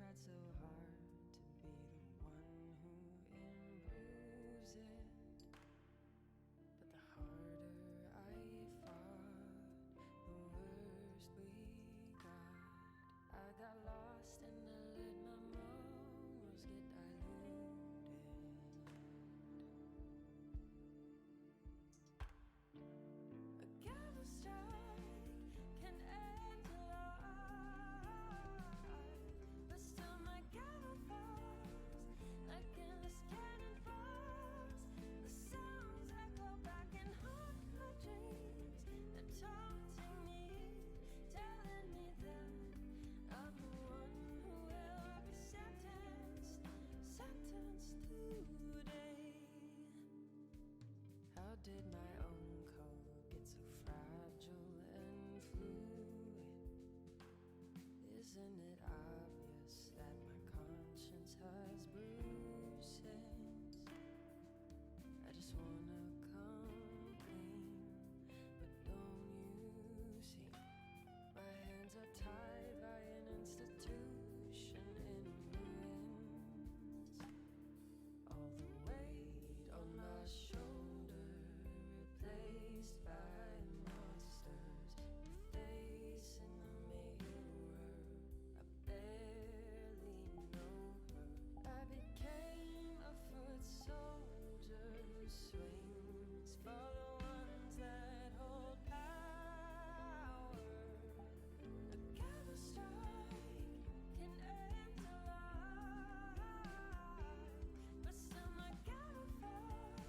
tried so hard to be the one who improves it, but the harder I fought, the worse we got. I got lost and I let my morals get diluted. A gavel strike can end a life, but still my gavel falls like endless cannonballs. The sounds echo back and haunt my dreams. They're taunting me, telling me that I'm the one who will be sentenced today. How did my own code get so fragile and fluid? Isn't it obvious that my conscience has bruises? I just wanna come clean, but don't you see? My hands are tied by an institution in ruins. All the weight on my shoulder replaced by monsters. Your face in the mirror, I barely know her. I became a foot soldier who swings for the ones that hold power. A gavel strike can end a life, but still my gavel falls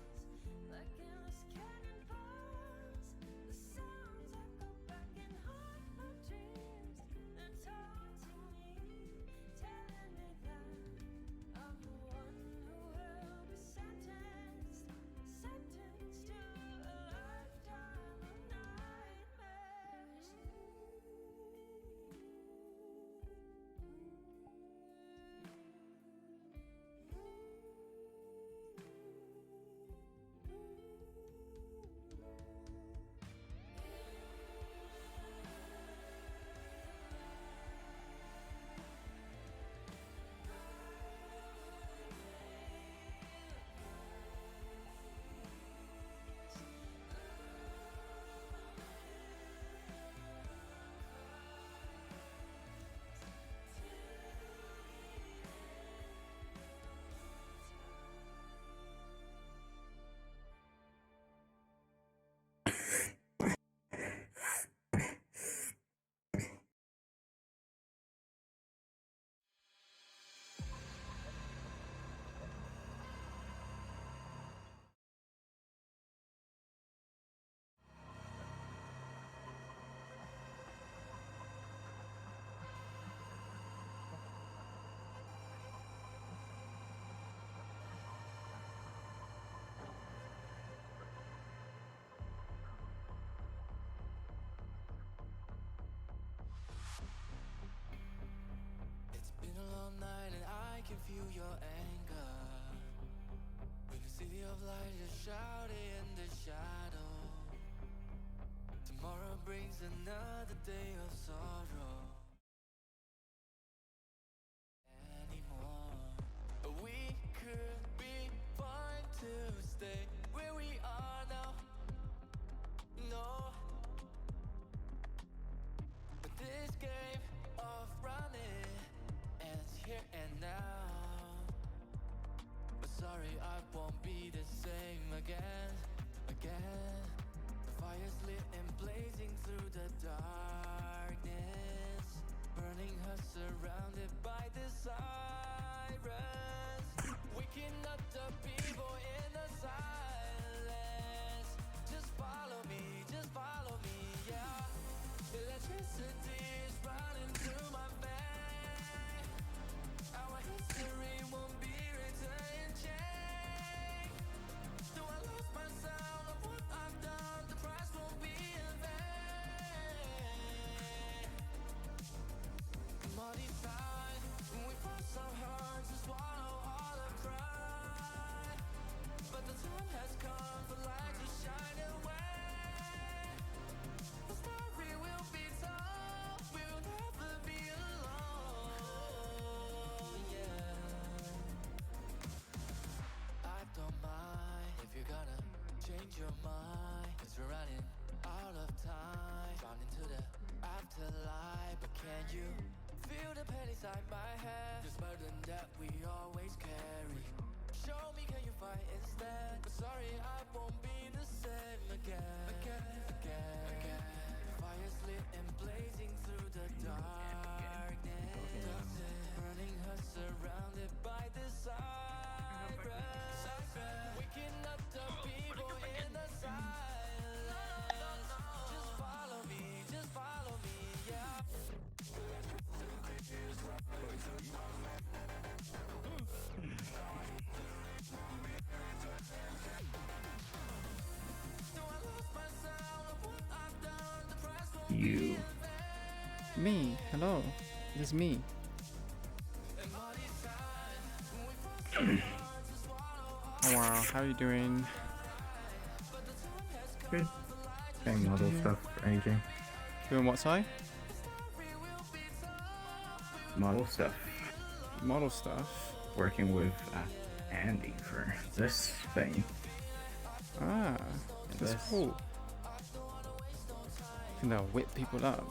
like endless cannonballs. The sounds echo back and haunt my dreams. They're taunting me, telling me that I'm the one who will be sentenced to a lifetime of nightmares. It's been a long night and I can feel your anger. When the city of light is shrouded in the shadow, tomorrow brings another day of sorrow. Anymore, we could be fine to stay where we are now. No, but this game of running ends here and now. But sorry, I won't be the same again. The fire's lit and blazing through the darkness, burning us surrounded by the sirens, waking up the people in the silence. Just follow me, yeah. Electricity is running through my veins. Our history won't be written in chain. Though I lost my sound of what I've done, the price won't be in vain. Muddy side, we fought so hard to swallow all the pride, but the time has come for light to shine away. You. Me. Hello. This is me. Oh, wow. How are you doing? Good. Doing model stuff for AJ. Doing what, sorry? Model stuff. Model stuff. Working with Andy for this thing. Ah, that's cool. And they'll whip people up.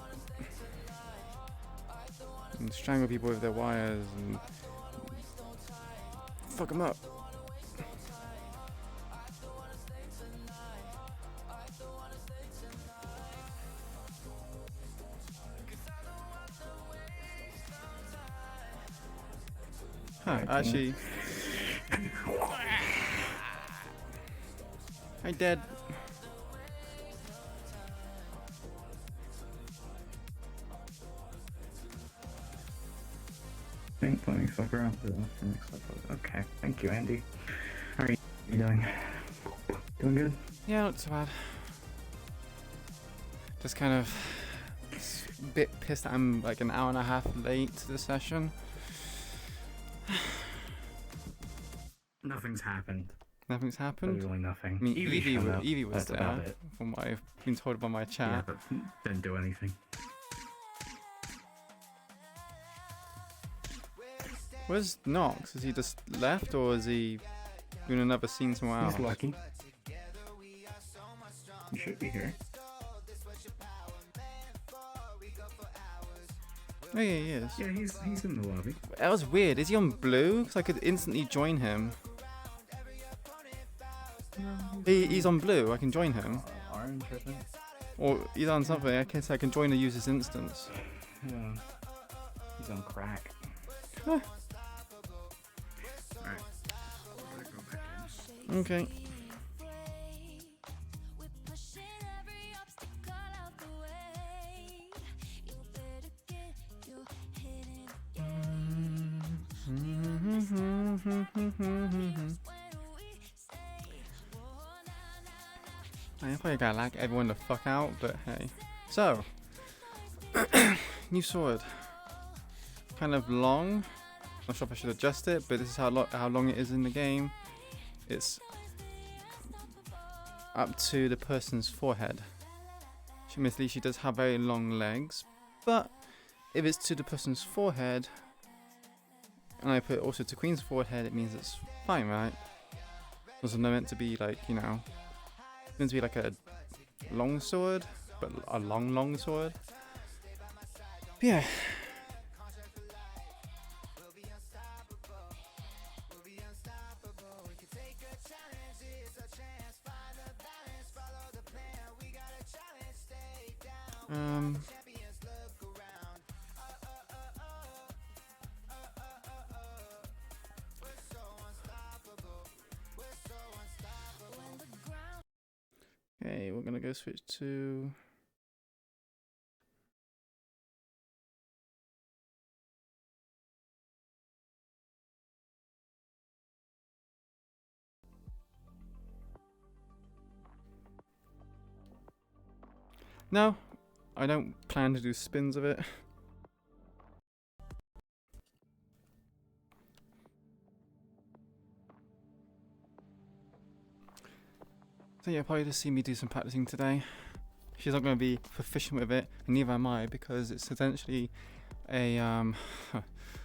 And strangle people with their wires and fuck them up. Huh, actually. I dead. Let me fuck around with the next upload. Okay, thank you, Andy. How are you doing? Doing good? Yeah, not too bad. Just kind of a bit pissed that I'm like an hour and a half late to the session. Nothing's happened. Nothing's happened? Literally nothing. I mean, Evie was That's there, about it. from what I've been told by my Yeah, chat. but didn't do anything. Where's Nox? Is he just left, or is he doing another scene somewhere else? He's lucky. He should be here. Oh yeah, he is. Yeah, he's in the lobby. That was weird. Is he on blue? Because I could instantly join him. He's on blue. I can join him. Orange, I think. Or he's on something. I guess I can join the user's instance. Yeah. He's on crack. Huh. Alright. Okay. I probably gotta lag everyone the fuck out, but hey. So, new sword. Kind of long. Not sure if I should adjust it, but this is how long it is in the game. It's up to the person's forehead. Admittedly, she does have very long legs, but if it's to the person's forehead, and I put it also to Queen's forehead, it means it's fine, right? It was meant to be like, you know, it's meant to be like a long sword, but a long sword. But yeah. Okay, we're gonna go switch to no, I don't plan to do spins of it. So yeah, probably just see me do some practicing today. She's not going to be proficient with it, and neither am I, because it's essentially a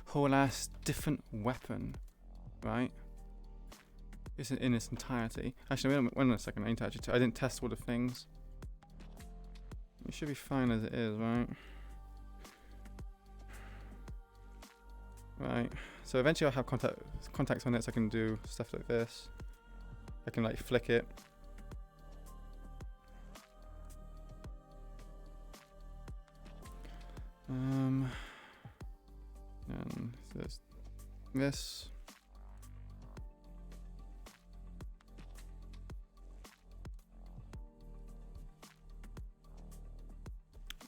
whole ass different weapon, right? It's in its entirety. Actually, wait a second, I need to actually I didn't test all the things. It should be fine as it is, right? Right. So eventually I'll have contacts on it, so I can do stuff like this. I can like flick it. And so there's this.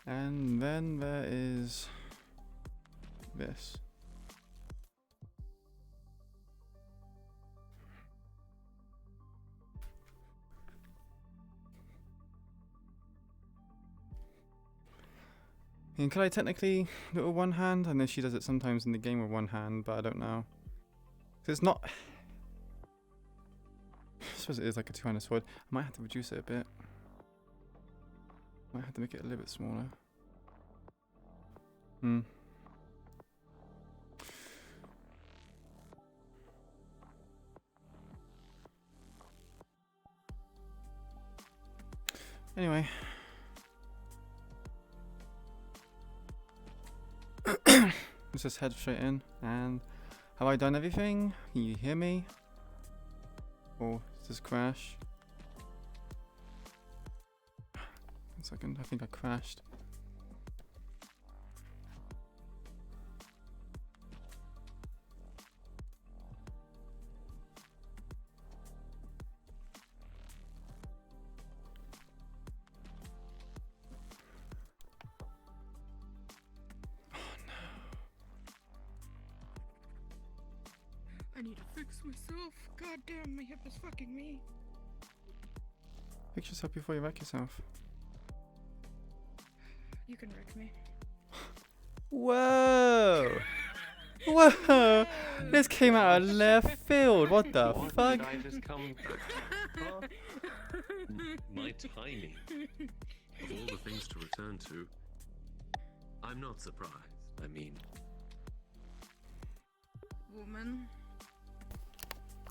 And then there is this. And could I technically do it with one hand? I know she does it sometimes in the game with one hand, but I don't know. 'Cause it's not... I suppose it is like a two-handed sword. I might have to reduce it a bit. Might have to make it a little bit smaller. Anyway. Let's just head straight in. And have I done everything? Can you hear me? Or does this crash? 1 second, I think I crashed. I need to fix myself. God damn, my hip is fucking me. Fix yourself before you wreck yourself. You can wreck me. Whoa! Whoa! This came out of left field. What the fuck? Did I just come? Huh? My timing. Of all the things to return to, I'm not surprised. I mean, Woman.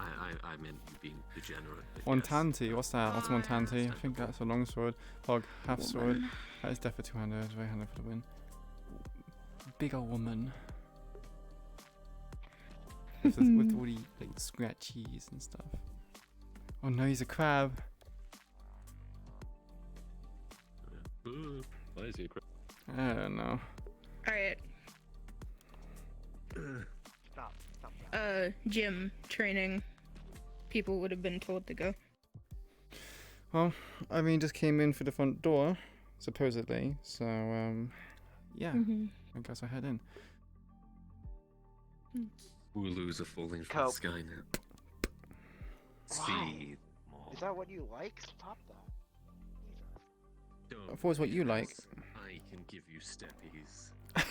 I meant you being degenerate. but Montanti, what's that? What's a Montanti? I Yes. think that's a long sword. Hog, half sword. Woman. That is definitely two-handed. Very handed for the win. Bigger woman. With all the like scratchies and stuff. Oh no, he's a crab. yes. Why is he a crap? I don't know. Alright. Stop. Gym training. People would have been told to go. Well, I mean, just came in through the front door, supposedly. So, yeah. I guess I head in. Wooloos are falling from the Cope. sky now. Wow. See more. Is that what you like? Stop that. Don't I thought it was what you like. because I can give you steppies. Why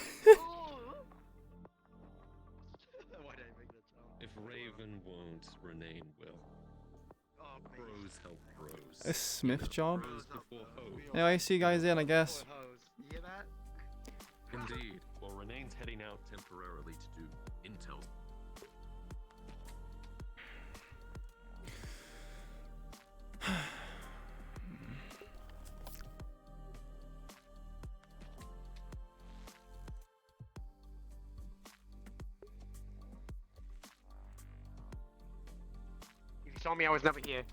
did I bring that up? If Raven won't, Renane will. Oh, please. Bros help bros. A smith job? Bros before hoes. Anyway, see you guys in, I guess. Poor hose. You hear that? Indeed. Well, Renane's heading out temporarily to do intel. If you saw me, I was never here.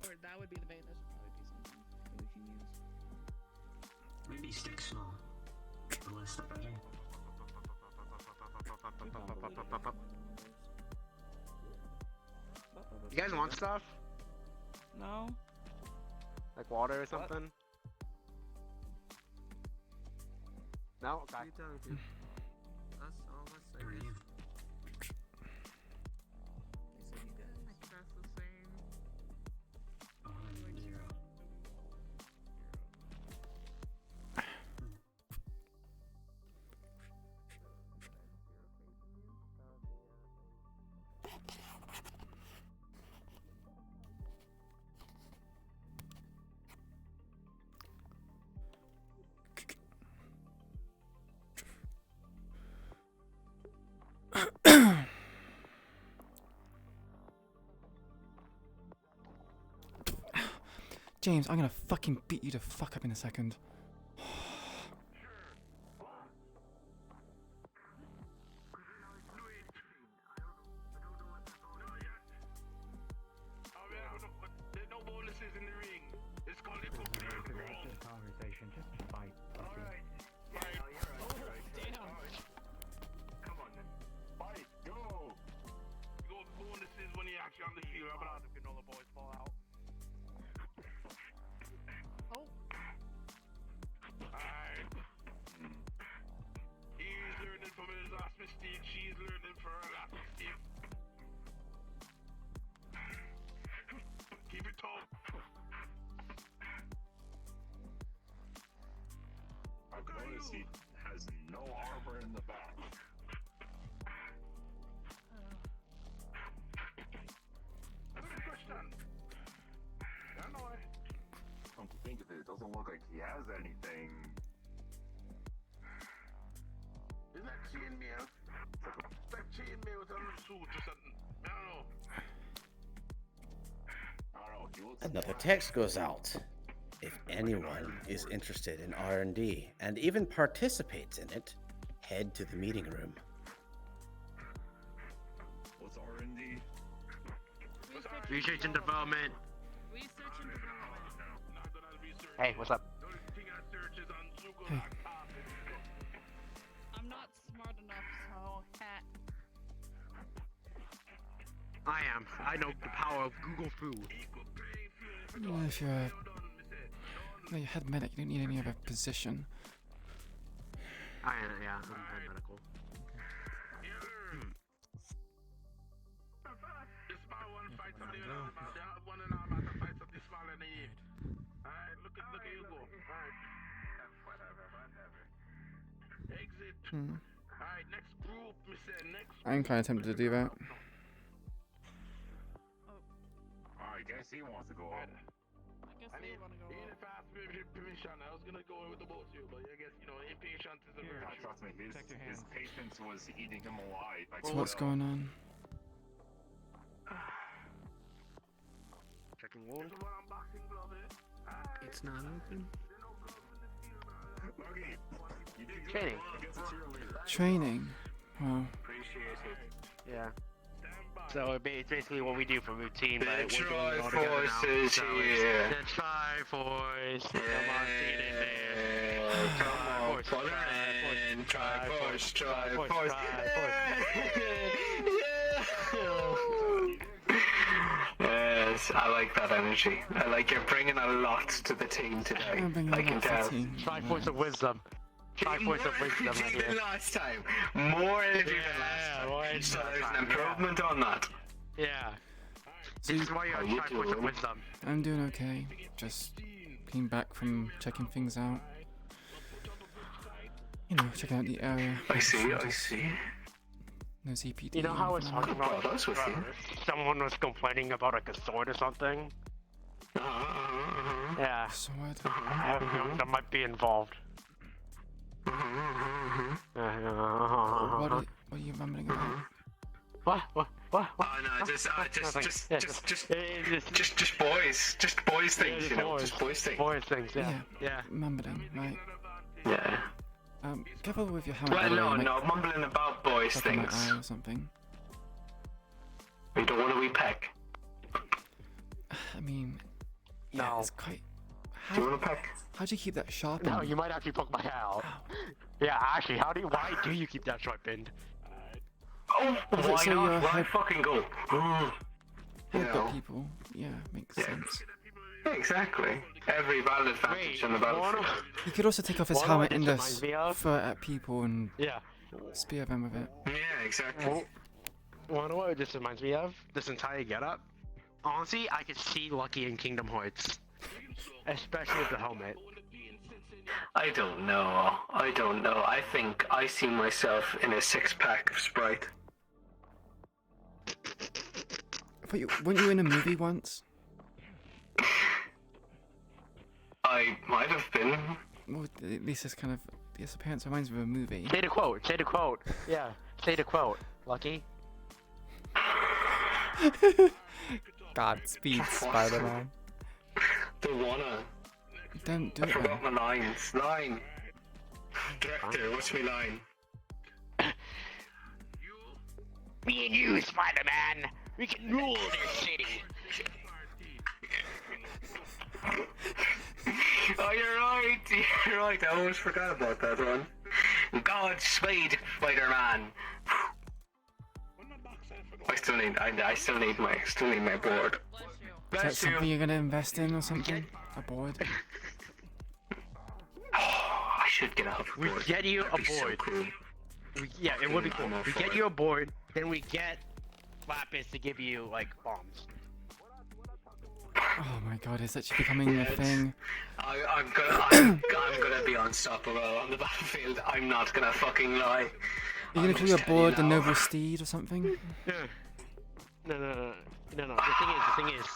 Or that would be the bait. That should probably be something that we can use. Maybe sticks now. Unless they're better. You guys want stuff? No. Like water or something? No? Okay. Who are you? James, I'm gonna fucking beat you to fuck up in a second. There's no bonuses in the ring. It's called it Conversation, just fight. Alright. Damn. Come on then. Fight, go! You go with bonuses when you're actually on the field. I'm not if you know the boys fall out. Oh, Alright. He's learning from his last mistake. She's learning from her last mistake. Keep it tall. I've noticed he has no armor in the back. Good question. I know it. Come to think of it, it doesn't look like he has anything. Is that chainmail? It's like chainmail with a suit or something. I don't know. I don't know, he looks Another text goes out. If anyone is interested in R&D and even participates in it, head to the meeting room. What's R&D? Research and development. research and development. Not good at research. Hey, what's up? The only thing I search is on Google. Hey. I'm not smart enough, so hat. I am. I know the power of Google Food. Equal playing field. I don't know if you're a, Well done, Mr. no, you're head medic. You don't need any other position. I am, yeah, I'm medical. The small one fights on the other, the one and all matter fights on the small and the eight. Alright, look at you go. Alright. Exit. Alright, next group, Mr. Next. I'm kind of tempted to do that. I guess he wants to go up. I guess I we need, wanna go even up. if I ask permission, I was gonna go in with the both of you, but I guess, you know, impatience is a Here. Yeah, virtue. trust me, his patience was eating him alive. I So can what's tell. going on? Checking wound. This is what unboxing glove is. Alright, It's not open. there's no gloves in this field, man. Logie, you did good. Training. Against a cheerleader. Training. Wow. Appreciate it. Yeah. Stand by. So it's basically what we do for routine, but The we're doing it all together now. Triforce is So here. The Triforce. Come on, get in there. Come on, Triforce, put it in. Triforce, Triforce. Yes, I like that energy. I like you're bringing a lot to the team today. I'm bringing I can a lot tell. for team. Triforce of wisdom. Triforce of wisdom right energy than here. last time. More energy than Yeah, more last time. energy So than there's last an time, yeah. improvement on that. Yeah. So This is why you're How on you Triforce of doing? wisdom. I'm doing okay. Just came back from checking things out. You know, checking out the area. I see. No CPD. You know how I was anything like talking Oh, about that's with you. someone was complaining about like a sword or something? Yeah. that? Sword. I have a feeling that might be involved. What are you mumbling about? What? Oh no, just boys things, you know, just boys things. Boys things, yeah. Yeah. Mumbling, right? Yeah. Careful with your helmet. Well, by the way, no, you might no, mumbling about boys pop in my things. eye or something. We don't want to be peck. I mean, yeah, No. it's quite. Do you want to peck? How'd you keep that sharpened? No, you might actually poke my out. Ow. Yeah, actually, why do you keep that sharpened? Oh, Is it why so not? your Why head- fucking go? You Headbutt know. people. Yeah, makes Yeah. sense. Yeah, exactly. Every valid advantage on the battlefield. He could also take off his One helmet of and this just reminds me of- throw it at people and Yeah. spear them with it. Yeah, exactly. Wanna know what this reminds me of? This entire getup? Honestly, I could see Lucky in Kingdom Hearts. Especially with the helmet. I don't know. I think I see myself in a 6-pack of Sprite. But weren't you in a movie once? I might have been. Well, at least this kind of this appearance reminds me of a movie. Say the quote, say the quote. Yeah, say the quote. Lucky? Godspeed, Spider-Man. Don't wanna. Don't do I it. forgot Man. my lines. Line. Director, what's my line? Me and you, Spider-Man, we can rule this city. Oh, you're right. You're right. I almost forgot about that one. Godspeed, Spider-Man. I still need my board. Is that something you're gonna invest in or something? A board? Oh, I should get a hoverboard. We get you a That'd be so board. cool. Yeah, it would be cool. I'm all We for get it. you a board, then we get Lapis to give you like bombs. Oh my god, it's actually becoming a thing. I'm gonna be unstoppable on the battlefield. I'm not gonna fucking lie. Are you gonna call your board the Noble Steed or something? No. The thing is,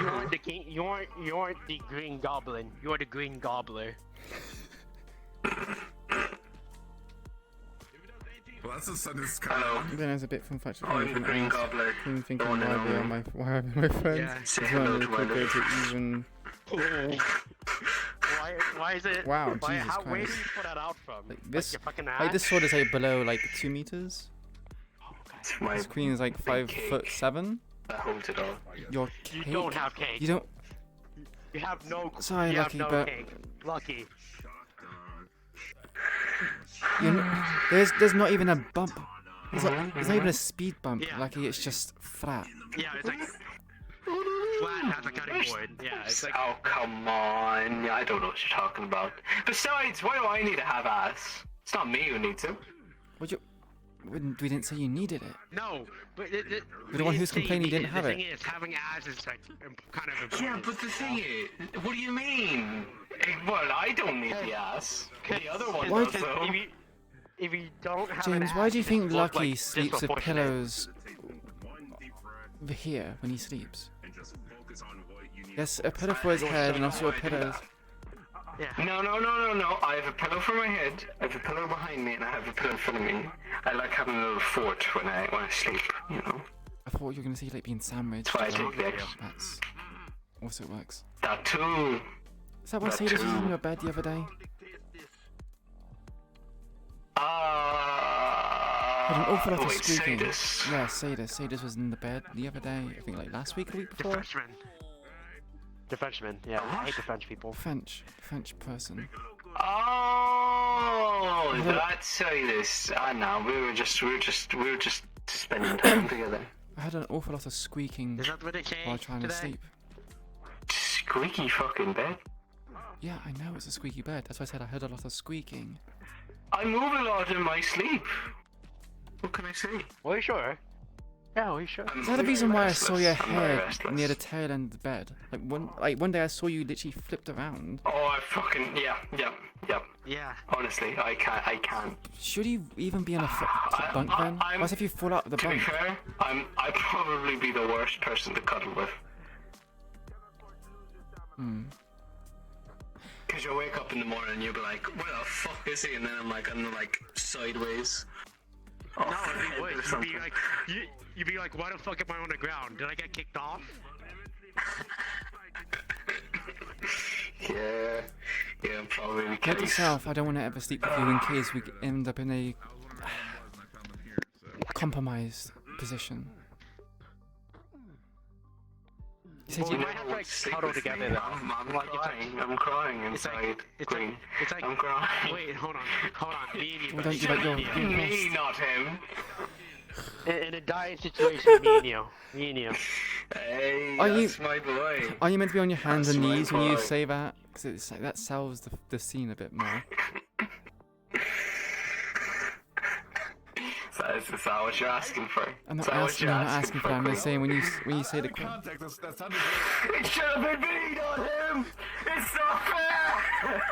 you aren't the king. You aren't the Green Goblin. You're the Green Gobbler. Well, that's a sentence kind of. Then there's a bit from Fetch. I'm the Green Gobbler. I'm thinking The one and why only. why are my friends? Yeah. Say It's hello not to my really love. to even. Why is it? Wow, why, Jesus Where do Christ. you put that out from? Like this, your fucking like this ass? sword is like below like 2 meters. It's my This queen is like big 5'7". that holds it all. Your You cake. don't have cake. You don't. You have no. Sorry, you Lucky, have no but cake. Lucky. There's not even a bump. There's not even a speed bump. Yeah. Lucky, it's just flat. Yeah, it's like flat has a cutting board. Yeah, it's like. Oh, come on. Yeah, I don't know what you're talking about. Besides, why do I need to have ass? It's not me who needs it. What you? We didn't say you needed it. No, but You're the one who's complaining you didn't have The it. thing is, having ass is like kind of important. Yeah, but the thing is, what do you mean? Well, I don't need the ass. The other one Why does, did- though. If you don't have an James, ass, why do you think just look Lucky like sleeps with disproportionate. pillows over here when he sleeps? Yes, a pillow for his head and also a pillow. Yeah. No. I have a pillow for my head, I have a pillow behind me, and I have a pillow in front of me. I like having a little fort when I sleep, you know. I thought you were gonna say like being sandwiched. That's why I but take the X. That's also works. That too. Is that what That Sadus was too. on your bed the other day? Had an awful lot of wait, squeaking. Sadus. Yeah, Sadus was in the bed the other day. I think like last week or the week The before. Frenchman. The Frenchman. Yeah, I hate the French people. French person. Oh, that's Sadus. No, we were just spending time together. I had an awful lot of squeaking Is that what they say while trying to today? sleep. Squeaky fucking bed. Yeah, I know it's a squeaky bed. That's why I said I heard a lot of squeaking. I move a lot in my sleep. What can I say? Are you sure? Yeah, are you sure? Is that the reason why I saw your I'm very head restless. near the tail end of the bed? Like one day I saw you literally flipped around. Oh, I fucking yeah. Yeah. Honestly, I can't. Should you even be on a bunk then? What if you fall out of the To be bunk? fair, I'd probably be the worst person to cuddle with. Cause you'll wake up in the morning and you'll be like, where the fuck is he? And then I'm like sideways. No, off the it'd head be or worse. something. You'd be like, why the fuck am I on the ground? Did I get kicked off? Yeah, probably the Note case. to self, I don't want to ever sleep with you in case we end up in a compromised position. You said Well, you we might have to like cuddle together though. I'm crying It's inside. like, it's Green. like, I'm crying. wait, hold on. Me and you. Well, don't give up your Me, not him. In a dire situation, me and you. Hey, Are that's you- my boy. Are you meant to be on your hands and That's my knees when you boy. say that? Because it's like that sells the scene a bit more. Is that what you're asking for? I'm not Is that what asking. you're I'm not asking for that. I'm just saying when you say the In context, that sounded It should have been me, not him! It's not fair!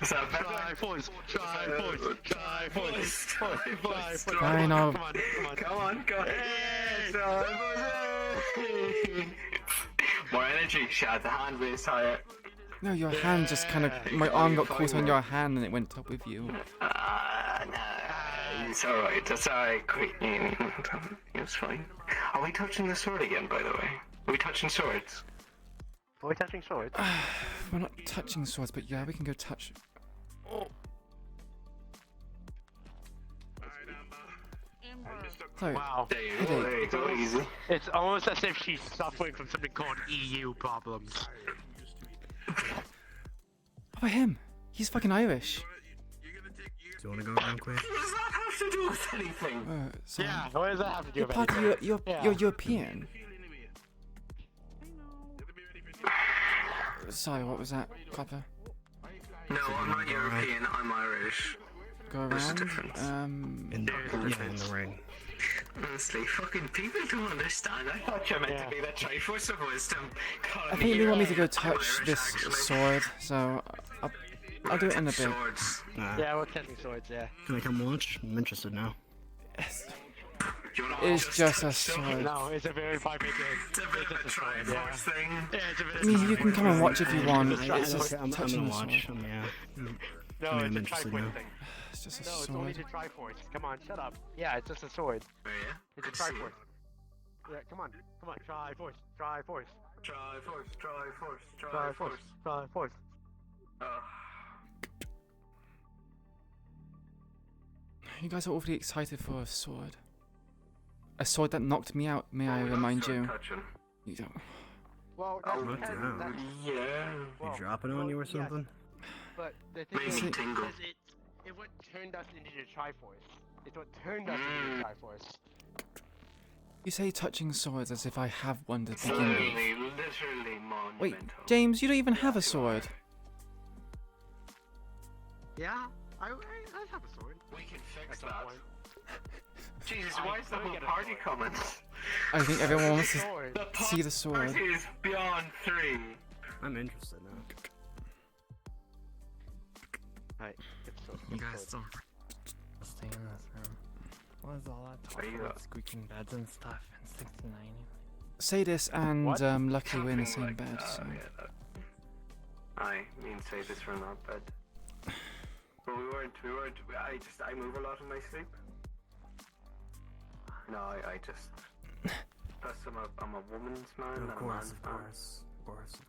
Is that better? Try voice. Fine, I'll- Come on. Hey, more energy, shout the hand raised higher. No, your hand just kind of. My arm got caught on your hand and it went up with you. No, it's alright, Queen. It's fine. I we touching the sword again, by the way? Are we touching swords? Are we touching swords? We're not touching swords, but yeah, we can go touch. Oh. Sorry. Wow. Headache. It's almost as if she's suffering from something called EU problems. How about him? He's fucking Irish. Do you want to go real quick? What does that have to do with anything? Sorry. Yeah, what does that have to do You're with part of anything? you're European. Sorry, what was that, Copper? No, I'm not European, I'm Irish. Go There's a around. difference. In the ring. Honestly, fucking people don't understand. I thought you meant to be the Triforce of Wisdom. I think you want me to go touch this sword, so I'll do it in a bit. Swords. Yeah, we're touching swords, yeah. Can I come watch? I'm interested now. Yes. It's just a sword. No, it's a very vibrant game. It's a bit of a Triforce thing. Yeah, it's a bit I mean, you can come and watch if you want. It's just I'm touching gonna the sword. watch. No, I'm it's a interested Triforce now. thing. It's just a No, it's only sword. the Triforce. Come on, shut up. Yeah, it's just a sword. Oh, yeah? It's a Triforce. Yeah, come on, Triforce, Triforce, Triforce, Triforce. You guys are awfully excited for a sword. A sword that knocked me out, may I remind you? You don't. Well, Oh, that's, that's, yeah. well, You dropping on you or something? but the thing Made is, me tingle. it what turned us into the Triforce. It's what turned us into the Triforce. You say touching swords as if I have one to begin with. Literally monumental. Wait, James, you don't even have a sword. Yeah, I have a sword. We can fix At some that. point. Jesus, why is the whole party coming? I think everyone wants to Sword. see the sword. Party is beyond 3. I'm interested now. Alright, it's so You guys don't stay in this room. What is all that talk about squeaking beds and stuff in 69? Say this and What? Lucky we're in the same bed. So. I mean, say this for not bed. But we weren't, I move a lot in my sleep. No, I just, plus I'm a woman's man and a man's man. Of course.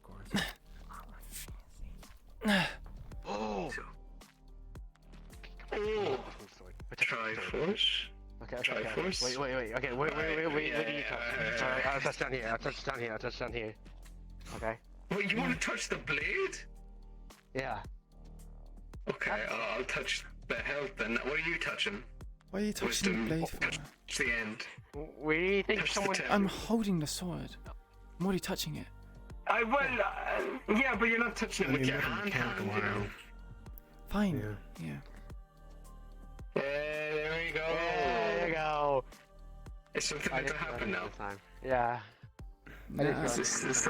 Oh! Oh! Triforce? Okay. Triforce? Wait. Okay, wait. Where do you touch? Alright, I'll touch down here. Okay. Wait, you want to touch the blade? Yeah. Okay, I'll touch the health then. What are you touching? Why are you touching the blade for? Touch the end. Where do you think Touch the someone... tip. I'm holding the sword. I'm already touching it. Yeah, but you're not touching it with your hand, you know. Fine. Yeah. There we go. There you go. Is something meant to happen now? Yeah. Is this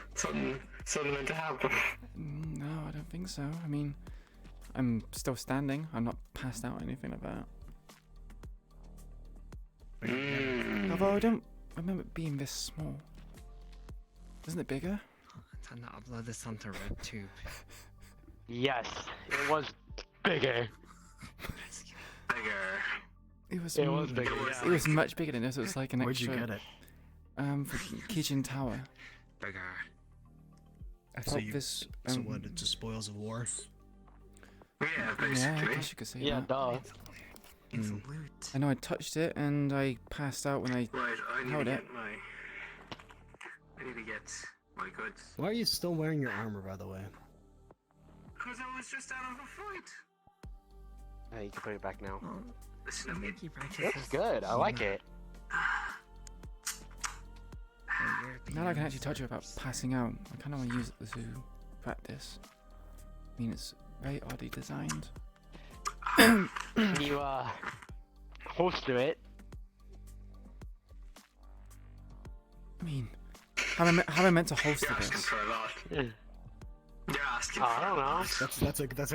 something meant to happen? No, I don't think so. I mean, I'm still standing. I'm not passed out or anything like that. Although I don't remember it being this small. Isn't it bigger? Time to upload this onto RedTube. Yes, it was bigger. It was bigger. It was much bigger than this. It was like an Where'd extra. you get it? For Kitchen Tower. Bigger. I thought this. So what? It's a spoils of war. Yeah, Yeah, basically. I guess you could say Yeah, that. duh. It's loot. I know I touched it and I passed out when I Right, I need held to it. get my goods. Why are you still wearing your armor, by the way? Because I was just out of a fight. Yeah, you can put it back now. Listen to me. Looks good. I like it. Now that I can actually touch it without passing out, I kind of want to use it to practice. I mean, it's very oddly designed. Can you, holster it? I mean, how am I meant to holster You're asking this? for a lot. You're asking I don't know. That's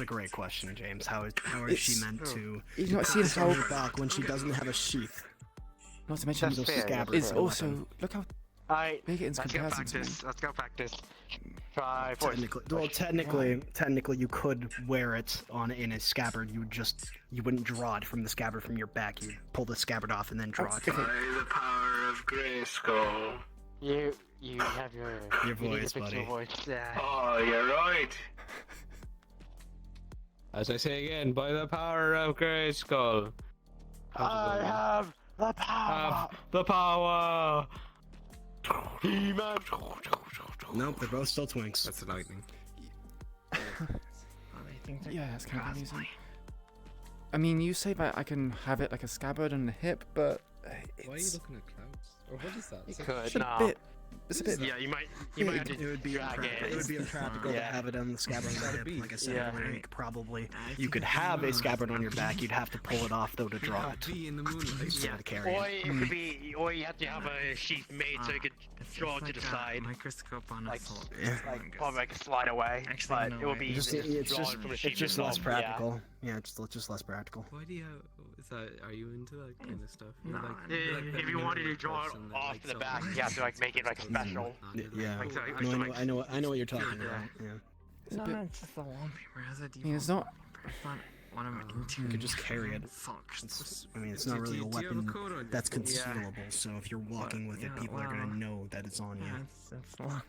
a great question, James. How is she It's- meant to You not see pass how. on her back when she doesn't have a sheath? Not to mention, That's Those fair. scabbards it's are a also weapon. look how Alright, big it is in let's go comparison to me. practice. Let's go practice. Try force. Technically, you could wear it in a scabbard. You wouldn't draw it from the scabbard from your back. You'd pull the scabbard off and then draw it. By the power of of Grayskull. You have your you need to voice, fix your buddy. voice. Yeah. Oh, you're right. As I say again, by the power of Grayskull. I have the power. Have the power. He-Man. Nope, they're both still twinks. That's the lightning. Yeah, that's kind of amusing. I mean, you say that I can have it like a scabbard on the hip, but it's... Why are you looking at clouds? Or what is that? You Is that- could. It's a No. bit... It's a bit... Yeah, you might have to It would be a drag trap. it. It would be a trap to go to Yeah. have it on the scabbard on the hip. Like I said Yeah. earlier, you could probably you could have a scabbard on your back. You'd have to pull it off though to draw it. Be in the moonlight. Yeah. To carry Or it. it could be, or you have to have a sheath made so you could draw it to the side. Microscope on Like, a soul. like probably like slide away. Actually, but no, it would be Just, easier to it's draw just it from a it's sheet just metal. less practical. Yeah, it's just less practical. Why do you have... Is that... Are you into that kind of stuff? No, If you wanted to draw it off the back, you have to like make it like special. Yeah. Like, so, No, like, I know what you're talking about. Yeah. It's a No, bit... it's just the wallpaper. It has a I default mean, it's not... wallpaper. It's not what I'm into. You could just carry it. Fuck. I mean, it's not really a Do you have a weapon code on your that's phone? concealable. So if you're walking with it, Yeah, people are gonna well, know that it's on you. Yeah, it's locked.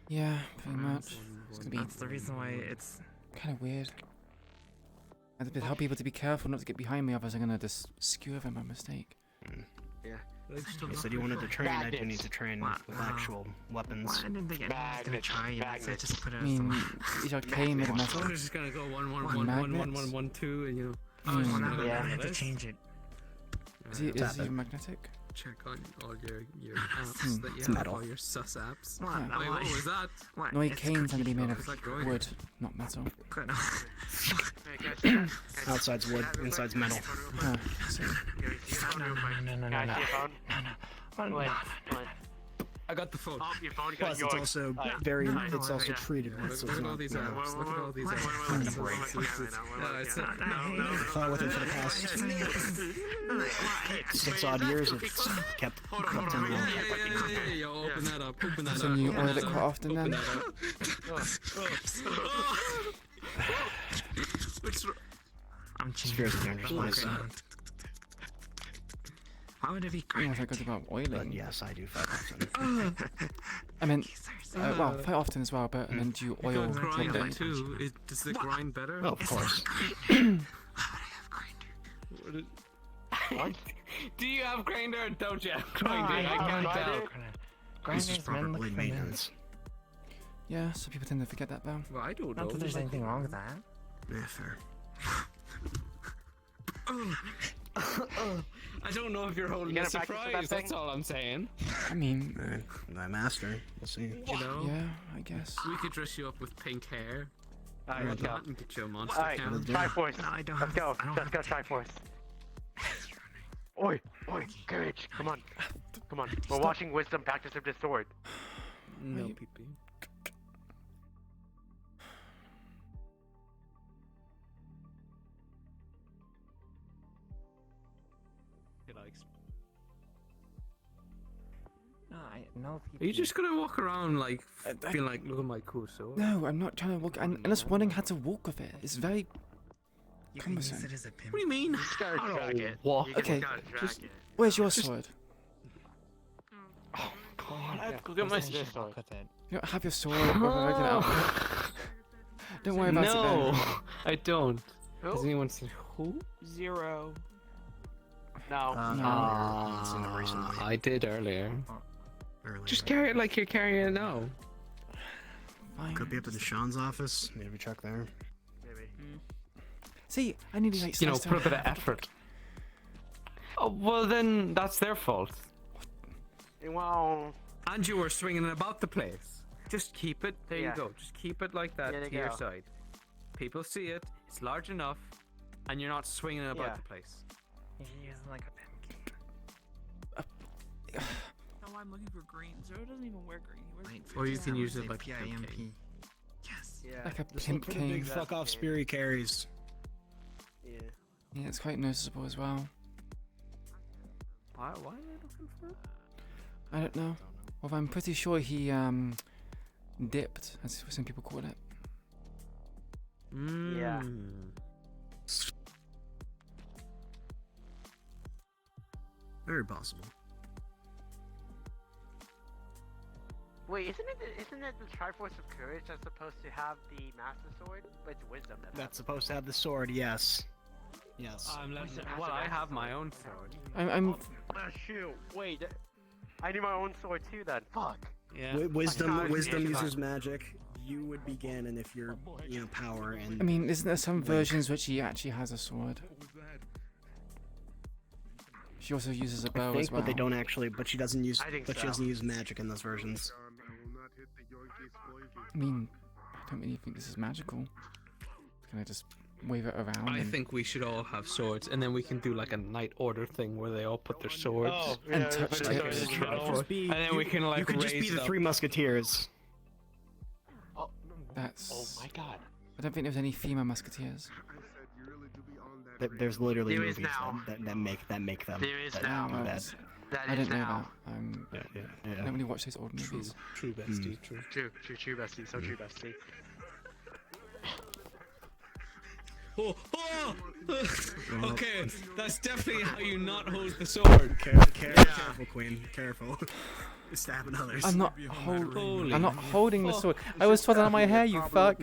Yeah, pretty much. It's gonna be That's the reason why it's... kind of weird. I have to tell people to be careful not to get behind me, otherwise I'm gonna just skewer them by mistake. yeah. You said you wanted to train. I do need to train with actual weapons. Well, I didn't think anyone was gonna try it, so I just put it I as mean, the... is your K made of metal? They're just gonna go 1 1 What, 1 1 1 magnets? 1 1 2 and you know. Oh, Hmm. well, now Yeah. I have to change it. Is he Tap it. magnetic? Check on all your apps Hmm. that you It's have, metal. all your sus apps. What? Yeah. Wait, what was that? What? No, It's cane's gonna be made of Is that growing? wood, not metal. Good. Outside's wood, inside's metal. Ah, so, No, no, no, no, Guys, no. your phone? No, Wait, no. wait. I got the phone. Oh, your phone got Plus, it's yours. also Alright. very. No, It's no, also yeah. treated with, Look, so look it's at all not. these You know, apps. Look at all these What? apps. It's No, Thought with it for the past 6 odd years, it's kept Hold on, in hold on. the Yeah, open that up, open that so up. you open oil that it up, quite often open then? that up. Which... I'm changing Spheres of dangerous the place. background. Why would it be I don't know great? if I got about But oiling. yes, I do 5%. I meant, well, quite often as well, but then do you oil Got grinder blending? too. Does it grind better? Oh, of course. Do you have grinder or don't you have No, grinder? I can't tell. This is Grinders, proper man, look blade for men. maintenance. Yeah, so people tend to forget that though. Well, I don't know. Not that there's anything wrong with that. Yeah, fair. I don't know if you're holding You a gonna practice with that surprise. That's thing? all I'm saying. I mean, My master. We'll see. You know, yeah, I guess. we could dress you up with pink hair. Alright, let's go. And get you a monster Alright, cam. Triforce. No, I don't Let's have- go. I don't Let's go, have- Triforce. Oi, oi, courage. Come on. Come on. We're watching Wisdom practice with this sword. No, Wait. PP. No, no people. Are you just gonna walk around like feeling like, look at my cool sword? No, I'm not trying to walk. I'm just wondering how to walk with it. It's very You can use cumbersome. it as a pimp. What do you mean? You just gotta drag it. What? You just Okay, gotta drag just- it. Where's your sword? I have to go get my This sword. With it. You don't have your sword. Or work it out. Don't worry about it. No, Then. I don't. Has anyone said who? Zero. No. No. It's in the recently. I did earlier. Earlier. Just carry it like you're carrying it now. Fine. Could be up in Sean's office. Maybe check there. Maybe. See, I nearly like You know, sliced put a her bit of head. effort. Oh, well then, that's their fault. Well, And you were swinging it about the place. Just keep it, there Yeah. you go. Just keep it like that There you to your go. side. People see it, it's large enough, and you're not swinging it about Yeah. the place. You can use it like a pimp. Oh, I'm looking for green. Zero doesn't even wear green. He wears Wait Or you can use it say like a pimp cane. PIMP. Yes. yeah. Like a This pimp pretty big cane. fuck off spear he carries. Yeah. Yeah, it's quite noticeable as well. Why are they looking for it? I don't know. Well, I'm pretty sure he dipped, as some people call it. Yeah. Very possible. Wait, isn't it the Triforce of Courage that's supposed to have the Master Sword? But it's Wisdom That's supposed to have the sword, yes. Yes. Well, I have my own sword. I'm shoot. Wait, I need my own sword too then. Fuck. Yeah. Wisdom uses magic. You would be Ganon if you're, power and. I mean, isn't there some versions which he actually has a sword? She also uses a bow as well. But they don't actually. But she doesn't use. But she so. doesn't use magic in those versions. I mean, I don't really think this is magical. Can I just wave it around? I think we should all have swords, and then we can do like a Knight Order thing where they all put their swords and touch tips. And then we can like You could just be the Three Musketeers. That's. Oh my god. I don't think there's any female musketeers. There's literally There is movies now. that make them. There is that now. do that. That I is didn't know now. that. Yeah. I don't really watch those old movies. True bestie, true. True bestie, so true bestie. Oh! Okay, that's definitely how you not hold the sword. Careful, Queen. Careful. Stabbing others. I'm not holding the sword. I was twirling on my hair, you fuck.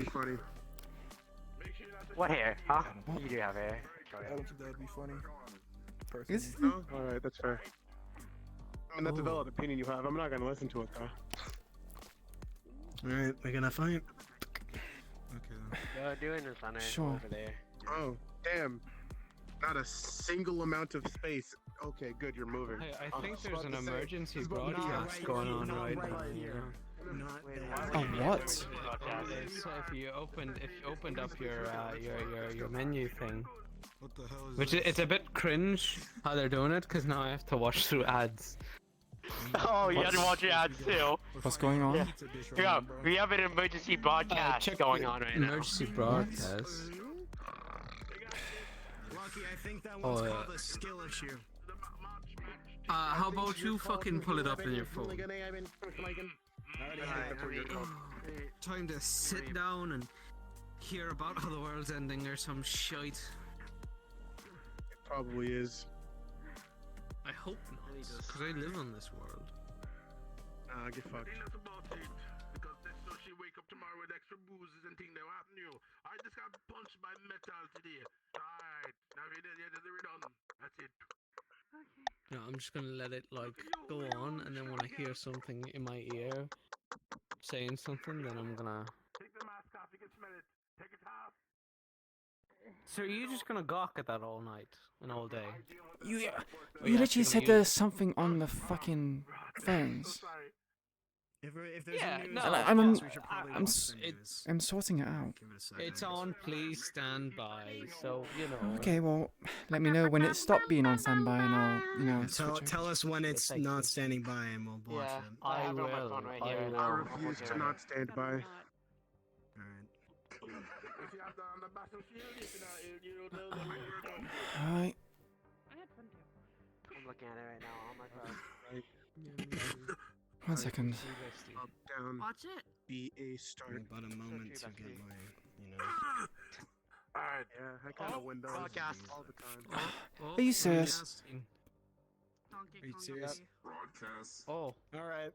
What hair? Huh? You do have hair. I don't think that'd be funny. Is No? Alright, that's fair. I mean, that's a valid opinion you have. I'm not gonna listen to it, though. Alright, we're gonna fight. You're doing this on Sure. over there. Oh, damn. Not a single amount of space. Okay, good, you're moving. Hey, I Oh, think was there's about an to say, emergency it's about to be broadcast right going here, on not right right now. here. Not Oh, what? So if you opened up your menu thing, What the hell is which it's a bit cringe how they're doing it, because now I have to watch through ads. Oh, you had to watch your ads too. What's going on? Yeah, we have an emergency broadcast going on right now. Emergency broadcast. Lucky, I think that Oh, one's yeah. called a skill issue. How about you fucking pull it up in your phone? Time to sit down and hear about how the world's ending or some shite. It probably is. I hope not, because I live on this world. Nah, get fucked. Because so she wake up tomorrow with extra bruises and things that will happen to you. I just got punched by metal today. Alright, now we're done. That's it. No, I'm just gonna let it like go on, and then when I hear something in my ear saying something, then I'm gonna. Take the mask off, you can smell it. Take it off. So are you just gonna gawk at that all night and all day? You literally said there's something on the fucking phones. If there's Yeah, a news no, broadcast, I'm- we should probably I'm watch s- the news. I'm sorting it out. Give it a second. It's on, please stand by. So you know. Okay, well, let me know when it stopped being on standby, and I'll, Tell us when it's not standing by, and we'll watch Yeah, it. I I have it on my will. phone right I here. will. I refuse to not stand by. Alright. If you have that on the battlefield, you know that we're done. Alright. I'm looking at it right now on my phone. 1 second. Up, down, Watch it. B, A, start. About a moment to get my, Alright, yeah, I kind of Windows Broadcast. all the time. Are you serious? Donkey Are you Kong serious? Country. Broadcast. Oh. Alright.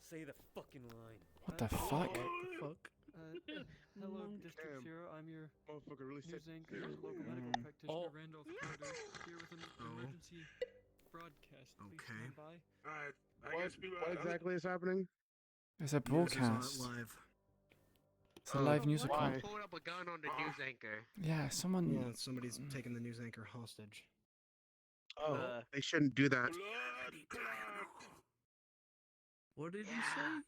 Say the fucking line. What the fuck? Fuck. Hello, District Damn. Zero. I'm your Motherfucker really said. news anchor, local medical practitioner Randolph Carter, here with an emergency broadcast. Please Okay. stand by. Alright, What exactly is happening? There's a broadcast. Live. It's a live news Why? report. Pulled up a gun on the news anchor. Yeah, someone. Yeah, somebody's taking the news anchor hostage. Oh, they shouldn't do that. What did he say?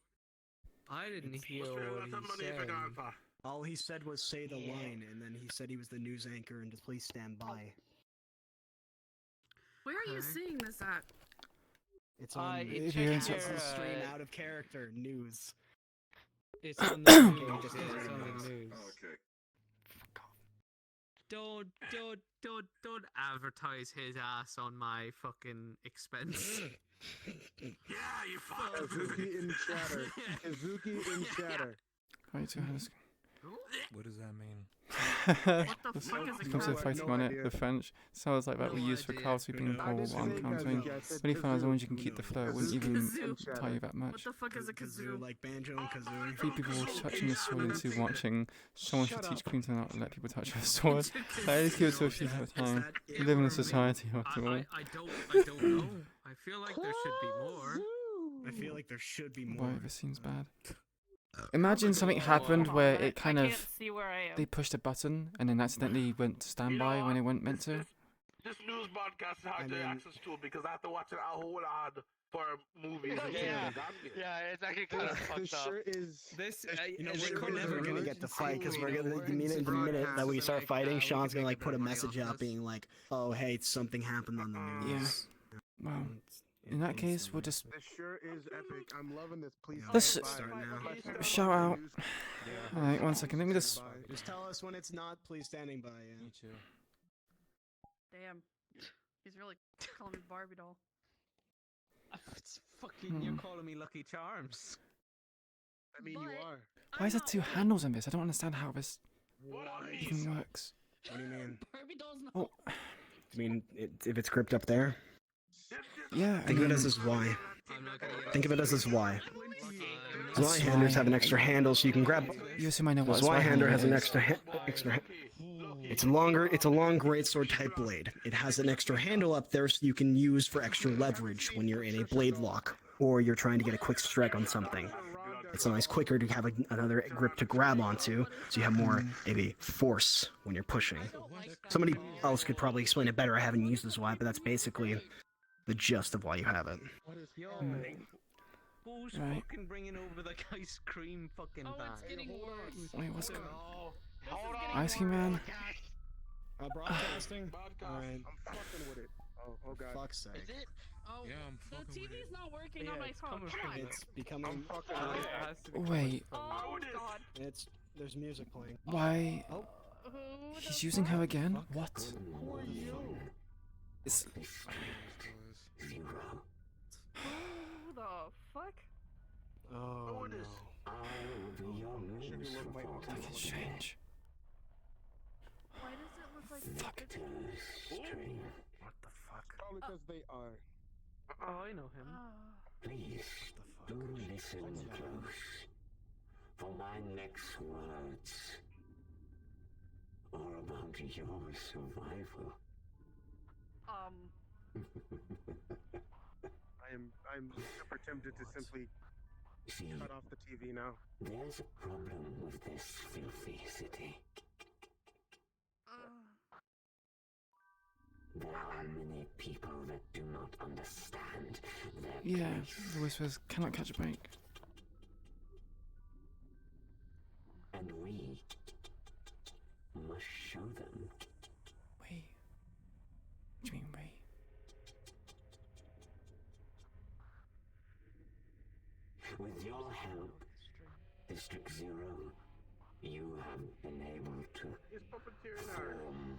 I didn't hear what he said. All he said was say the line, and then he said he was the news anchor and to please stand by. Where are you Okay. seeing this at? It's on If you're it's into- the stream out of character news. It's on the news. Okay, just It's listen on to the this. news. Okay. Don't advertise his ass on my fucking expense. Yeah, you fuck. Kazuki in chatter. Kazuki in chatter. Right, so how's- What does that mean? the fuck is a comes to cat? fighting No on idea. it, the French. Sounds like that we use for cloud sweeping I or just one think counting. as Really fun as kazoo. long as you can keep the flow. It wouldn't even Kazoo. tire you that What much. the fuck is a kazoo? Like banjo and kazooie. 3 people touching the sword and 2 watching. Someone should teach Queen to not let people touch her sword. That is good to a few at a time. We live in a society after all. I don't know. I feel like there should be more. I feel like there should be more. Why this seems bad. Imagine something happened where it kind of see where I am. they pushed a button and then accidentally went to standby when it went meant to. This news broadcast is hard to access to because I have to watch it a whole lot for movies. And Yeah, it's actually kind of fucked up. This, You know, they we're could never never gonna get to fight because we're gonna the minute that we start fighting, Sean's gonna like put a message out being like, "Oh, hey, something happened on the news." Well, in that case, we'll just This sure is epic. I'm loving this. Please let's start now. shout out. Alright, 1 second. Let me just. Just tell us when it's not. Please standing by. Yeah. Me too. Damn. He's really calling me Barbie doll. It's fucking, you're calling me Lucky Charms. I mean, you are. Why is there 2 handles on this? I don't understand how this even works. What do you mean? Barbie doll's not. Oh, I mean, if it's gripped up there, yeah. think of it as this Y. Think of it as this Y. Y handers have an extra handle, so you can grab. You assume I know what This a Y Y hander has an is. extra. It's longer. It's a long greatsword type blade. It has an extra handle up there, so you can use for extra leverage when you're in a blade lock or you're trying to get a quick strike on something. It's always quicker to have another grip to grab onto, so you have more maybe force when you're pushing. Somebody else could probably explain it better. I haven't used this Y, but that's basically the gist of why you have it. Who's Right. fucking bringing over the ice cream fucking bag? Oh, it's getting worse. Wait, what's going Hold getting on. Ice Cream Man? Broadcasting? Alright. I'm fucking with it. Oh god. Fuck's sake. Is it? Oh, Yeah, I'm the fucking with TV's it. not working Yeah, on my it's phone. coming Come from on. It's becoming. I'm fucking It with it. has to be Wait, Oh, God. There's music playing. why? Oh. Who He's the using fuck? her again? What? Who are you? It's, Who the fuck? Oh no. fucking strange. Why does it look like What the fuck? Probably because they are. Oh, I know him. Please, do listen close, for my next words are about your survival. I'm super tempted to simply See, cut off the TV now. there's a problem with this filthy city. There are many people that do not understand their Yeah, place. the whispers cannot catch a break. And we must show them. Wait. What do you mean, wait? With your help, District Zero, you have been able to form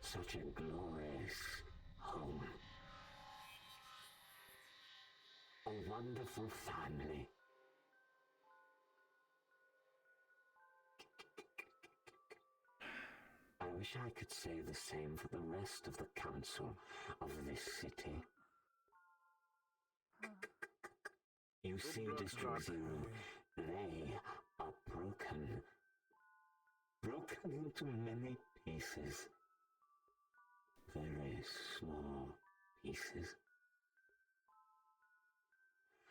such a glorious home. A wonderful family. I wish I could say the same for the rest of the council of this city. You see, District Zero, they are broken. Broken into many pieces. Very small pieces.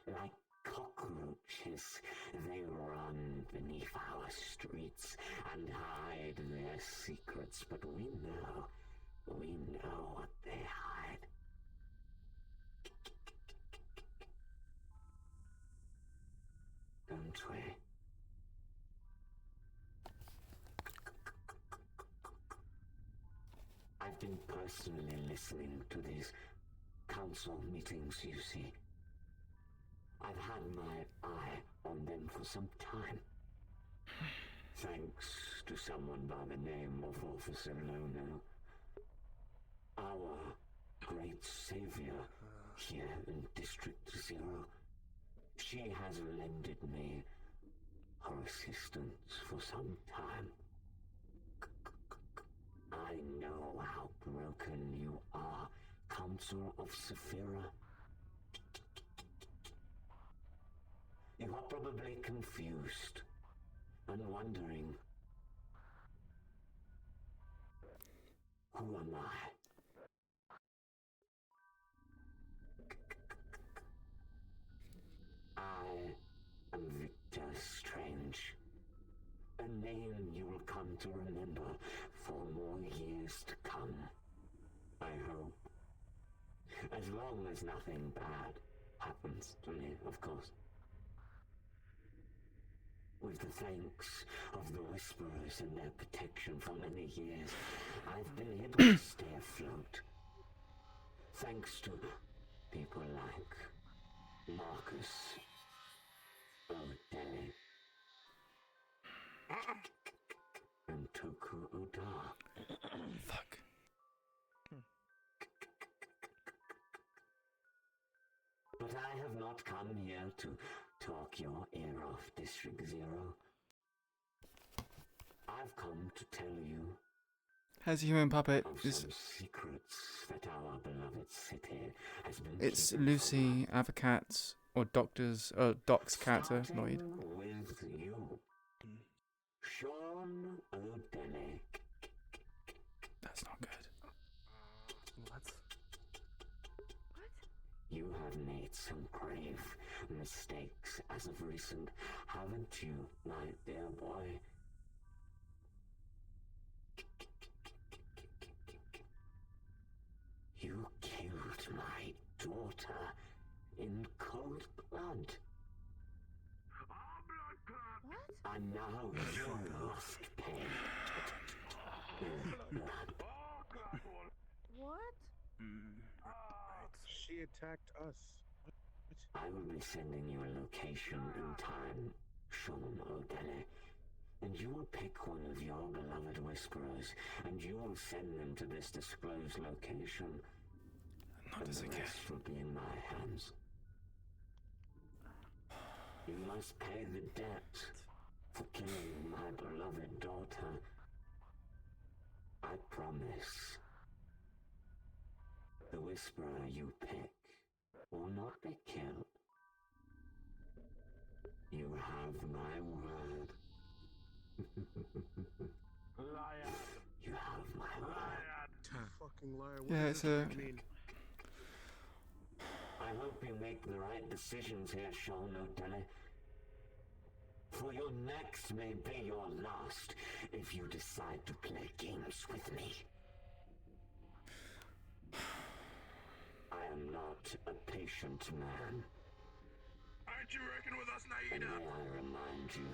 Like cockroaches, they run beneath our streets and hide their secrets, but we know what they hide. Don't we? I've been personally listening to these council meetings, you see. I've had my eye on them for some time. Thanks to someone by the name of Officer Lono. Our great savior here in District Zero. She has lended me her assistance for some time. I know how broken you are, Council of Saphira. You are probably confused and wondering, who am I? I am Victor Strange. A name you will come to remember for more years to come. I hope. As long as nothing bad happens to me, of course. With the thanks of the Whisperers and their protection for many years, I've been able to stay afloat. Thanks to people like Marcus O'Delly and Toku Oda. Fuck. But I have not come here to talk your ear off, District Zero. I've come to tell you Has a human puppet of is some secrets that our beloved city has been it's keeping Lucy Avocat's or Doc's character, Lloyd. with you. Sean O'Delly. That's not good. What? You have made some grave mistakes as of recent, haven't you, my dear boy? You killed my daughter in cold blood. What? And now you must pay in blood. What? She attacked us. I will be sending you a location in time, Sean O'Delly. And you will pick one of your beloved Whisperers, and you will send them to this disclosed location. Not and this the again. rest will be in my hands. You must pay the debt for killing my beloved daughter. I promise. The Whisperer you pick will not be killed. You have my word. Liar. You have my word. Fucking liar. What Yeah, does it's this a mean? I hope you make the right decisions here, Sean O'Delly. For your next may be your last if you decide to play games with me. I am not a patient man. Aren't you working with us, And Naida? may I remind you,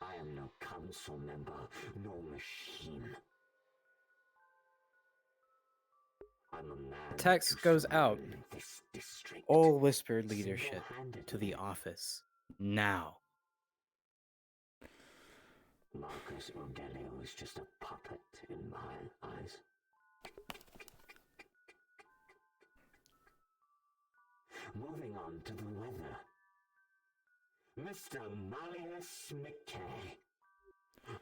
I am no council member, nor machine. I'm a man. The text who goes out. surrounded this district. All Whispered leadership Single-handedly. to the office. Now. Marcus O'Delly was just a puppet in my eyes. Moving on to the weather. Mr. Malleus McKay,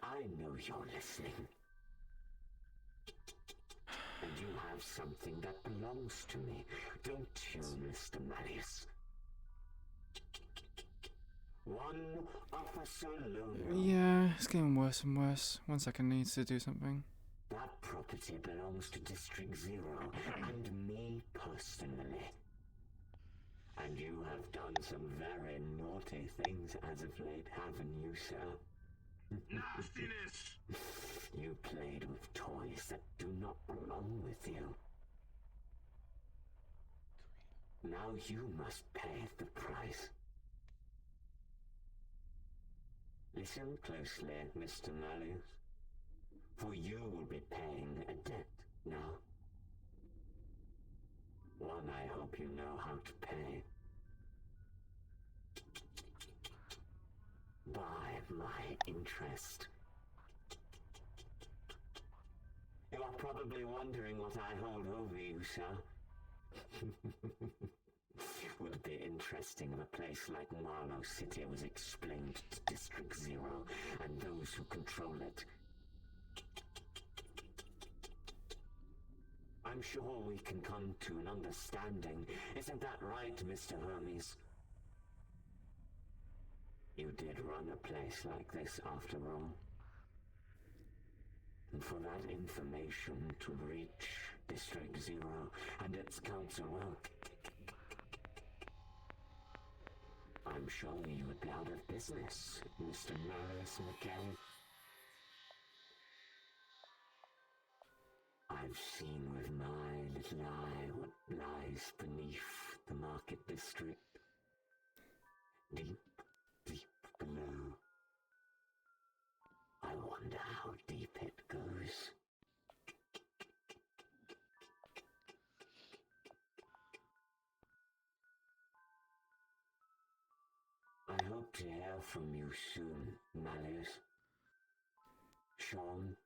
I know you're listening. And you have something that belongs to me, don't you, Mr. Malleus? One Officer Lono. Yeah, it's getting worse and worse. 1 second, needs to do something. That property belongs to District Zero and me personally. And you have done some very naughty things as of late, haven't you, sir? Nastiness! You played with toys that do not belong with you. Now you must pay the price. Listen closely, Mr. Malleus, for you will be paying a debt now. One I hope you know how to pay. By my interest. You are probably wondering what I hold over you, sir. Would be interesting if a place like Marlow City was explained to District Zero and those who control it I'm sure we can come to an understanding. Isn't that right, Mr. Hermes? You did run a place like this after all. And for that information to reach District Zero and its council, well, I'm sure you would be out of business, Mr. Marius McKay. I've seen with my little eye what lies beneath the market district. Deep, deep below. I wonder how deep it goes. I hope to hear from you soon, Malleus. Sean.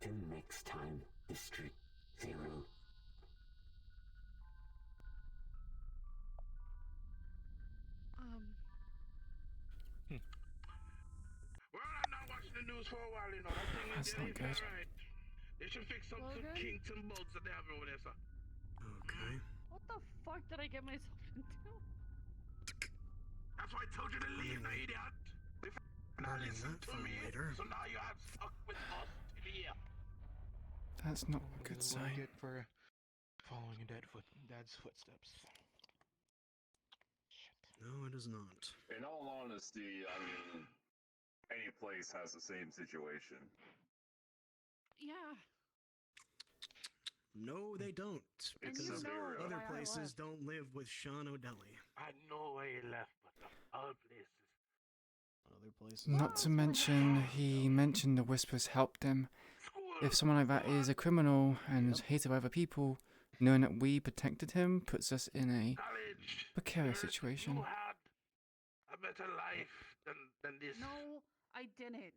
Till next time, District Zero. Well, I'm not watching the news for a while, you know. That thing That's not ain't good. right. They should fix some kinks and bugs that they have over there, sir. Okay. What the fuck did I get myself into? That's why I told you to leave, now, idiot. They not Learning listen that to fun me, later. so now you have stuck with us till here. That's not a good This is what I sign. get for following in Dad's footsteps. No, it is not. In all honesty, I mean, any place has the same situation. Yeah. No, they don't. And Because you know other why I places left. don't live with Sean O'Delly. I know why he left, but the other places. Other places. Not to mention, he mentioned the whispers helped him. If someone like that is a criminal and hated by other people, knowing that we protected him puts us in a precarious situation. You had a better life than this. No, I didn't.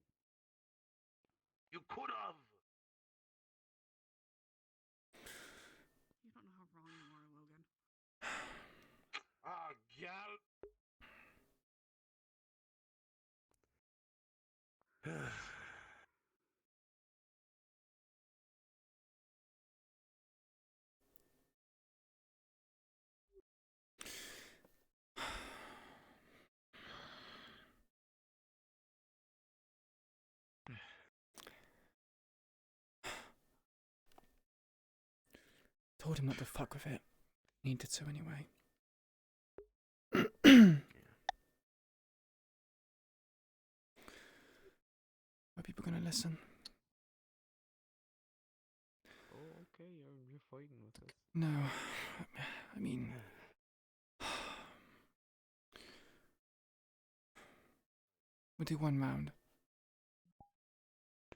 You could have. You don't know how wrong you are, Logan. Ah, gal. Told him not to fuck with it. Needed to anyway. Are people gonna listen? Oh, okay, you're fighting with us. No, I mean, we'll do one round.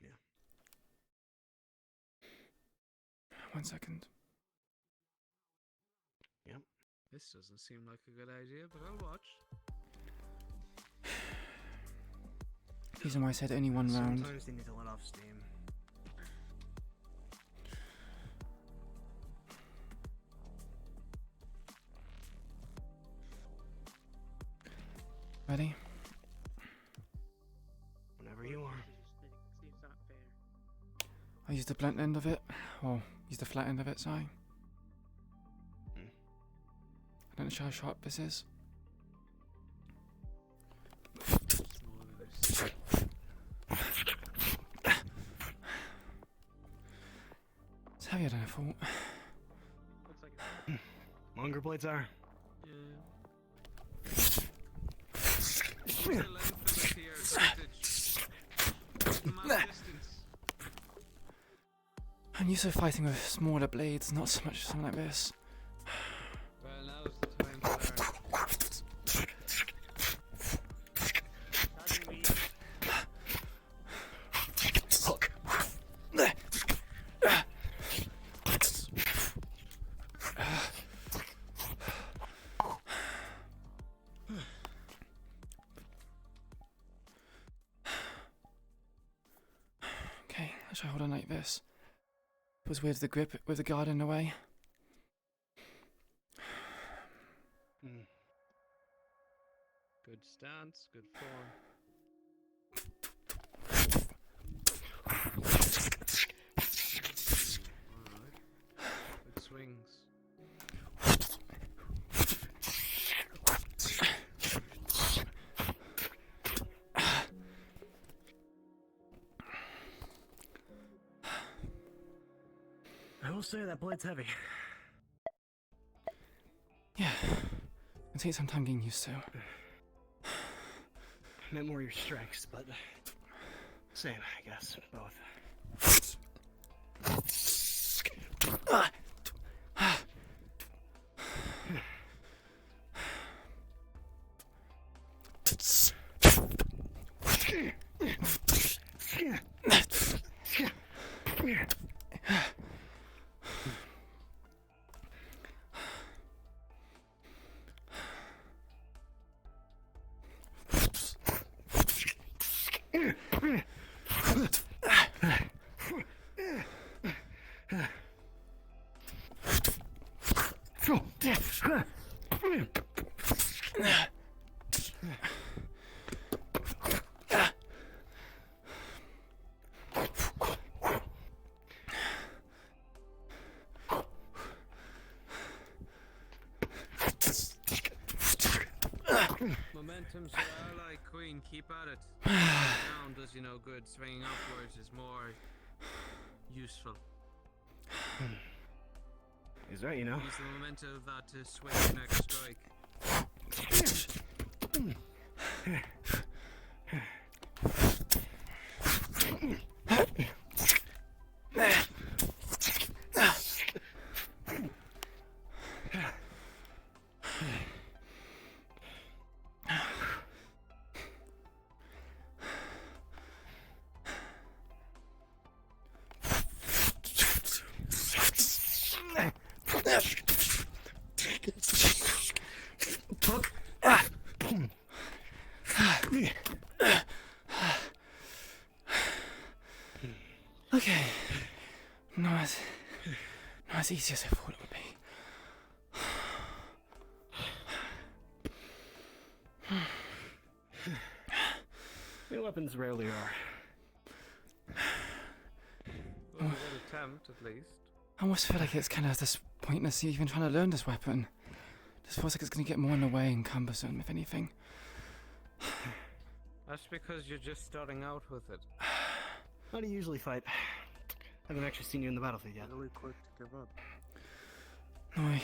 Yeah. 1 second. Yep. This doesn't seem like a good idea, but I'll watch. Reason why I said only one round. Sometimes they need to let off steam. Ready? Whenever you are. Seems not fair. I use the blunt end of it. Or use the flat end of it, sorry. I don't know how sharp this is. It's heavier than I thought. Looks like Longer blades are. Use the length of it to your advantage. Come out distance. I'm used to fighting with smaller blades, not so much something like this. Well, now's the time to learn. Hook. Okay, I should hold on like this. It was with the grip, with the guard in the way. Good stance, good form. will say that blade's heavy. Yeah. It'll take some time getting used to. Meant more your strengths, but same, I guess, both. Momentum, so ally queen, keep at it. Down does you no good. Swinging upwards is more useful. He's right, you know. Use the momentum of that to swing your next strike. Okay. Not as easy as I thought it would be. New weapons rarely are. Well, a good attempt, at least. I almost feel like it's kind of this pointless even trying to learn this weapon. Just feels like it's going to get more in the way and cumbersome, if anything. That's because you're just starting out with it. How do you usually fight? Haven't actually seen you in the battlefield yet. Really quick to give up. No,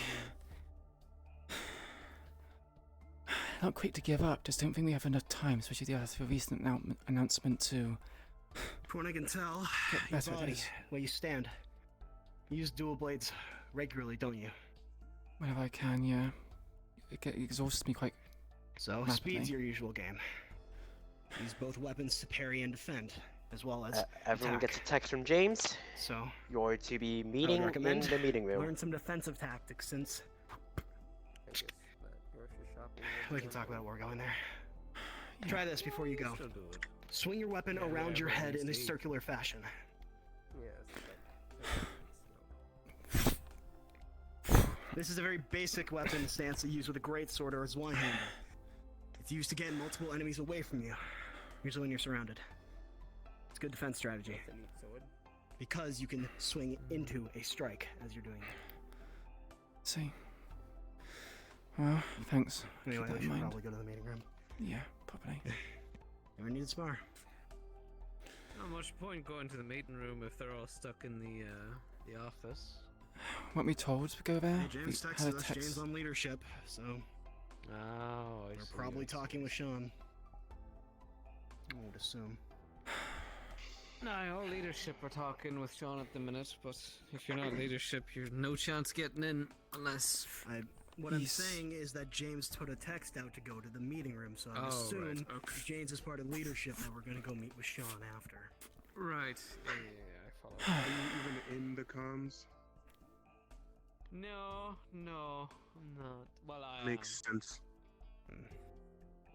not quick to give up, just don't think we have enough time, especially after the recent announcement to... From what I can tell, get your better at body, this. where you stand. You use dual blades regularly, don't you? Whenever I can, yeah. It exhausts me quite So, rapidly. speed's your usual game. Use both weapons to parry and defend, as well as Everyone attack. gets a text from James. So, You're to be I would meeting in recommend the meeting room. learn some defensive tactics, since we can talk about where we're going there. Try this before you go. Swing your weapon around your head in a circular fashion. This is a very basic weapon stance to use with a greatsword or as one-hander. It's used to get multiple enemies away from you, usually when you're surrounded. It's a good defense strategy. Because you can swing into a strike as you're doing it. See. Well, thanks. Anyway, Keep that we in should mind. probably go to the meeting room. Yeah, probably. Never need to spar. Not much point going to the meeting room if they're all stuck in the office. Weren't we told to go there? Hey, James We texted had a us. text. James on leadership, so Oh, we're probably talking with Sean. I would assume. No, all leadership are talking with Sean at the minute, but if you're not leadership, you're no chance getting in unless... What I'm saying is that James put a text out to go to the meeting room, so I Oh, assume right, okay. James is part of leadership that we're gonna go meet with Sean after. Right. Yeah, I follow. Are you even in the comms? No, I'm not. Well, I Makes sense. I am.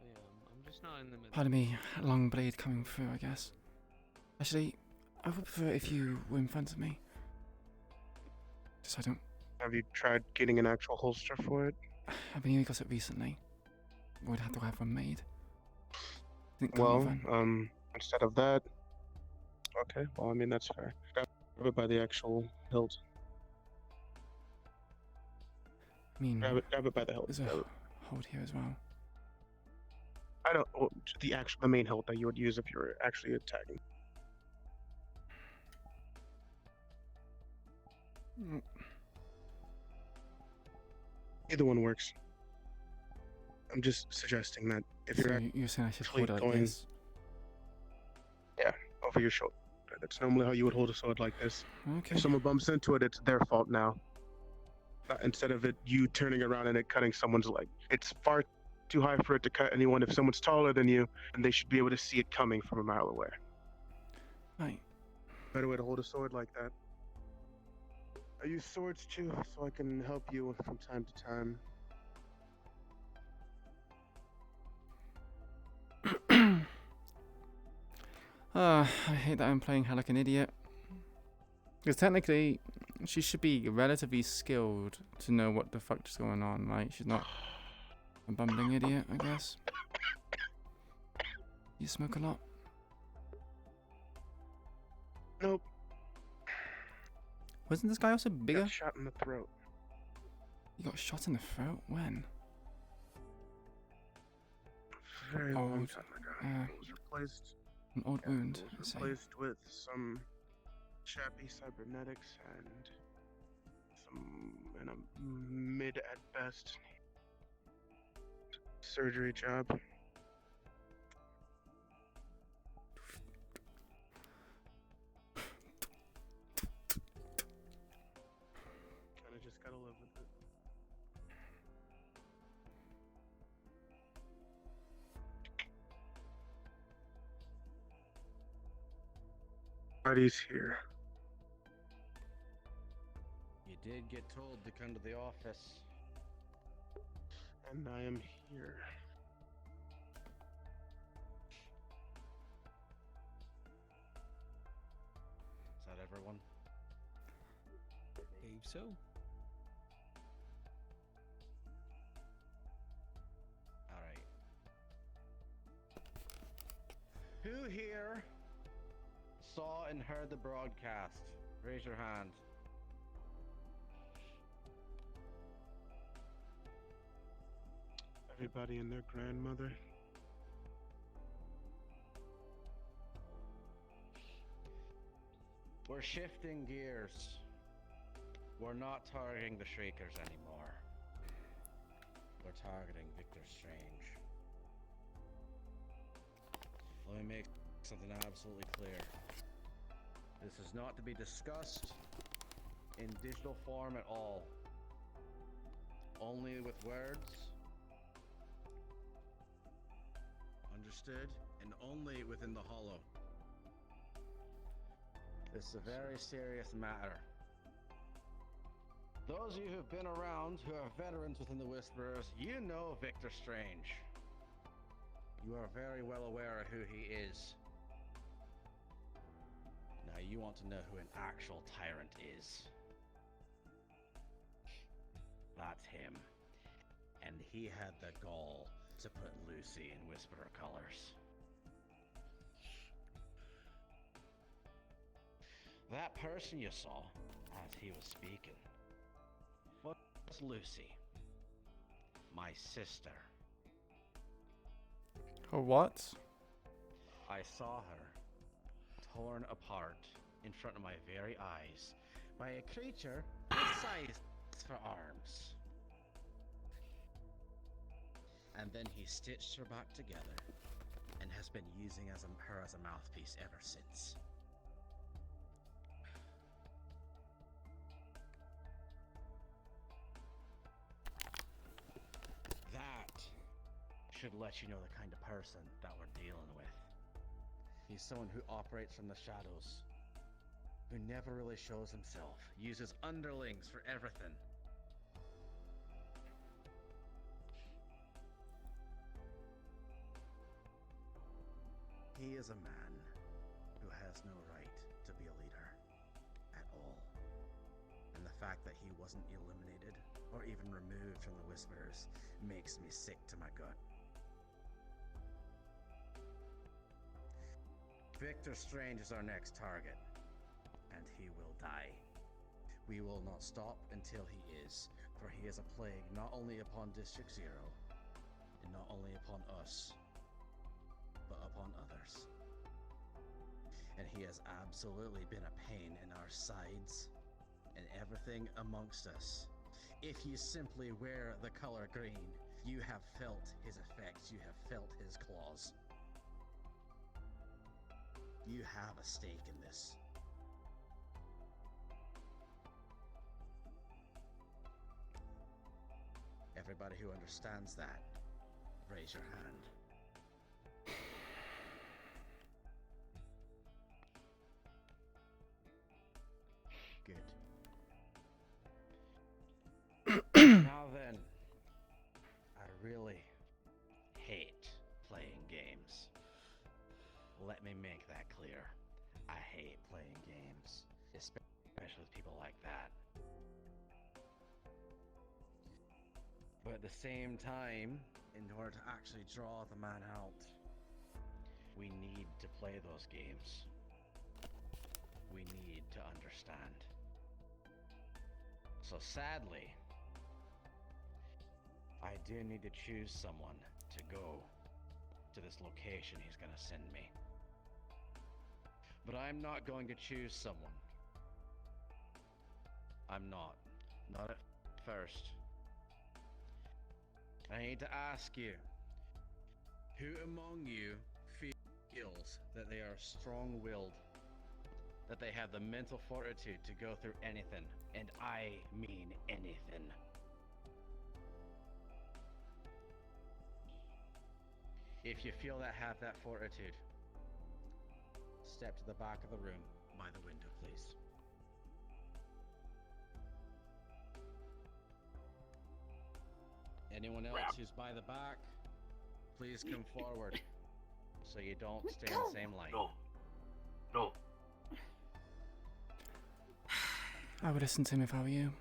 I'm just not in the middle. Pardon me, a long blade coming through, I guess. Actually, I would prefer it if you were in front of me. Just so I don't... Have you tried getting an actual holster for it? I've only got it recently. Would have to have one made. Didn't come Well, with one. instead of that... Okay, well, I mean, that's fair. Grab it by the actual hilt. I mean, Grab it by the hilt. there's a Grab it. hold here as well. I don't... well, the main hilt that you would use if you were actually attacking. Either one works. I'm just suggesting that if So you're you're saying I should actually hold it like going, this? yeah, over your shoulder. That's normally how you would hold a sword like this. Okay. If someone bumps into it, it's their fault now. Instead of it you turning around and it cutting someone's leg. It's far too high for it to cut anyone. If someone's taller than you, then they should be able to see it coming from a mile away. Right. Better way to hold a sword like that. I use swords too, so I can help you from time to time. I hate that I'm playing her like an idiot. Because technically, she should be relatively skilled to know what the fuck is going on, right? She's not a bumbling idiot, I guess. You smoke a lot? Nope. Wasn't this guy also bigger? Got shot in the throat. You got shot in the throat? When? Very long Old, time ago. It was replaced. An old wound. It I was see. replaced with some chappy cybernetics and some in a mid at best surgery job. Kinda just gotta live with it. Buddy's here. You did get told to come to the office. And I am here. Is that everyone? Believe so. Alright. Who here saw and heard the broadcast? Raise your hand. Everybody and their grandmother. We're shifting gears. We're not targeting the Shriekers anymore. We're targeting Victor Strange. Let me make something absolutely clear. This is not to be discussed in digital form at all. Only with words. Understood? And only within the hollow. This is a very serious matter. Those of you who've been around, who are veterans within the Whisperers, you know Victor Strange. You are very well aware of who he is. Now you want to know who an actual tyrant is. That's him. And he had the gall to put Lucy in Whisperer colors. That person you saw, as he was speaking, was Lucy. My sister. Her what? I saw her torn apart in front of my very eyes by a creature with size for arms. And then he stitched her back together and has been using her as a mouthpiece ever since. That should let you know the kind of person that we're dealing with. He's someone who operates from the shadows, who never really shows himself, uses underlings for everything. He is a man who has no right to be a leader at all. And the fact that he wasn't eliminated or even removed from the Whisperers makes me sick to my gut. Victor Strange is our next target, and he will die. We will not stop until he is, for he is a plague not only upon District Zero, and not only upon us, but upon others. And he has absolutely been a pain in our sides and everything amongst us. If you simply wear the color green, you have felt his effects, you have felt his claws. You have a stake in this. Everybody who understands that, raise your hand. Good. Now then, I really hate playing games. Let me make that clear. I hate playing games, especially with people like that. But at the same time, in order to actually draw the man out, we need to play those games. We need to understand. So sadly, I do need to choose someone to go to this location he's gonna send me. But I'm not going to choose someone. I'm not. Not at first. I need to ask you, who among you feels that they are strong-willed, that they have the mental fortitude to go through anything, and I mean anything? If you feel that have that fortitude, step to the back of the room by the window, please. Anyone else who's by the back, please come forward so you don't stay in the same line. No. I would listen to him if I were you.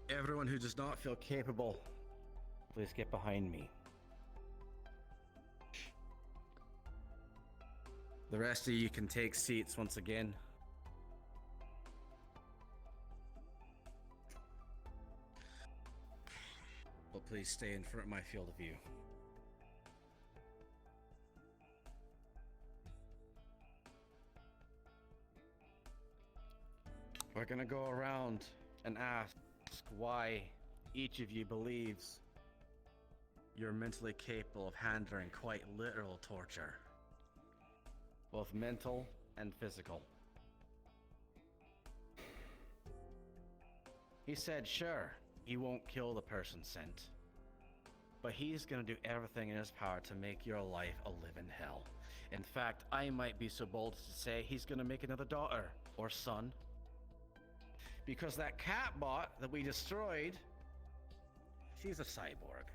Everyone who does not feel capable, please get behind me. The rest of you can take seats once again. But please stay in front of my field of view. We're gonna go around and ask why each of you believes you're mentally capable of handling quite literal torture. Both mental and physical. He said, sure, he won't kill the person sent, but he's gonna do everything in his power to make your life a living hell. In fact, I might be so bold as to say he's gonna make another daughter or son. Because that cat bot that we destroyed, she's a cyborg.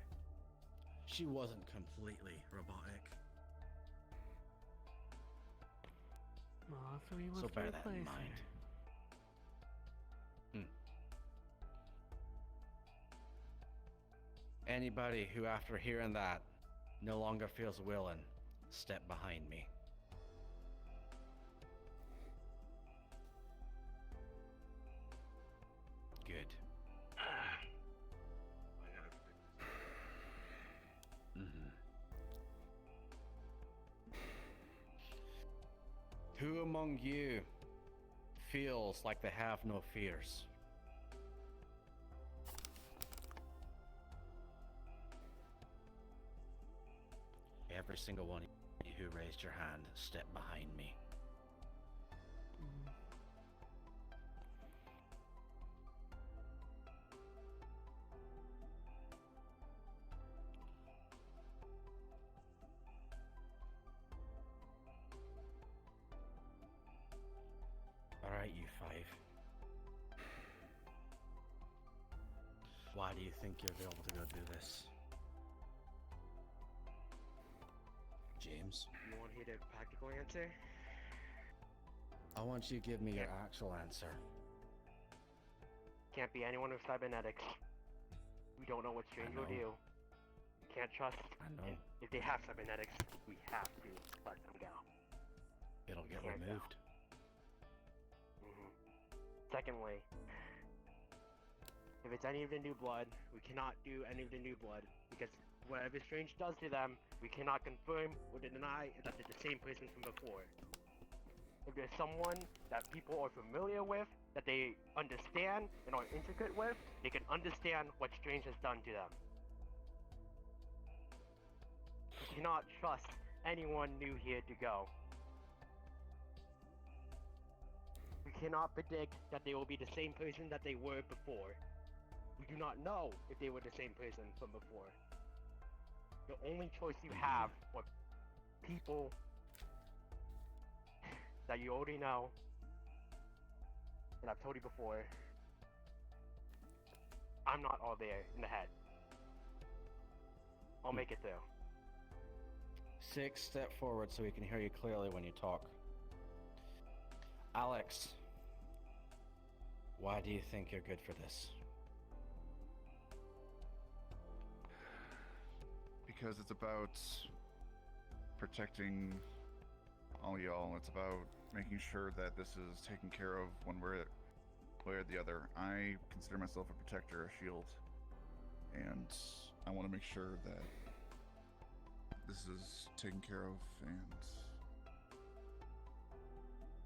She wasn't completely robotic. Aw, so he wants So to bear that in replace mind. Anybody who after hearing that no longer feels willing, step behind me. Good. Who among you feels like they have no fears? Every single one of you who raised your hand, step behind me. Alright, you five. Why do you think you'll be able to go do this? James? You want to hear the practical answer? I want you to give me your actual answer. Can't be anyone with cybernetics. We don't know what Strange will do. Can't trust. I know. If they have cybernetics, we have to let them go. It'll get Can't go. removed. Secondly, if it's any of the new blood, we cannot do any of the new blood because Whatever Strange does to them, we cannot confirm or deny that they're the same person from before. If there's someone that people are familiar with, that they understand and are intricate with, they can understand what Strange has done to them. We cannot trust anyone new here to go. We cannot predict that they will be the same person that they were before. We do not know if they were the same person from before. The only choice you have are people that you already know, and I've told you before, I'm not all there in the head. I'll make it through. 6, step forward so we can hear you clearly when you talk. Alex, why do you think you're good for this? Because it's about protecting all y'all. It's about making sure that this is taken care of one way or the other. I consider myself a protector, a shield, and I want to make sure that this is taken care of, and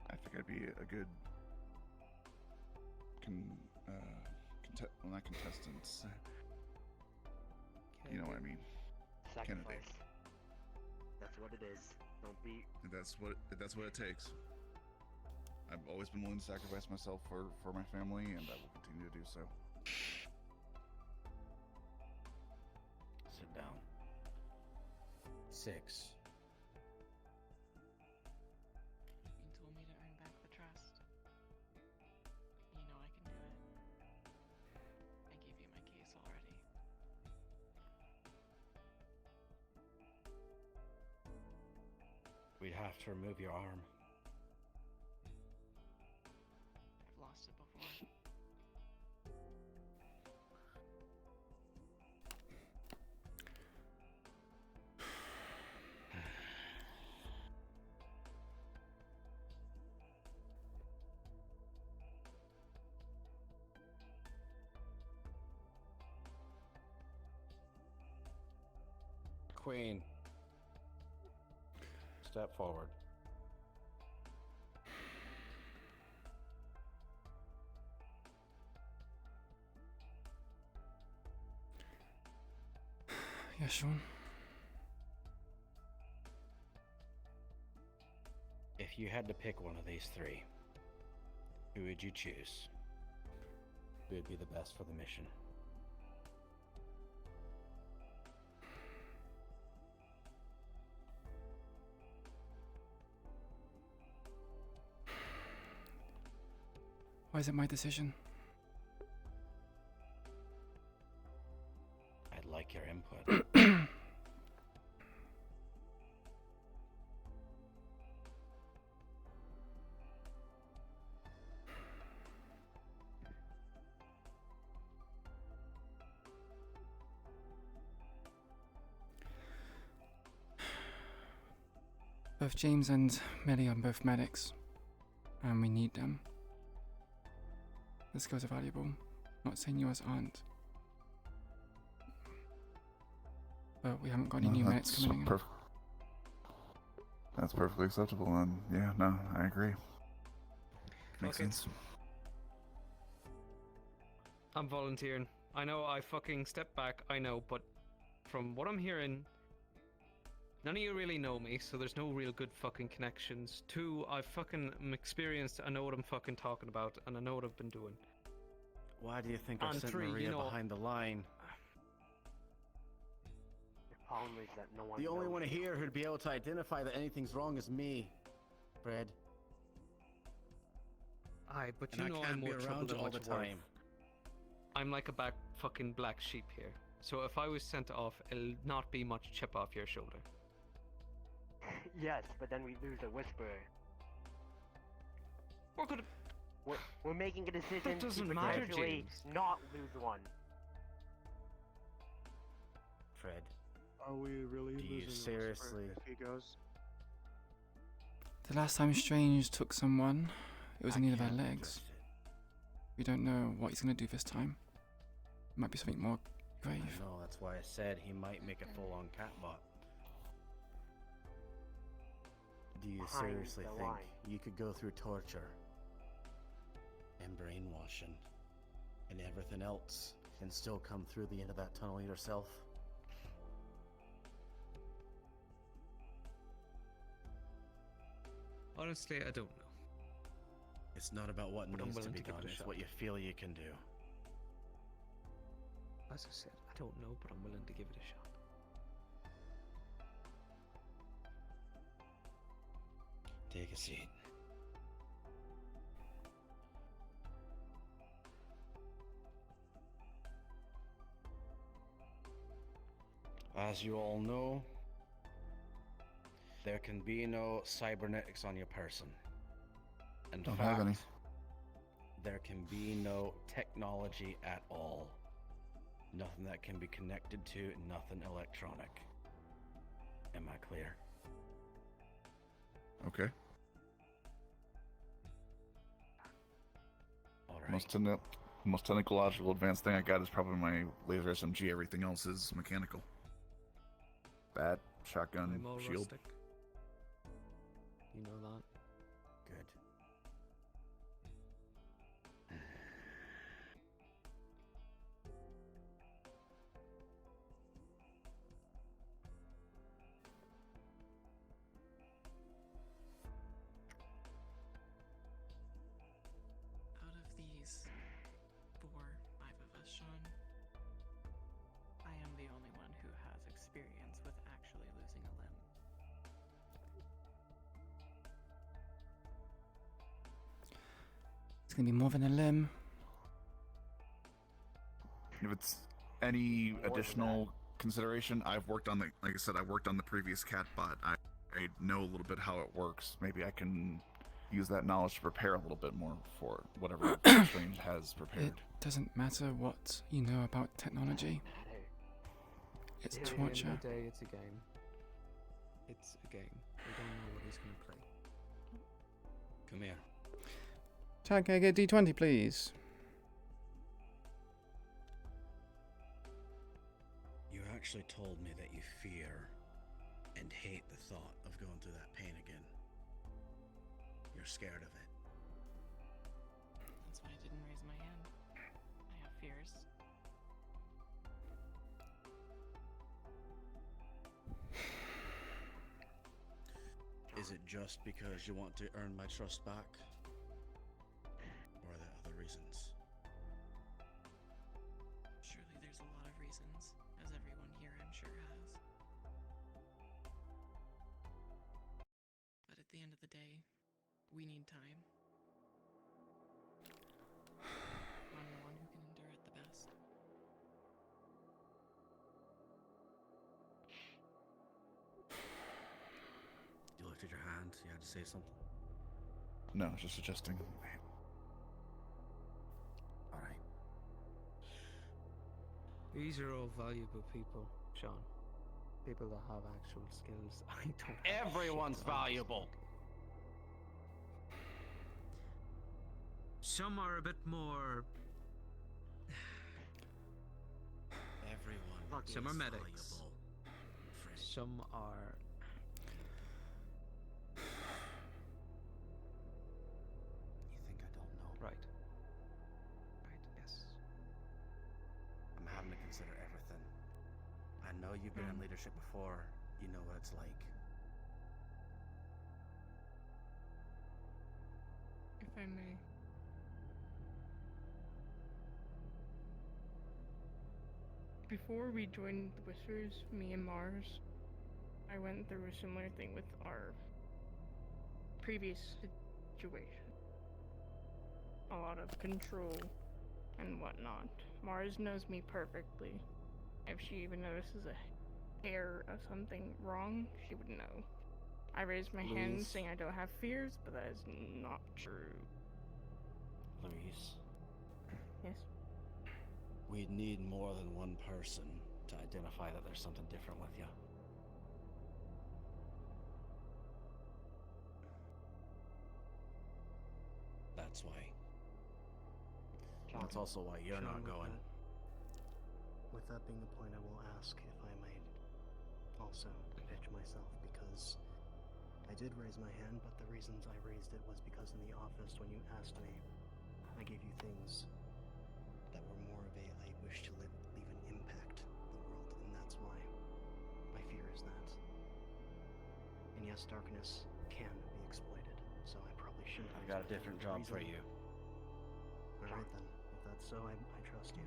I think I'd be a good not contestants. You know what I mean. Sacrifice. Candidate. That's what it is. Don't be. That's what it takes. I've always been willing to sacrifice myself for my family, and I will continue to do so. Sit down. 6. You told me to earn back the trust. You know I can do it. I gave you my case already. We'd have to remove your arm. I've lost it before. Queen, step forward. Yeah, Sean. If you had to pick one of these 3, who would you choose? Who would be the best for the mission? Why is it my decision? I'd like your input. Both James and Melly are both medics, and we need them. The skills are valuable. Not saying yours aren't. But we haven't got any new medics coming in. That's perfectly acceptable, and yeah, no, I agree. Makes sense. I'm volunteering. I know I fucking stepped back, I know, but from what I'm hearing, none of you really know me, so there's no real good fucking connections. 2, I fucking am experienced, I know what I'm fucking talking about, and I know what I've been doing. Why do you think I And sent 3, Maria you know, behind the line? The problem is that no one The only knows one you. here who'd be able to identify that anything's wrong is me, Fred. Aye, but And you I know can't I'm be more trouble around than all what the you're worth. time. I'm like a fucking black sheep here. So if I was sent off, it'll not be much chip off your shoulder. Yes, but then we lose a whisperer. We're gonna. We're making a decision doesn't to matter, potentially James. not lose one. Fred, Are we really do you losing a seriously? whisperer if he goes? The last time Strange took someone, it was I in need of our can't legs. trust it. We don't know what he's going to do this time. It might be something more brave. No, that's why I said he might make a full-on catbot. Do you Behind seriously the think line. you could go through torture and brainwashing and everything else and still come through the end of that tunnel yourself? Honestly, I don't know. It's not about what But I'm needs to willing be to give done, it a it's shot. what you feel you can do. As I said, I don't know, but I'm willing to give it a shot. Take a seat. As you all know, there can be no cybernetics on your person. In Don't fact, have any. there can be no technology at all. Nothing that can be connected to, nothing electronic. Am I clear? Okay. Alright. Most technological advanced thing I got is probably my laser SMG. Everything else is mechanical. Bat, shotgun, I'm all shield. rustic. You know that. Good. Out of these 5 of us, Sean, I am the only one who has experience with actually losing a limb. It's gonna be more than a limb. If it's any additional consideration, I've worked on like I said, I worked on the previous catbot. I know a little bit how it works. Maybe I can use that knowledge to prepare a little bit more for whatever Strange has prepared. It doesn't matter what you know about technology. It's At the end torture. of the day, it's a game. It's a game. We don't know what he's going to play. Come here. Tag, can I get D20, please? You actually told me that you fear and hate the thought of going through that pain again. You're scared of it. That's why I didn't raise my hand. I have fears. Is it just because you want to earn my trust back? Or are there other reasons? Surely there's a lot of reasons, as everyone here I'm sure has. But at the end of the day, we need time. I'm the one who can endure it the best. You lifted your hand, you had to say something. No, just suggesting. Alright. These are all valuable people, Sean. People that have actual skills. I don't. Everyone's valuable. Some are a bit more. Everyone. Some are is medics. valuable, friend. Some are. You think I don't know? Right. Right, yes. I'm having to consider everything. I know you've been in leadership before. You know what it's like. If I may. Before we joined the Whispers, me and Mars, I went through a similar thing with our previous situation. A lot of control and whatnot. Mars knows me perfectly. If she even notices a hair of something wrong, she would know. I raised my hand Louise. saying I don't have fears, but that is not true. Louise, Yes? we need more than one person to identify that there's something different with you. That's why. That's also why you're not going. with that being the point, I will ask if I might also pitch myself, because I did raise my hand, but the reasons I raised it was because in the office, when you asked me, I gave you things that were more of a I wish to leave an impact in the world, and that's why my fear is that. And yes, darkness can be exploited, so I probably shouldn't. I've got a different job for you. Alright then, if that's so, I trust you.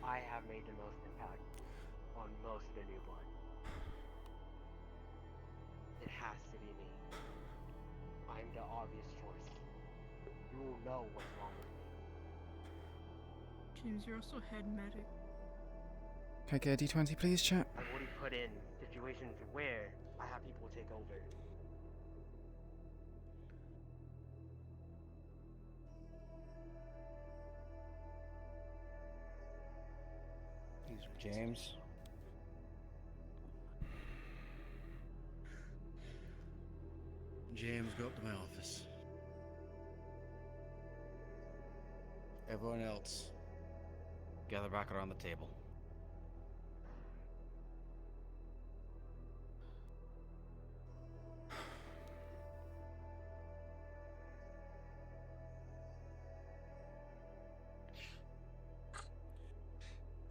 I have made the most impact on most of the new blood. It has to be me. I'm the obvious choice. You will know what's wrong with me. James, you're also head medic. Can I get a D20, please, chat? I've already put in situations where I have people take over. James? James, go up to my office. Everyone else, gather back around the table.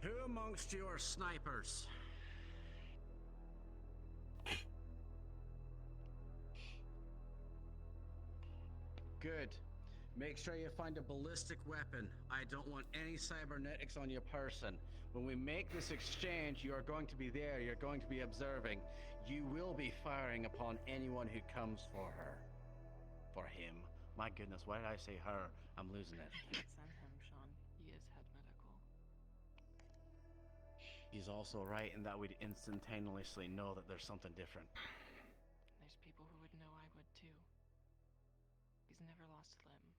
Who amongst you are snipers? Good. Make sure you find a ballistic weapon. I don't want any cybernetics on your person. When we make this exchange, you are going to be there. You're going to be observing. You will be firing upon anyone who comes for her. For him. My goodness, why did I say her? I'm losing it. Can't send him, Sean. He is head medical. He's also right in that we'd instantaneously know that there's something different. There's people who would know I would too. He's never lost a limb.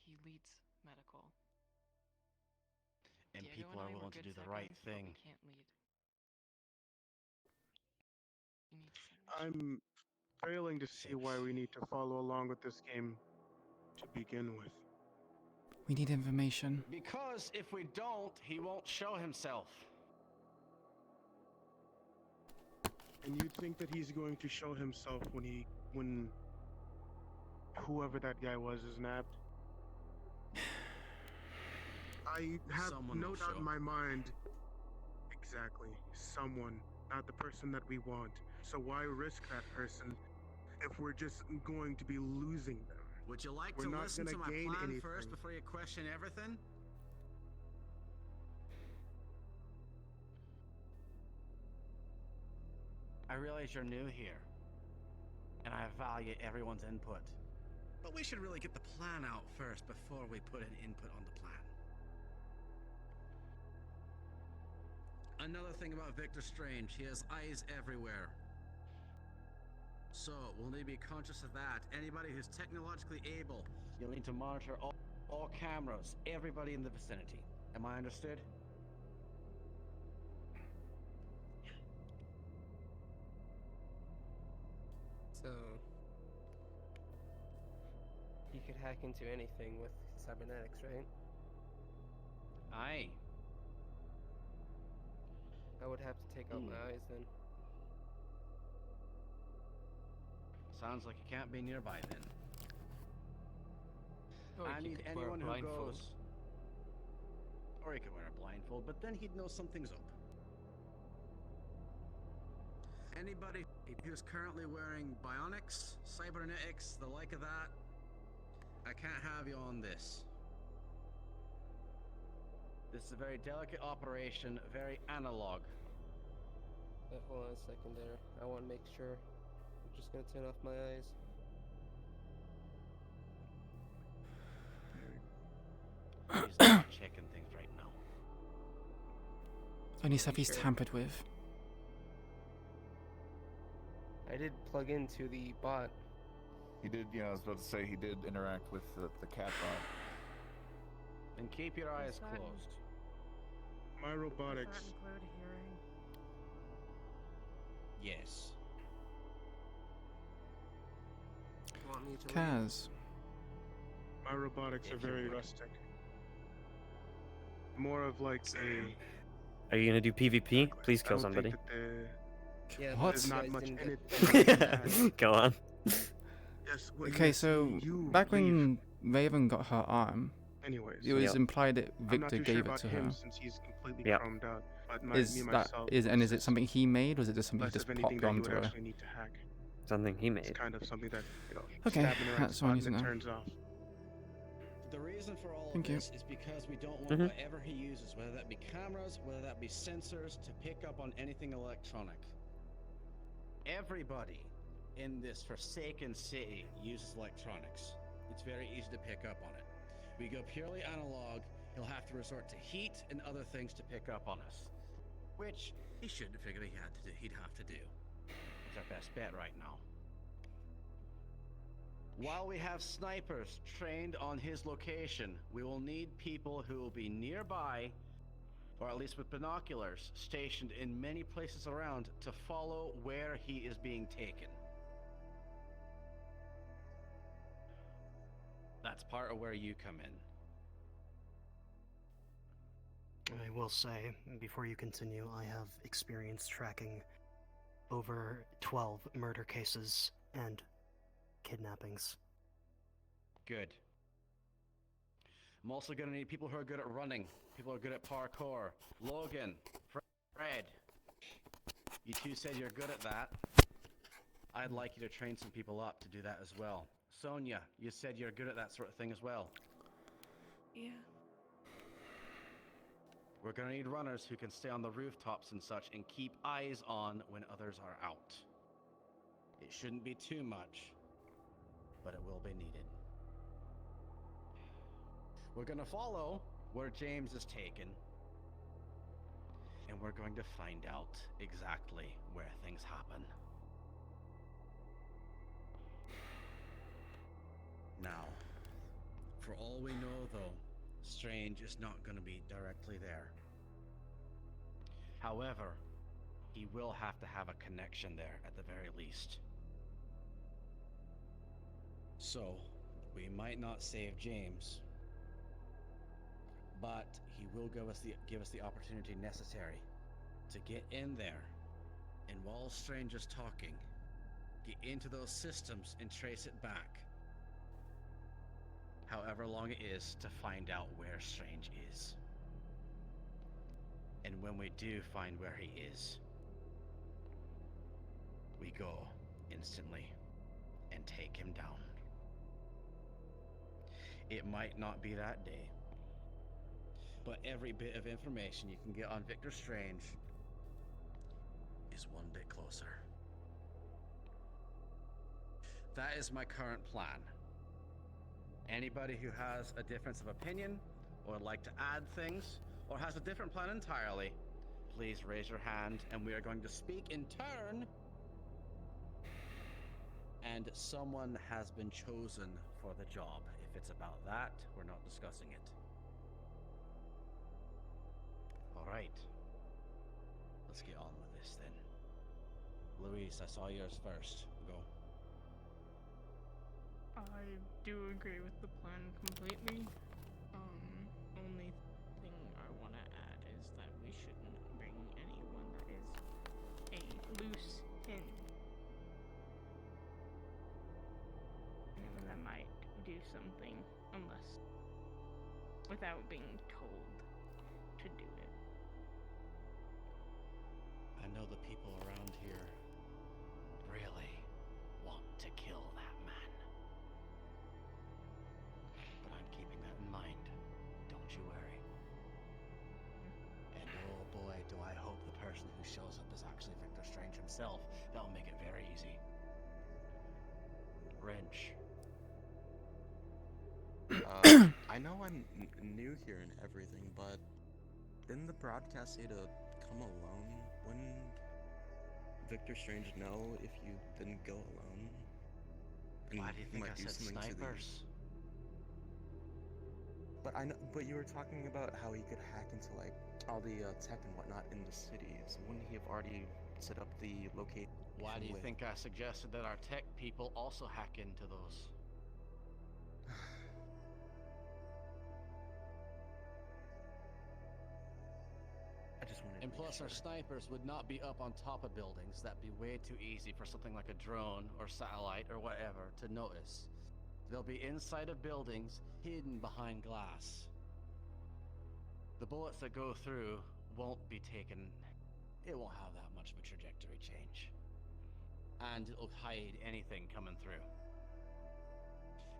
He leads medical. And Diego people and are I were willing to good do the right seconds, but thing. we can't lead. You need to send me. I'm failing to see why we need to follow along with this game to begin with. We need information. Because if we don't, he won't show himself. And you think that he's going to show himself when whoever that guy was is nabbed? I have Someone no will doubt show. in my mind. Exactly. Someone, not the person that we want. So why risk that person if we're just going to be losing them? Would you like We're to not listen gonna to my gain plan anything. first before you question everything? I realize you're new here, and I value everyone's input. But we should really get the plan out first before we put an input on the plan. Another thing about Victor Strange, he has eyes everywhere. So, we'll need to be conscious of that. Anybody who's technologically able, you'll need to monitor all cameras, everybody in the vicinity. Am I understood? So he could hack into anything with cybernetics, right? Aye. I would have to take out my eyes then. Sounds like you can't be nearby then. Or I he need could wear a anyone who blindfold. goes. Or he could wear a blindfold, but then he'd know something's up. Anybody who's currently wearing bionics, cybernetics, the like of that, I can't have you on this. This is a very delicate operation, very analog. Hold on a second there. I want to make sure. I'm just gonna turn off my eyes. He's not checking things right now. Only stuff he's tampered with. I did plug into the bot. He did, yeah, I was about to say he did interact with the cat bot. And keep your eyes closed. My robotics. Does that include hearing? Yes. Want me to leave? Kaz. My robotics are If you very would. rustic. More of like a. Are you gonna do PvP? Please I kill don't think somebody. that Yeah, What? there's not guys much didn't in get it. Go on. Yes. Well, Okay, yes, so you back leave. when Raven got her arm, Anyways. it was Yep. implied that I'm not Victor too sure gave it about to him her. since he's completely Yep. chromed out. But Is me that myself. is and is it it's something he made, or is it just something he less just of anything popped that you onto would her? actually need to hack. Something he It's made. kind of something that Okay, stab in the right that's all I spot need and to it know. turns off. The reason for all Thank of you. this is because we don't want Mhm. whatever he uses, whether that be cameras, whether that be sensors, to pick up on anything electronic. Everybody in this forsaken city uses electronics. It's very easy to pick up on it. We go purely analog, he'll have to resort to heat and other things to pick up on us. Which he shouldn't figure he'd have to do. It's our best bet right now. While we have snipers trained on his location, we will need people who will be nearby, or at least with binoculars, stationed in many places around to follow where he is being taken. That's part of where you come in. I will say, before you continue, I have experience tracking over 12 murder cases and kidnappings. Good. I'm also gonna need people who are good at running, people who are good at parkour. Logan, Fred, you two said you're good at that. I'd like you to train some people up to do that as well. Sonia, you said you're good at that sort of thing as well. Yeah. We're gonna need runners who can stay on the rooftops and such and keep eyes on when others are out. It shouldn't be too much, but it will be needed. We're gonna follow where James is taken, and we're going to find out exactly where things happen. Now, for all we know though, Strange is not going to be directly there. However, he will have to have a connection there at the very least. So, we might not save James, but he will give us the opportunity necessary to get in there, and while Strange is talking, get into those systems and trace it back. However long it is to find out where Strange is. And when we do find where he is, we go instantly and take him down. It might not be that day, but every bit of information you can get on Victor Strange is one bit closer. That is my current plan. Anybody who has a difference of opinion, or would like to add things, or has a different plan entirely, please raise your hand and we are going to speak in turn. And someone has been chosen for the job. If it's about that, we're not discussing it. Alright. Let's get on with this then. Luis, I saw yours first. Go. I do agree with the plan completely. Only thing I want to add is that we shouldn't bring anyone that is a loose end. Anyone that might do something without being told to do it. I know the people around here really want to kill that man. But I'm keeping that in mind. Don't you worry. And oh boy, do I hope the person who shows up is actually Victor Strange himself. That'll make it very easy. Wrench. I know I'm new here and everything, but didn't the broadcast say to come alone? Wouldn't Victor Strange know if you didn't go alone? And Why do you think might I do said something to the- snipers? But I know, but you were talking about how he could hack into like all the tech and whatnot in the city. So wouldn't he have already set up the location? Why do you with- think I suggested that our tech people also hack into those? I just wanted to And make plus, sure. our snipers would not be up on top of buildings. That'd be way too easy for something like a drone or satellite or whatever to notice. They'll be inside of buildings, hidden behind glass. The bullets that go through won't be taken. It won't have that much of a trajectory change. And it'll hide anything coming through.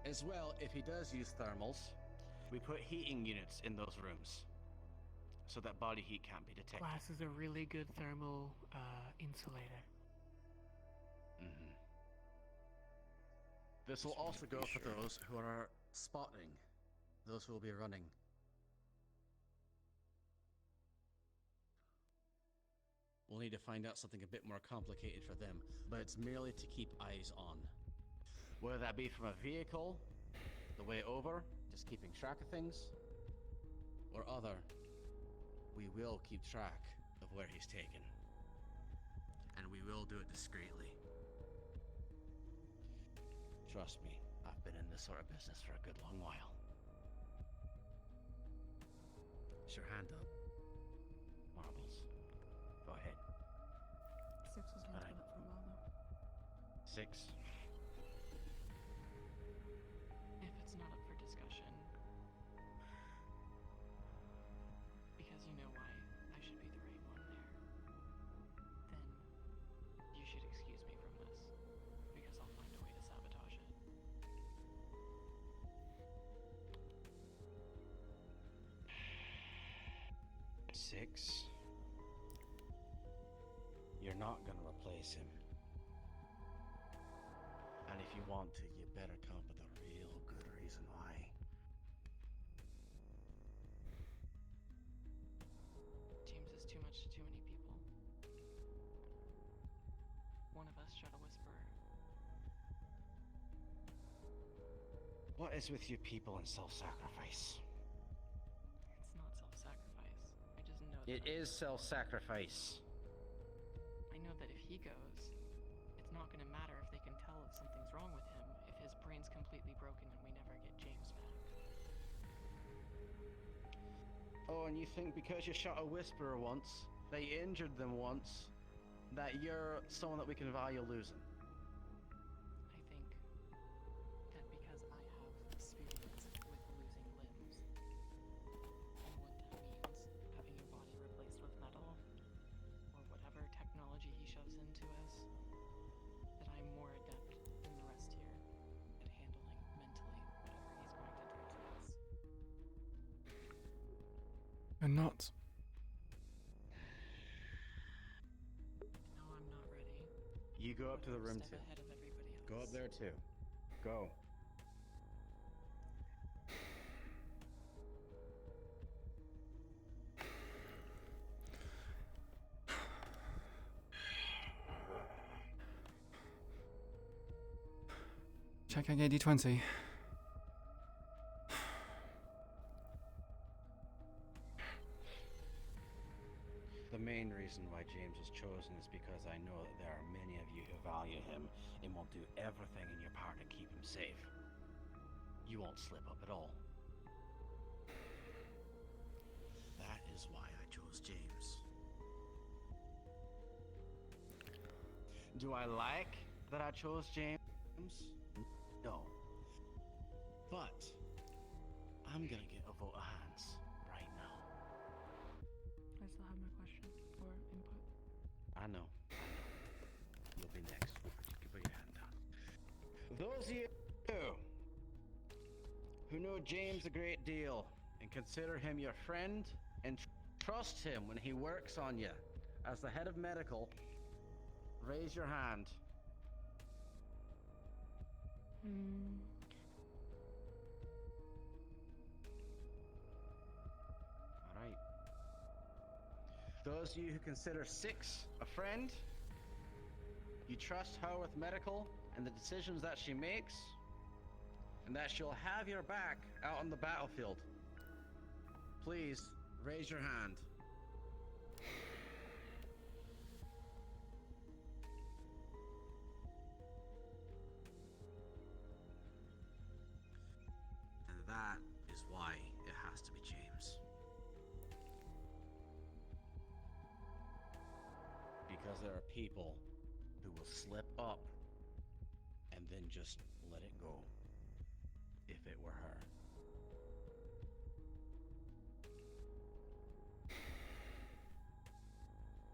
As well, if he does use thermals, we put heating units in those rooms so that body heat can't be detected. Glass is a really good thermal insulator. Mm-hmm. This will also go for those who are spotting, those who will be running. We'll need to find out something a bit more complicated for them, but it's merely to keep eyes on. Whether that be from a vehicle, the way over, just keeping track of things, or other, we will keep track of where he's taken. And we will do it discreetly. Trust me, I've been in this sort of business for a good long while. Is your hand up? Marbles. Go ahead. Six was not up for a while though. 6. If it's not up for discussion, because you know why I should be the right one there, then you should excuse me from this, because I'll find a way to sabotage it. Six. You're not gonna replace him. And if you want to, you better come up with a real good reason why. James is too much to too many people. One of us shot a whisperer. What is with you people and self-sacrifice? It's not self-sacrifice. I just know that It is self-sacrifice. I know that if he goes, it's not going to matter if they can tell if something's wrong with him, if his brain's completely broken and we never get James back. Oh, and you think because you shot a whisperer once, they injured them once, that you're someone that we can value losing? I think that because I have experience with losing limbs, and what that means, having your body replaced with metal, or whatever technology he shoves into us, that I'm more adept than the rest here at handling mentally whatever he's going to do to us. And not. No, I'm not ready. You go up to the room Step too. ahead of everybody else. Go up there too. Go. Checking AD20. The main reason why James was chosen is because I know that there are many of you who value him and will do everything in your power to keep him safe. You won't slip up at all. That is why I chose James. Do I like that I chose James? No. But I'm gonna get a vote of hands right now. I still have my question for input. I know. You'll be next. You can put your hand down. Those of you who know James a great deal and consider him your friend and trust him when he works on you as the head of medical, raise your hand. All right. Those of you who consider Six a friend, you trust her with medical and the decisions that she makes, and that she'll have your back out on the battlefield. Please raise your hand. And that is why it has to be James. Because there are people who will slip up and then just let it go. If it were her.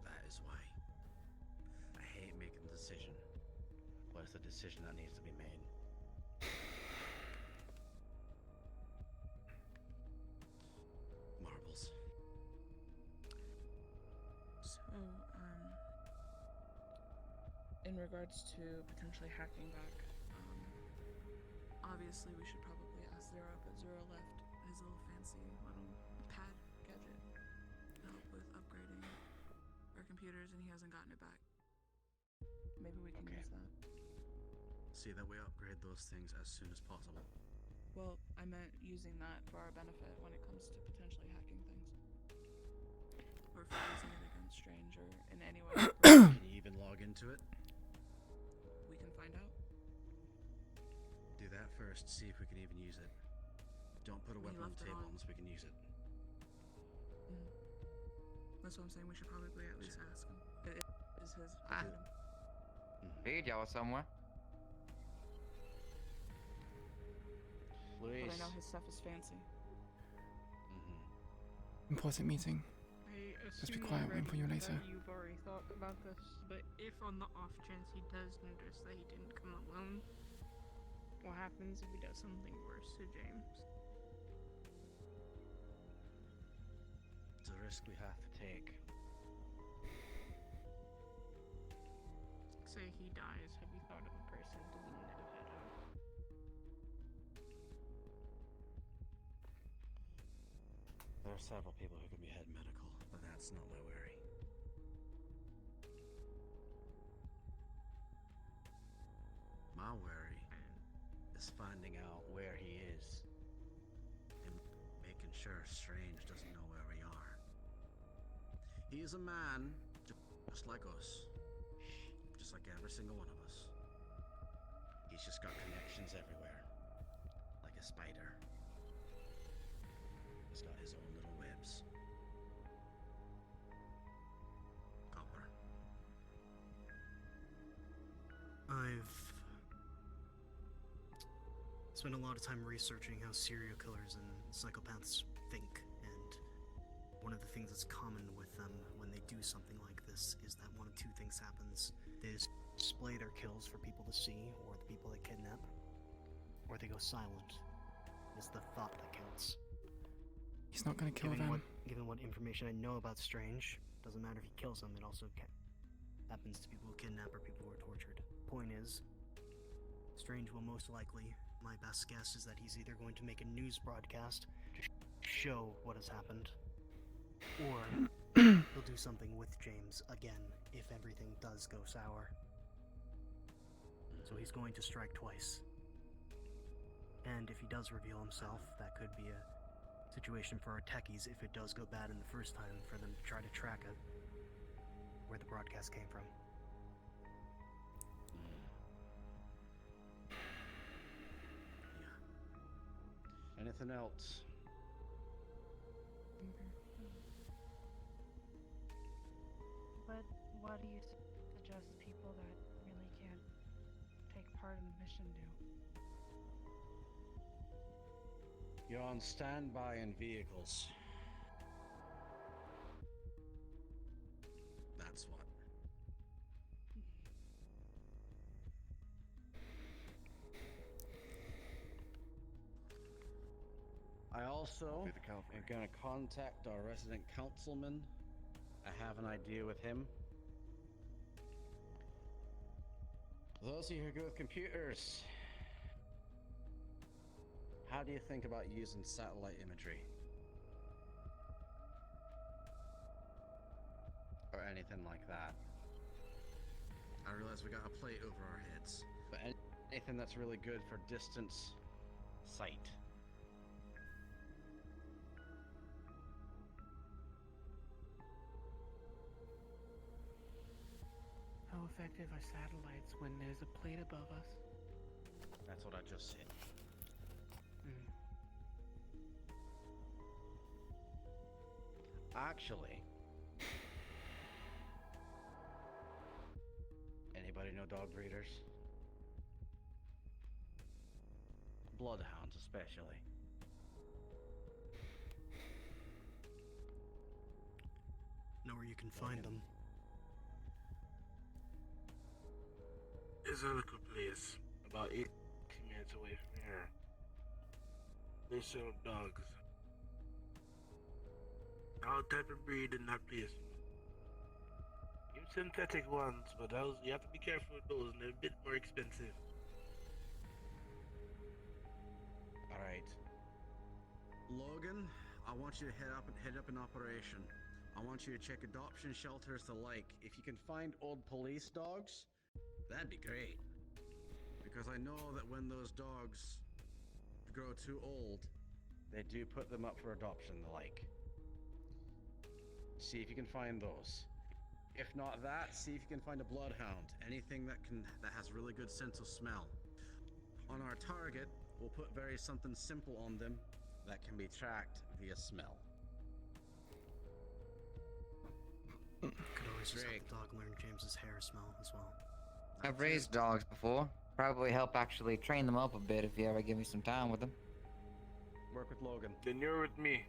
That is why I hate making the decision, but it's a decision that needs to be made. Marbles. So, in regards to potentially hacking back, obviously we should probably ask Zero, but Zero left his little fancy little pad gadget to help with upgrading our computers, and he hasn't gotten it back. Maybe we can use that. See that we upgrade those things as soon as possible. Well, I meant using that for our benefit when it comes to potentially hacking things. Or if we're using it against Strange or in any way. Can you even log into it? We can find out. Do that first, see if we can even use it. Don't put a weapon on the table unless we can use it. That's what I'm saying, we should probably at least ask him. It is his item. Видел somewhere. But I know his stuff is fancy. Important meeting. I Let's be assume quiet, waiting for you already later. that you've already thought about this, but if on the off chance he does notice that he didn't come alone, what happens if he does something worse to James? It's a risk we have to take. Say he dies, have you thought of a person to lean his head on? There are several people who can be head medical, but that's not my worry. My worry is finding out where he is and making sure Strange doesn't know where we are. He is a man just like us. Just like every single one of us. He's just got connections everywhere. Like a spider. He's got his own little webs. Copper. I've spent a lot of time researching how serial killers and psychopaths think, and one of the things that's common with them when they do something like this is that one of two things happens. They display their kills for people to see, or the people they kidnap, or they go silent. It's the thought that counts. He's not gonna kill them. Given what information I know about Strange, doesn't matter if he kills them, it also happens to people who kidnap or people who are tortured. Point is, Strange will most likely, my best guess is that he's either going to make a news broadcast to show what has happened, or he'll do something with James again if everything does go sour. So he's going to strike twice. And if he does reveal himself, that could be a situation for our techies if it does go bad in the first time, for them to try to track it, where the broadcast came from. Anything else? What do you suggest people that really can't take part in the mission do? You're on standby in vehicles. That's what. I also am going to contact our resident councilman. I have an idea with him. Those of you who are good with computers, how do you think about using satellite imagery? Or anything like that? I realize we got a plate over our heads, but anything that's really good for distance sight. How effective are satellites when there's a plate above us? That's what I just said. Actually, dog breeders. Bloodhounds, especially. Know where you can find them. There's a little place about 8 minutes away from here. They sell dogs. All type of breed in that place. Even synthetic ones, but those, you have to be careful with those, and they're a bit more expensive. Alright. Logan, I want you to head up an operation. I want you to check adoption shelters alike. If you can find old police dogs, that'd be great. Because I know that when those dogs grow too old, they do put them up for adoption the like. See if you can find those. If not that, see if you can find a bloodhound. Anything that has really good sense of smell. On our target, we'll put something simple on them that can be tracked via smell. Could always just have the dog learn James's hair smell as well. I've raised dogs before. Probably help actually train them up a bit if you ever give me some time with them. Work with Logan. Then you're with me.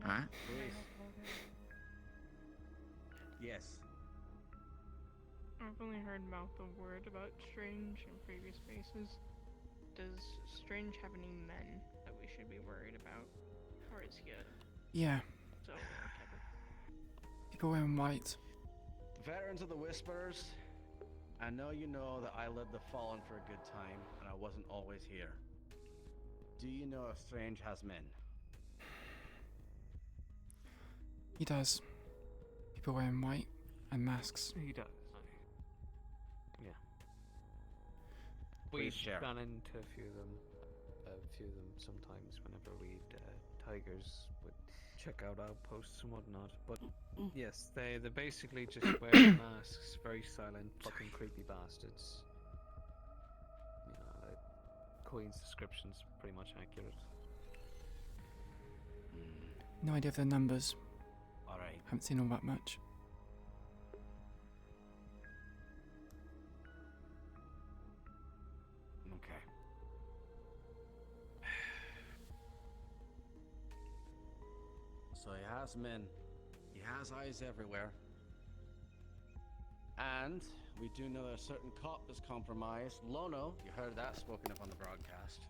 Alright. Yes. I've only heard mouth of word about Strange in previous bases. Does Strange have any men that we should be worried about? Or is he a Yeah. solo type of... People wearing white. Veterans of the Whisperers, I know you know that I led the Fallen for a good time, and I wasn't always here. Do you know if Strange has men? He does. People wearing white and masks. He does. Yeah. Please We've share. gone into a few of them sometimes whenever we'd tigers would check out outposts and whatnot. But yes, they basically just wear masks, very silent, fucking creepy bastards. You know, Queen's description's pretty much accurate. No idea of their numbers. Alright. Haven't seen all that much. Okay. So he has men. He has eyes everywhere. And we do know that a certain cop is compromised. Lono, you heard that spoken of on the broadcast.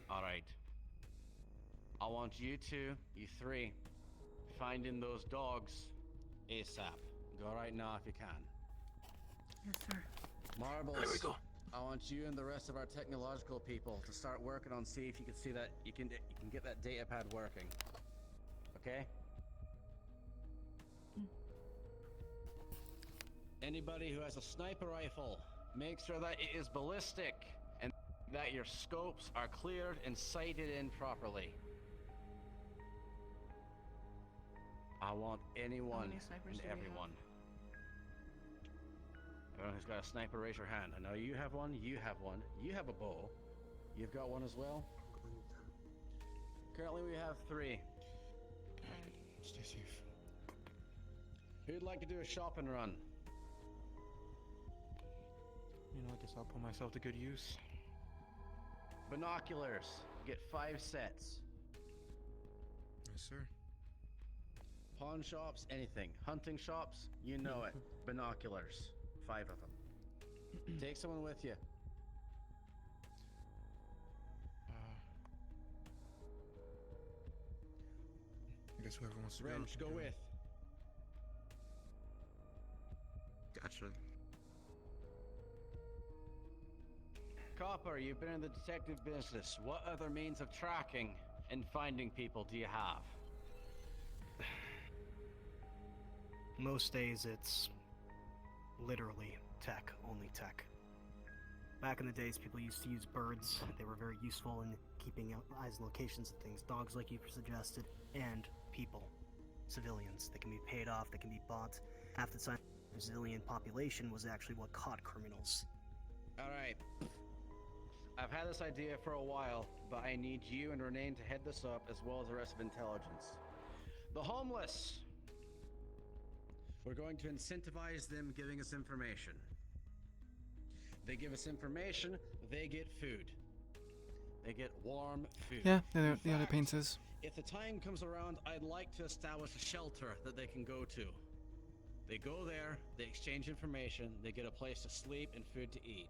Alright. I want you two, you three, finding those dogs ASAP. Go right now if you can. Yes, sir. Marbles. There we go. I want you and the rest of our technological people to start working on see if you can see that you can get that data pad working. Okay? Anybody who has a sniper rifle, make sure that it is ballistic and that your scopes are cleared and sighted in properly. I want anyone many snipers and do we have? everyone. Everyone who's got a sniper, raise your hand. I know you have one, you have one, you have a bow. You've got one as well? Currently we have 3. Stay safe. Who'd like to do a shopping run? You know, I guess I'll put myself to good use. Binoculars. Get 5 sets. Yes, sir. Pawn shops, anything. Hunting shops, you know it. Binoculars. 5 of them. Take someone with you. I guess whoever wants to Wrench, go with. Gotcha. Copper, you've been in the detective business. What other means of tracking and finding people do you have? Most days it's literally tech, only tech. Back in the days, people used to use birds. They were very useful in keeping eyes and locations of things. Dogs, like you suggested, and people. Civilians. They can be paid off, they can be bought. Half the time, the civilian population was actually what caught criminals. Alright. I've had this idea for a while, but I need you and Renee to head this up as well as the rest of intelligence. The homeless. We're going to incentivize them giving us information. They give us information, they get food. They get warm food. Yeah, In the other fact, painters. if the time comes around, I'd like to establish a shelter that they can go to. They go there, they exchange information, they get a place to sleep and food to eat.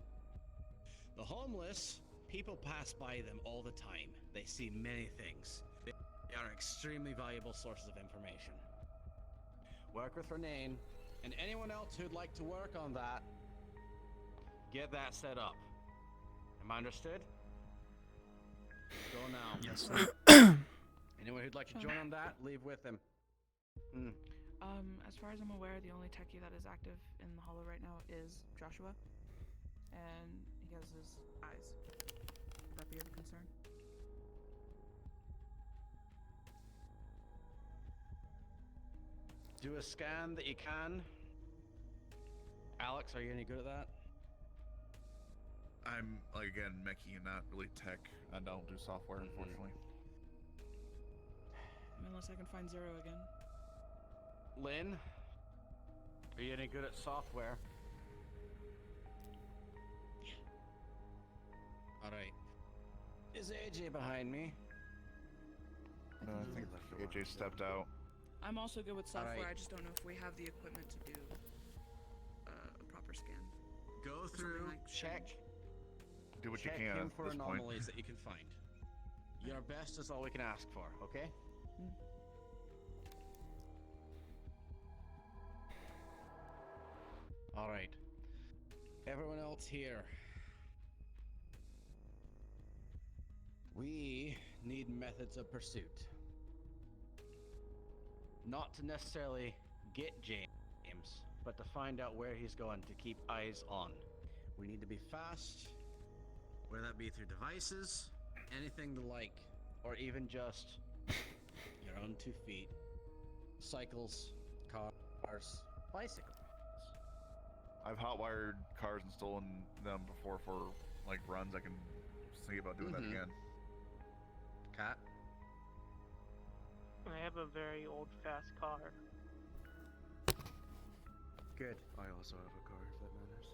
The homeless, people pass by them all the time. They see many things. They are extremely valuable sources of information. Work with Renane, and anyone else who'd like to work on that, get that set up. Am I understood? Go now. Yes. Anyone who'd like to join on that, leave with them. As far as I'm aware, the only techie that is active in the hollow right now is Joshua, and he has his eyes. Would that be of a concern? Do a scan that you can. Alex, are you any good at that? I'm, like, again, mechy and not really tech. I don't do software, unfortunately. Unless I can find Zero again. Lynn, are you any good at software? Alright. Is AJ behind me? No, I think AJ stepped out. I'm also good with software. Alright. I just don't know if we have the equipment to do a proper scan. Go Or something through, like check. Do what you check can him at for this point. anomalies that you can find. Your best is all we can ask for, okay? Alright. Everyone else here. We need methods of pursuit. Not to necessarily get James, but to find out where he's going, to keep eyes on. We need to be fast, whether that be through devices, anything the like, or even just your own 2 feet. Cycles, cars, bicycles. I've hotwired cars and stolen them before for, like, runs. I can think about doing that again. Cat? I have a very old fast car. Good. I also have a car, if that matters.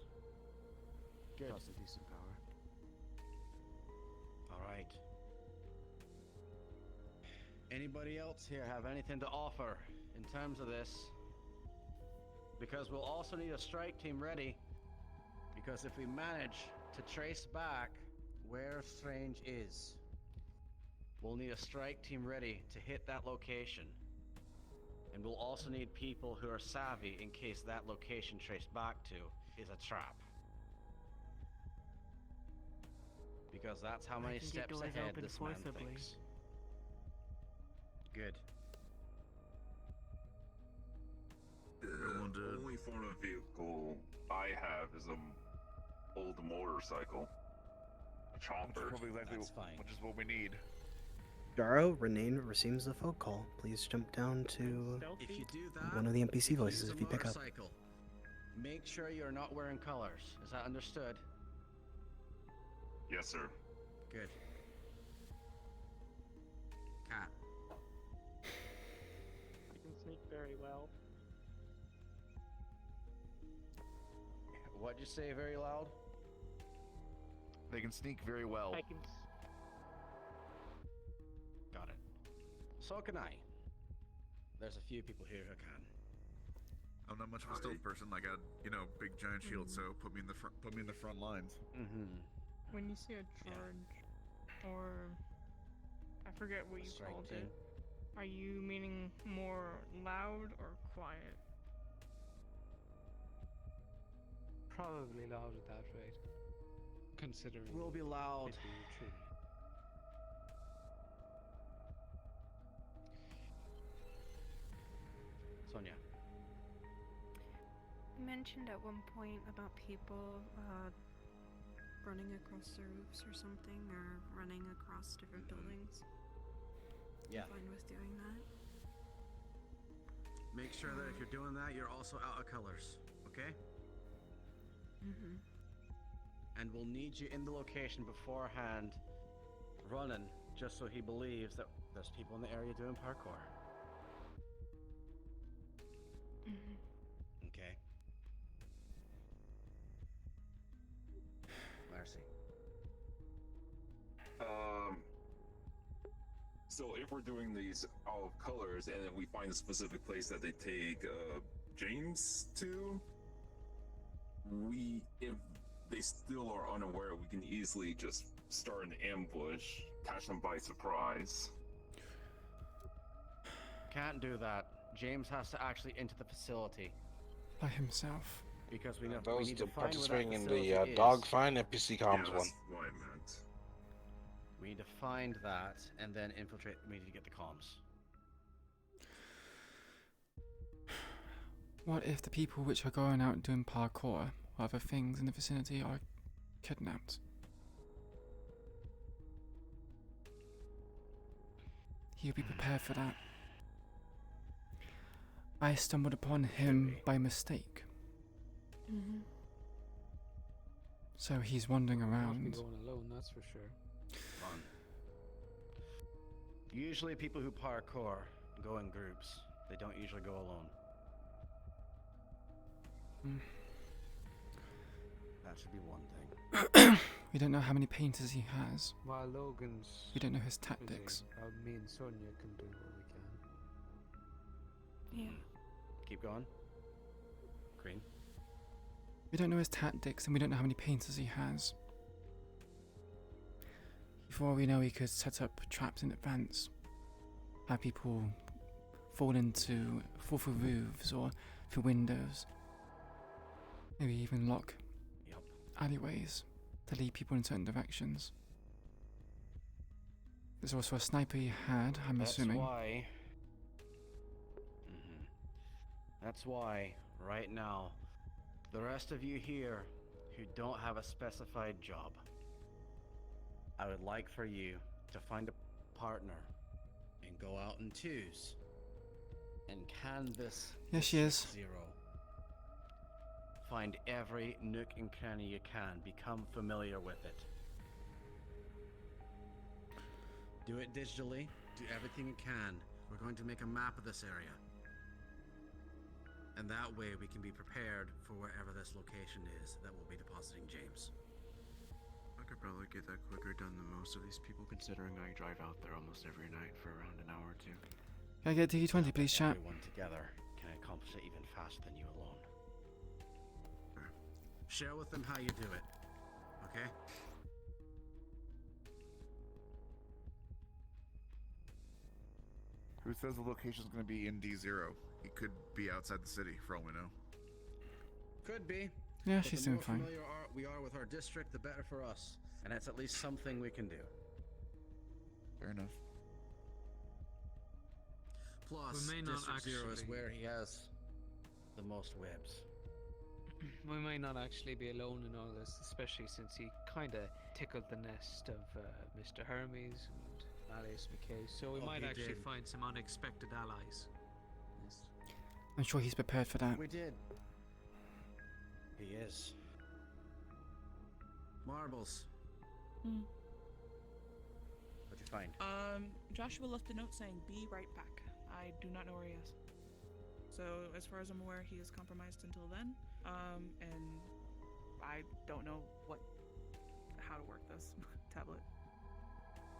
Good. Costs a decent power. Alright. Anybody else here have anything to offer in terms of this? Because we'll also need a strike team ready. Because if we manage to trace back where Strange is, we'll need a strike team ready to hit that location. And we'll also need people who are savvy in case that location traced back to is a trap. Because that's how many can get steps doors ahead open this man forcibly. thinks. Good. The only form of vehicle I have is a old motorcycle. A chopper. Probably exactly which is what we need. Daro, Renane receives the phone call. Please jump down to If you do that, one of the NPC voices use a if you pick up. motorcycle. Make sure you're not wearing colors. Is that understood? Yes, sir. Good. Cat. I can sneak very well. What'd you say very loud? They can sneak very well. I can. Got it. So can I. There's a few people here who can. I'm not much of a stealth person. I got, big giant shield, so put me in the front lines. When you see a charge, or I forget what you Strike called team. it, are you meaning more loud or quiet? Probably loud at that rate. Considering We'll be loud. it being true. Sonia. You mentioned at one point about people running across the roofs or something, or running across different buildings. Yeah. I'm fine with doing that. Make sure that if you're doing that, you're also out of colors. Okay? Mm-hmm. And we'll need you in the location beforehand, running, just so he believes that there's people in the area doing parkour. So if we're doing these all colors and then we find a specific place that they take James to, if they still are unaware, we can easily just start an ambush, catch them by surprise. Can't do that. James has to actually enter the facility. By himself. Because we know we Those need to to find where that participating in facility the is. dogfight NPC comms Yeah, one. that's what I meant. We need to find that and then infiltrate. We need to get the comms. What if the people which are going out doing parkour or other things in the vicinity are kidnapped? He'll be prepared for that. I stumbled upon him by mistake. Mm-hmm. So he's wandering Not around. be going alone, that's for sure. Fun. Usually people who parkour go in groups. They don't usually go alone. That should be one thing. We don't know how many painters he has. While Logan's We don't know his busy, tactics. me and Sonia can do what we can. Yeah. Keep going. Green. We don't know his tactics, and we don't know how many painters he has. Before we know, he could set up traps in advance, have people fall through roofs or through windows. Maybe even lock alleyways to lead people in certain directions. There's also a sniper he had, I'm assuming. Why. That's why, right now, the rest of you here who don't have a specified job, I would like for you to find a partner and go out in twos and canvas Yes, she is. Zero. Find every nook and cranny you can. Become familiar with it. Do it digitally. Do everything you can. We're going to make a map of this area. And that way we can be prepared for wherever this location is that will be depositing James. I could probably get that quicker done than most of these people, considering I drive out there almost every night for around an hour or two. Can I get DD20, please, chat? Everyone together can accomplish it even faster than you alone. Share with them how you do it, okay? Who says the location's going to be in D0? He could be outside the city, for all we know. Could be. Yeah, But she's the doing more fine. familiar we are with our district, the better for us. And that's at least something we can do. Fair enough. Plus, We may not District Zero is actually- where he has the most webs. We may not actually be alone in all this, especially since he kind of tickled the nest of Mr. Hermes and Alice McKay, so we Oh, might he actually did. find some unexpected allies. I'm sure he's prepared for that. We did. He is. Marbles. What'd you find? Joshua left a note saying, "Be right back." I do not know where he is. So, as far as I'm aware, he is compromised until then. And I don't know how to work this tablet.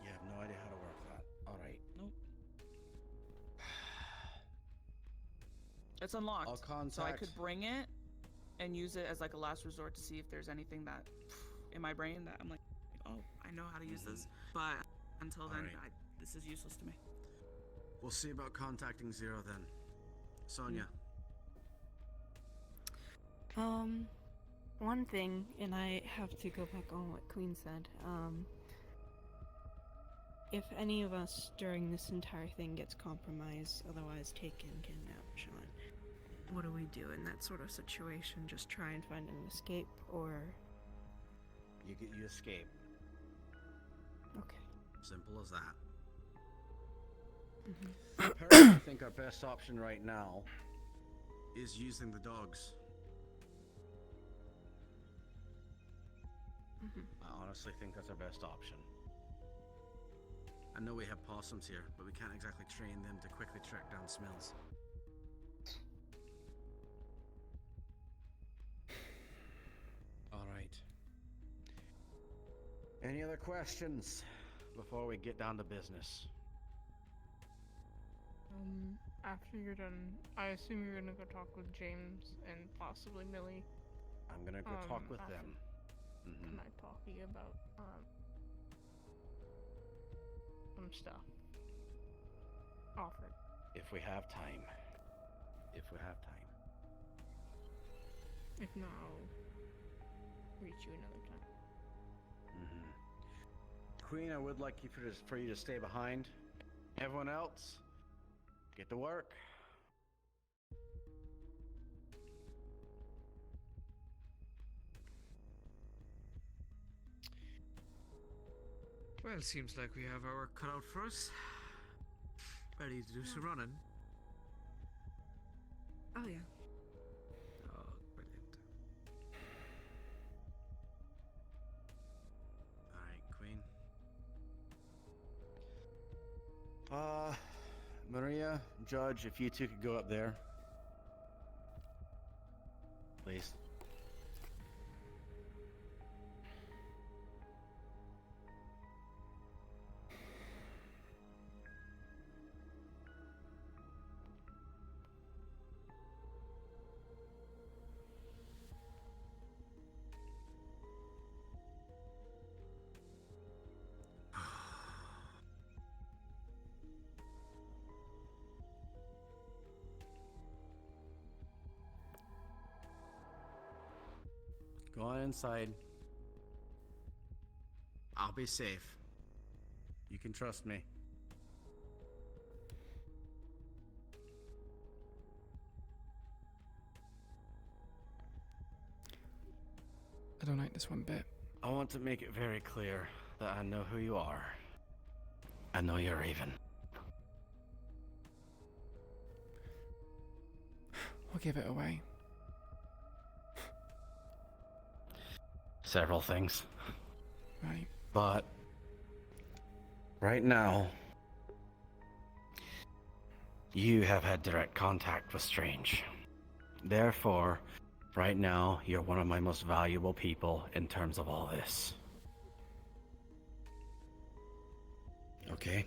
You have no idea how to work that. All right. Nope. It's unlocked. I'll contact. So I could bring it and use it as like a last resort to see if there's anything that in my brain that I'm like, oh, I know how to use this. But until then, Alright. this is useless to me. We'll see about contacting Zero then. Sonia. One thing, and I have to go back on what Queen said. If any of us during this entire thing gets compromised, otherwise taken, kidnapped, shot, what do we do in that sort of situation? Just try and find an escape, or You escape. okay? Simple as that. Mm-hmm. Personally, I think our best option right now is using the dogs. I honestly think that's our best option. I know we have possums here, but we can't exactly train them to quickly track down smells. All right. Any other questions before we get down to business? After you're done, I assume you're gonna go talk with James and possibly Millie. I'm gonna go talk with after them. Mm-hmm. tonight talking about some stuff. Offered. If we have time. If we have time. If not, I'll reach you another time. Mm-hmm. Queen, I would like for you to stay behind. Everyone else, get to work. Well, seems like we have our work cut out for us. Ready to do some running? Oh yeah. Oh, brilliant. Alright, Queen. Maria, Judge, if you two could go up there. Please. Go on inside. I'll be safe. You can trust me. I don't like this one bit. I want to make it very clear that I know who you are. I know you're Raven. I'll give it away. Several things. Right. But right now, you have had direct contact with Strange. Therefore, right now, you're one of my most valuable people in terms of all this. Okay?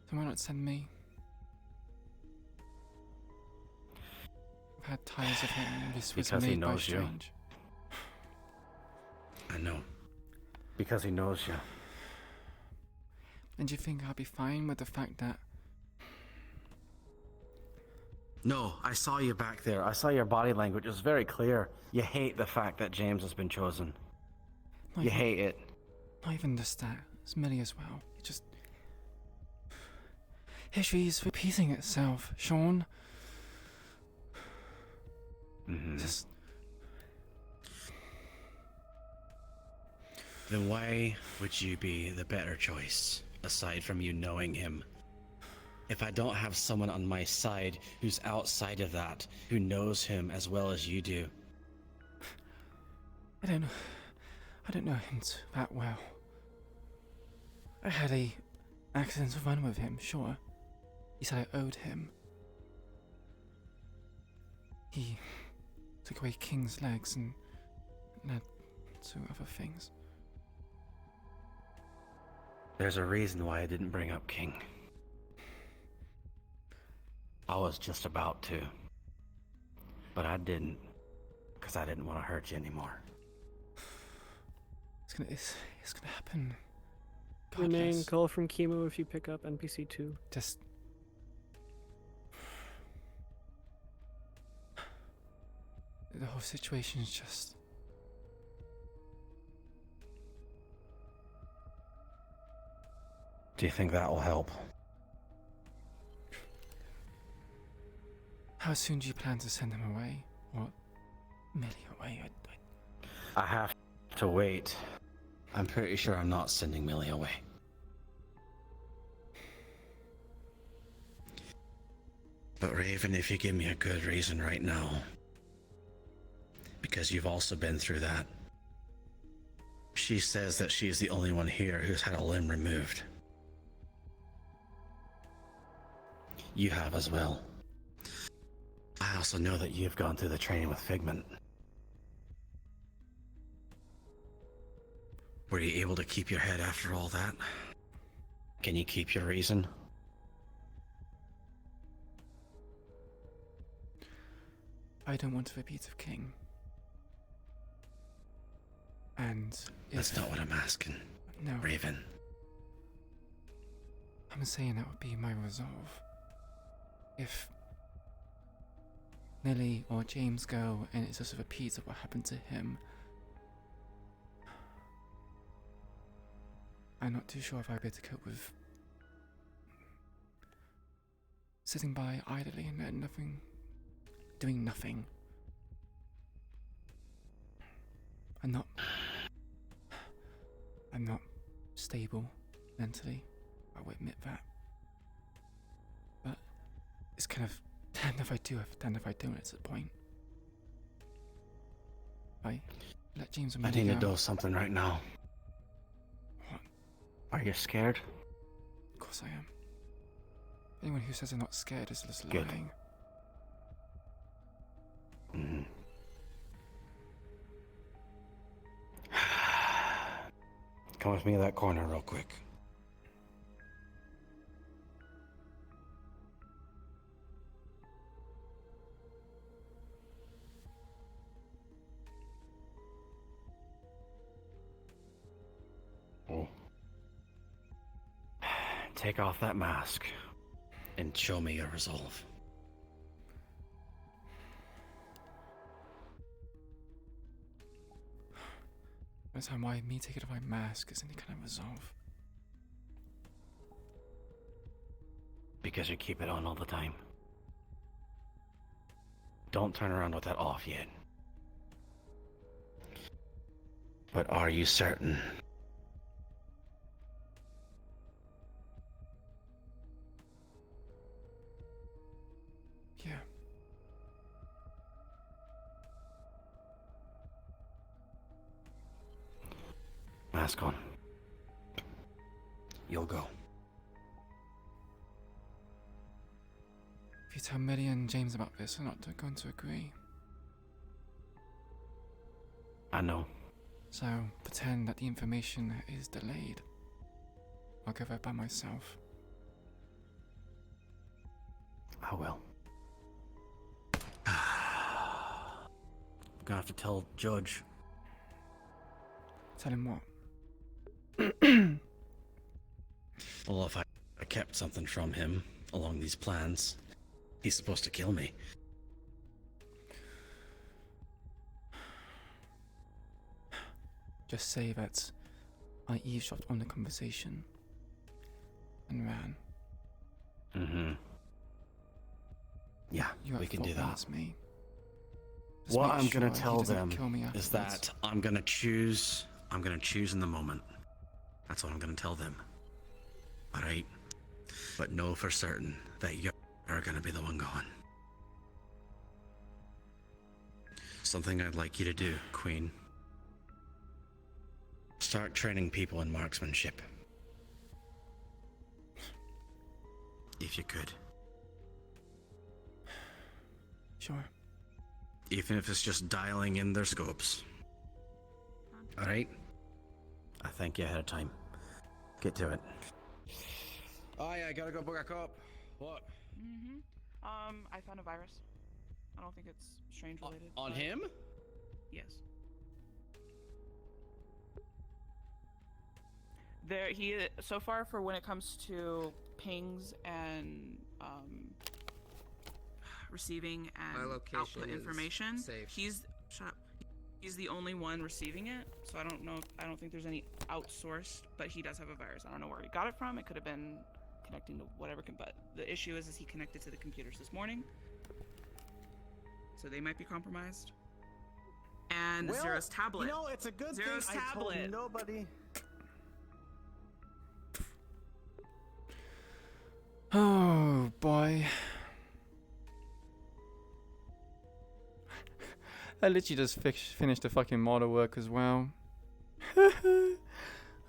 So why not send me? I've had ties of him. This was Because he made by knows you. Strange. I know. Because he knows you. And do you think I'll be fine with the fact that... No, I saw you back there. I saw your body language. It was very clear. You hate the fact that James has been chosen. Not You even- hate it. Not even just that. It's Millie as well. It just... History is repeating itself, Sean. Mm-hmm. Just... Then why would you be the better choice, aside from you knowing him? If I don't have someone on my side who's outside of that, who knows him as well as you do. I don't know him that well. I had a accidental run with him, sure. He said I owed him. He took away King's legs and led to other things. There's a reason why I didn't bring up King. I was just about to. But I didn't. Because I didn't want to hurt you anymore. It's gonna happen. Remain, Godless. call from chemo if you pick up NPC 2. Just... The whole situation is just... Do you think that will help? How soon do you plan to send him away? Or Millie away? I have to wait. I'm pretty sure I'm not sending Millie away. But Raven, if you give me a good reason right now, because you've also been through that. She says that she's the only one here who's had a limb removed. You have as well. I also know that you've gone through the training with Figment. Were you able to keep your head after all that? Can you keep your reason? I don't want a repeat of King. And That's not what I'm asking. No. Raven. I'm saying that would be my resolve. If Millie or James go and it's just a repeat of what happened to him, I'm not too sure if I'd be able to cope with sitting by idly and doing nothing. I'm not stable mentally, I will admit that. But it's kind of damned if I do, damned if I don't at the point. I let James and I Millie need to go. do something right now. What? Are you scared? Of course I am. Anyone who says they're not scared is just Good. lying. Mm. Come with me to that corner real quick. Oh. Take off that mask and show me your resolve. That's how me taking off my mask is any kind of resolve. Because you keep it on all the time. Don't turn around with that off yet. But are you certain? Yeah. Mask on. You'll go. If you tell Millie and James about this, they're not going to agree. I know. So pretend that the information is delayed. I'll go there by myself. I will. I'm gonna have to tell Judge. Tell him what? Well, if I kept something from him along these plans, he's supposed to kill me. Just say that I eavesdropped on the conversation and ran. Mm-hmm. Yeah, You we can do that. That's me. Just What make I'm gonna sure he tell doesn't them kill me is afterwards. that I'm gonna choose in the moment. That's what I'm gonna tell them. Alright? But know for certain that you're gonna be the one going. Something I'd like you to do, Queen. Start training people in marksmanship. If you could. Sure. Even if it's just dialing in their scopes. Alright? I thank you ahead of time. Get to it. Oh yeah, I gotta go back up. What? I found a virus. I don't think it's strange related. On but- him? Yes. So far for when it comes to pings and receiving My and location output is information, safe. he's the only one receiving it. So I don't think there's any outsourced, but he does have a virus. I don't know where he got it from. It could have been connecting to whatever, but the issue is he connected to the computers this morning. So they might be compromised. And Well, Zero's tablet. You know, it's a good Zero's thing I told tablet. nobody. Oh boy. I literally just finished the fucking model work as well.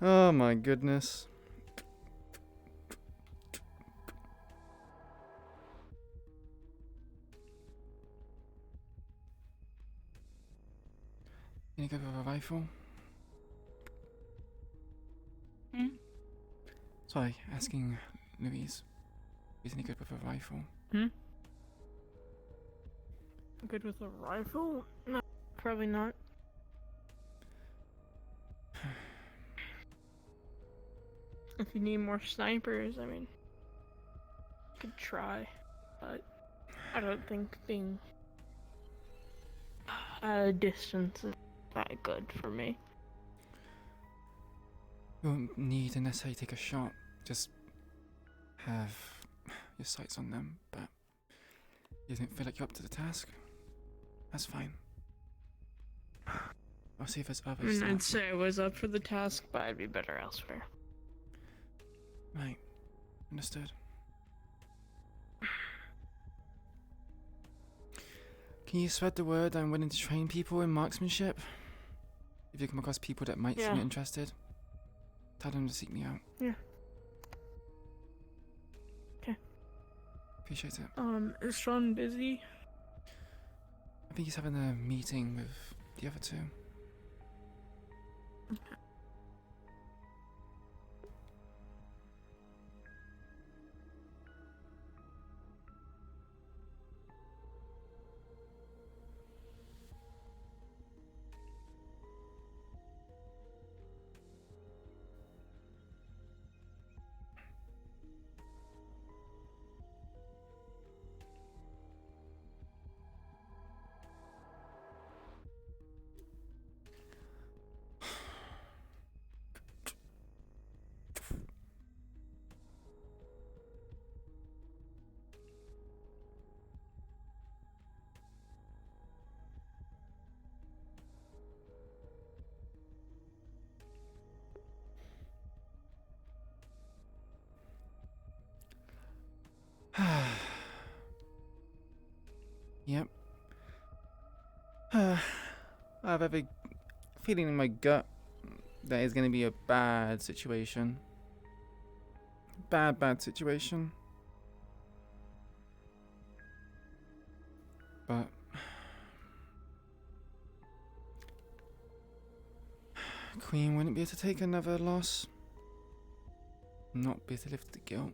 Oh my goodness. Can you go with a rifle? Sorry, asking Louise. Is any good with a rifle? Good with a rifle? No, probably not. If you need more snipers, I mean, could try, but I don't think being at a distance is that good for me. You won't need to necessarily take a shot. Just have your sights on them, but you don't feel like you're up to the task. That's fine. I'll see if there's I others. mean, I'd say I was up for the task, but I'd be better elsewhere. Right. Understood. Can you spread the word I'm willing to train people in marksmanship? If you come across people that might seem Yeah. interested, tell them to seek me out. Yeah. Okay. Appreciate it. Is Sean busy? I think he's having a meeting with the other two. Okay. Yep. I have every feeling in my gut that it's going to be a bad situation. Bad situation. But Queen wouldn't be able to take another loss. Not be able to lift the guilt.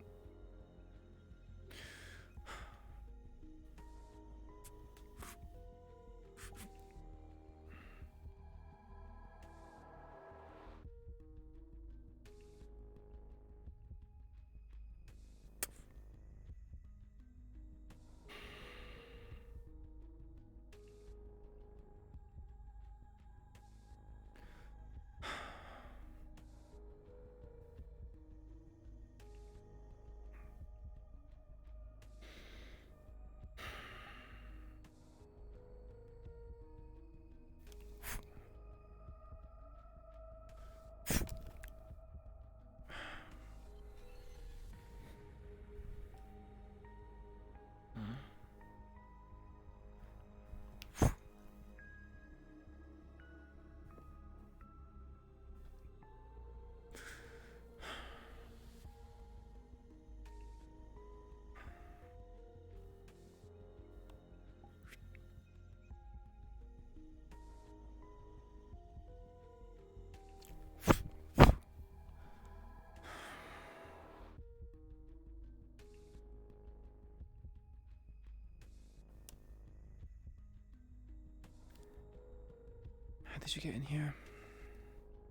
How did you get in here?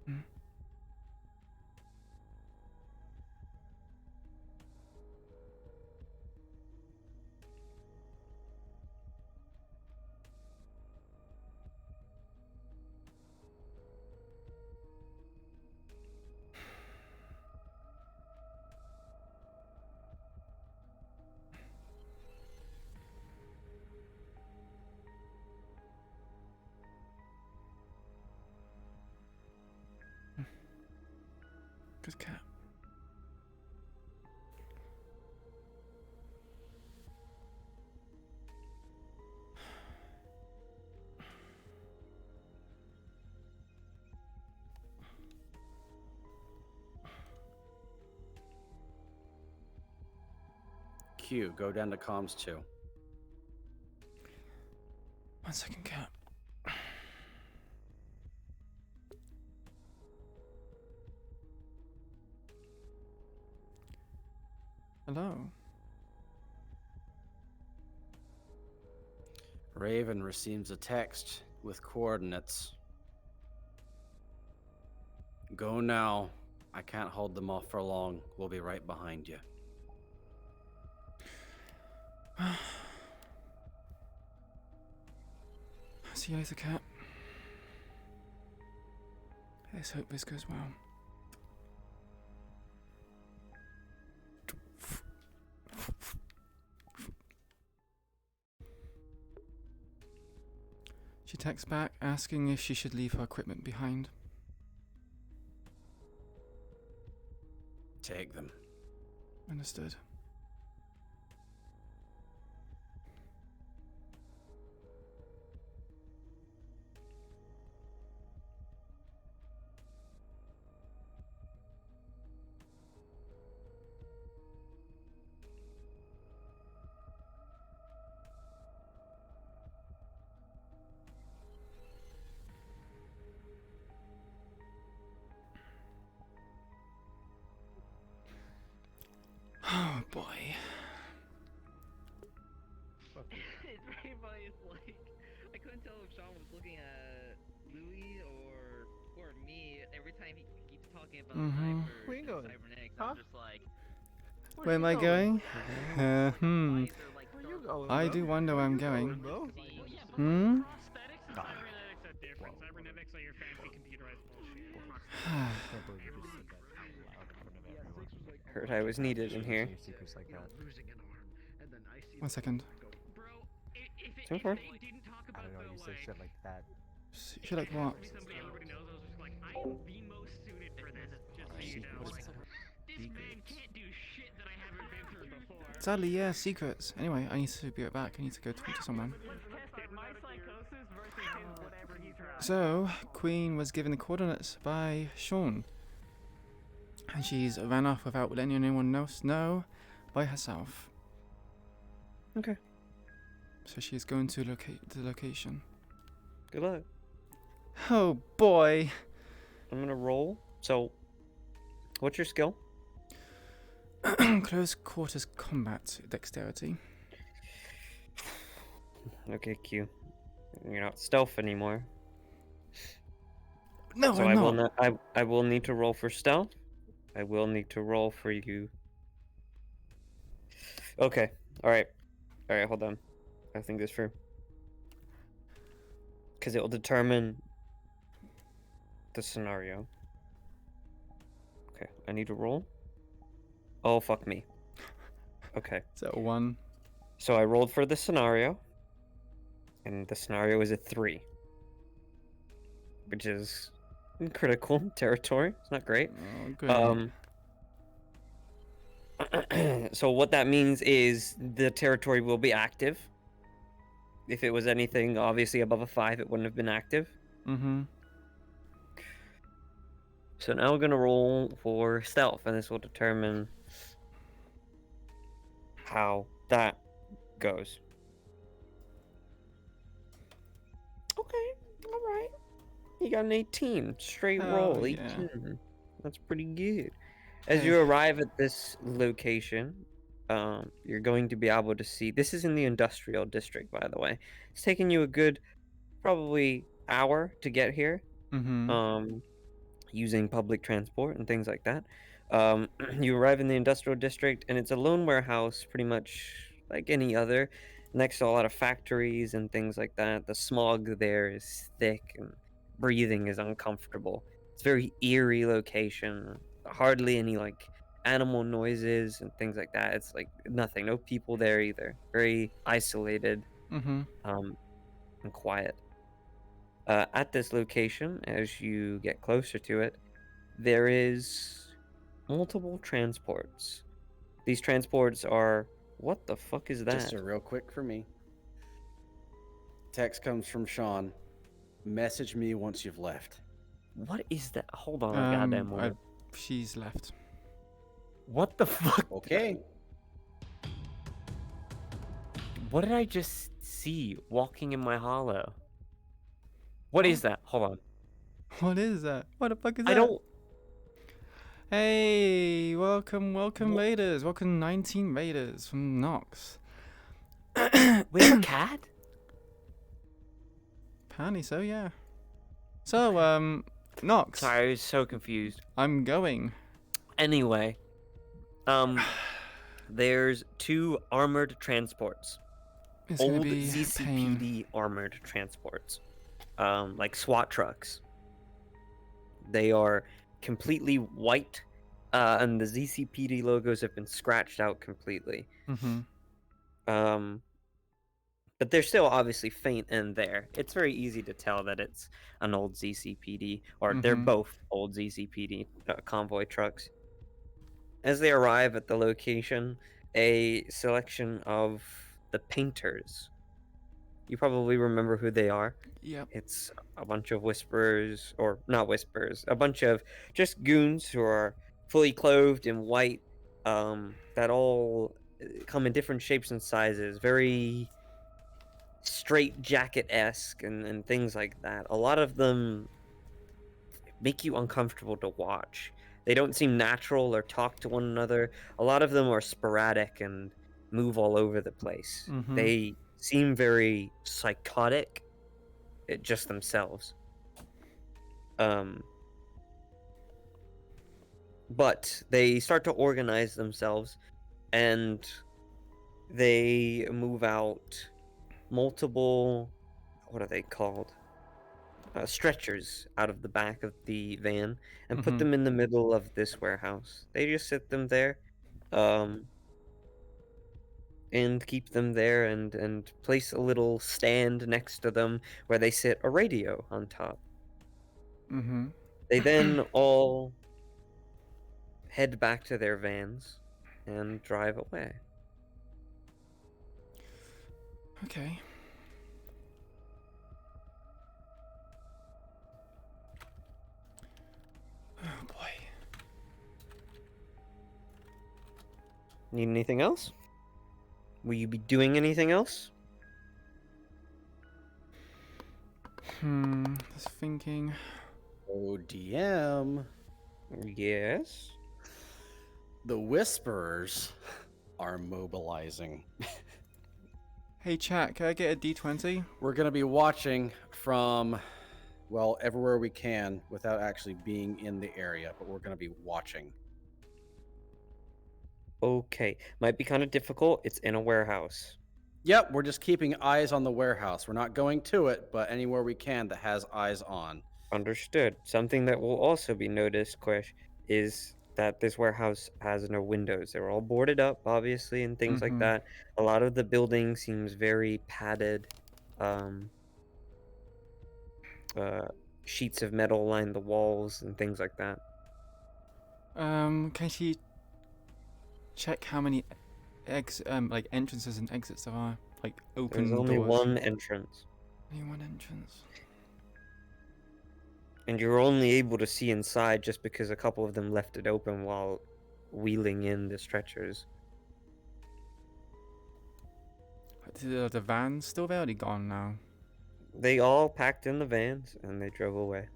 Hmm? Good cat. Q, go down to comms 2. 1 second, cat. Hello. Raven receives a text with coordinates. Go now. I can't hold them off for long. We'll be right behind you. See you later, cat. Let's hope this goes well. She texts back asking if she should leave her equipment behind. Take them. Understood. Oh boy. It's very funny. It's like I couldn't tell if Sean was looking at Louis or me every time he keeps talking about Where you going? cybernetics. Huh? I'm just like, Where am I going? Where you going, I bro? do wonder where I'm you going. bro? Hmm? Cybernetics are different. Cybernetics are your fancy computerized bullshit. I can't believe you just said that out loud in front of everyone. Heard I was needed in here. Secrets like that. One second. So far. I don't know, you say shit like that. Shit like what? Somebody everybody knows. I was just like, I am the most suited for this. Just so you know. Like, this man can't do shit that I haven't been through before. Sadly, yeah, secrets. Anyway, I need to be right back. I need to go talk to someone. So, Queen was given the coordinates by Sean. And she's ran off without letting anyone else know by herself. Okay. So she's going to locate the location. Good luck. Oh boy. I'm gonna roll. So, what's your skill? Close quarters combat dexterity. Okay, Q. You're not stealth anymore. No, so I'm I will not. I will need to roll for stealth. I will need to roll for you. Okay. All right. Hold on. I think this through. Because it will determine the scenario. Okay. I need to roll. Oh, fuck me. Okay. Is that a 1? So I rolled for the scenario. And the scenario is a 3. Which is in critical territory. It's not great. Oh, good. So what that means is the territory will be active. If it was anything obviously above a 5, it wouldn't have been active. Mm-hmm. So now we're gonna roll for stealth, and this will determine how that goes. Okay, all right. You got an 18. Straight roll, 18. Yeah. That's pretty good. As you arrive at this location, you're going to be able to see. This is in the industrial district, by the way. It's taking you a good, probably hour to get here. Mm-hmm. Using public transport and things like that. You arrive in the industrial district, and it's a lone warehouse, pretty much like any other, next to a lot of factories and things like that. The smog there is thick, and breathing is uncomfortable. It's a very eerie location. Hardly any like animal noises and things like that. It's like nothing. No people there either. Very isolated. Mm-hmm. And quiet. At this location, as you get closer to it, there is multiple transports. These transports are... What the fuck is that? Just a real quick for me. Text comes from Sean. Message me once you've left. What is that? Hold on a goddamn moment. She's left. What the fuck? Okay. What did I just see walking in my hollow? What is that? Hold on. What is that? What the fuck is that? I don't... Hey, welcome raiders. Welcome 19 raiders from Nox. We have a cat? Apparently so, yeah. So, Nox. Sorry, I was so confused. I'm going. Anyway, there's 2 armored transports. It's gonna Old be a ZCPD armored transports. Like SWAT trucks. They are completely white, and the ZCPD logos have been scratched out completely. Mm-hmm. But they're still obviously faint in there. It's very easy to tell that it's an old ZCPD, or they're Mhm. both old ZCPD convoy trucks. As they arrive at the location, a selection of the painters. You probably remember who they are. Yep. It's a bunch of whisperers, or not whisperers, a bunch of just goons who are fully clothed in white, that all come in different shapes and sizes, very straight jacket-esque and things like that. A lot of them make you uncomfortable to watch. They don't seem natural or talk to one another. A lot of them are sporadic and move all over the place. Mhm. They seem very psychotic, just themselves. But they start to organize themselves, and they move out multiple, what are they called? Stretchers out of the back of the van and put Mhm. them in the middle of this warehouse. They just sit them there, and keep them there, and place a little stand next to them where they sit a radio on top. Mm-hmm. They then all head back to their vans and drive away. Okay. Oh boy. Need anything else? Will you be doing anything else? Just thinking. Oh, DM. Yes? The Whisperers are mobilizing. Hey chat, can I get a D20? We're going to be watching from, well, everywhere we can without actually being in the area, but we're going to be watching. Okay. Might be kind of difficult. It's in a warehouse. Yep, we're just keeping eyes on the warehouse. We're not going to it, but anywhere we can that has eyes on. Understood. Something that will also be noticed, Quish, is that this warehouse has no windows. They're all boarded up, obviously, and things like Mhm. that. A lot of the building seems very padded. Sheets of metal line the walls and things like that. Can she check how many like entrances and exits there are? Like open There's only doors. one entrance. Only one entrance. And you're only able to see inside just because a couple of them left it open while wheeling in the stretchers. The van's still there, or they gone now? They all packed in the vans and they drove away.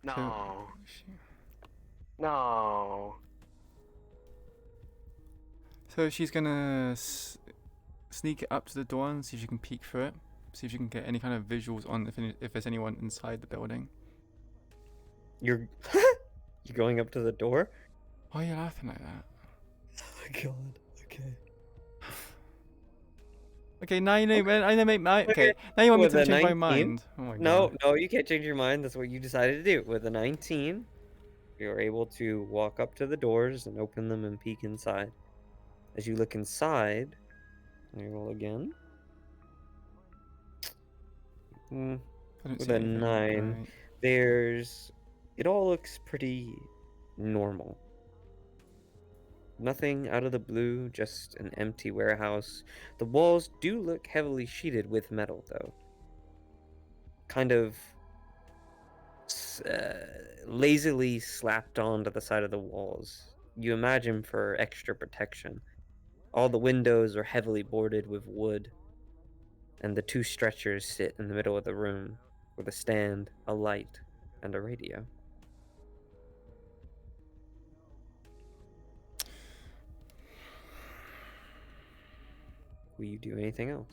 No. No. So she's gonna sneak up to the door and see if she can peek through it. See if she can get any kind of visuals on if there's anyone inside the building. You're going up to the door? Why are you laughing like that? Oh my god. Okay. Okay, now you know. I know. Okay, now you want me With to a change my 19? mind. Oh my god. No, you can't change your mind. That's what you decided to do. With a 19, you're able to walk up to the doors and open them and peek inside. As you look inside, let me roll again. I don't With see a anything 9, great. it all looks pretty normal. Nothing out of the blue, just an empty warehouse. The walls do look heavily sheeted with metal, though. Kind of lazily slapped onto the side of the walls. You imagine for extra protection. All the windows are heavily boarded with wood, and the 2 stretchers sit in the middle of the room with a stand, a light, and a radio. will you do anything else?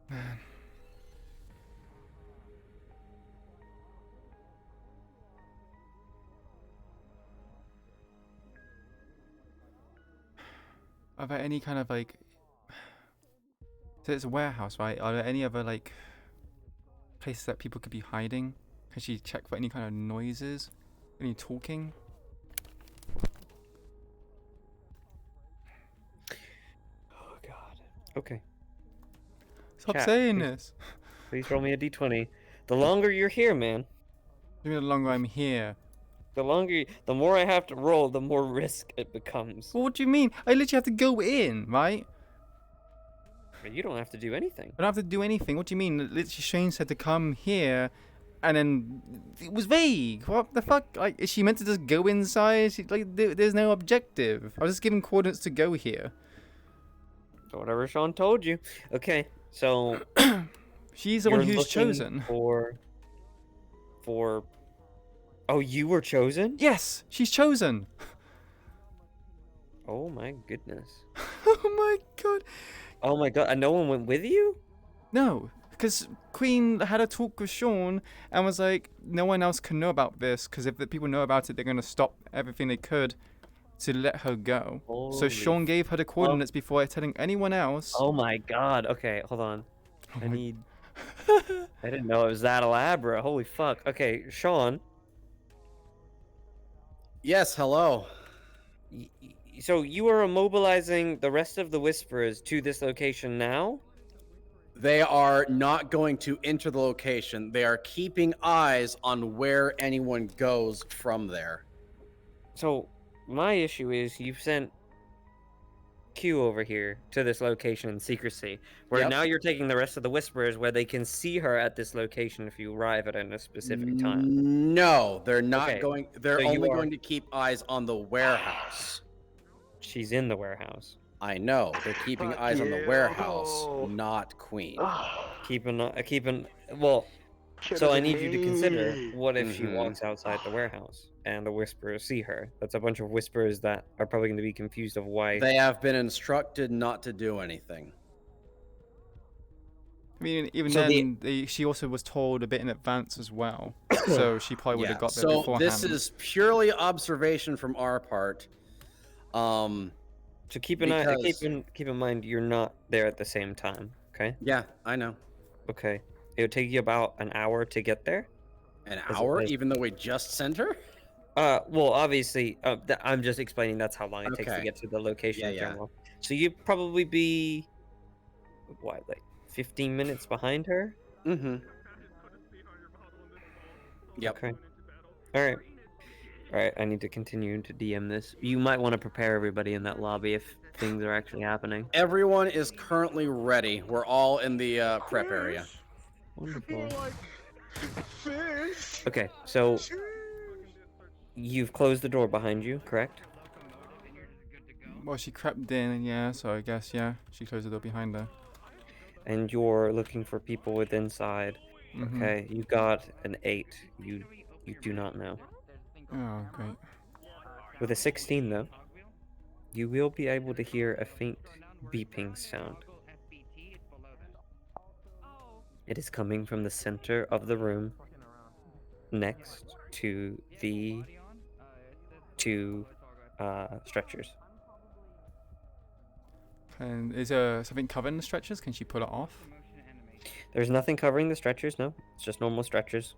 Man. Are there any kind of like... So it's a warehouse, right? Are there any other like places that people could be hiding? Can she check for any kind of noises? Any talking? Oh god. Okay. Stop Chat, saying please, this. Please roll me a d20. The longer you're here, man. The longer I'm here. The more I have to roll, the more risk it becomes. Well, what do you mean? I literally have to go in, right? But you don't have to do anything. I don't have to do anything. What do you mean? Literally, Shane said to come here, and then it was vague. What the fuck? Like, is she meant to just go inside? There's no objective. I was just given coordinates to go here. So whatever Sean told you. Okay, so she's the one you're who's looking chosen. For. Oh, you were chosen? Yes, she's chosen. Oh my goodness. Oh my god. Oh my god, and no one went with you? No, because Queen had a talk with Sean and was like, no one else can know about this, because if the people know about it, they're going to stop everything they could to let her go. So Holy Sean gave her the coordinates before telling anyone else. Oh my god. Okay, hold on. Oh I my- need... I didn't know it was that elaborate. Holy fuck. Okay, Sean. Yes, hello. So you are immobilizing the rest of the Whisperers to this location now? They are not going to enter the location. They are keeping eyes on where anyone goes from there. So my issue is you've sent Q over here to this location in secrecy, where now you're taking the rest of the Whisperers where they can see her at this location if you arrive at a specific time. No, they're not Okay, going. They're so you only are- going to keep eyes on the warehouse. She's in the warehouse. I know. They're keeping eyes on the warehouse, not Queen. Well, so I need you to consider, what if she Mhm. walks outside the warehouse and the Whisperers see her? That's a bunch of Whisperers that are probably going to be confused of why. They have been instructed not to do anything. I mean, even So then, she also was told a bit in advance as well. So she probably would have got there so beforehand. this is purely observation from our part. So keep an eye. Keep in mind, you're not there at the same time. Okay. Yeah, I know. Okay. It would take you about an hour to get there. An hour, even though we just sent her? Well, obviously, I'm just explaining that's how long it takes to Okay. get to the location. Yeah, in yeah. general. So you'd probably be, what, like 15 minutes behind her? Mm-hmm. Yep. Okay. All right. All right. I need to continue to DM this. You might want to prepare everybody in that lobby if things are actually happening. Everyone is currently ready. We're all in the prep area. Wonderful. Okay, so you've closed the door behind you, correct? Well, she crept in, yeah, so I guess, yeah, she closed the door behind her. And you're looking for people with inside. Mhm. Okay, you got an 8. You do not know. Oh, great. With a 16, though, you will be able to hear a faint beeping sound. It is coming from the center of the room next to the 2 stretchers. And is there something covering the stretchers? Can she pull it off? There's nothing covering the stretchers, no. It's just normal stretchers.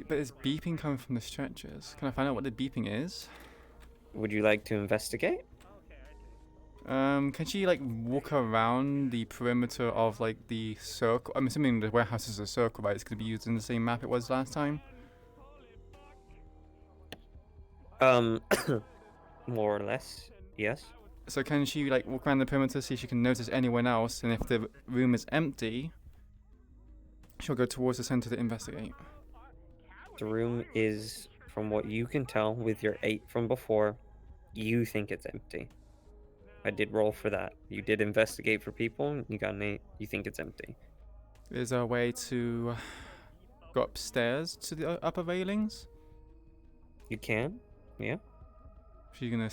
But is beeping coming from the stretchers? Can I find out what the beeping is? Would you like to investigate? Can she like walk around the perimeter of like the circle? I'm assuming the warehouse is a circle, right? It's gonna be used in the same map it was last time. More or less, yes. So can she like walk around the perimeter, see if she can notice anyone else, and if the room is empty, she'll go towards the center to investigate. The room is, from what you can tell with your 8 from before, you think it's empty. I did roll for that. You did investigate for people, you got an 8, you think it's empty. Is there a way to go upstairs to the upper railings? You can, yeah. If you're gonna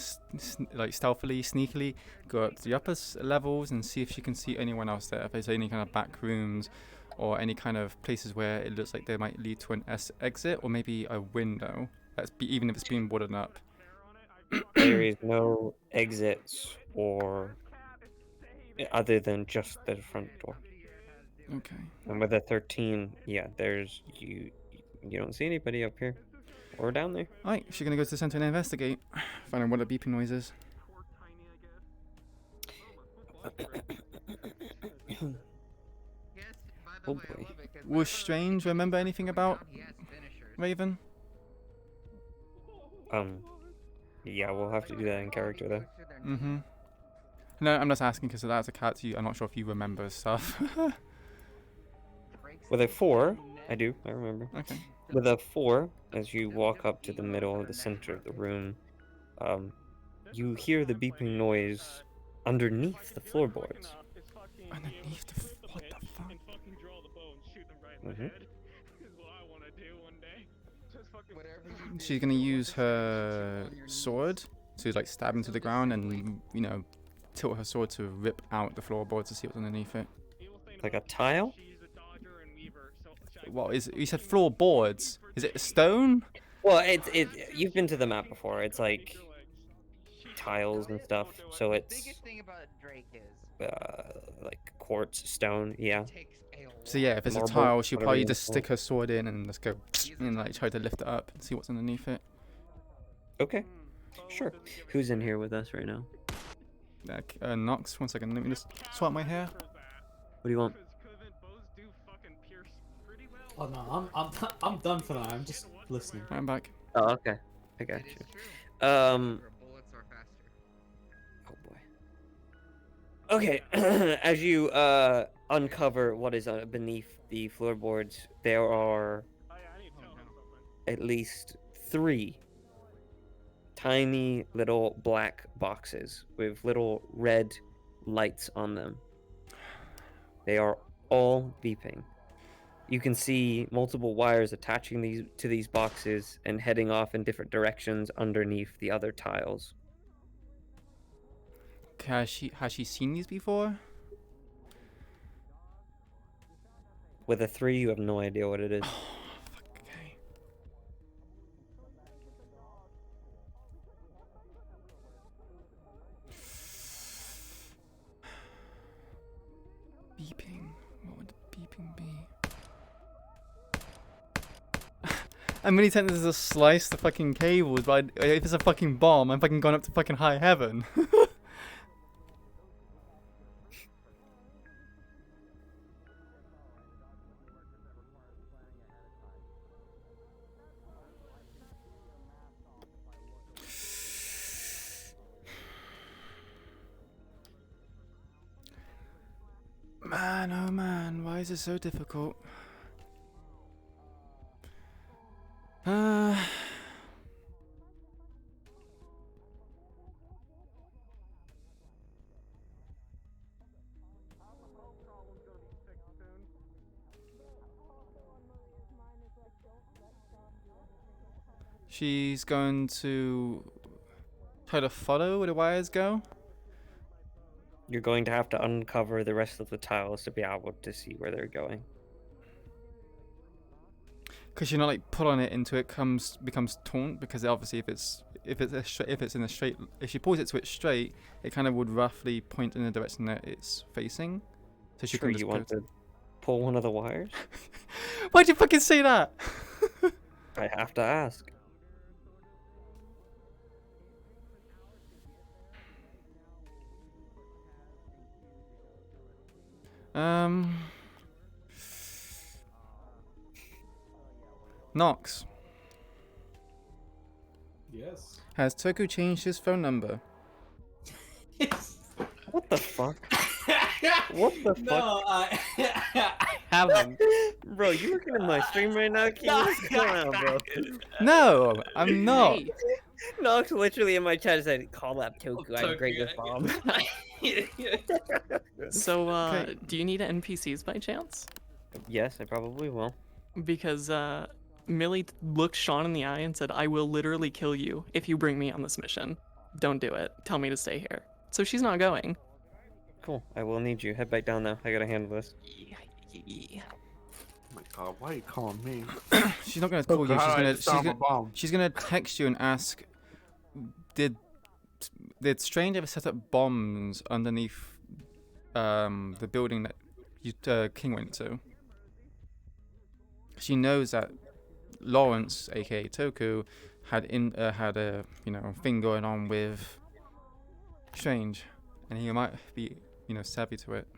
like stealthily, sneakily go up to the upper levels and see if you can see anyone else there. If there's any kind of back rooms or any kind of places where it looks like they might lead to an exit or maybe a window. Even if it's being boarded up. There is no exits or other than just the front door. Okay. And with a 13, yeah, there's you don't see anybody up here or down there. Alright, she's gonna go to the center and investigate. Find out what the beeping noise is. Oh boy. Was Strange remember anything about Raven? Yeah, we'll have to do that in character though. Mm-hmm. No, I'm just asking because that's a cat. I'm not sure if you remember stuff. With a 4, I do. I remember. Okay. With a 4, as you walk up to the middle of the center of the room, you hear the beeping noise underneath the floorboards. Underneath the what the fuck? She's gonna use her sword to like stab into the ground and tilt her sword to rip out the floorboards to see what's underneath it. Like a tile? What is it? You said floorboards? Is it stone? Well, you've been to the map before. It's like tiles and stuff. So it's like quartz, stone, yeah. So yeah, if it's a tile, she'll probably just stick her sword in and just go and like try to lift it up and see what's underneath it. Okay, sure. Who's in here with us right now? Nox, 1 second. Let me just swap my hair. What do you want? Oh no, I'm done for now. I'm just listening. I'm back. Oh, okay. I got you. Oh boy. Okay, as you uncover what is beneath the floorboards, there are at least 3 tiny little black boxes with little red lights on them. They are all beeping. You can see multiple wires attaching to these boxes and heading off in different directions underneath the other tiles. Has she seen these before? With a 3, you have no idea what it is. Okay. Beeping. What would the beeping be? I'm really tempted to slice the fucking cables, but if it's a fucking bomb, I'm fucking going up to fucking high heaven. Man, oh man, why is it so difficult? She's going to try to follow where the wires go. You're going to have to uncover the rest of the tiles to be able to see where they're going. Because you're not like pulling it into it becomes taunt, because obviously if she pulls it to it straight, it kind of would roughly point in the direction that it's facing. So she can just want to pull one of the wires? Why'd you fucking say that? I have to ask. Nox. Yes. Has Toku changed his phone number? What the fuck? What the fuck? No, I haven't. Bro, you looking at my stream right now? What's going on, bro? No, I'm not. Nox literally in my chat said, "Call up Toku. I'm great with bomb." So, do you need NPCs by chance? Yes, I probably will. Because Millie looked Sean in the eye and said, "I will literally kill you if you bring me on this mission. Don't do it. Tell me to stay here." So she's not going. Cool. I will need you. Head back down now. I gotta handle this. Oh my god, why are you calling me? She's not gonna call you. How do I stop a bomb? She's gonna text you and ask, did Strange ever set up bombs underneath the building that King went to? She knows that Lawrence, aka Toku, had a thing going on with Strange, and he might be savvy to it.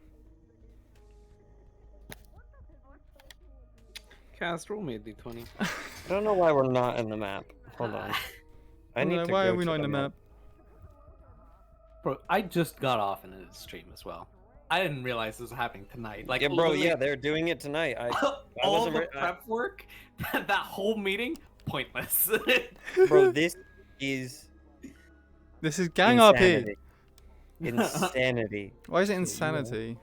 Cast, roll me a d20. I don't know why we're not in the map. Hold on. I need to Why go are we to not in the map? Bro, I just got off in a stream as well. I didn't realize this was happening tonight. Like, Yeah, bro. literally, Yeah, they're doing it tonight. I all wasn't the prep work, that whole meeting, pointless. Bro, this is Gang insanity. RP. Insanity. Why is it insanity?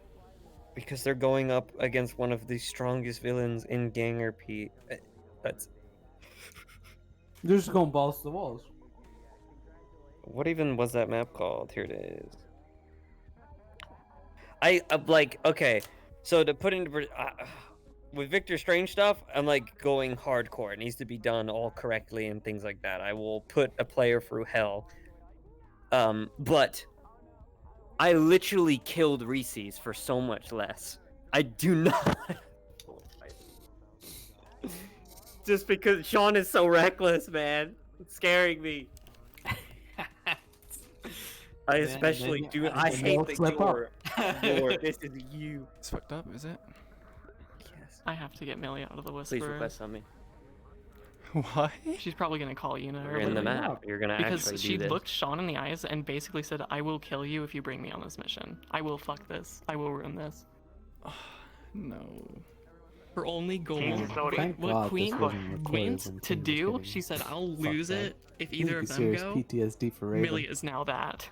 Because they're going up against one of the strongest villains in Gang RP. That's They're just going balls to the walls. what even was that map called? Here it is. I like okay. So to put into with Victor Strange stuff, I'm like going hardcore. It needs to be done all correctly and things like that. I will put a player through hell. But I literally killed Reese's for so much less. I do not. Just because Sean is so reckless, man. It's scaring me. I especially do. I hate that you're. This is you. It's fucked up, is it? Yes. I have to get Millie out of the Please Whisperer. request on me. Why? She's probably gonna call Yuna. You're in the map. You're gonna because actually she do this. looked Sean in the eyes and basically said, "I will kill you if you bring me on this mission. I will fuck this. I will ruin this." No. Her only goal, Jesus, Odie. Thank what God Queen this wasn't recorded went when to Queen was do, getting she said, "I'll fucked lose up. it if Need either of them serious go." PTSD for Raven. Millie is now that.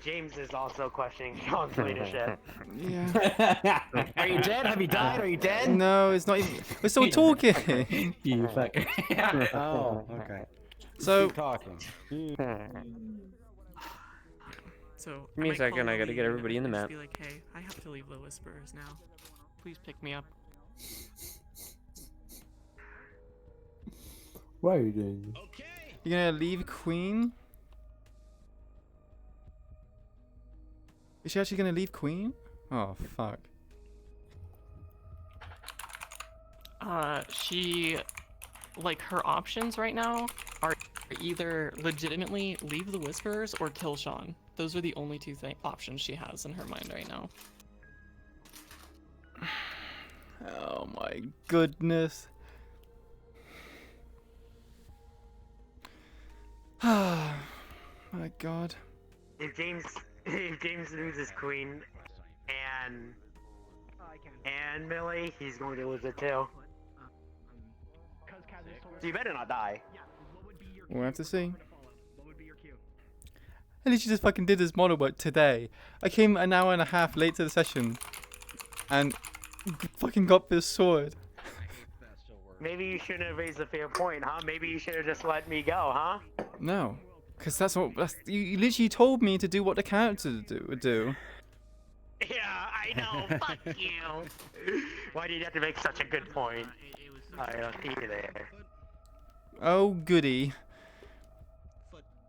James is also questioning Sean's leadership. Yeah. Are you dead? Have you died? Are you dead? No, it's not even. We're still talking. You fucker. Oh, okay. So. Keep talking. So Give me a might second, call I gotta Louis get and everybody in the just map. Be like, hey, I have to leave the Whisperers now. Please pick me up. Why are you doing this? You're gonna leave Queen? Is she actually gonna leave Queen? Oh fuck. She, like, her options right now are either legitimately leave the Whisperers or kill Sean. Those are the only two options she has in her mind right now. Oh my goodness. Oh my god. If James loses Queen and Millie, he's going to lose it too. So you better not die. We'll have to see. I literally just fucking did this model work today. I came an hour and a half late to the session and fucking got this sword. Maybe you shouldn't have raised a fair point, huh? Maybe you should have just let me go, huh? No, because you literally told me to do what the character would do. Yeah, I know. Fuck you. Why did you have to make such a good point? I don't see you there. Oh goody.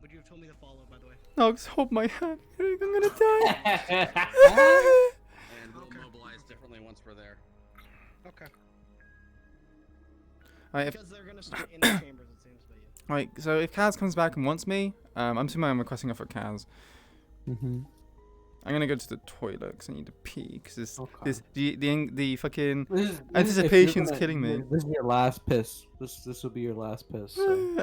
Would you have told me to follow, by the way? Nox, hold my hand. I'm gonna die. And we'll mobilize differently once we're there. Okay. Alright, Because they're gonna start in the chambers, it seems, but yeah. Alright, so if Kaz comes back and wants me, I'm assuming I'm requesting off for Kaz. I'm gonna go to the toilet because I need to pee. Because the fucking anticipation's killing me. This is your last piss. This will be your last piss. So.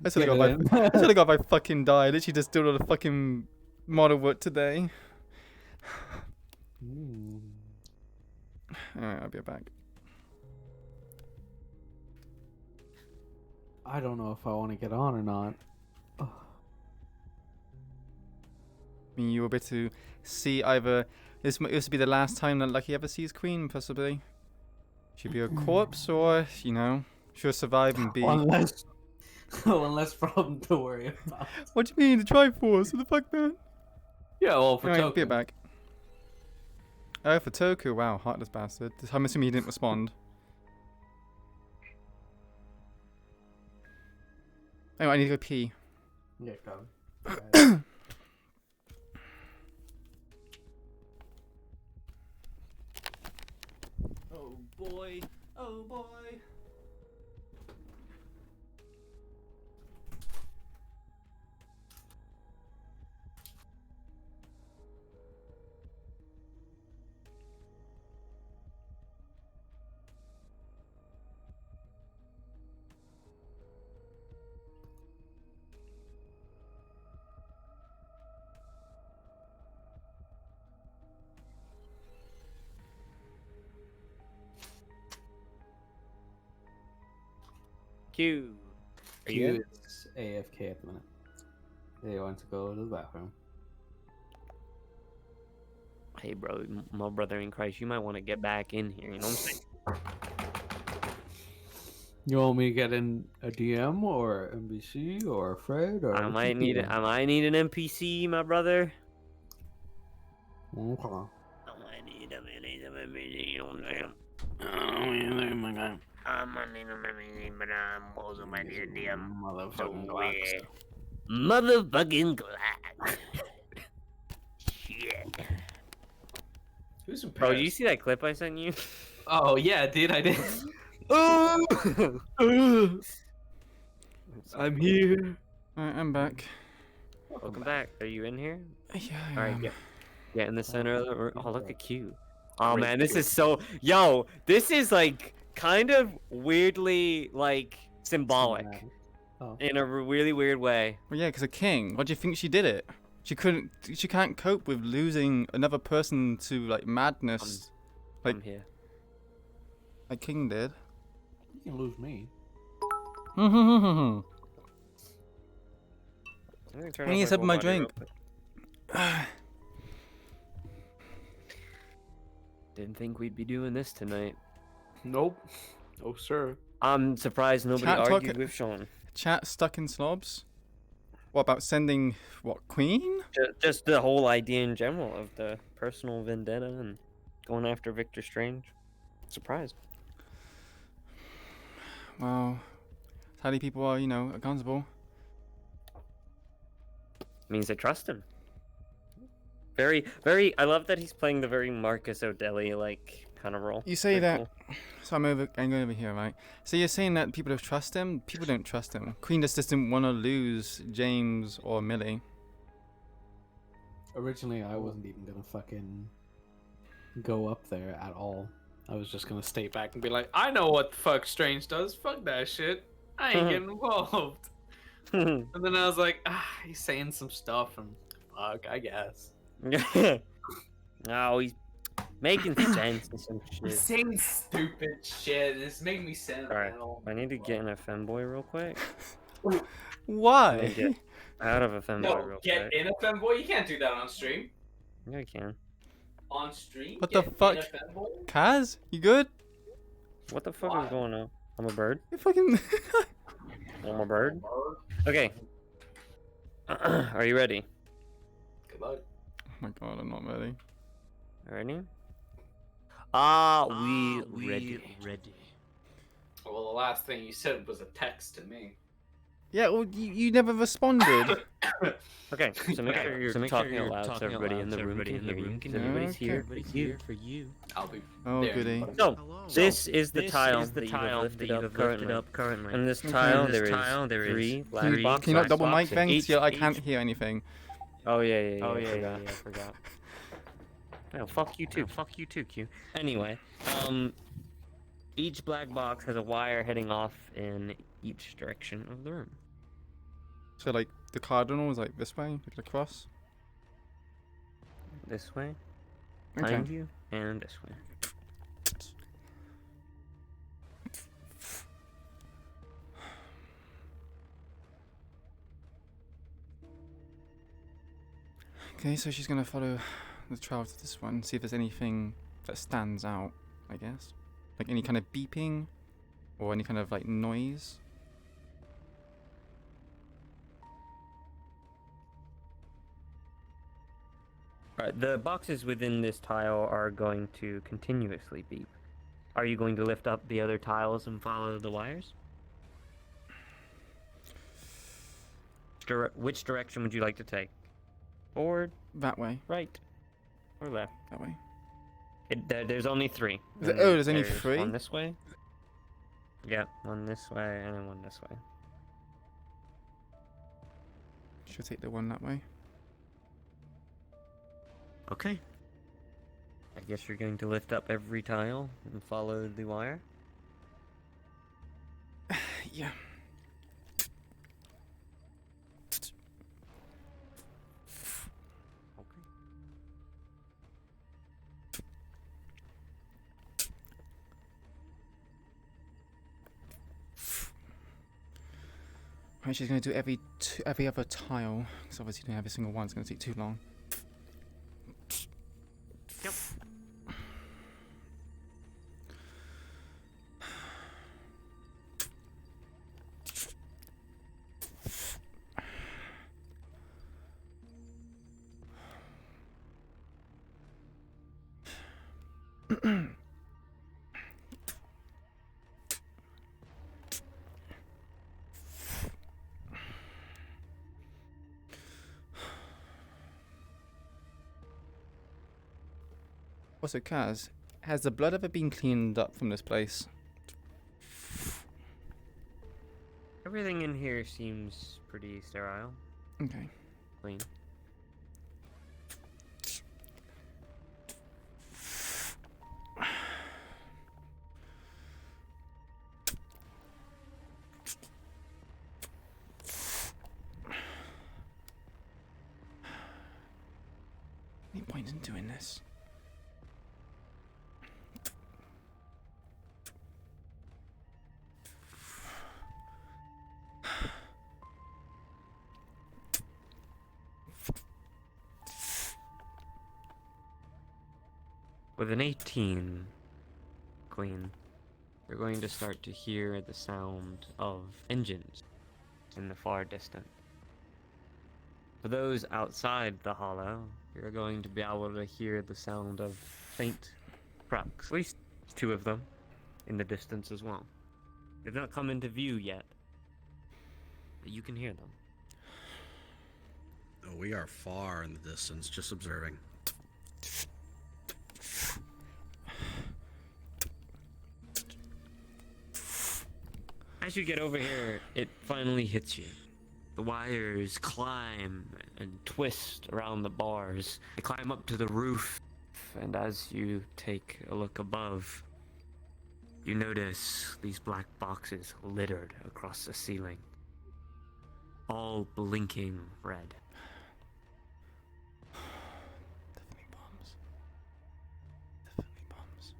I sort of got my fucking die. I literally just did all the fucking model work today. Alright, I'll be back. I don't know if I want to get on or not. I mean, you will be able to see either This will be the last time that Lucky ever sees Queen, possibly. She'll be a corpse, or, you know, she'll survive and be... One less problem to worry about. What do you mean, the Triforce? What the fuck, man? Yeah, well, for Anyway, be token. back. Oh, for Toku, wow, heartless bastard. I'm assuming he didn't respond. Anyway, I need to go pee. Yeah, come. Oh boy, oh boy. Q. Are you Q good? is AFK at the minute. They want to go to the bathroom. Hey, bro, my brother in Christ, you might want to get back in here. You know what I'm saying? You want me to get in a DM or NBC or Fred or? I might need an NPC, my brother. Okay. I need a NPC, you know what I'm saying? I'm a NPC, but I'm also my DM. Motherfucking Glocks. Motherfucking Glock. Shit. Who's in Bro, Paris? did you see that clip I sent you? Oh yeah, dude, I did. I'm here. Alright, I'm back. Welcome back. Are you in here? Yeah, I Alright, am. get in the center of the room. Oh, look at Q. Oh man, this is so. Yo, this is like kind of weirdly like symbolic in a really weird way. Well, yeah, because a king. What do you think she did it? She can't cope with losing another person to like madness. I'm here. Like King did. You can lose me. I'm gonna turn I need off to sip whole my body real drink. quick. Didn't think we'd be doing this tonight. Nope. Oh, sir. I'm surprised nobody Chat argued talk- with Sean. Chat stuck in slobs. What about sending Queen? Just the whole idea in general of the personal vendetta and going after Victor Strange. Surprised. Well, how many people are, you know, accountable? Means they trust him. Very. I love that he's playing the very Marcus O'Delly like kind of role. You say Very that. cool. So I'm going over here, right? So you're saying that people don't trust him? People don't trust him. Queen just didn't want to lose James or Millie. Originally, I wasn't even gonna fucking go up there at all. I was just gonna stay back and be like, I know what the fuck Strange does. Fuck that shit. I ain't getting involved. And then I was like, he's saying some stuff, and fuck, I guess. No, he's making sense and some He's shit. saying stupid shit. It's making me sentimental. Alright, I need to get in a femboy real quick. Why? Let me get out of a femboy No, real get quick. in a femboy? You can't do that on stream. Yeah, I can. On stream? What the Get fuck? in a femboy? Kaz, you good? What the fuck is going on? I'm a bird. You fucking. I'm a bird. Okay. Are you ready? Good luck. Oh my god, I'm not ready. Ready? We ready. Well, the last thing you said was a text to me. Yeah, well, you never responded. Okay, so make sure you're talking out loud so everybody in the room can hear you. Yeah, Everybody's okay. here for you. I'll be Oh, there. goody. So, this is the tile that you have lifted up currently. And this tile, there is three black boxes. Can you not double mic then? Each- Yeah, I can't hear anything. Oh yeah, I forgot. Oh, fuck you too, Q. Anyway, each black box has a wire heading off in each direction of the room. So, like, the cardinal is like this way, like the cross? This way, Okay. behind you, and this way. Okay, so she's gonna follow the trials of this one, see if there's anything that stands out, I guess. Like any kind of beeping or any kind of like noise. Alright, the boxes within this tile are going to continuously beep. Are you going to lift up the other tiles and follow the wires? Which direction would you like to take? Forward? That way. Right? Or left? That way. There's only 3. There's only 3? One this way. Yeah, one this way and then one this way. Should take the one that way. Okay. I guess you're going to lift up every tile and follow the wire? Yeah. Right, she's going to do every other tile, because obviously doing every single one is going to take too long. Yep. Also, Kaz, has the blood ever been cleaned up from this place? Everything in here seems pretty sterile. Okay. Clean. Any point in doing this? With an 18, Queen, you're going to start to hear the sound of engines in the far distance. For those outside the hollow, you're going to be able to hear the sound of faint trucks, at least 2 of them, in the distance as well. They've not come into view yet, but you can hear them. Oh, we are far in the distance, just observing. As you get over here, it finally hits you. The wires climb and twist around the bars. They climb up to the roof, and as you take a look above, you notice these black boxes littered across the ceiling, all blinking red. Definitely bombs. Definitely bombs.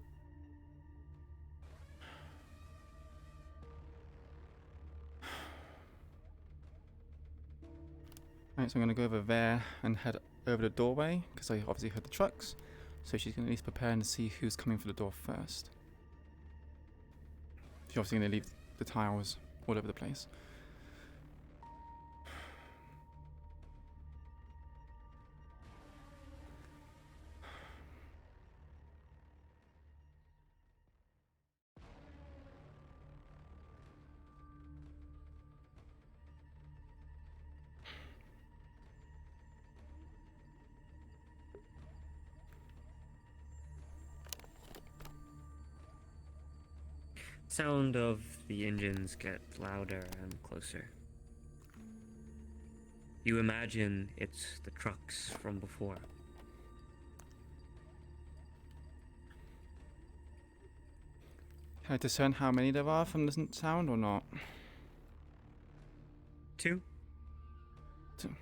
Right, so I'm going to go over there and head over the doorway, because I obviously heard the trucks. So she's going to at least prepare and see who's coming for the door first. She's obviously going to leave the tiles all over the place. Sound of the engines get louder and closer. You imagine it's the trucks from before. Can I discern how many there are from the sound or not? 2. 2.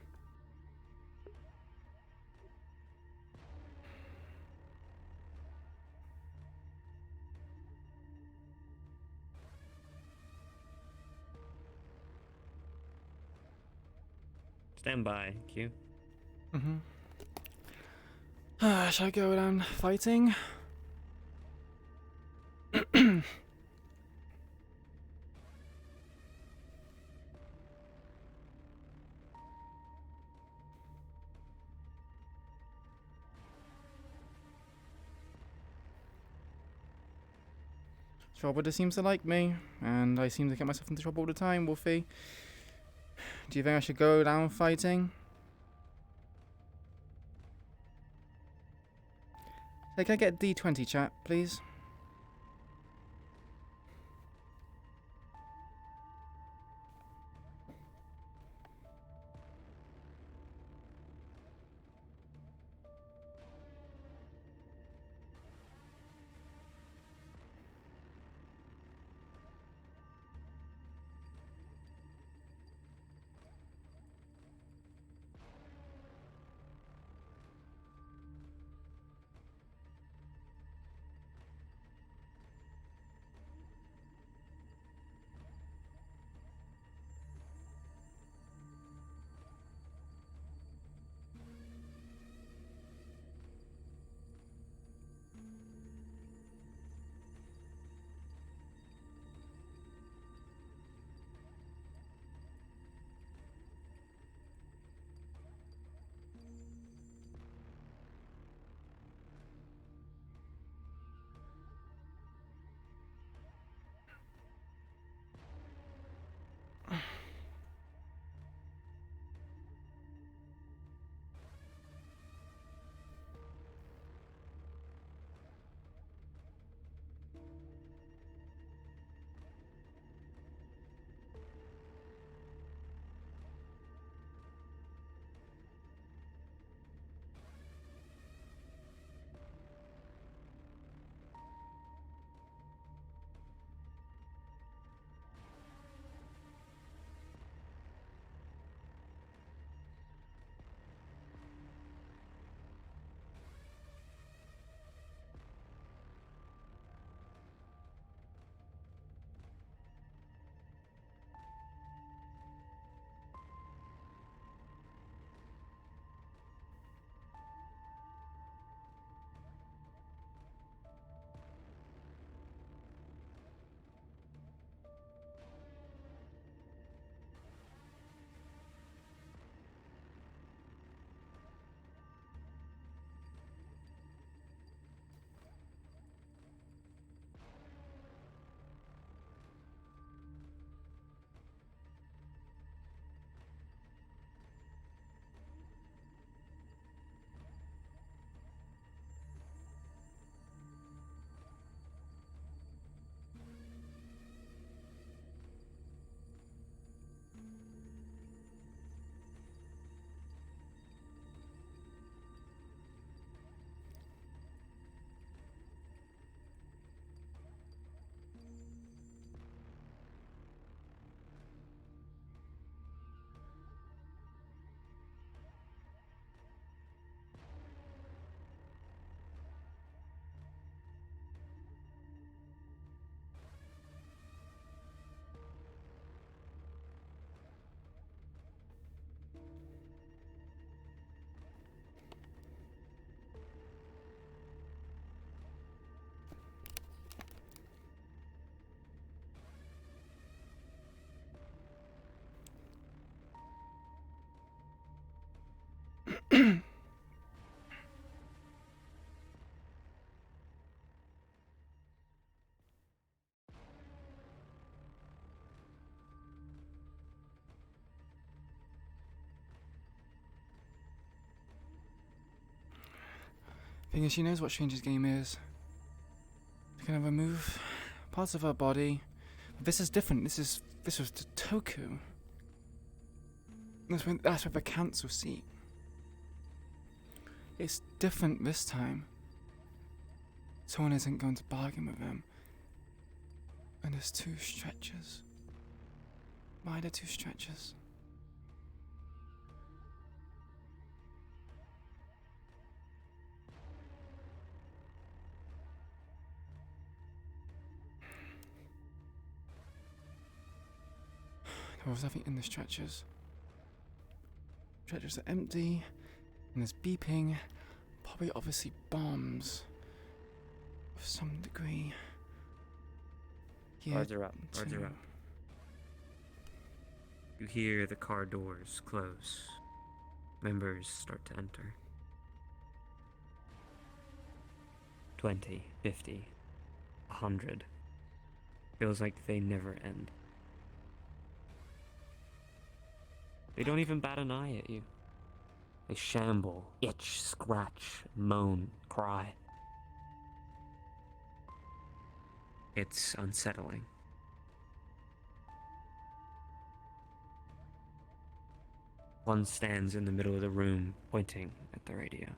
Stand by, Q. Mm-hmm. Shall I go down fighting? Troubleder seems to like me, and I seem to get myself into trouble all the time, Wolfie. Do you think I should go down fighting? Hey, can I get a D20 chat, please? Thing is, she knows what Stranger's game is. They're gonna remove parts of her body. But this is different. This was the Toku. That's with the council seat. It's different this time. Someone isn't going to bargain with them. And there's two stretchers. Why are there two stretchers? There was nothing in the stretchers. Stretchers are empty, and there's beeping, probably obviously bombs of some degree. Guards are up. Guards are up. You hear the car doors close. Members start to enter. 20, 50, 100. Feels like they never end. They don't even bat an eye at you. They shamble, itch, scratch, moan, cry. It's unsettling. One stands in the middle of the room, pointing at the radio.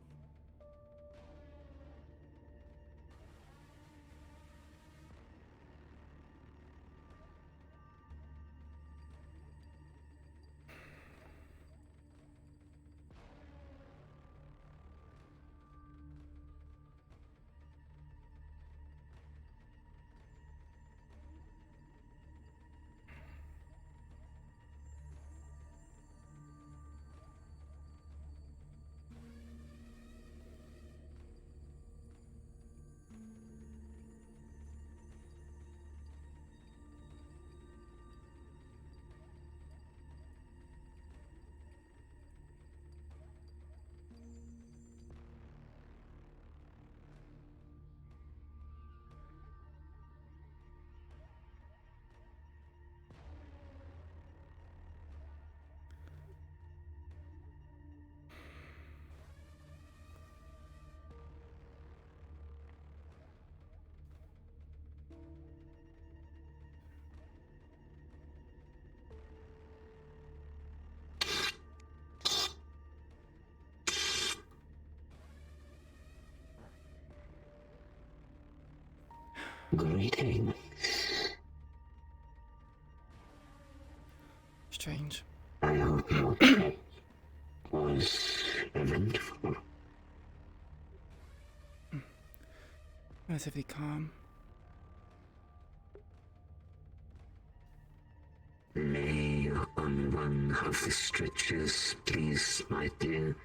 Greeting. Strange. I hope your trip was eventful. Relatively calm. Lay on one of the stretchers, please, my dear,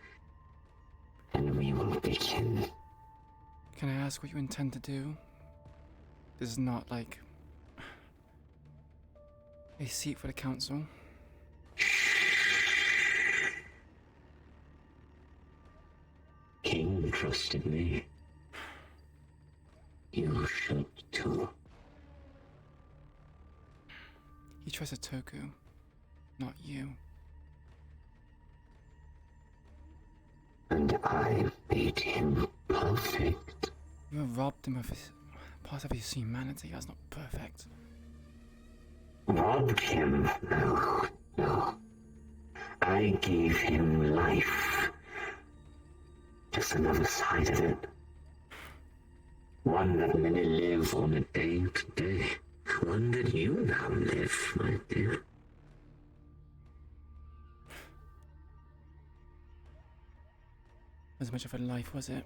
and we will begin. Can I ask what you intend to do? This is not like a seat for the council. King trusted me. You should too. He trusted Toku, not you. And I made him perfect. You have robbed him of his part of his humanity. That's not perfect. Robbed him? No, no. I gave him life. Just another side of it. One that many live on a day-to-day. One that you now live, my dear. As much of a life was it?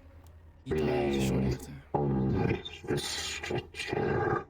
He died shortly after. On the stretcher.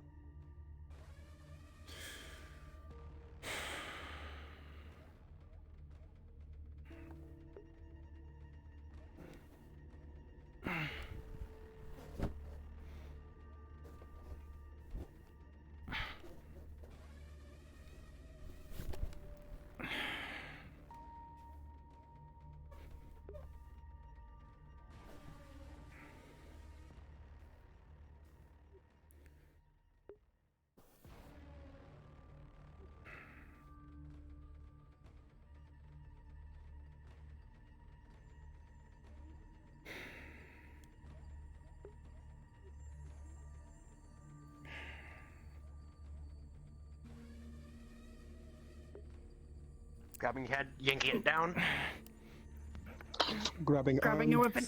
Grabbing your head, yanking it down. Grabbing your arm. weapon.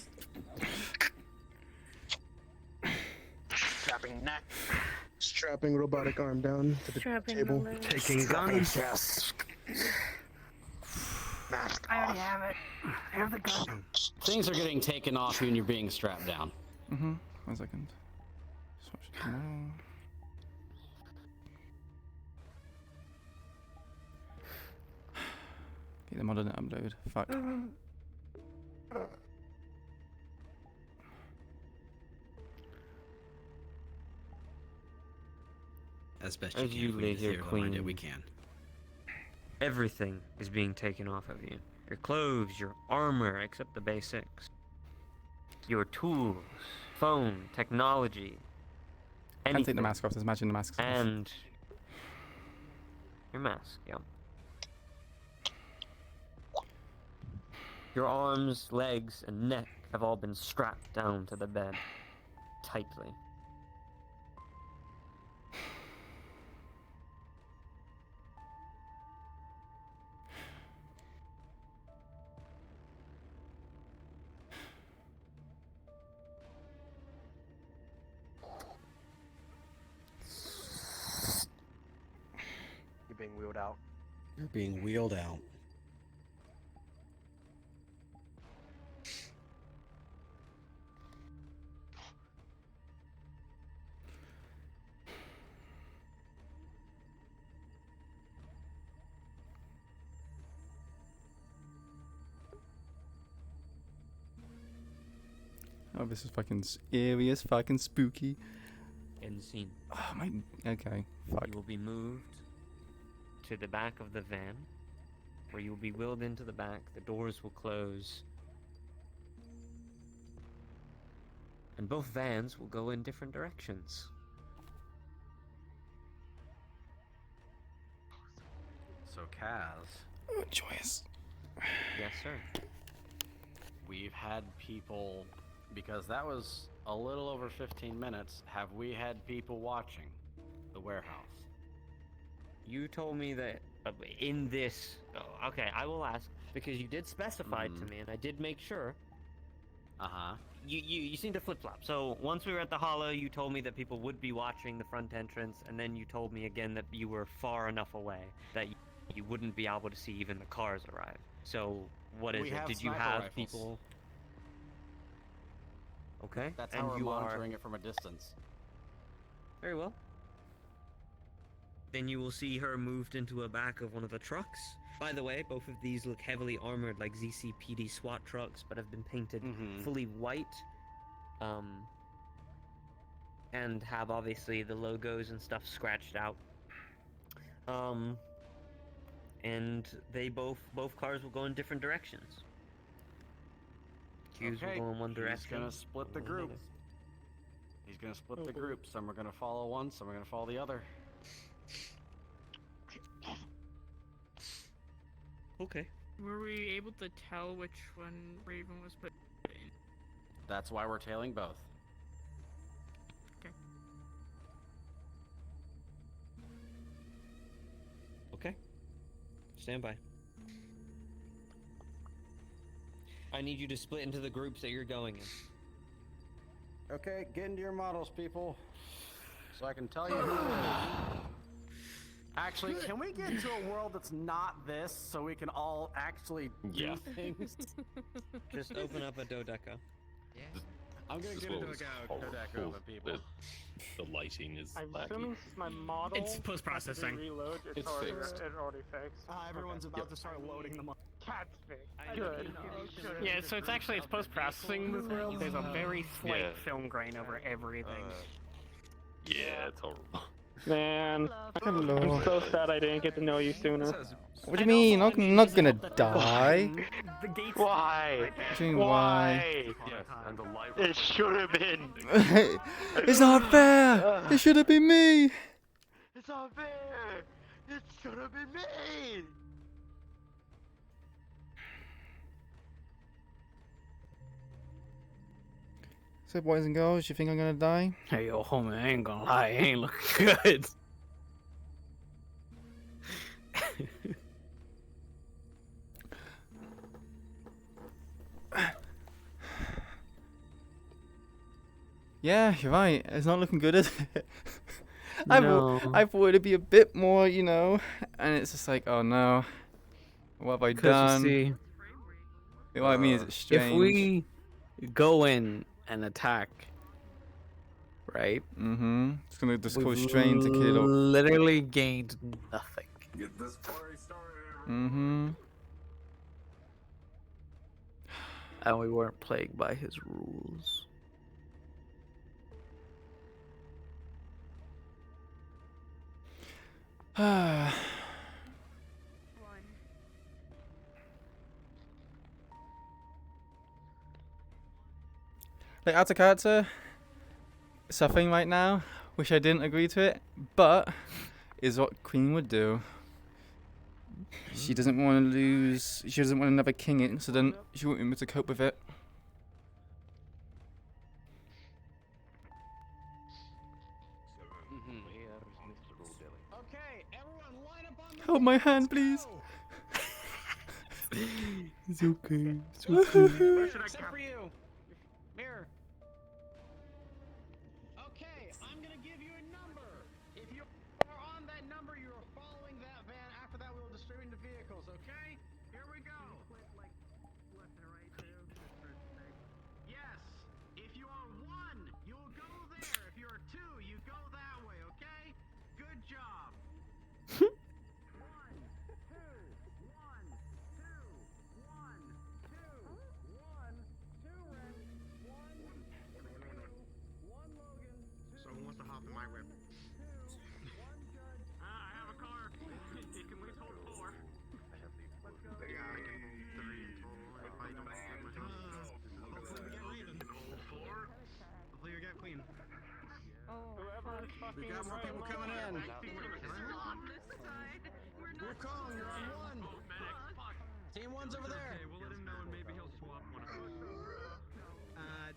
Strapping neck. Strapping robotic arm down to the table. Taking guns. I already have it. I have the gun. Things are getting taken off you and you're being strapped down. Mm-hmm. 1 second. Switch to model. Okay, the model didn't upload. Fuck. as best As you you can. lay If we here, clear the mind that we Queen. can. Everything is being taken off of you. Your clothes, your armor, except the basics. Your tools, phone, technology. Can't take the anything. mask off. Just imagine the mask. And your mask, yeah. Your arms, legs, and neck have all been strapped down to the bed tightly. You're being wheeled out. You're being wheeled out. Oh, this is fucking eerie as fucking spooky. End scene. Oh my. Okay. Fuck. You will be moved to the back of the van, where you will be wheeled into the back. The doors will close, and both vans will go in different directions. So, Kaz. Oh, joyous. Yes, sir. We've had people, because that was a little over 15 minutes. Have we had people watching the warehouse? You told me that in this. Oh, okay, I will ask because you did specify it to me, and I did make sure. You seem to flip flop. So once we were at the Hollow, you told me that people would be watching the front entrance, and then you told me again that you were far enough away that you wouldn't be able to see even the cars arrive. So what is We it? have Did you sniper have rifles. people? Okay. That's and how we're you monitoring are... it from a distance. Very well. Then you will see her moved into a back of one of the trucks. By the way, both of these look heavily armored like ZCPD SWAT trucks, but have been painted fully white. And have obviously the logos and stuff scratched out. And they both cars will go in different directions. Q's will go in one direction. He's gonna split the one in group. other. He's gonna split the group. Some are gonna follow one, some are gonna follow the other. Okay. Were we able to tell which one Raven was put in? That's why we're tailing both. Okay. Okay. Stand by. I need you to split into the groups that you're going in. Okay, get into your models, people. So I can tell you who it is. Actually, can we get to a world that's not this so we can all actually do things? Just open up a dodeca. Yeah. I'm gonna get into a Kodak open, people. The lighting is I'm lacking. assuming since my model. It's post-processing. Reload. It's already, fixed. It already fixed. Everyone's about to start loading them up. Cat's fixed. Good. Yeah, so it's post-processing in this world. There's a very slight Yeah. film grain over everything. Yeah, it's horrible. Man, Hello. I'm so sad I didn't get to know you sooner. What do you mean? I'm not gonna die. The gates. Why? What do you mean, why? Yes, and the light. It should have been. It's not fair. It should have been me. It's not fair. It should have been me. So, boys and girls, you think I'm gonna die? Hey, yo, homie, I ain't gonna lie, I ain't looking good. Yeah, you're right. It's not looking good, is it? No. I thought it'd be a bit more, you know, and it's just like, oh no, what have I 'Cause done? you see, What I mean is it's strange. if we go in and attack, right? It's gonna just we've cause strain to kill. literally gained nothing. Get this party started. And we weren't plagued by his rules. Like, out of character, suffering right now. Wish I didn't agree to it, but is what Queen would do. She doesn't want to lose. She doesn't want another king incident. She won't be able to cope with it. Okay, everyone line up on the Hold my hand, please. It's okay. It's okay. Except for you. Mirror. Okay, I'm gonna give you a number. If you are on that number, you are following that van. After that, we will distribute the vehicles, okay? Here we go. Yes. If you are 1, you will go there. If you are 2, you go that way, okay? Good job. 1, 2, 1, 2, 1, 2, 2 Ren, 1 Logan. Someone wants to hop in my whip. 2, 1 Judge. I have a car. It can at least hold 4. Let's go. Yeah, I can hold 3 in total if I don't have my house. Hopefully we get Raven. Hopefully we get Queen. Whoever is fucking We got more people coming in. We're calling. You're on 1. Team 1's over there. Okay, we'll let him know and maybe he'll swap one of us.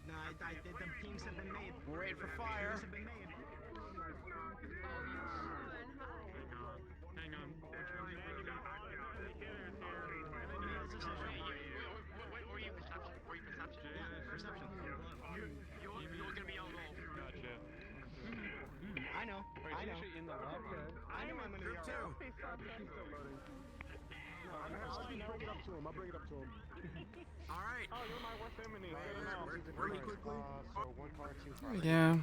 No, the teams have been made. We're waiting for fire. Teams have been made. Hang on. Were you perception? Yeah, perception. You're gonna be on roll. Gotcha. I know. Wait, I know. actually in the lab? I know I'm gonna be on roll. I'll bring it up to him. All right. Oh, you're my worst enemy. Really quickly. So 1 car, 2 cars. Yeah.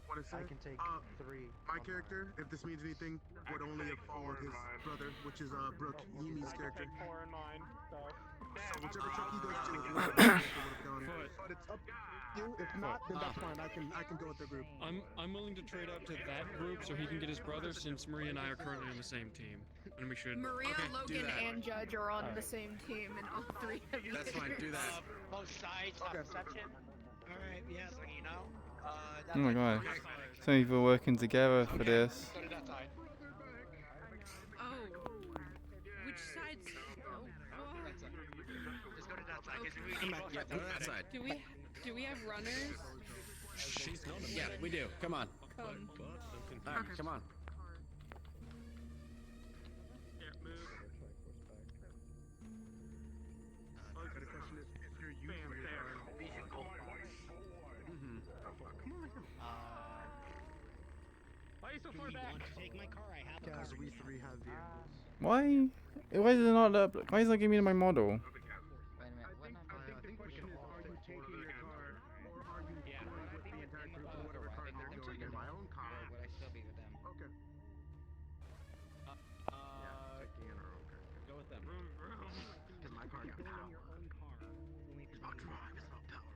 What it I says? can take 3. My character, if this means anything, would only have followed his brother, which is Brooke Yimi's character. Take 4 in mine. So. So whichever truck he goes to, would have gone. But it's up to you. If not, then that's fine. I can go with the group. I'm willing to trade out to that group so he can get his brother, since Maria and I are currently on the same team, and we should. Maria, Okay, do Logan, that. and Judge are on the same team, and all 3 of you. That's fine. Do that. Both sides have perception. All right. Yes. So you know. Oh my god. Some people are working together for this. Go to that side. Oh. Which side's? Oh. Just go to that side. Come back. Yeah, go to that side. Do we have runners? Yeah, we do. Come on. Come. All right, come on. Why are you so far back? Take my car. I have Because we 3 have vehicles. Why? Why is it not up? Why is it not giving me my model? I think the question is, are you taking your car, or are you going with the entire group or whatever car they're going in? My own car. Would I still be with them? Okay. Taking in our own car. Go with them. Because my car got power. It's about drive, it's about power.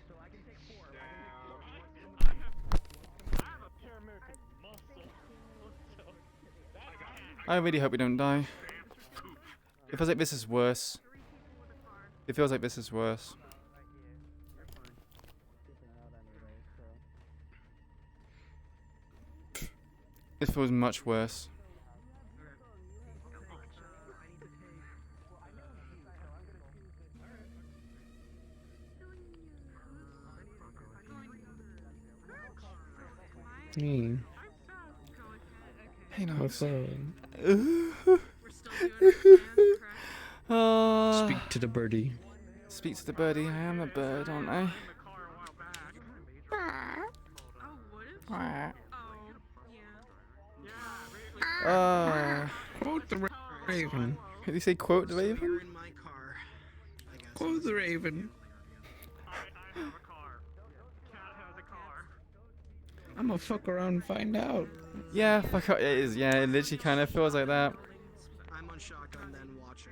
So I can take 4. I have a paramedic muscle. I really hope we don't die. It feels like this is worse. It feels like this is worse. It feels much worse. Hey. Hey, no. What's up? Speak to the birdie. Speak to the birdie. I am a bird, aren't I? Quote the raven. Did you say quote the raven? In my car. Quote the raven. I'm gonna fuck around and find out. Yeah, fuck up. It is. Yeah, it literally kind of feels like that. I'm on shotgun, then watching.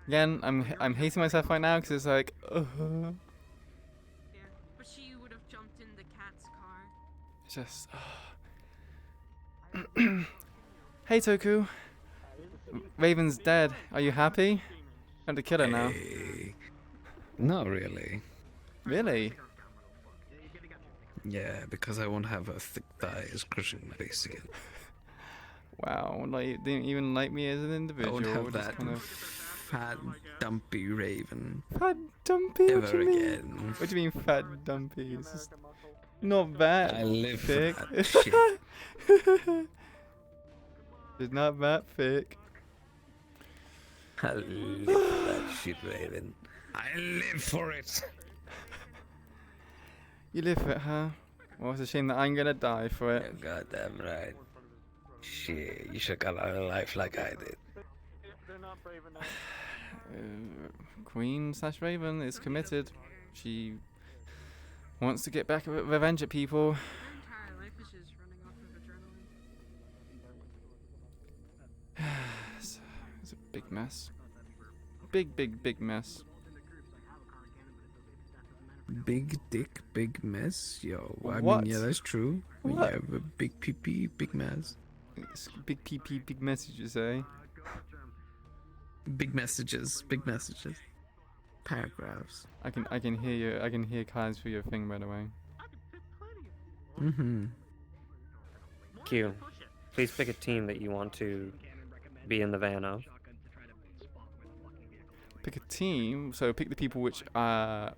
Again, I'm hating myself right now because it's like, Yeah, but she would have jumped in the cat's car. just. Hey Toku, Raven's dead. Are you happy? Had to kill her now. Not really. Really? Yeah, because I won't have a thick thighs crushing my face again. Wow, like you didn't even like me as an I individual. won't have just that kind of fat, dumpy Raven. fat dumpy. What Ever do you mean? again. What do you mean fat dumpy? It's just not that I live for thick. that shit. It's not that thick. I live for that shit, Raven. I live for it. You live for it, huh? Well, it's a shame that I'm gonna die for it. You're goddamn right. Shit, you should got out of life like I did. Queen / Raven is committed. She wants to get back revenge at people. Her entire life is just running off of adrenaline. It's a big mess. Big mess. Big dick, big mess? Yo, I What? mean, yeah, that's true. We What? have a big pee, big mess. It's big PP, big messages, eh? Big messages, paragraphs. I can hear you. I can hear Kai's through your thing, by the way. Mm-hmm. Q, please pick a team that you want to be in the van of. Pick a team. So pick the people which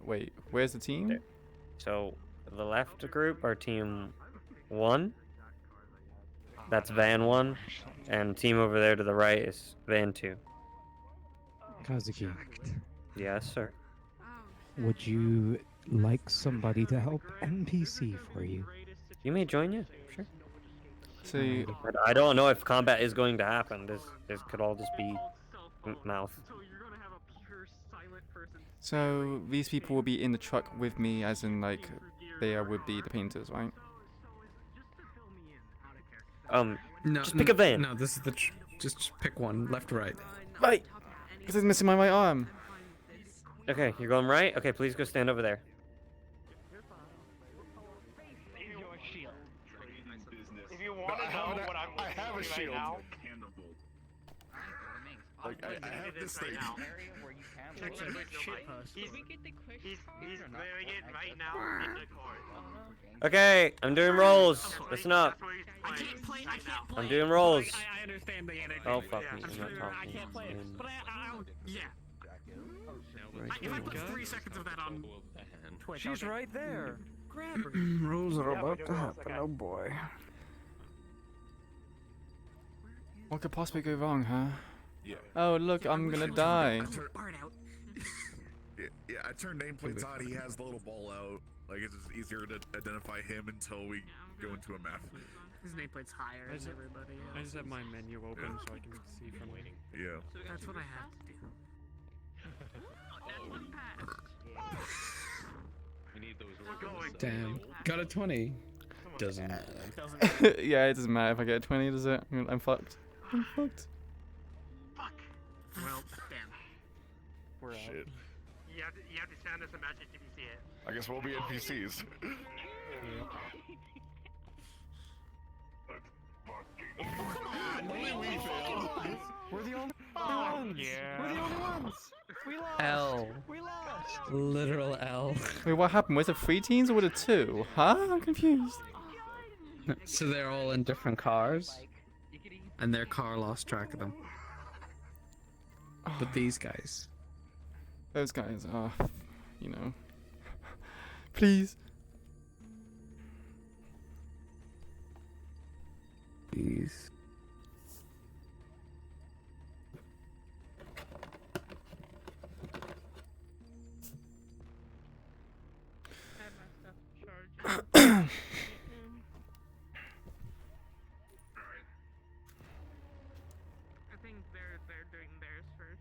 wait, where's the team? So the left group are team 1. That's van 1, and team over there to the right is van 2. Kazuki, Yes, sir. would you like somebody to help NPC for you? You may join you. Sure. So But I don't know if combat is going to happen. This could all just be mouth. So these people will be in the truck with me, as in like they would be the painters, right? No, just pick a van. No, this is the. Just pick one, left or right. Right. This is missing my right arm. Okay, you're going right. Okay, please go stand over there. If you want to know what I'm I have a shield. right now, Like, I have this thing. He's wearing it right now in the court. Okay, I'm doing rolls. Listen up. I'm doing rolls. I understand the anecdote. Oh fuck me, I'm not I talking. can't play it, but yeah. If I put 3 seconds of that on Twitch, She's okay. right there. Grab her. Rules are about to happen. Oh boy. What could possibly go wrong, huh? Yeah. Oh look, I'm gonna die. Yeah, I turned nameplates on. He has the little ball out. Like, it's just easier to identify him until we go into a map. His nameplate's higher than everybody else. I just have my menu open so I can see from waiting. Yeah. That's what I have to do. We need those Damn. Got a 20. Doesn't matter. Yeah, it doesn't matter if I get a 20, does it? I'm fucked. I'm fucked. Well, damn. We're out. Shit. You have to send us a message if you see it. I guess we'll be NPCs. Only we failed. We're the only ones. Yeah. We're the only ones. We lost. L. We lost. Literal L. Wait, what happened? Was it 3 teams or was it 2? Huh? I'm confused. So they're all in different cars, and their car lost track of them. But these guys. Those guys are, you know. Please. Please. I think they're doing theirs first.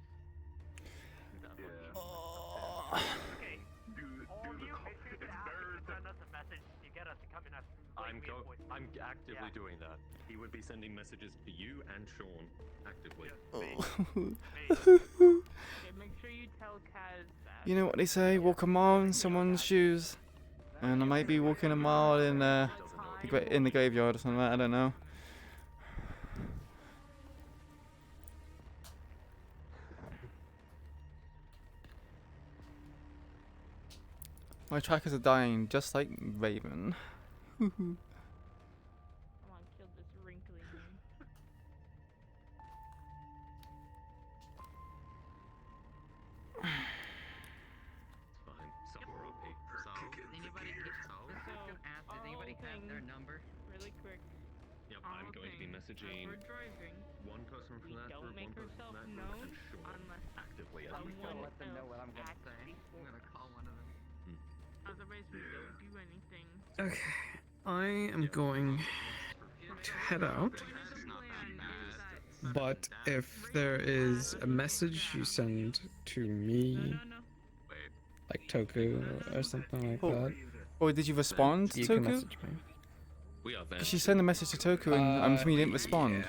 Okay. All of you, make sure to send us a message to get us to come in as I'm actively doing that. He would be sending messages to you and Sean actively. Make You know what they say, walk a mile in someone's shoes. And I might be walking a mile in the graveyard or something like that, I don't know. My trackers are dying, just like Raven. Come on, kill this wrinkly man. Fine. Somewhere OP. So, Anybody does anybody have their number? Really quick. yep, I'm going to be messaging We're driving. one person from We that don't group, make one person from ourselves that known group, and sure, unless actively as we someone go. let them know what I'm gonna say. I'm gonna call one of them. Otherwise, we don't do anything. Okay, I am going to head out. But if there is a message you send to me, like Toku or something like that, Or did you respond to you can Toku? message me. We are Because she sent a message to Toku and I'm assuming he didn't respond.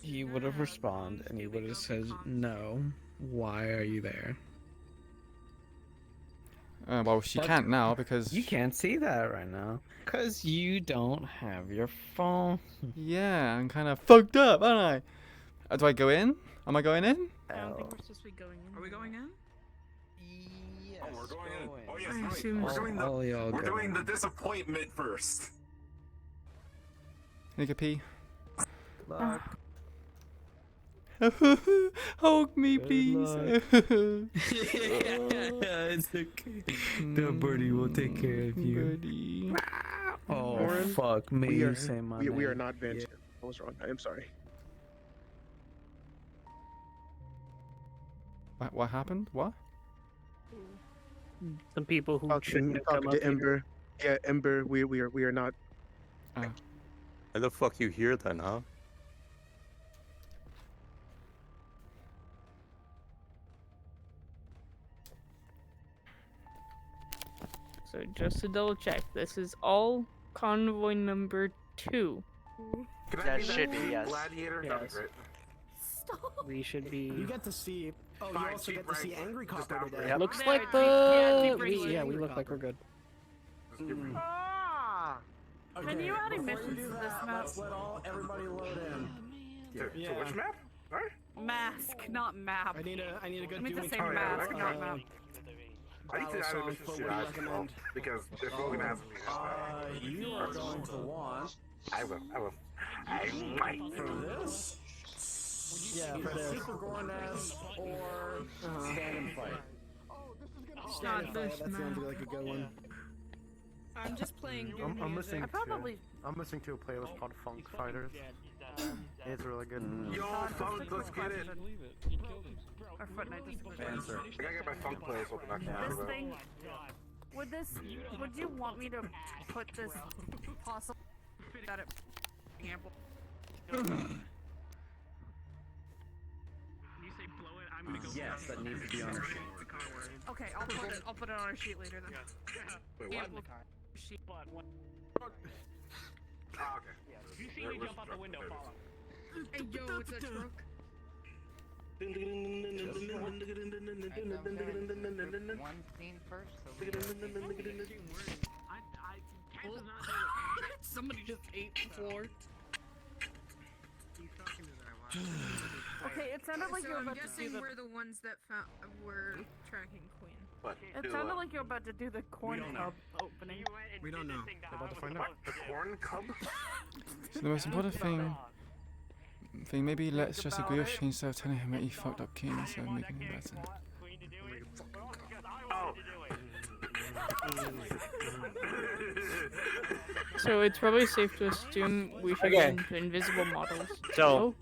He would have responded and he would have said, no, why are you there? Well, she But can't now because... You can't see that right now. Because you don't have your phone. Yeah, I'm kind of fucked up, aren't I? Do I go in? Am I going in? I don't think we're supposed to be going in. Are we going in? Oh, we're going in. Oh, yes, I right. assume We're doing the disappointment first. Take a pee. Luck. Hug me, please. It's okay. The birdie will take care of you. Birdie. Oh, Warren, fuck me. we are, Say my we are name. not Van. I was wrong. I am sorry. What happened? What? Some people who shouldn't have talking come to up here. Ember. Yeah, Ember. We are not. Oh. How the fuck you here then, huh? So just to double check, this is all convoy number 2. That should be, yes. Gladiator? That'd be great. We should be. You get to see. Oh, you Fine, also cheap get to see Wrangler. Angry Just Copper down today. for it. Looks There, like cheap- yeah, cheap we Wrangler. look like we're good. Ah! Can you add Before emissions you to do this that, map? let's let everybody load in. To which map? Sorry? Mask, not map. I need a good I meant to doing say time. mask, not map. I need to add Song, emissions what to would you that recommend? because if we're gonna have You are going to want I will. I might. for this. Yeah, for this. Super Gorness or Stand and Fight. Stand and Fight. That sounds like a good one. I'm just playing your I'm listening I probably. I'm listening to a playlist called Funk Fighters. It's really good. Yo, Funk, let's get it. Or Fortnite just Answer. I gotta get my Funk playlist open. I can't This do that. thing. Would you want me to put this possible that it example? You say blow it, I'm gonna go. Yes, that needs to be on a sheet. Okay, I'll put it on our sheet later then. Wait, what? Ample sheet. Ah, okay. You see me jump out the window, follow. Hey yo, it's a truck. One scene first, so Somebody just ate the floor. Okay, it sounded like you were about to do the. We're the ones that were tracking Queen. What? It sounded like you were about to do the corn hub opening. We don't know. We're about to find out. The corn cub? So the most important thing, maybe let's just agree off instead of telling him that he fucked up King instead of making him better. Oh. So it's probably safe to assume we should get into invisible models. So,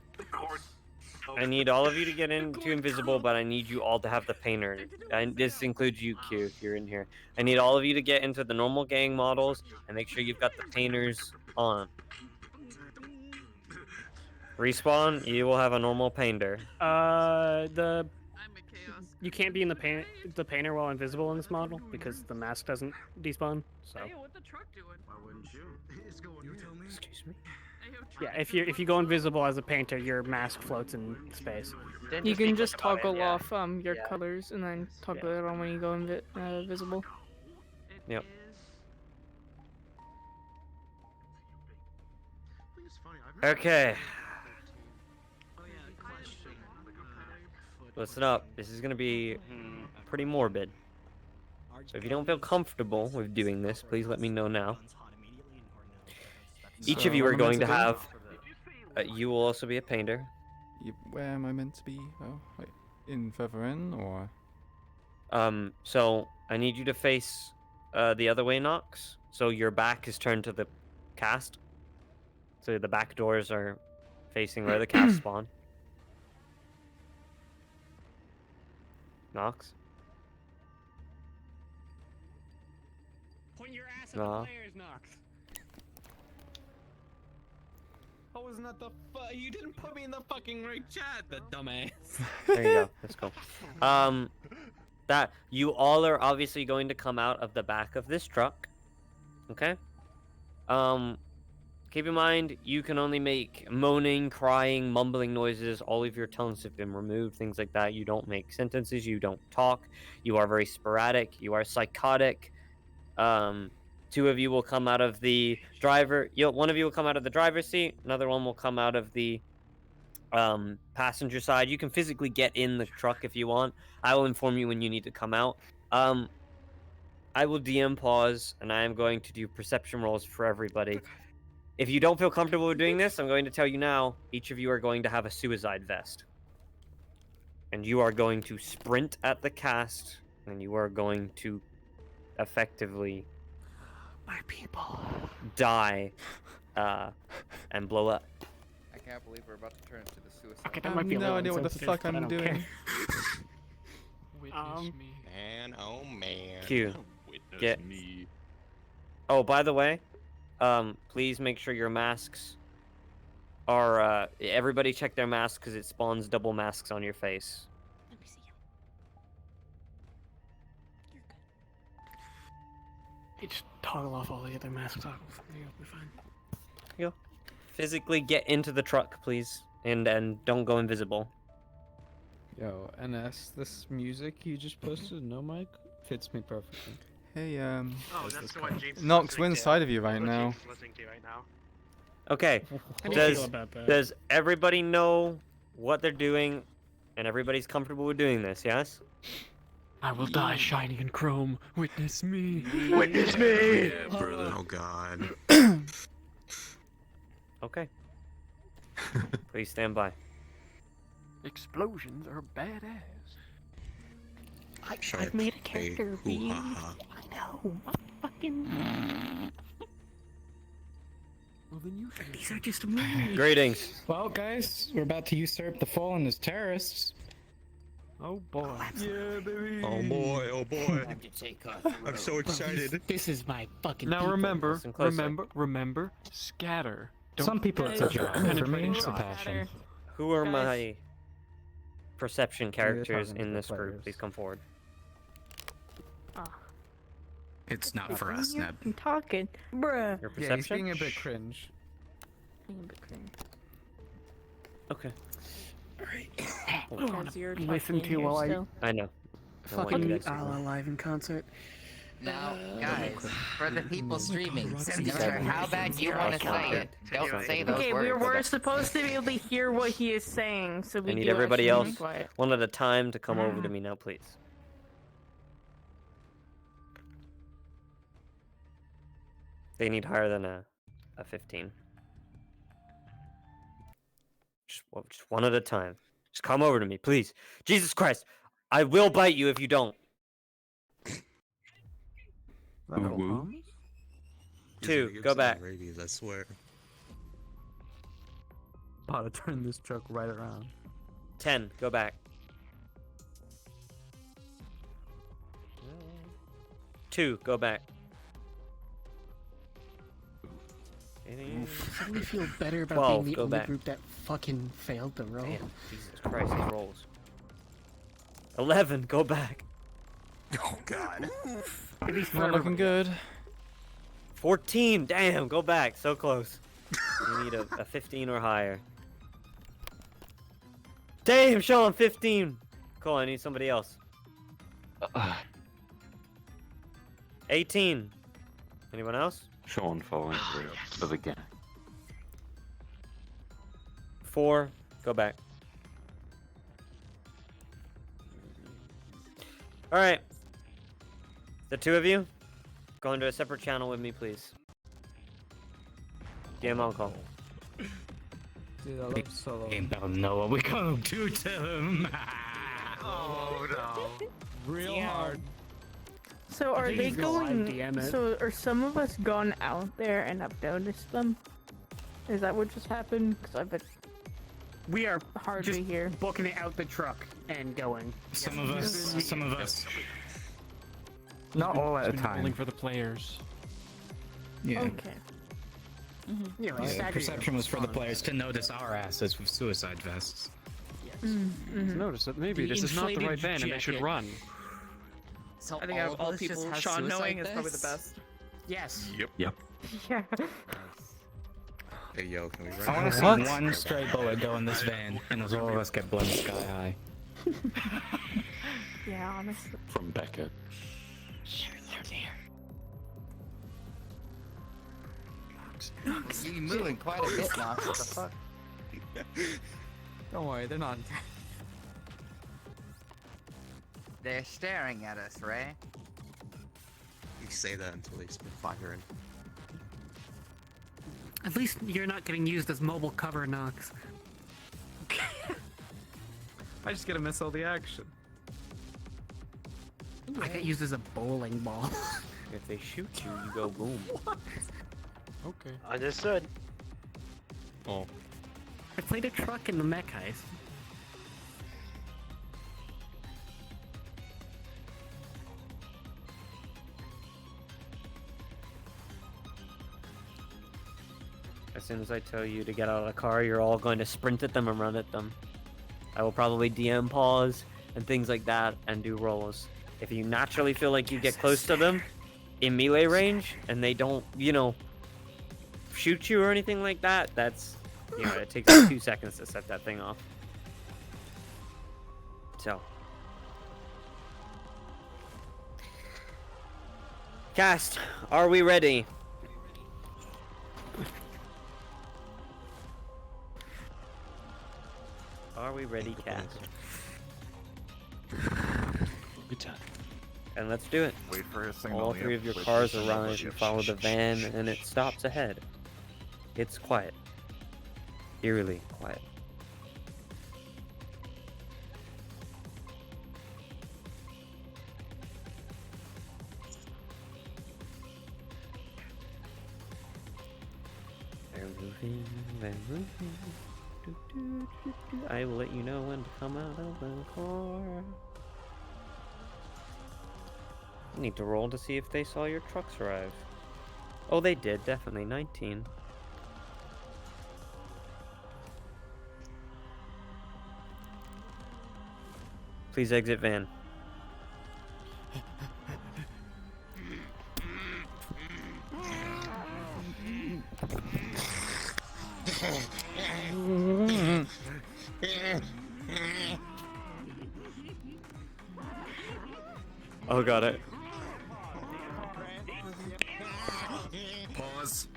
I need all of you to get into Invisible, but I need you all to have the painter. And this includes you, Q, if you're in here. I need all of you to get into the normal gang models and make sure you've got the painters on. Respawn, you will have a normal painter. You can't be in the painter while invisible in this model because the mask doesn't despawn. So. Hey, what the truck doing? Why wouldn't you? It's going. You tell me. Excuse me. Hey, Yeah, if you go invisible as a painter, your mask floats in space. You just can be just quick about it, toggle yeah. off your colors and then toggle it on when you go visible. Yep. Okay. Listen up. This is gonna be pretty morbid. So if you don't feel comfortable with doing this, please let me know now. Each So of you what are am I going meant to to do? have. You will also be a painter. Where am I meant to be? Oh, wait, in further in or? So I need you to face the other way, Nox. So your back is turned to the cast. So the back doors are facing where the cast spawn. Nox. Point your ass at No. the players, Nox. I was not the you didn't put me in the fucking right chat, the dumbass. There you go. Let's go. That you all are obviously going to come out of the back of this truck. Okay. Keep in mind you can only make moaning, crying, mumbling noises. All of your tongues have been removed. Things like that. You don't make sentences. You don't talk. You are very sporadic. You are psychotic. Two of you will come out of the driver. One of you will come out of the driver's seat. Another one will come out of the passenger side. You can physically get in the truck if you want. I will inform you when you need to come out. I will DM pause, and I am going to do perception rolls for everybody. If you don't feel comfortable with doing this, I'm going to tell you now, each of you are going to have a suicide vest. And you are going to sprint at the cast, and you are going to effectively die and blow up. I can't believe we're about to turn into the suicide. Okay, that might be no idea what the fuck I'm doing. Witness me. Man, oh man. Q. Witness Get. me. Oh, by the way, please make sure your masks are. Everybody check their masks because it spawns double masks on your face. Let me see him. You just toggle off all the other mask toggles. You'll be fine. Go. Physically get into the truck, please, and don't go invisible. Yo, NS, this music you just posted, no mic, fits me perfectly. Hey, Oh, that's what James is Nox, listening we're to. inside of you right That's what now. James is listening to right now. Okay. How do you feel about that? Does everybody know what they're doing, and everybody's comfortable with doing this? Yes. I will die shining in chrome. Witness me. Witness me! Yeah, brother. Oh god. Okay. Please stand by. Explosions are badass. I've made a character for you. hoo-ha-ha. I know. Fucking. Well, then you should. These are just movies. Greetings. Well, guys, we're about to usurp the fallen as terrorists. Oh boy. Yeah, baby. Oh boy, oh boy. I'm so excited. This is my fucking. Now people. remember, Listen closely. remember, scatter. Don't Some people it's a job. For me, penetrate it's a shot. passion. Who are Guys. my perception characters talking to in the this group? players. Please come forward. It's not for us, Neb. I'm talking, bruh. Your Yeah, he's perception. being a bit cringe. Okay. Because you're Listen talking to here while I still. I know. I want fucking you guys to Allah know. live in concert. Now, guys, for the people streaming, no Seven. matter how bad you want to say it, don't say those Okay, words. we're supposed to be able to hear what he is saying, so we I need do everybody actually else, be quiet. one at a time, to come over to me now, please. They need higher than a 15. Just one at a time. Just come over to me, please. Jesus Christ, I will bite you if you don't. Two, go back. Rabies, I swear. About to turn this truck right around. 10, go back. 2, go back. Suddenly feel better about 12, being the go only back. group that fucking failed the roll. Damn, Jesus Christ, these rolls. 11, go back. Oh god. Not looking good. 14, damn, go back, so close. You need a 15 or higher. Damn, Sean, 15. Cool, I need somebody else. 18. Anyone else? Sean falling through for the gang. 4. Go back. All right. The two of you, go into a separate channel with me, please. DM on call. Dude, I love solo. Ain't about know what we gonna do to him. Oh no. Real Yeah. hard. So are think they he's gonna live going? DM it. So are some of us gone out there and have noticed them? Is that what just happened? Because I've been We are hardly just here. booking it out the truck and going. Some of us. Not all at a It's been rolling time. for the players. Yeah. Okay. You know, Yeah, stagger perception was for the fun. players to notice our asses with suicide vests. Notice that maybe The this is not the right inflated van and they should jacket. run. So I think out of all us just people, have Sean knowing is suicide probably the vests? best. Yes. Yep. Yeah. Hey yo, can we run? I want to see What? one stray bullet go in this van, and as all of us get blown sky high. Yeah, honestly. From Beckett. You're moving quite a bit now. What the fuck? Don't worry, they're not. They're staring at us, Ray. You say that until they start firing. At least you're not getting used as mobile cover, Nox. I just get to miss all the action. I get used as a bowling ball. If they shoot you, you go boom. Okay. Understood. Oh. I played a truck in the mech heist. As soon as I tell you to get out of the car, you're all going to sprint at them and run at them. I will probably DM pause and things like that and do rolls. If you naturally feel like you get close to them in melee range and they don't, you know, shoot you or anything like that, that's, you know, it takes like 2 seconds to set that thing off. So. Cast, are we ready? Are we ready, Cast? Good time. And let's do it. Wait for his signal. All three of your cars arrive, you follow the van, and it stops ahead. It's quiet. Eerily quiet. They're moving, they're moving. Do, do, do, do. I will let you know when to come out of the car. I need to roll to see if they saw your trucks arrive. Oh, they did, definitely. 19. Please exit van. Oh, got it. Pause.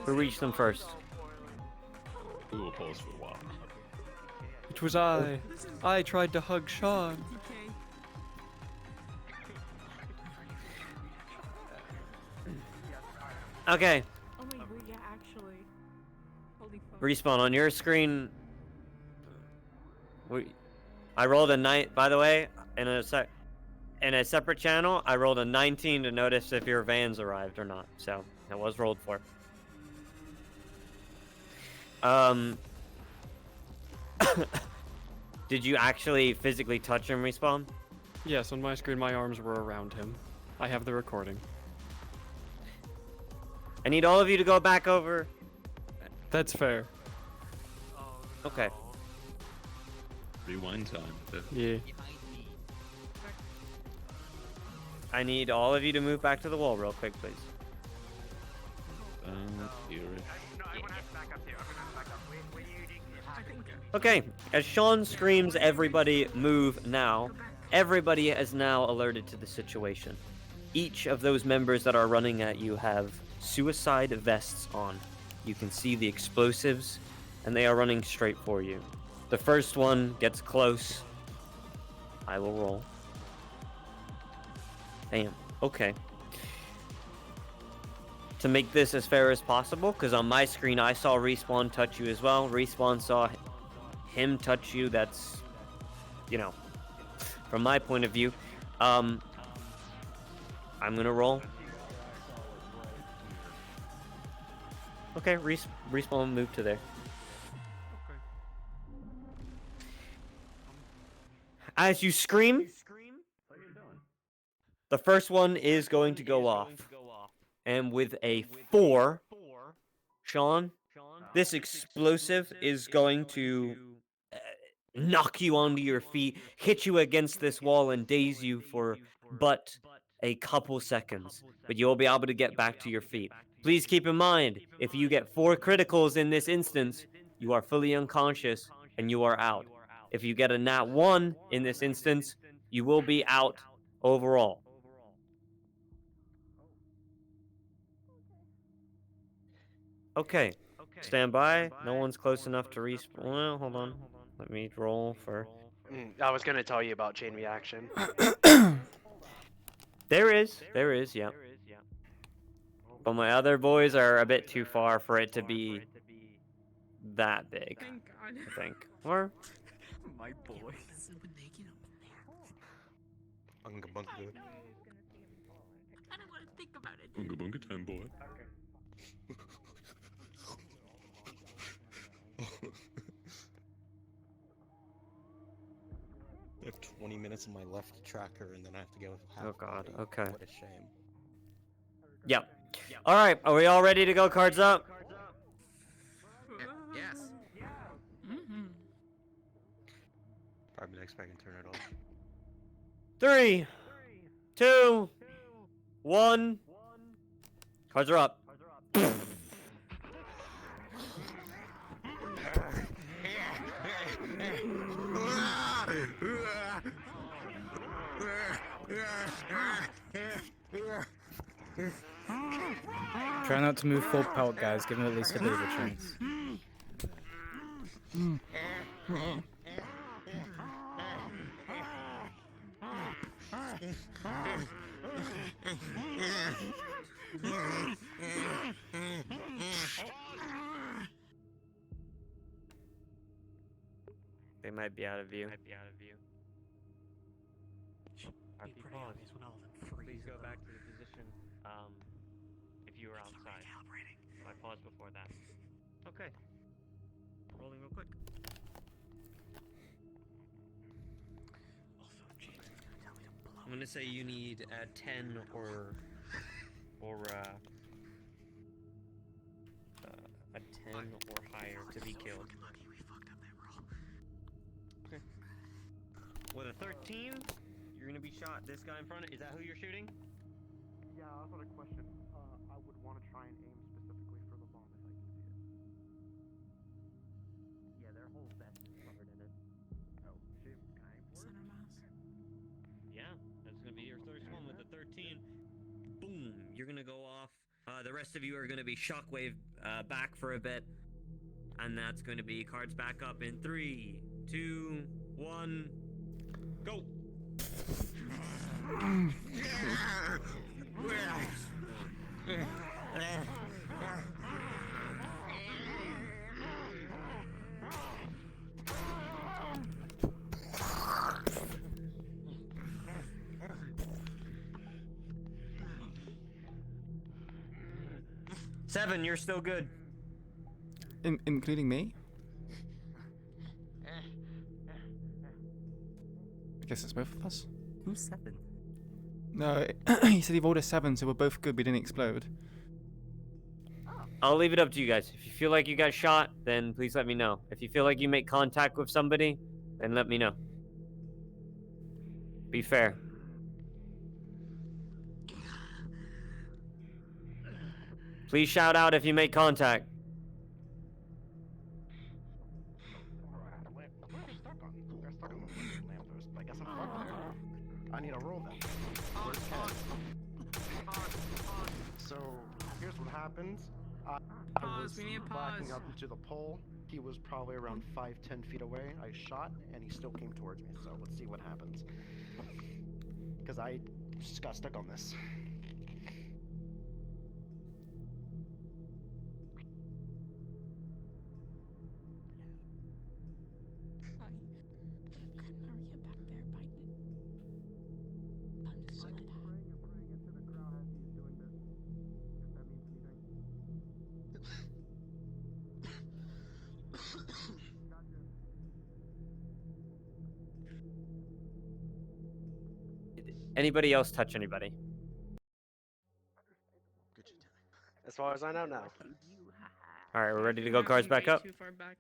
Who reached them first? We will pause for a while. It was I. I tried to hug Sean. Okay. Oh wait, yeah, actually. Holy fuck. Respawn on your screen. I rolled a 9. By the way, in a separate channel, I rolled a 19 to notice if your vans arrived or not. So that was rolled for. Did you actually physically touch him, Respawn? Yes, on my screen, my arms were around him. I have the recording. I need all of you to go back over. That's fair. Okay. Rewind time. Yeah. I need all of you to move back to the wall real quick, please. Okay, as Sean screams, everybody move now. Everybody is now alerted to the situation. Each of those members that are running at you have suicide vests on. You can see the explosives, and they are running straight for you. The first one gets close. I will roll. Damn, okay. To make this as fair as possible, because on my screen I saw Respawn touch you as well. Respawn saw him touch you. That's, you know, from my point of view. I'm gonna roll. Okay, Respawn move to there. As you scream, the first one is going to go off. And with a 4, Sean, this explosive is going to knock you onto your feet, hit you against this wall, and daze you for but a couple seconds. But you'll be able to get back to your feet. Please keep in mind, if you get 4 criticals in this instance, you are fully unconscious and you are out. If you get a nat 1 in this instance, you will be out overall. Okay, stand by. No one's close enough to respawn. Well, hold on. Let me roll for... I was gonna tell you about chain reaction. There is, yeah. But my other boys are a bit too far for it to be that big, I think. Or... My boys. Bunga bunga. I don't want to think about it. Bunga bunga time, boy. I have 20 minutes on my left tracker, and then I have to go half. Oh god, body. okay. What a shame. Yep. Alright, are we all ready to go? Cards up? Yes. Mm-hmm. 5 minutes back and turn it off. 3, 2, 1. Cards are up. Try not to move full pelt, guys. Give him at least a bit of a chance. They might be out of view. Please go back to the position if you were outside. I paused before that. Okay. Rolling real quick. I'm gonna say you need a 10 or a 10 or higher to be killed. Okay. With a 13, you're gonna be shot. This guy in front of, is that who you're shooting? Yeah, I was on a question. I would want to try and aim specifically for the bomb if I can see it. Yeah, their whole vest is covered in it. Oh, shoot. Can I aim for it? Center mass. Yeah, that's gonna be your first one with the 13. Boom! You're gonna go off. The rest of you are gonna be shockwave back for a bit, and that's gonna be cards back up in 3, 2, 1, go. Seven, you're still good. Including me? I guess it's both of us. Who's 7? No, he said he rolled a 7, so we're both good. We didn't explode. I'll leave it up to you guys. If you feel like you got shot, then please let me know. If you feel like you make contact with somebody, then let me know. Be fair. Please shout out if you make contact. We're stuck on the lamppost, but I guess I'm stuck there. I need a roll then. Where's Ken? So here's what happens. I was backing up into the pole. He was probably around 5-10 feet away. I shot, and he still came towards me. So let's see what happens. Because I just got stuck on this. Anybody else touch anybody? As far as I know now. All right, we're ready to go. Cars back up. Too far back.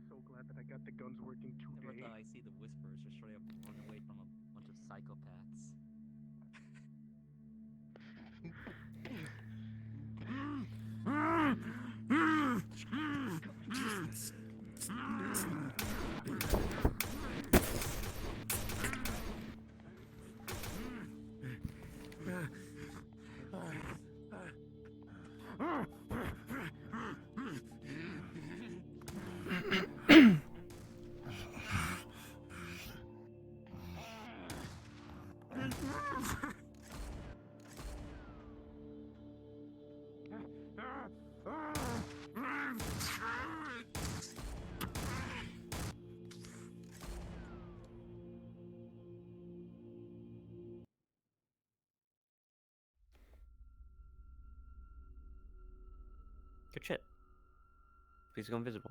So glad that I got the guns working today. I see the Whisperers just straight up run away from a bunch of psychopaths. Good shit. Please go invisible.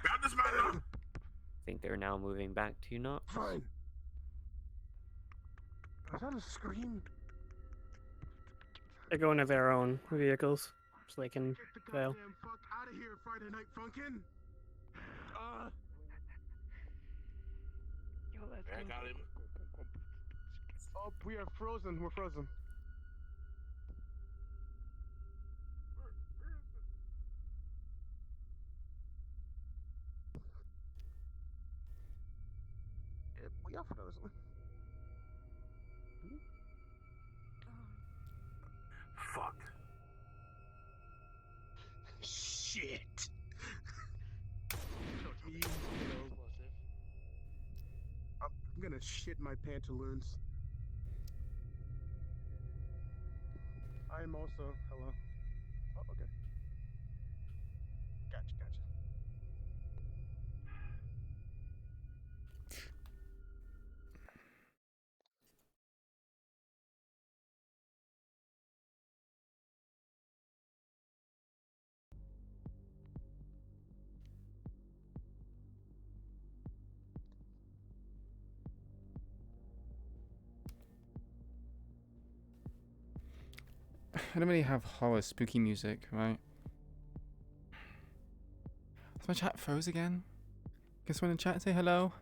Grab this man now. I think they're now moving back to Knox. Fine. Was that a scream? They're going to their own vehicles, so they can fail. Damn fuck out of here, Friday Night Funkin'. Yo, let's go. I got him. Oh, we are frozen. We're frozen. We are frozen. Fuck. Shit. I'm gonna shit my pantaloons. I am also. Hello. Oh, okay. Gotcha. I don't really have horror spooky music, right? Is my chat froze again? Guess when in chat say hello?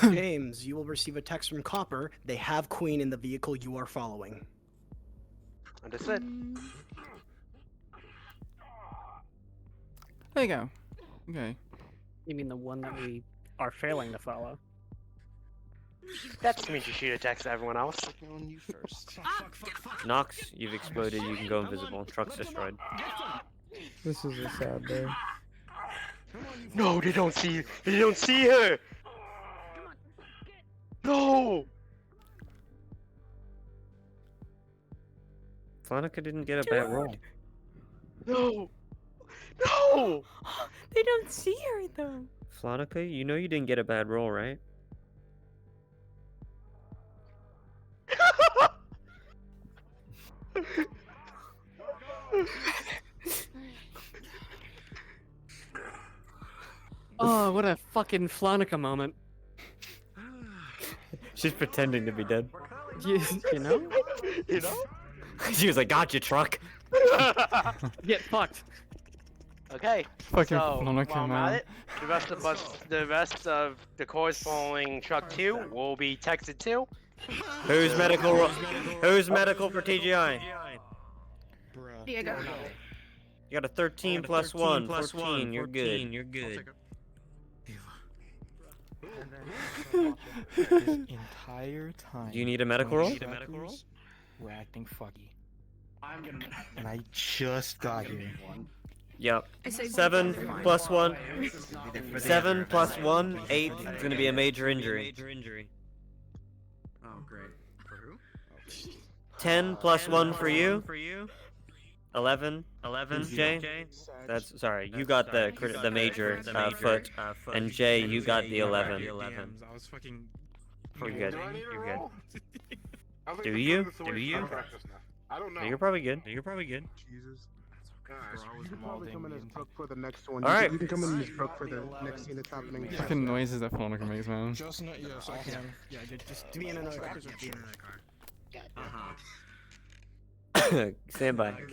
James, you will receive a text from Copper. They have Queen in the vehicle you are following. Understood. There you go. Okay. You mean the one that we are failing to follow? That just means you shoot a text to everyone else. On you first. Knox, you've exploded. You can go invisible. Truck's destroyed. This is a sad day. No, they don't see. They don't see her. No. Flonica didn't get a bad roll. No. No. They don't see her though. Flonica, you know you didn't get a bad roll, right? Oh, what a fucking Flonica moment. She's pretending to be dead. You know? You know? She was like, "Gotcha, truck." Get fucked. Okay. Fucking so Monica, while I'm man. at it, the rest of the course following truck 2 will be texted to. Who's medical? Who's medical for TGI? Diego. You got a 13 plus 1, 14. You're good. You're good. This entire time. Do you need a medical roll? We're acting fucky. And I just got here. Yep. I say 7 fine. plus 1. 7 plus 1, 8. It's gonna be a major injury. Oh, great. For who? 10 plus 1 for you. 11. Jay. That's sorry. You got the major foot, and Jay, you got the 11. I was fucking. You're good. You're good. I think Do the you? furthest away from practice now. I don't know. You're probably good. Jesus. You can probably come in as Brooke for the next one. All right. You can come in as Brooke for the next scene that's happening. Fucking noises that Monica makes, man. Just not yes, I can. Yeah, just be in another car. Just be in another car. Stand by. I'm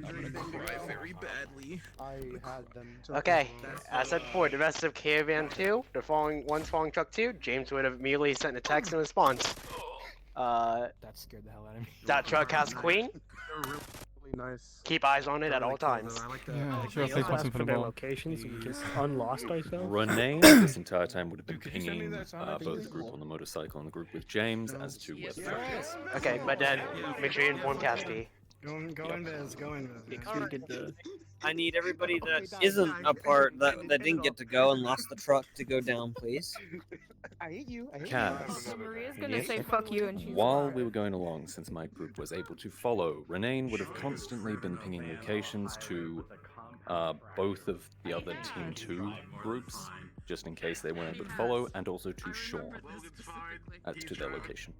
gonna cry very badly. I had them. Okay, as said before, the rest of Caravan 2, the following truck 2, James would have immediately sent a text in response. That scared the hell out of me. That truck has Queen. Really nice. Keep eyes on it at all times. Yeah, sure, They take also what's in asked for for the their ball. location, so we just unlost ourselves. Renee, this entire time, would have been pinging both the group on the motorcycle and the group with James as to where the truck is. Okay, but then make sure you inform Cassidy. Go in, Viz. Go in, Viz. I need everybody that isn't a part that didn't get to go and lost the truck to go down, please. I hate you. Kaz, Maria's gonna say fuck you and she's while we were going along, since my group was able to follow, Renee would have constantly been pinging locations to both of the other Team 2 groups, just in case they weren't able to follow, and also to Sean as to their location.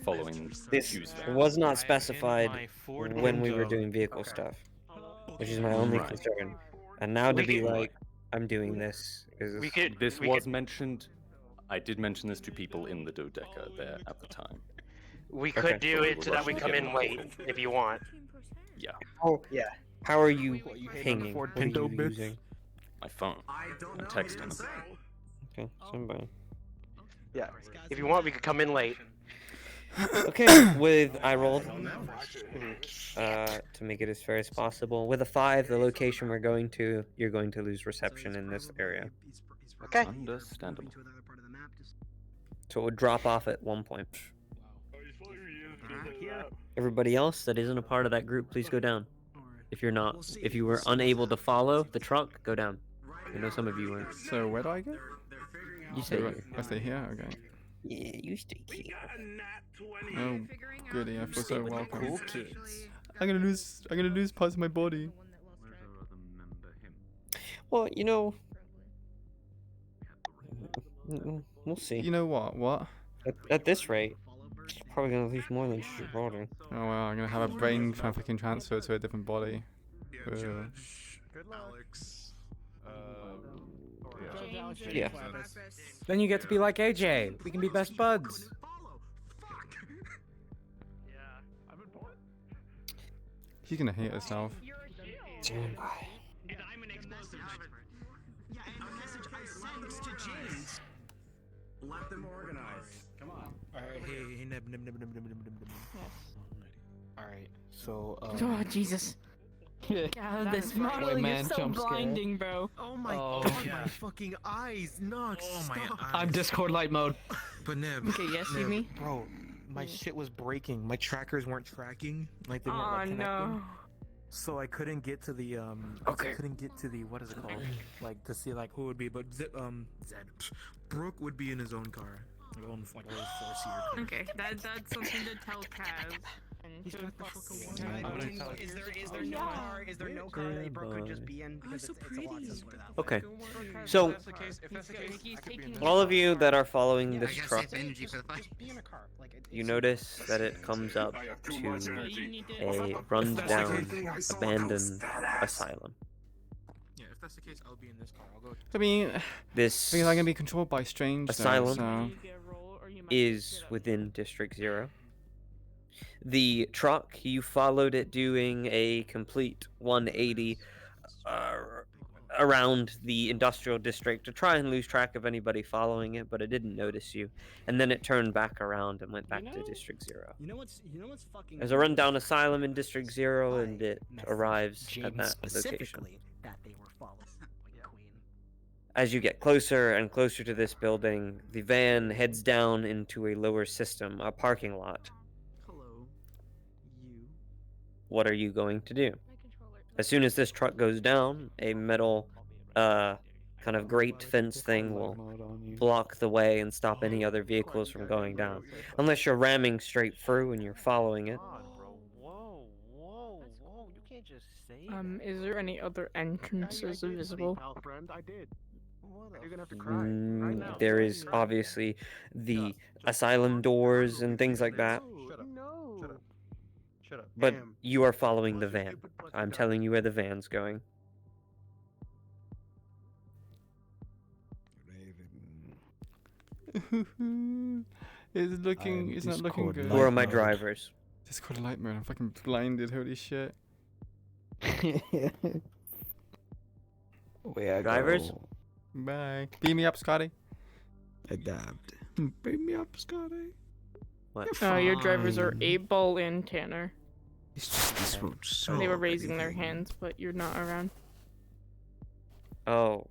Following This Tuesday. was not specified when we were doing vehicle stuff, which is my only Right. concern. And now to be like, I'm doing this is This was mentioned. I did mention this to people in the dodeca there at the time. We could do it so that we come in late if you want. Yeah. Oh yeah. How are you Ford pinging? What are Pinto you bits? using? My phone. I'm texting them. Okay, somebody. Yeah. If you want, we could come in late. Okay, with I rolled to make it as fair as possible. With a 5, the location we're going to, you're going to lose reception in this area. Okay. Understandable. So it would drop off at 1 point. Everybody else that isn't a part of that group, please go down. If you were unable to follow the truck, go down. I know some of you weren't. So where do I go? You stay So here. I stay here? Okay. Yeah, you stay here. Oh, goody, I feel so with the welcome. cool kids. I'm gonna lose parts of my body. Well, you know, we'll see. You know what? What? At this rate, it's probably gonna lose more than just your body. Oh well, I'm gonna have a brain trafficking transfer to a different body. Ugh. Alex. Yeah. Then you get to be like AJ. We can be best buds. She's gonna hate herself. Stand by. Let them organize. Come on. Alright, hey, nib. Alright, so, Oh, Jesus. God, this model Wait, is man, so jump scare. blinding, bro. Oh my Oh, god, yeah. my fucking eyes, Nox. Oh my stop. I'm Discord light mode. But Nib. Okay, yes, Nib, me? Bro, my shit was breaking. My trackers weren't tracking. Like they weren't Oh, like connecting. no. So I couldn't get to the Okay. I couldn't get to the what is it called? Like to see like who would be, but Zed. Brooke would be in his own car. Like own like a little 4-seater. Okay, that's something to tell Kaz. And Is there no car that Brooke could just be in? Because it's a lot simpler that way. Okay. So, all of you that are following this truck, you notice that it comes up to a run-down, abandoned asylum. Yeah, if that's the case, I'll be in this car. I'll go. I mean, This because I'm gonna be controlled by strange asylum so. is within District 0. The truck, you followed it doing a complete 180 around the industrial district to try and lose track of anybody following it, but it didn't notice you. And then it turned back around and went back to District 0. You know what's fucking. There's a rundown asylum in District 0, and it arrives at James that location. specifically that they were following Queen. As you get closer and closer to this building, the van heads down into a lower system, a parking lot. Hello. You. What are you going to do? As soon as this truck goes down, a metal, kind of grate fence thing will block the way and stop any other vehicles from going down. Unless you're ramming straight through and you're following it. Whoa, you can't just say Is there any other entrances visible? I did. You're gonna have to cry right now. There is obviously the asylum doors and things like that. No. Shut up. But you are following the van. I'm telling you where the van's going. It's not looking good. Who are my drivers? Discord light mode. I'm fucking blinded. Holy shit. Where I Drivers? go. Bye. Beam me up, Scotty. Adapt. Beam me up, Scotty. What? Your drivers are 8-Ball and Tanner. It's just this road so They were raising their hands, but you're not around. Oh.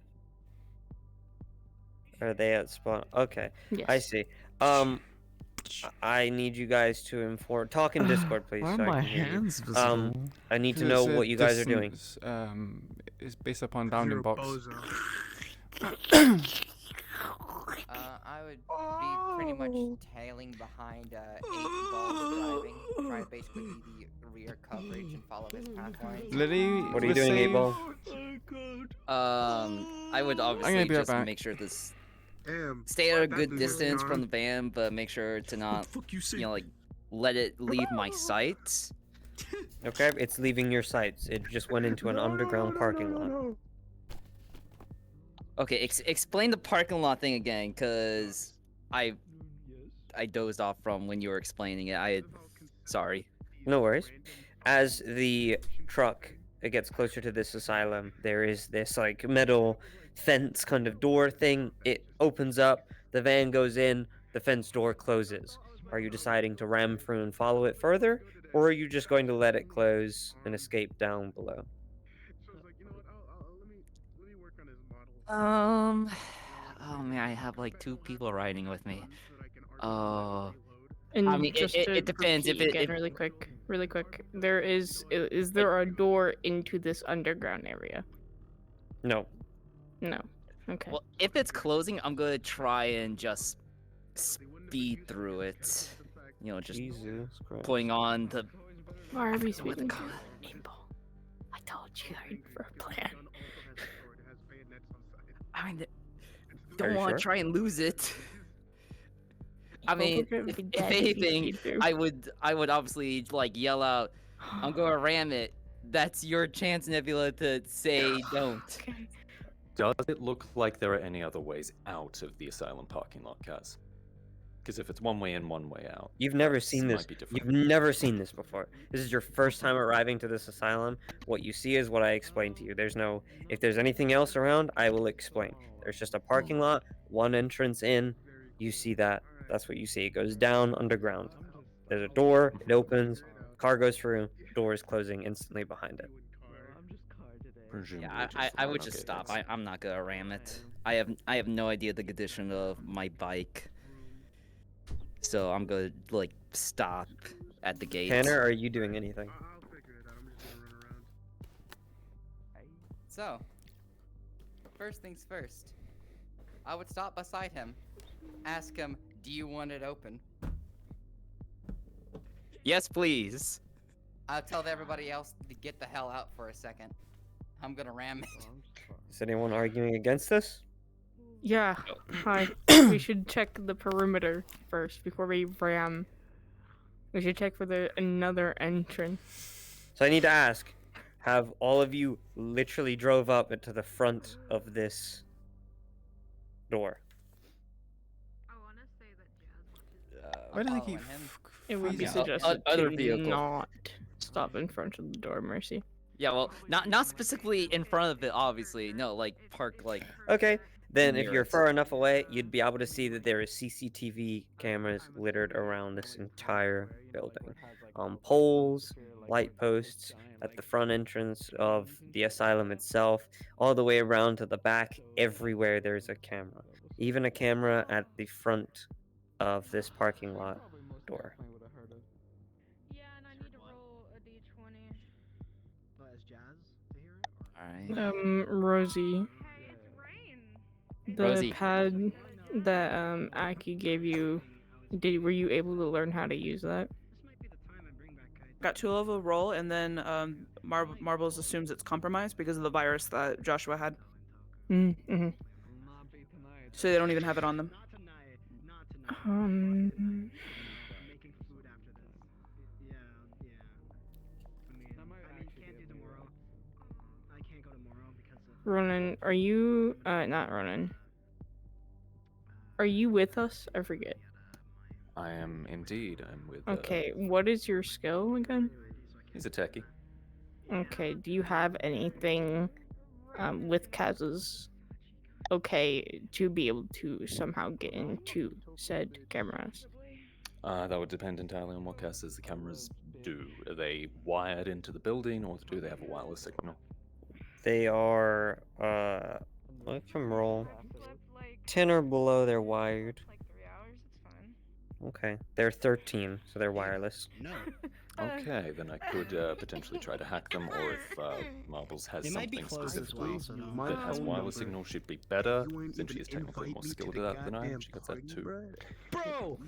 Are they at spawn? Okay. Yes. I see. I need you guys to inform. Talk in Discord, please. Why so are I my can hear you. hands visible? I need to know what you guys are doing. It's based upon bounding box. I would be pretty much tailing behind 8-Ball driving, try to basically be the rear coverage and follow his path lines. Lily, what are you doing, 8-Ball? I would obviously just make sure this stay at a good distance from the van, but make sure to not, like, let it leave my sight. Okay, it's leaving your sights. It just went into an underground parking lot. Okay, explain the parking lot thing again, cause I dozed off from when you were explaining it. Sorry. No worries. As the truck gets closer to this asylum, there is this like metal fence kind of door thing. It opens up, the van goes in, the fence door closes. Are you deciding to ram through and follow it further, or are you just going to let it close and escape down below? Oh man, I have like 2 people riding with me. And I mean, just it depends if again, really quick. Is there a door into this underground area? No. No. Okay. Well, if it's closing, I'm gonna try and just speed through it. You know, just putting on the. Why are we speaking to people? I told you for a plan. I mean, don't want to try and lose it. I mean, if anything, I would obviously like yell out, "I'm gonna ram it." That's your chance, Nebula, to say don't. Does it look like there are any other ways out of the asylum parking lot, Kaz? Because if it's one way in, one way out, You've never seen this. might be different. You've never seen this before. This is your first time arriving to this asylum. What you see is what I explained to you. There's no. If there's anything else around, I will explain. There's just a parking lot, one entrance in. You see that. That's what you see. It goes down underground. There's a door. It opens. Car goes through. Door is closing instantly behind it. Yeah, I would just stop. I'm not gonna ram it. I have no idea the condition of my bike. So I'm gonna like stop at the gate. Tanner, are you doing anything? So, first things first. I would stop beside him, ask him, "Do you want it open?" Yes, please. I'll tell everybody else to get the hell out for a second. I'm gonna ram it. Is anyone arguing against this? Yeah. Hi. We should check the perimeter first before we ram. We should check for another entrance. So I need to ask, have all of you literally drove up into the front of this door? Why does he keep It would be freezing? suggested other to vehicle. not stop in front of the door, Mercy. Yeah, well, not specifically in front of it, obviously. No, like park like. Okay, then if near you're it. far enough away, you'd be able to see that there is CCTV cameras littered around this entire building. Poles, light posts at the front entrance of the asylum itself, all the way around to the back, everywhere there's a camera. Even a camera at the front of this parking lot door. Yeah, and I need to roll a d20. As Jazz to hear it? All right. Rosie. The Rosie. pad that Aki gave you, were you able to learn how to use that? Got 2 level roll, and then Marbles assumes it's compromised because of the virus that Joshua had. Mm-hmm. So they don't even have it on them. Ronan, are you not Ronan? Are you with us? I forget. I am indeed. I'm with. Okay, what is your skill again? He's a techie. Okay, do you have anything with Kaz's okay to be able to somehow get into said cameras? That would depend entirely on what cases the cameras do. Are they wired into the building, or do they have a wireless signal? They are, look from roll. 10 or below, they're wired. Okay, they're 13, so they're wireless. No. Okay, then I could potentially try to hack them, or if Marbles has They might be something closed as specifically well, so no. that has phone wireless number. signal, she'd be better, You ain't since she even is technically invite more me to skilled the at that than I am. goddamn She gets that party, too. Bro,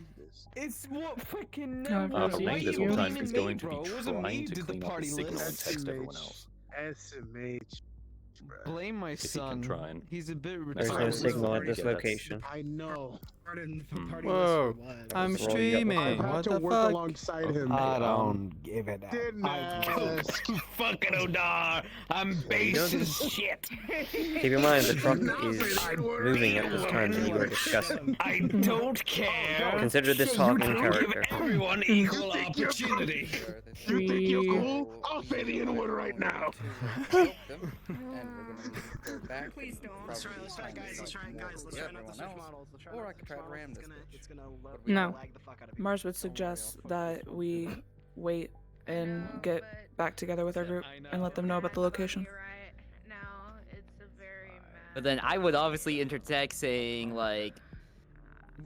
it's what freaking God, number? Rosie, Why Rain you this whole time blaming is me, going to bro? be It wasn't me trying who to did the clean up party the signal and list. text everyone else. SMH. Blame my If he can son. try and- He's a bit There's no retarded. signal at this Yeah, that's- location. I know. Whoa, I'm Roll, you got streaming. I've had What to the work fuck? alongside him. I don't give it Didn't ask. Fucking Odar. I'm base as shit. Keep in mind, the truck is moving at this time that you are discussing. I don't care. Consider this talk in character. Everyone equal opportunity. You think you're cool? I'll say the N-word right now. Please don't. Let's try, guys. Let's try, guys. Let's try not to switch models. Let's try Or not I to could switch try to ram models. this It's gonna No. lag the fuck out of you. Mars would suggest that we wait and get back together with our group and let them know about the location. But then I would obviously interject saying like,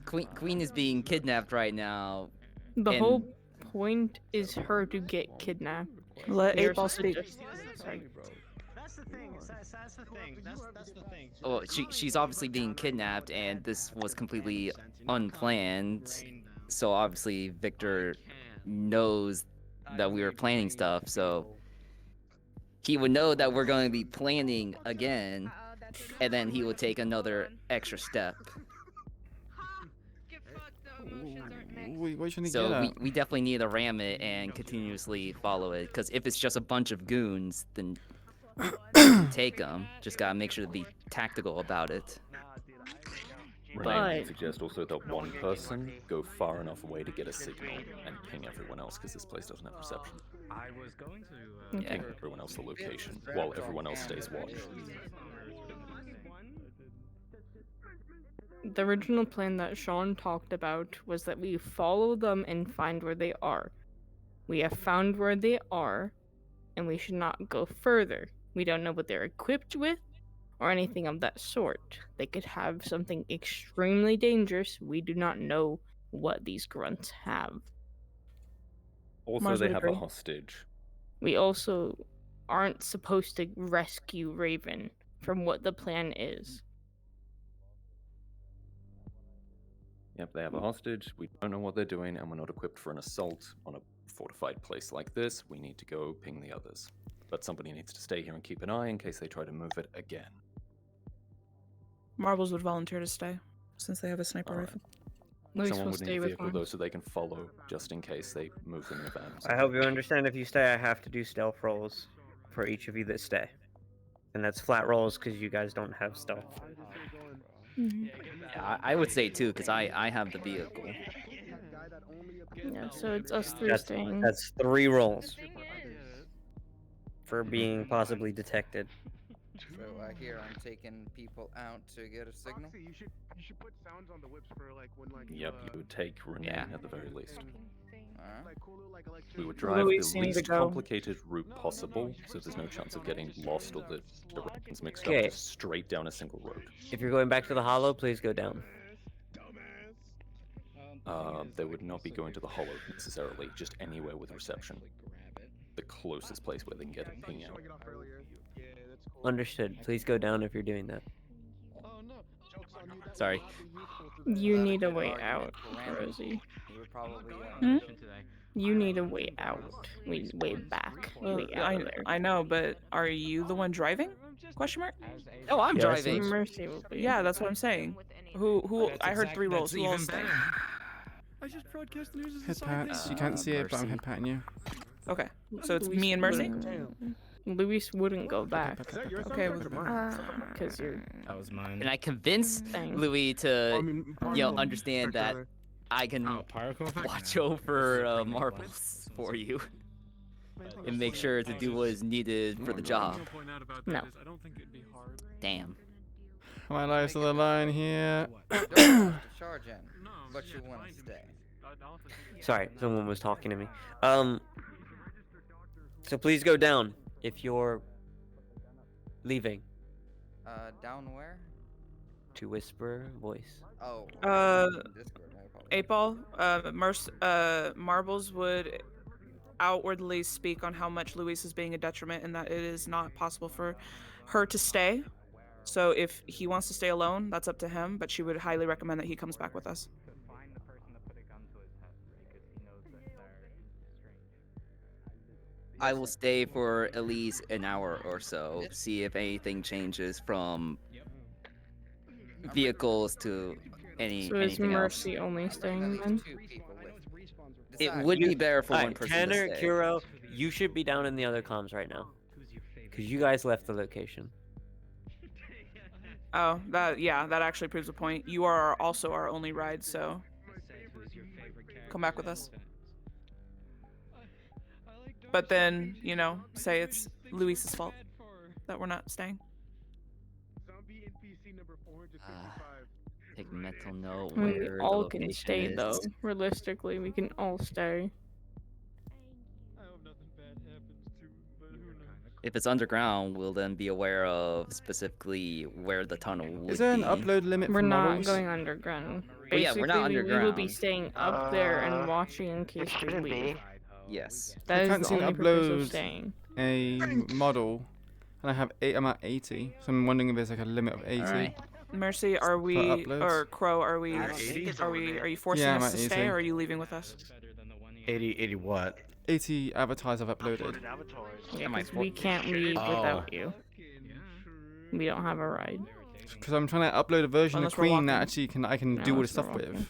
Queen is being kidnapped right now. The and- whole point is her to get kidnapped. Let They're 8-Ball speak. Sorry. That's the thing. That's the thing. That's the thing. Well, she's obviously being kidnapped, and this was completely unplanned. So obviously Victor knows that we were planning stuff, so he would know that we're going to be planning again, and then he would take another extra step. What are you trying to So get we, at? we definitely need to ram it and continuously follow it, because if it's just a bunch of goons, then take them. Just gotta make sure to be tactical about it. Renee would suggest also that one person go far enough away to get a signal and ping everyone else, because this place doesn't have reception. I was going to. Yeah. Ping everyone else the location while everyone else stays watch. The original plan that Sean talked about was that we follow them and find where they are. We have found where they are, and we should not go further. We don't know what they're equipped with, or anything of that sort. They could have something extremely dangerous. We do not know what these grunts have. Also, Mars they would have a agree. hostage. We also aren't supposed to rescue Raven from what the plan is. Yep, they have a hostage. We don't know what they're doing, and we're not equipped for an assault on a fortified place like this. We need to go ping the others. But somebody needs to stay here and keep an eye in case they try to move it again. Marbles would volunteer to stay, since they have a sniper rifle. Someone would need a vehicle though, so they can follow, just in case they move them in advance. I hope you understand, if you stay, I have to do stealth rolls for each of you that stay. And that's flat rolls because you guys don't have stealth. Yeah, I would say too, because I have the vehicle. Yeah, so it's us three That's staying. that's 3 rolls for being possibly detected. So here I'm taking people out to get a signal. You should put sounds on the whips for like when like. Yep, you would take Renane at the very least. Alright. We would drive Louis, the you need to least go. complicated route possible, so there's no chance of getting lost or the directions mixed up. Okay. Just straight down a single road. If you're going back to the hollow, please go down. They would not be going to the hollow necessarily, just anywhere with reception. The closest place where they can get a ping out. Understood. Please go down if you're doing that. Sorry. You need a way out, Rosie. You need a way out. Way back. Well, Way out of there. I know, but are you the one driving? Question mark? Oh, I'm Yes, driving. Mercy will be. Yeah, that's what I'm saying. Who? I heard 3 rolls. Who all staying? I just broadcast the news as a Head side pats. thing. You can't see it, but I'm Mercy. head patting you. Okay, so it's me and Mercy. Luis wouldn't go back. Okay, Because you're. That was mine. And I convinced Louis to, understand that I can watch over marbles for you and make sure to do what is needed for the job. No. Damn. My life's on the line here. Don't have to charge in, but you want to stay. Sorry, someone was talking to me. So please go down if you're leaving. Down where? To whisper voice. Oh. Discord, I apologize. 8 ball. Marbles would outwardly speak on how much Louise is being a detriment and that it is not possible for her to stay. So if he wants to stay alone, that's up to him, but she would highly recommend that he comes back with us. I will stay for at least an hour or so, see if anything changes from vehicles to So is anything else. Mercy only staying then? It would be better for one Alright, person Tanner, to stay. Kuro, you should be down in the other comms right now. Because you guys left the location. Oh, that actually proves a point. You are also our only ride, so come back with us. But then, say it's Luis's fault that we're not staying. Take mental note We where all the can location stay is. though. Realistically, we can all stay. If it's underground, we'll then be aware of specifically where the tunnel would be. Is there an upload limit We're for not models? going underground. Oh, yeah, we're not Basically, we will be underground. staying up there and watching in case we leave. Yes. That I is can't the seem to only purpose of upload staying. a model, and I have 8. I'm at 80, so I'm wondering if there's like a limit of 80. Alright. Mercy, are we uploads? or Crow? Are we? You're Are you forcing Yeah, I'm us at to 80. stay, or are you leaving with us? 80 what? 80 avatars I've uploaded. Yeah, 'cause we can't leave without you. We don't have a ride. Because I'm trying to upload a version Unless of we're Queen that walking. actually I can No, do all this unless stuff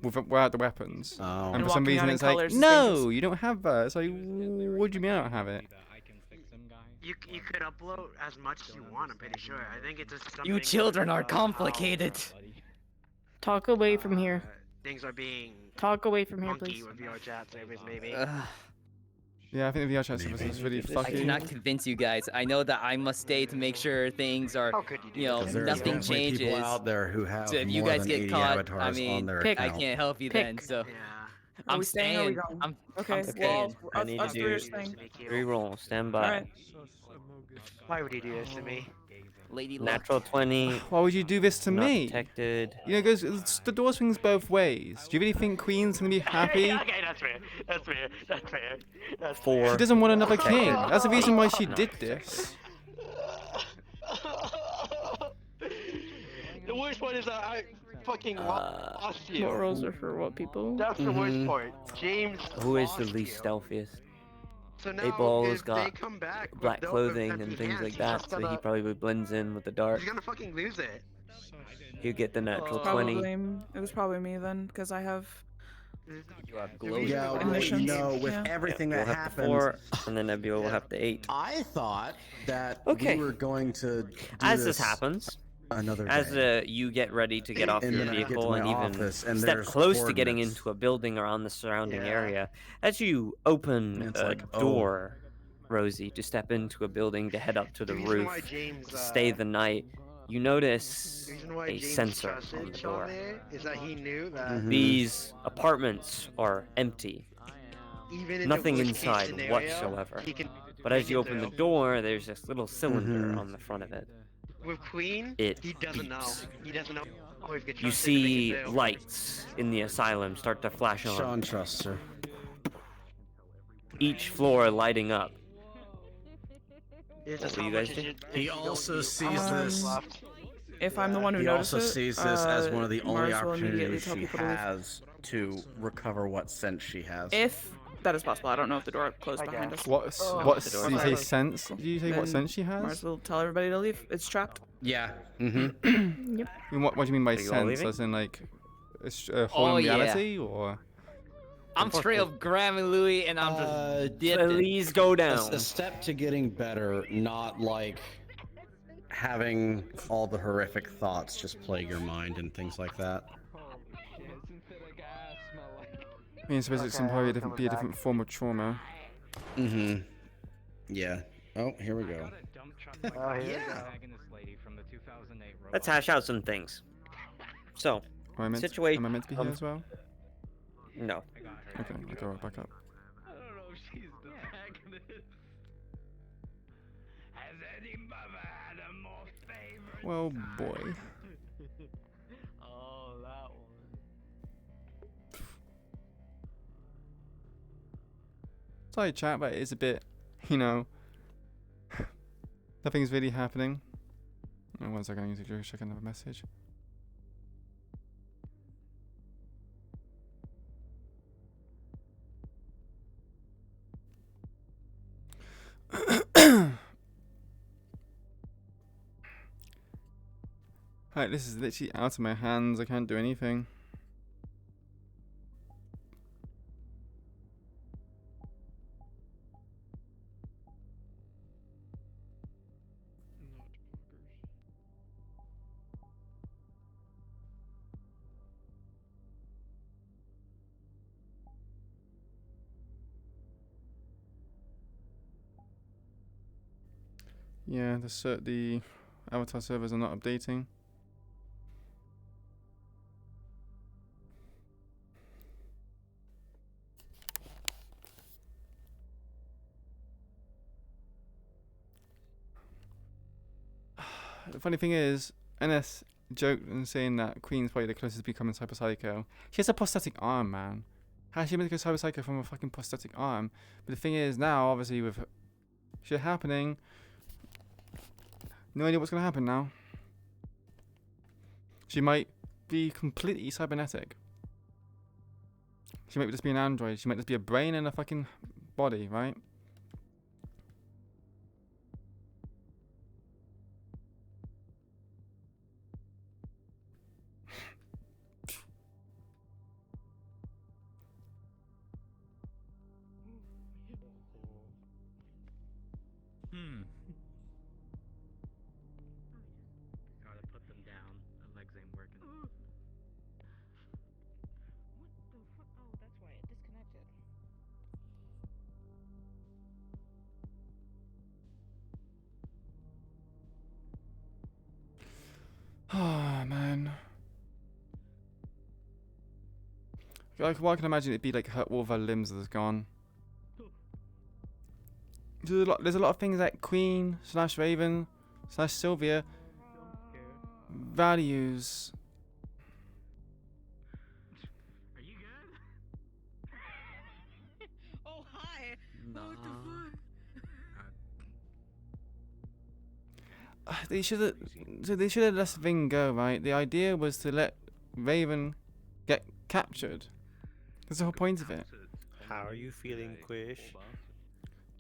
we're without the weapons. Oh. And And for some walking out reason in it's like, colours is no, dangerous. you don't have that. It's like, what do you mean I don't have it? You could upload as much as you want, I'm pretty sure. I think it's just something. You children are complicated. Talk away from here. Things are being Talk away from here, monkey please. with VR chat service, maybe. Yeah, I think the VR chat service is really I fucky. cannot convince you guys. I know that I must stay to make sure things are, There's nothing definitely people changes. out there who have So if you more guys than get 80 caught, avatars I on mean, their I account. can't help you then. So Are I'm we staying or are we staying. going? I'm Okay, staying. I need to us three do are staying. 3 rolls. Stand by. Alright. Why would you do this to me? Lady Luck. Natural 20. Why would you do this to Not me? detected. You know, the door swings both ways. Do you really think Queen's gonna be happy? Okay, that's fair. That's fair. That's fair. That's 4. She doesn't want another Detected. king. That's the reason why she did this. The worst part is that I fucking lost you. What rolls are for what people? That's the worst part. James. Who is the lost least you. stealthiest? So now, 8 Ball's if they got come back with black dope clothing empty and things hands, like he's that, just so he gonna- probably blends in with the dark. He's gonna fucking lose it. He'll get the natural 20. Probably, it was probably me then, because I have. You have glowing Yeah, well, emissions. you know, with Yeah. everything We'll that have happens, the 4, and then Nebula will have the 8. I thought that Okay. we were going to do As this happens, Another As day. you get ready to get off And your then I get to vehicle my and even office, and step there's close to getting coordinates. into a building or on the surrounding Yeah. area, as you open And it's a like, oh. door, Rosie, to step into a building to head up to the reason why roof James, to stay the night, you notice The reason why a James sensor on trusted the Sean door. there is that he knew that These apartments are empty. even in Nothing the worst case inside scenario, whatsoever. he can But as make you it open the through. door, there's this little cylinder on the front of it. With Queen, It he doesn't know. beeps. He doesn't know. Oh, he's get You trusted to make see it through. lights in the asylum start to flash on. Sean trusts her. Each floor lighting up. It's What just will how you guys much do? is it- He you don't also need sees hours this. left. If I'm the one who He noticed also it, sees this as one of the only Mars will immediately opportunities tell she people to leave. has to recover what sense she has. If that is possible, I don't know if the door closed behind us. What? No, What? the door Did you say closed. sense? Did you say what Then sense she has? Mars will tell everybody to leave. It's trapped. Yeah. Yep. I mean, what do you mean by Are you all sense? leaving? As in like a whole Oh, yeah. reality, or? I'm straight up grabbing Louis and I'm just dipping. Please go It's down. a step to getting better, not like having all the horrific thoughts just plague your mind and things like that. I mean, I suppose it can probably be a different form of trauma. Mm-hmm. Yeah. Oh, here we go. Let's hash out some things. So, Am I meant situation. am I meant to be here as well? No. Okay, I'll go right back up. I don't know if she's the protagonist. Has any mother had a more favorite? Well, boy. Oh, that one. Sorry, chat, but it is a bit, you know, nothing's really happening. Oh, 1 second, I need to go check another message. Alright, this is literally out of my hands. I can't do anything. Yeah, the avatar servers are not updating. The funny thing is, NS joked and saying that Queen's probably the closest to becoming Cyber Psycho. She has a prosthetic arm, man. How's she meant to go Cyber Psycho from a fucking prosthetic arm? But the thing is, now, obviously, with shit happening, no idea what's gonna happen now. She might be completely cybernetic. She might just be an android. She might just be a brain and a fucking body, right? Gotta put them down. My legs ain't working. What the fuck? Oh, that's why it disconnected. Oh, man. Like, well, I can imagine it'd be like all of her limbs that's gone. There's a lot of things that Queen / Raven / Sylvia values. Are you good? Oh, hi. Nah. What the fuck? They should have let Ving go, right? The idea was to let Raven get captured. That's the whole point of it. How are you feeling, Quish?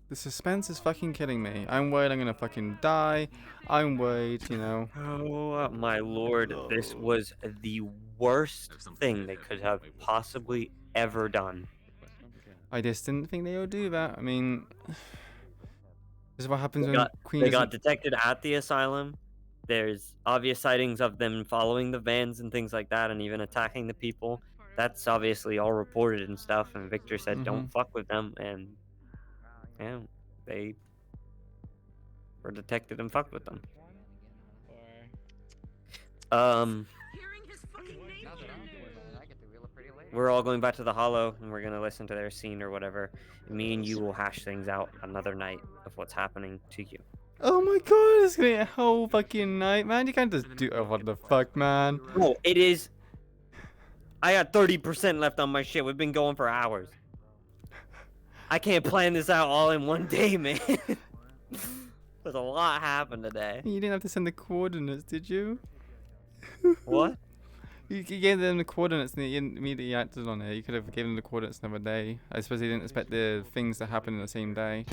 The suspense is fucking killing me. I'm worried I'm gonna fucking die. I'm worried, you know. Oh my lord, this was the worst thing they could have possibly ever done. I just didn't think they would do that. I mean, this is what happens They when got, Queen they doesn't... got detected at the asylum. there's obvious sightings of them following the vans and things like that, and even attacking the people. That's obviously all reported and stuff. And Victor said, "Don't fuck with them," and yeah, they were detected and fucked with them. We're all going back to the Hollow, and we're gonna listen to their scene or whatever. Me and you will hash things out another night of what's happening to you. Oh my god, it's gonna be a whole fucking night, man. You can't just do. Oh, what the fuck, man? Oh, it is. I got 30% left on my shit. We've been going for hours. I can't plan this out all in one day, man. There's a lot happened today. You didn't have to send the coordinates, did you? What? You gave them the coordinates and they immediately acted on it. You could have given them the coordinates another day. I suppose they didn't expect the things to happen in the same day.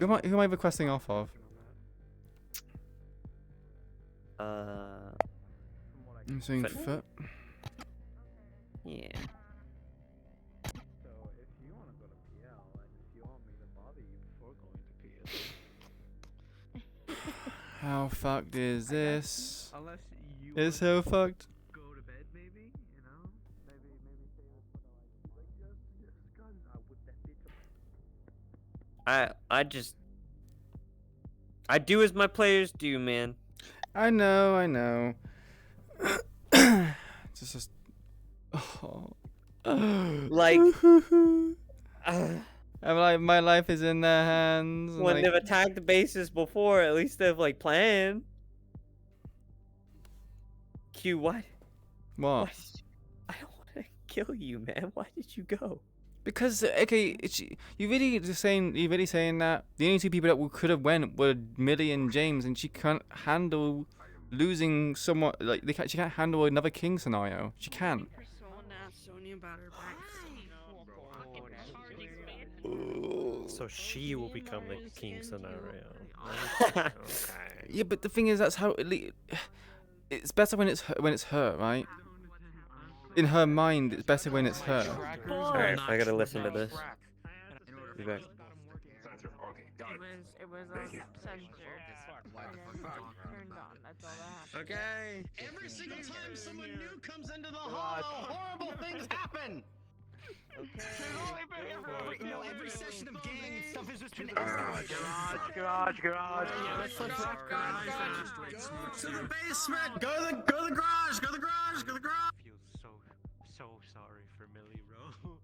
Who am I requesting off of? I'm saying foot. Yeah. How fucked is this? It's so fucked. I do as my players do, man. I know. just oh. Like I'm like, my life is in their hands. When like, they've attacked the bases before, at least they've like planned. Q, what? What? I don't want to kill you, man. Why did you go? Because okay, you're really saying that the only two people that could have went were Millie and James, and she can't handle losing someone. Like she can't handle another king scenario. She can't. So she will become the king scenario. Okay. Yeah, but the thing is, that's how it's better when it's her, right? In her mind, it's better when it's her. Alright, I gotta listen to this. Be back. It was censored and then turned on. That's all that happened. Okay. Every single time someone new comes into the hall, horrible things happen. Okay. Every session of gang stuff has just been. Garage. Yeah, let's go to the basement. Go to the garage. Go to the garage. Go to the garage. I feel so sorry for Millie, bro.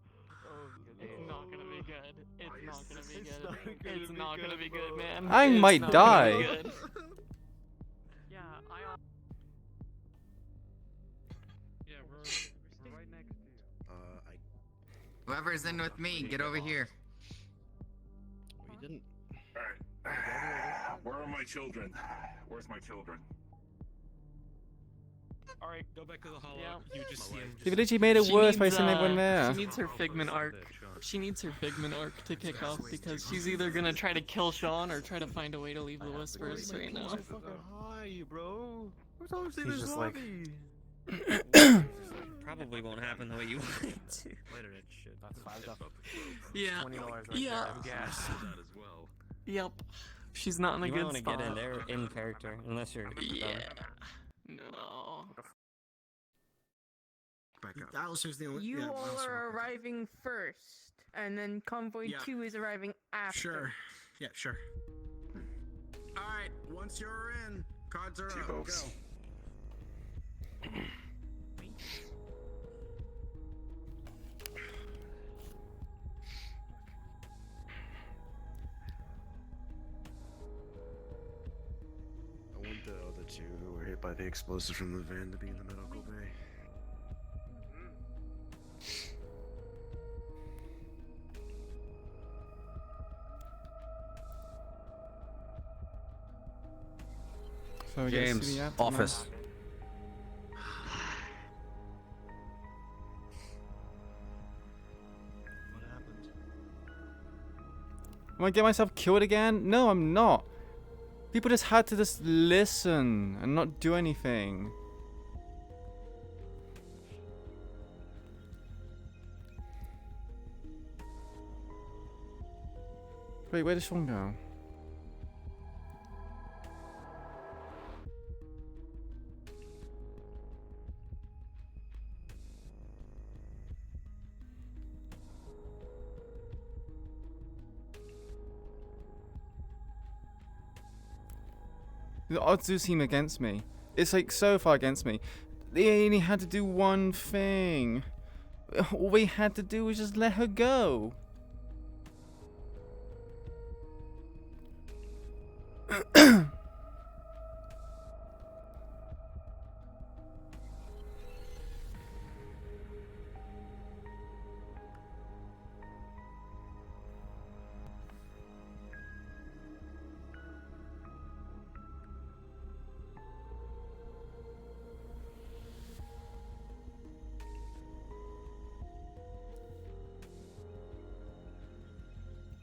It's not gonna be good. It's not gonna be good. It's not gonna be good, man. I might die. Yeah, yeah, we're right next to you. Whoever's in with me, get over here. We didn't. Alright. Where are my children? Where's my children? Alright, go back to the hollow. Yeah. You just see him. They literally made it worse by sending everyone there. She needs her Figment arc. She needs her Figment arc to kick off because she's either gonna try to kill Sean or try to find a way to leave the Whispers right now. Hi, bro. He's just like. Probably won't happen the way you want it to. Later, that shit. That's $5. Yeah. $20 right Yeah. there. Gas. Yep. She's not in a You good want to spot. get in there in character, unless you're. Yeah. No. Alistair's the only. You yeah, all Alistair. are arriving first, and then Convoy Yeah. 2 is arriving after. Sure. Yeah, sure. All right. Once you're in, cards are up. Go. I want the other two who were hit by the explosive from the van to be in the medical bay. So we get to see James, the aftermath. office. Am I getting myself killed again? No, I'm not. People just had to just listen and not do anything. Wait, where did Sean go? The odds do seem against me. It's like so far against me. They only had to do one thing. All they had to do was just let her go.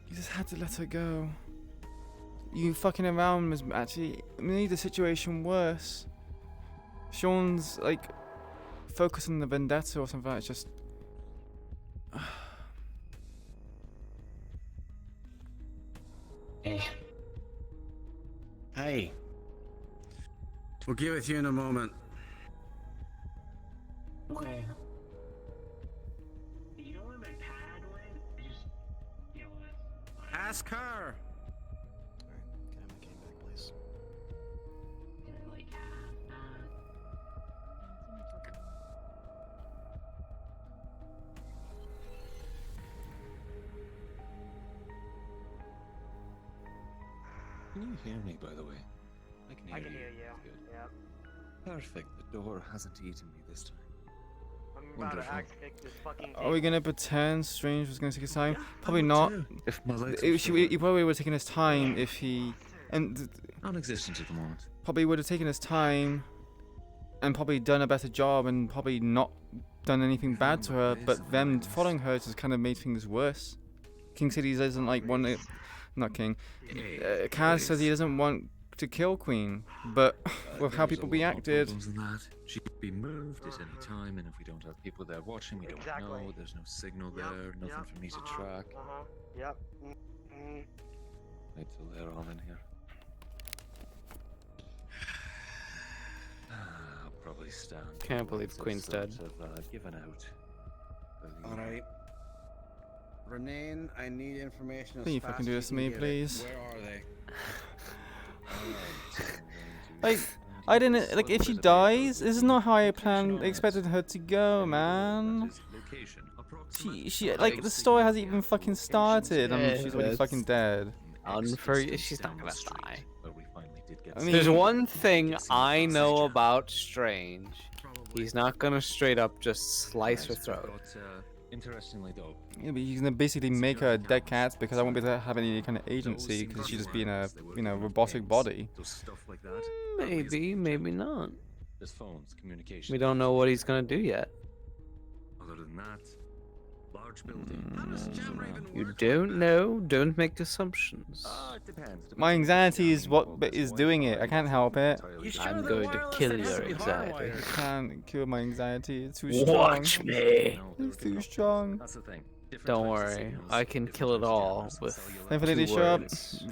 You just had to let her go. You fucking around was actually made the situation worse. Sean's like focusing on the vendetta or something. It's just. Hey. Hey. We'll get with you in a moment. Okay. You know where my pad went? Just, you know what? Ask her. Alright, can I have my cane back, please? Can I like have that? Can you hear me, by the way? I can hear you. Good. Yep. Perfect. The door hasn't eaten me this time. I'm about to axe fix this fucking Are we gonna pretend Strange was gonna take his time? Probably not. If my legs He probably would have taken his time if he non-existent at the moment. probably would have taken his time and probably done a better job and probably not done anything bad to her. But them following her just kind of made things worse. King City doesn't like want it. Not King. Kaz says he doesn't want to kill Queen, but with how people reacted. She could be moved at any time, and if we don't have people there watching, we don't know. There's no signal there, nothing for me to track. Yep. Wait till they're all in here. I'll probably stand. Can't believe Queen's dead. Given out. All right. Renane, I need information. Can you fucking do this to me, please? Where are they? Like, I didn't like. If she dies, this is not how I expected her to go, man. She like the story hasn't even fucking started. She's already fucking dead. She's not gonna die. I mean, There's one thing I know about Strange. He's not gonna straight up just slice her throat. Interestingly, though. Yeah, but he's gonna basically make her a dead cat because I won't be able to have any kind of agency because she's just being a robotic body. Maybe, maybe not. There's phones, communication. We don't know what he's gonna do yet. Other than that, large building. You don't know. Don't make assumptions. It depends. My anxiety is what is doing it. I can't help it. I'm going to kill your anxiety. I can't kill my anxiety. It's too strong. Watch me. It's too strong. That's the thing. Don't worry, I can kill it all with Thankfully they 2 show up. words.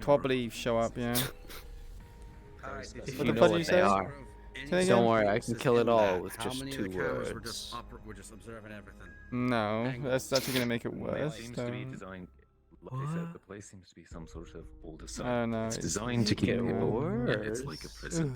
Probably show up, yeah. If What you the know fuck what did you they say? are. Don't worry, I can kill it all with just 2 words. We're just observing everything. No, that's actually gonna make it worse. Seems to be designed. Like I said, the place seems to be some sort of old asylum. I don't know. It's designed to keep people. It's like a prison.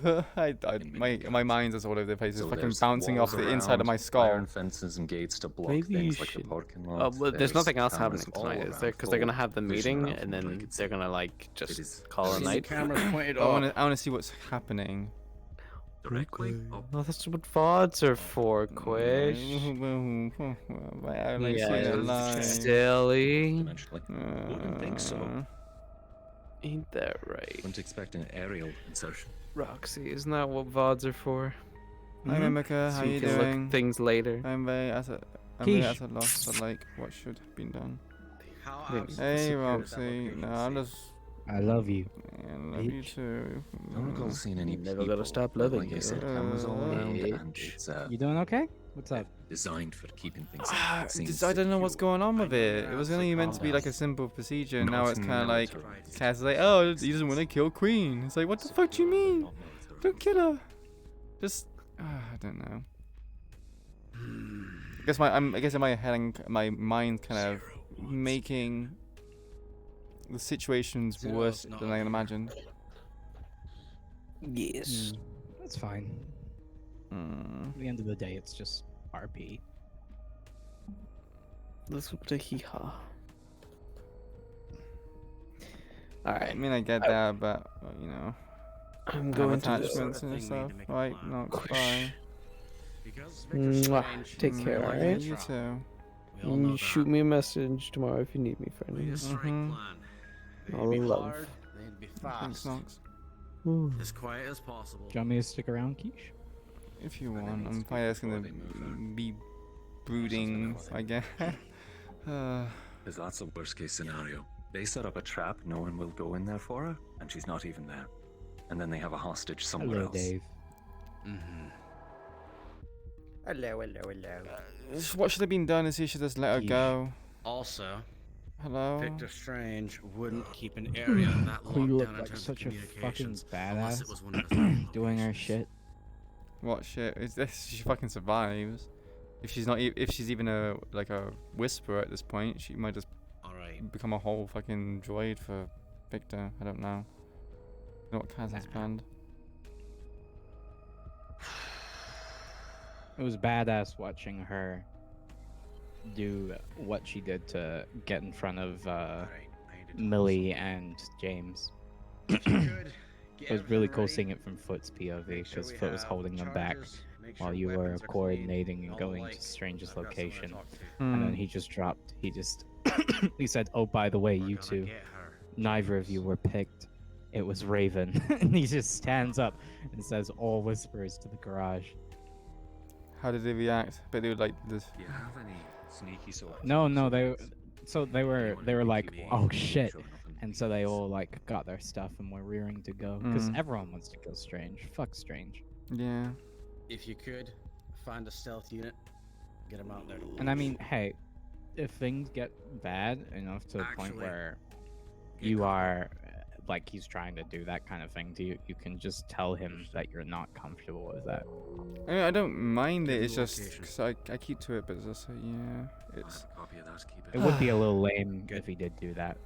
my mind is all over the place. It's So fucking there's bouncing off walls the inside of my around, skull. iron fences and gates to block Maybe you things like the should. parking lot. Well, there's nothing else cameras happening all tonight, is around, there? Because they're gonna full have the vision meeting, around and from what I then could they're see. gonna like just is call it a night. Cameras pointed I off. wanna see what's happening. Directly up. Well, that's what VODs are for, Quish. Yeah, silly. Wouldn't think so. Ain't that right? Wouldn't expect an aerial insertion. Roxy, isn't that what VODs are for? Hi, Mimica, how So you can doing? Look very very at a loss for like what should have been done. Hey, Roxy. No, I'm just. I love you. I love you too. I don't recall seeing any Never people, gotta stop but loving like I you. said, cameras all around, and it's You doing okay? What's up? designed for keeping things. I don't know what's going on with it. It was only meant to be like a simple procedure, and now it's kind of like Kaz is like, oh, he doesn't want to kill Queen. It's like, what the fuck do you mean? Don't kill her. Just, I don't know. I guess in my head, my mind kind of making the situations worse than I imagined. Yes. That's fine. At the end of the day, it's just RP. Let's put a hee-haw. Alright. I mean, I get that, but, you know. I'm I going have to attachments and stuff. Right, no, bye. Mwah. Take care, alright? You too. Shoot me a message tomorrow if you need me, friend. All love. They'd be Thanks, fast. Knox. As quiet as possible. Do you want me to stick around, Quiche? If you want, I'm probably just gonna be brooding, I guess. Because that's the worst case scenario. They set up a trap, no one will go in there for her, and she's not even there. And then they have a hostage somewhere Hello, else. Dave. Hello. What should have been done is he should just let her go. Also, Hello? Victor Strange wouldn't keep an area that We locked look down in like terms such of a fucking communications, unless it was one of the badass doing our shit. What shit? Is this? She fucking survives. If she's not, if she's even a whisperer at this point, she might just become a whole fucking droid for Victor. I don't know. You know what Kaz has planned? It was badass watching her do what she did to get in front of Millie and James. It was really cool seeing it from Foot's POV because Foot was holding them back while you were coordinating and going to Strange's location. And then he just dropped. He just he said, "Oh, by the way, you two, neither of you were picked. It was Raven." And he just stands up and says, "All whispers to the garage." How did they react? But they were like this. Do you have any sneaky sort? No, they were like, "Oh shit." And so they all like got their stuff and were rearing to go because everyone wants to kill Strange. Fuck Strange. Yeah. If you could, find a stealth unit, get them out there. And I mean, hey, if things get bad enough to the point where you are like he's trying to do that kind of thing to you, you can just tell him that you're not comfortable with that. I mean, I don't mind it. It's just because I keep to it, but it's just yeah, it's. It would be a little lame if he did do that.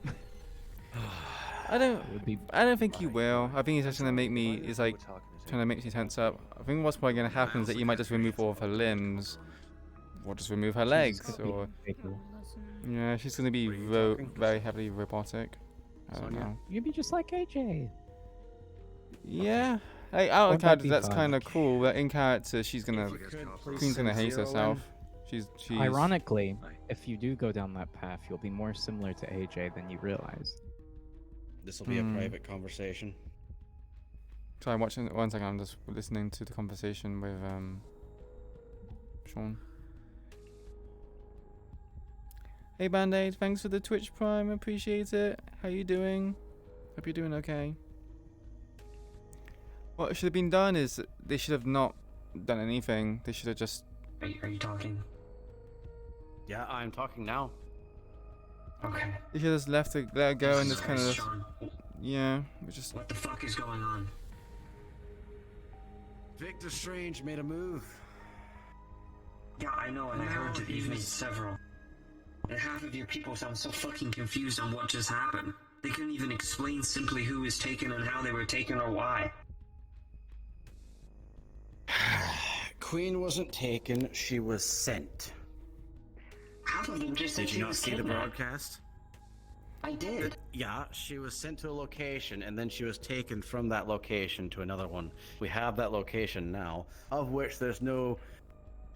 I don't think he will. I think he's just gonna make me. It's like trying to make me tense up. I think what's probably gonna happen is that you might just remove all of her limbs, or just remove her legs, or yeah, she's gonna be very heavily robotic. I don't know. You'd be just like AJ. Yeah. Hey, out of character, that's kind of cool. But in character, Queen's gonna hate herself. She's. Ironically, if you do go down that path, you'll be more similar to AJ than you realize. This will be a private conversation. Sorry, watching. One second, I'm just listening to the conversation with Sean. Hey Band-Aid, thanks for the Twitch Prime, appreciate it. How you doing? Hope you're doing okay. What should have been done is they should have not done anything. They should have just. Are you talking? Yeah, I'm talking now. Okay. They should have just let her go and just kind of. Yeah, we just. What the fuck is going on? Victor Strange made a move. Yeah, I know, and I heard that you've made several. And half of your people sound so fucking confused on what just happened. They couldn't even explain simply who was taken and how they were taken or why. Queen wasn't taken, she was sent. Half of them just said Did she you not was see the kidnapped. broadcast? I did. Yeah, she was sent to a location and then she was taken from that location to another one. We have that location now, of which there's no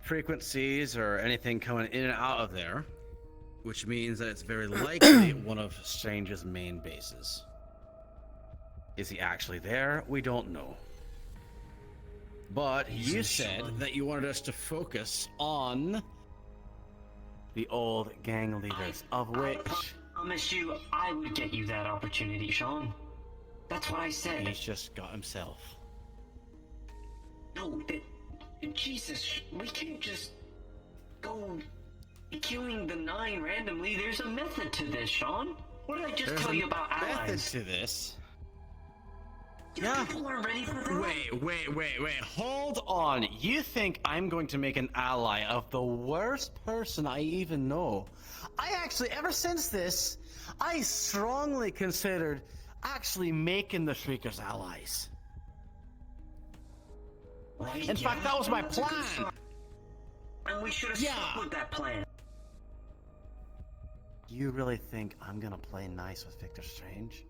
frequencies or anything coming in and out of there, which means that it's very likely one of Strange's main bases. Is he actually there? We don't know. But you said that you wanted us to focus on the old gang leaders, of which... I promise you, I would get you that opportunity, Sean. That's what I said. He's just got himself. No, Jesus, we can't just go killing the 9 randomly. There's a method to this, Sean. What did I just tell you about allies? Method to this. Yeah. People aren't ready for that. Wait. Hold on. You think I'm going to make an ally of the worst person I even know? I actually, ever since this, I strongly considered actually making the Shriekers allies. In fact, that was my plan. And we should have stuck with that plan. You really think I'm gonna play nice with Victor Strange?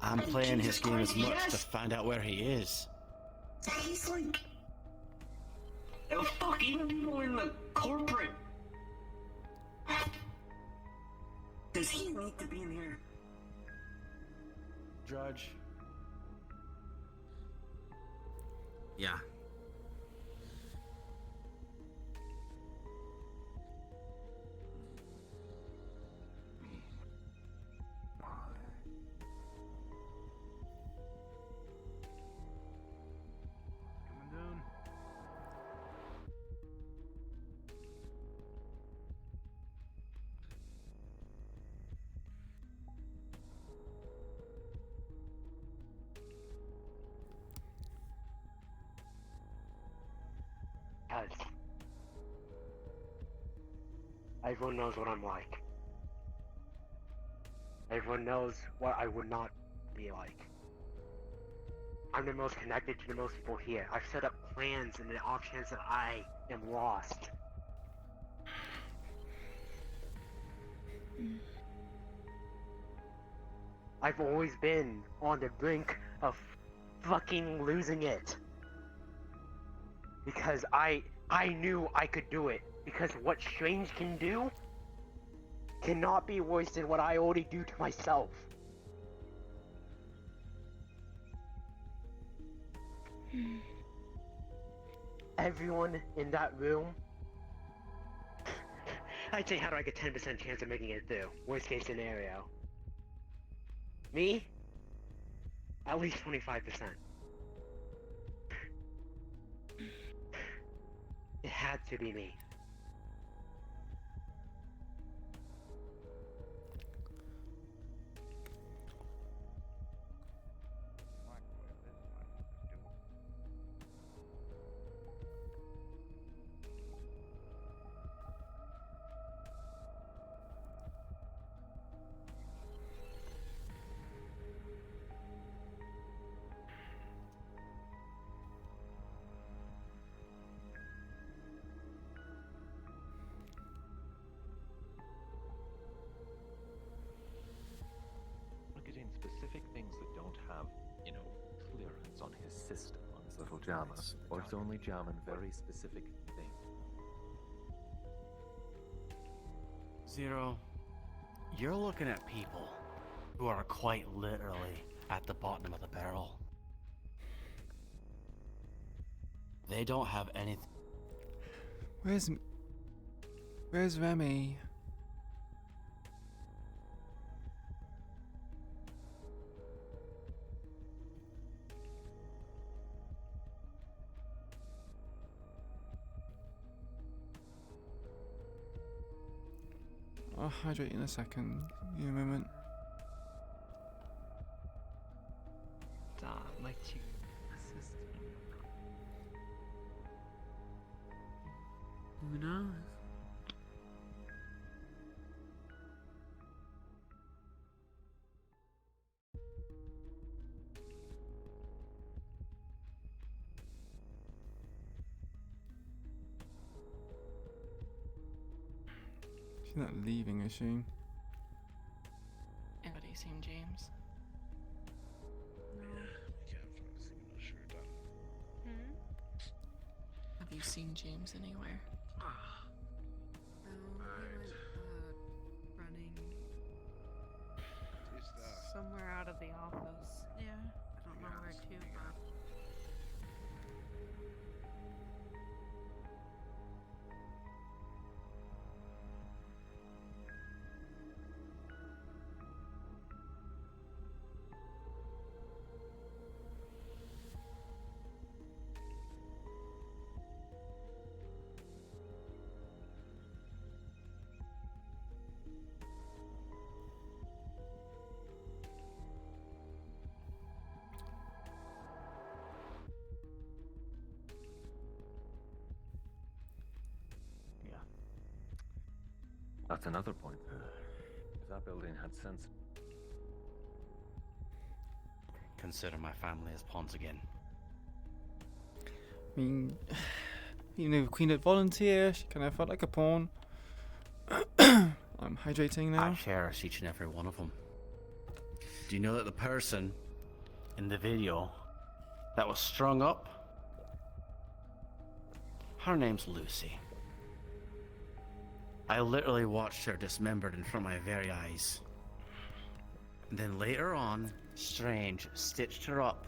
I'm playing his game as much to find out where he is. He's like a fucking people in the corporate. Does he need to be in here? Judge. Yeah. Coming down. Guys, everyone knows what I'm like. Everyone knows what I would not be like. I'm the most connected to the most people here. I've set up plans in the off chance that I am lost. I've always been on the brink of fucking losing it. Because I knew I could do it. Because what Strange can do cannot be worse than what I already do to myself. Everyone in that room, I'd say, how do I get 10% chance of making it through? Worst case scenario. Me? At least 25%. It had to be me. Targeting specific things that don't have, clearance on his system, on his little jammer, or it's only jamming very specific things. Zero, you're looking at people who are quite literally at the bottom of the barrel. They don't have anything. Where's Remy? I'll hydrate in a second. Give me a moment. My two assistant. Who knows? She's not leaving, is she? Anybody seen James? Have you seen James anywhere? Running somewhere out of the office. Yeah, I don't know where to, but. That's another point. If that building had sense. Consider my family as pawns again. mean, you know, Queen didn't volunteer. She kind of felt like a pawn. I'm hydrating now. I cherish each and every one of them. Do you know that the person in the video that was strung up, her name's Lucy. I literally watched her dismembered in front of my very eyes. And then later on, Strange stitched her up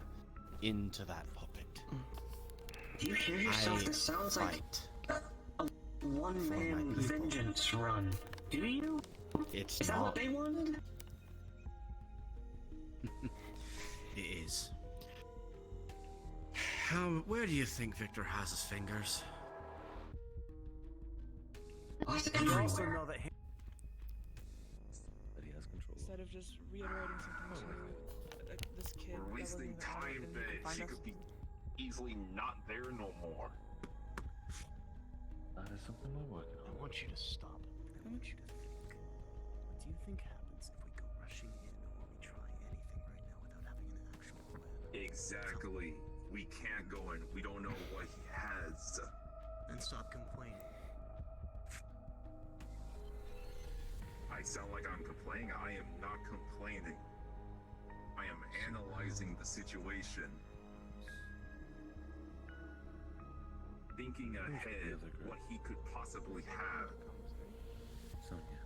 into that puppet. Do you hear yourself? This sounds like a one-man vengeance run. Do you? It's Is that what they wanted? It is. Where do you think Victor has his fingers? What? You also know that That he has control. Instead of just reiterating something to this kid. We're that wasting wasn't time, even gonna babe. find She us. could be easily not there no more. That is something we're working on. I want you to stop. I want you to think. What do you think happens if we go rushing in or we try anything right now without having an actual plan? Exactly. We can't go in. We don't know what he has. And stop complaining. I sound like I'm complaining. I am not complaining. I am analyzing the situation. Thinking ahead what he could possibly have. Sonia.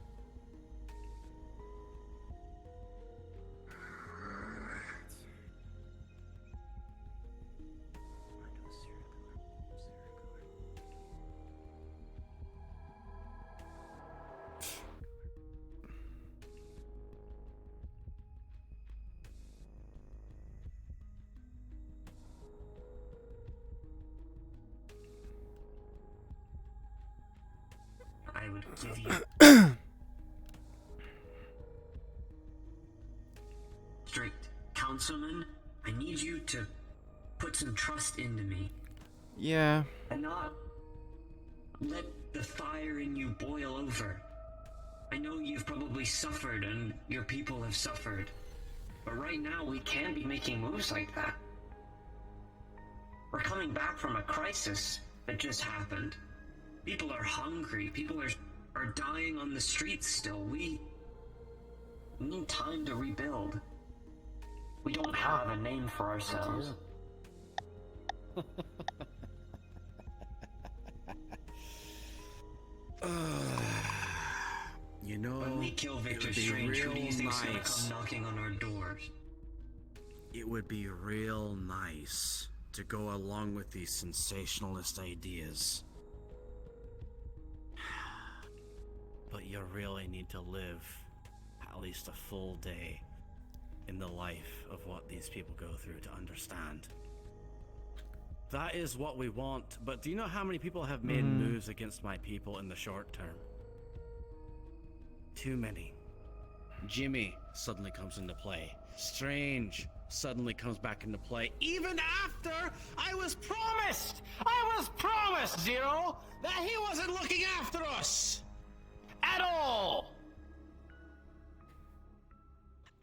I would give you strict councilman. I need you to put some trust into me Yeah. and not let the fire in you boil over. I know you've probably suffered and your people have suffered, but right now we can't be making moves like that. We're coming back from a crisis that just happened. People are hungry. People are dying on the streets still. We need time to rebuild. We don't have a name for ourselves. You know, when we kill Victor Strange, who do you think's gonna come knocking on our doors? It would be real nice to go along with these sensationalist ideas. But you really need to live at least a full day in the life of what these people go through to understand. That is what we want, but do you know how many people have made moves against my people in the short term? Too many. Jimmy suddenly comes into play. Strange suddenly comes back into play, even after I was promised, Zero, that he wasn't looking after us at all.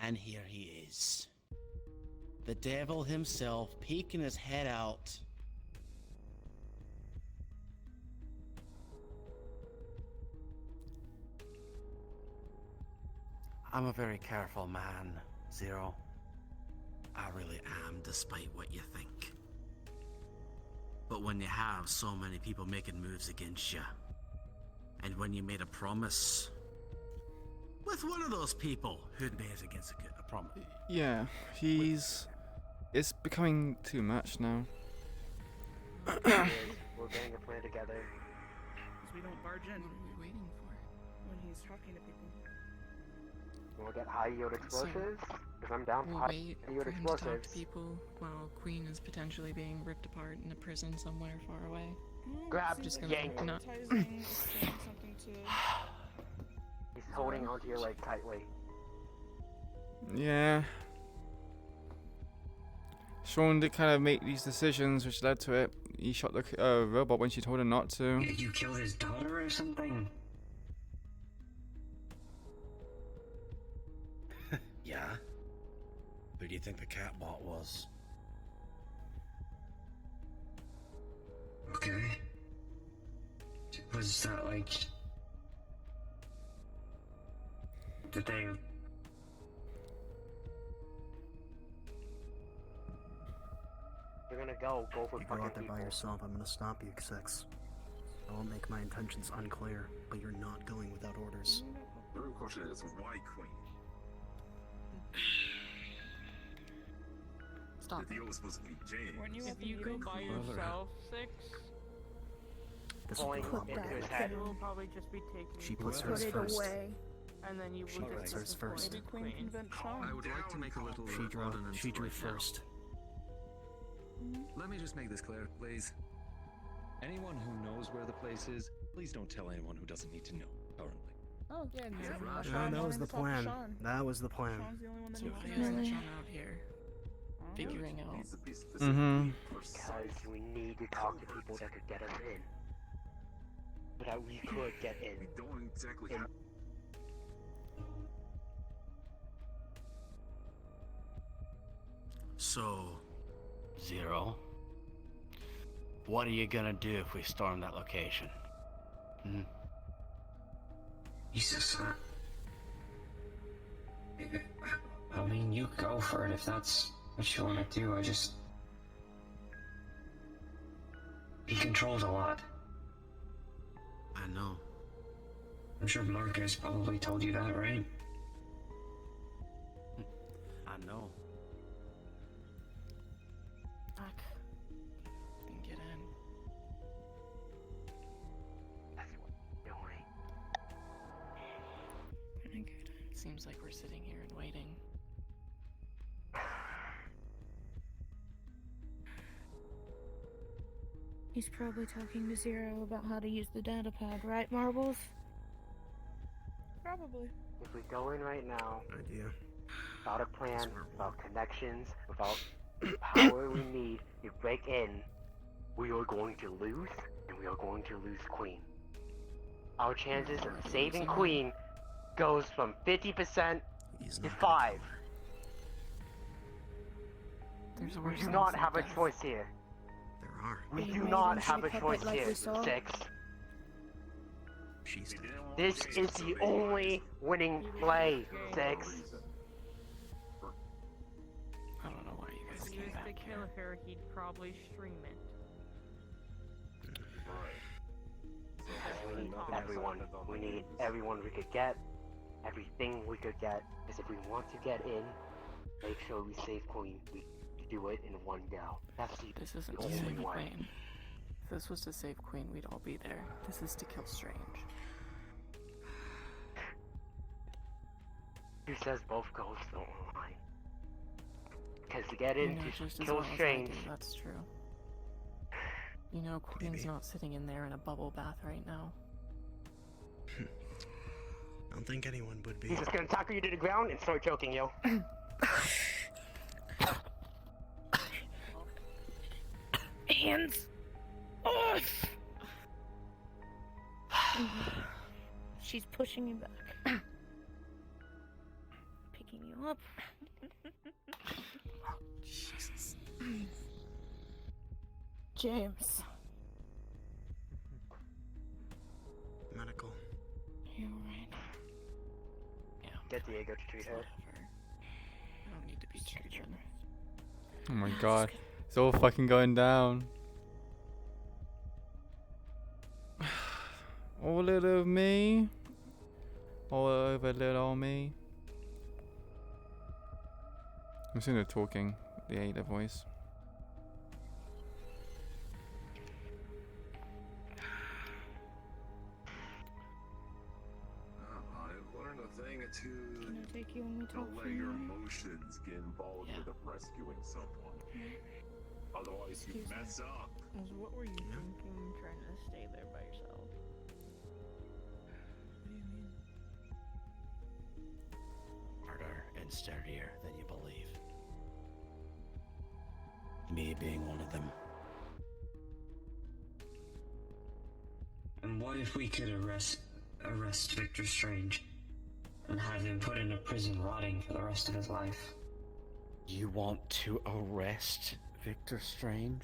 And here he is. The devil himself peeking his head out. I'm a very careful man, Zero. I really am, despite what you think. But when you have so many people making moves against you, and when you made a promise with one of those people who'd made against a promise. Yeah, it's becoming too much now. We're getting a plan together. So we don't barge in. What are we waiting for? When he's talking to people. We'll get high yield explosives. Because I'm down for We'll high wait yield for him to talk to explosives. people while Queen is potentially being ripped apart in a prison somewhere far away. Grab, Just just gonna yank. not. He's holding onto your leg tightly. Yeah. Sean did kind of make these decisions, which led to it. He shot the robot when she told him not to. Did you kill his daughter or something? Yeah? Who do you think the catbot was? Okay. Was that like... Did they... You're gonna go for You go fucking out there by people. yourself, I'm gonna stop you, Six. I won't make my intentions unclear, but you're not going without orders. The real question is, why Queen? Stop. The deal was supposed to be James. When you, if you go by yourself, Six, This is the Pulling problem. into his head. It will probably just be taken. She puts put hers it first. away, and then you She will puts just hers first. Maybe Queen convince Sean. I would like to make a little ordinance She drew right now. first. Let me just make this clear, please. Anyone who knows where the place is, please don't tell anyone who doesn't need to know currently. Oh yeah, Yeah, that was the plan. That was the plan. Sean's the only one that so knows. why isn't Sean out here figuring out? Mm-hmm. Because we need to talk to people that could get us in. So that we could get in. We don't exactly have... So, Zero, what are you gonna do if we storm that location? Jesus. I mean, you go for it if that's what you want to do. I just... He controls a lot. I know. I'm sure Marcus probably told you that, right? I know. Fuck. Didn't get in. That's what we're doing. Pretty good. Seems like we're sitting here and waiting. He's probably talking to Zero about how to use the data pad, right, Marbles? Probably. If we go in right now, Idea. without a plan, without connections, without the power we need to break in, we are going to lose, and we are going to lose Queen. Our chances of saving Queen goes from 50% to 5. There's We worse do things not than have a death. choice here. There are. We You do made not him have a shake choice puppet like here, we saw. 6. She's This is the only winning play, 6. I don't know why you guys If he came was back to here. kill her, he'd probably stream it. We need everyone. We need everyone we could get. Everything we could get. Because if we want to get in, make sure we save Queen. We do it in one go. That's This isn't the to only save way. Queen. If this was to save Queen, we'd all be there. This is to kill Strange. Who says both goals don't align? Because to get You in know to just as kill well as I Strange, do, that's true. You know Queen's not sitting in there in a bubble bath right now. I don't think anyone would be. he's just gonna tackle you to the ground and start choking you. Hands off! She's pushing you back. Picking you up. Jesus. James. Medical. You're right. Get Diego to treat her. I don't need to be treated. Oh my god. It's all fucking going down. All little me. All over little me. I'm sitting there talking, the Ada voice. I've learned a thing or two. Can I take you when we talk Don't for let a your minute? emotions get involved with rescuing someone. Otherwise, you Excuse me. mess up. What were you thinking trying to stay there by yourself? Harder and steadier than you believe. Me being one of them. And what if we could arrest Victor Strange and have him put in a prison rotting for the rest of his life? You want to arrest Victor Strange?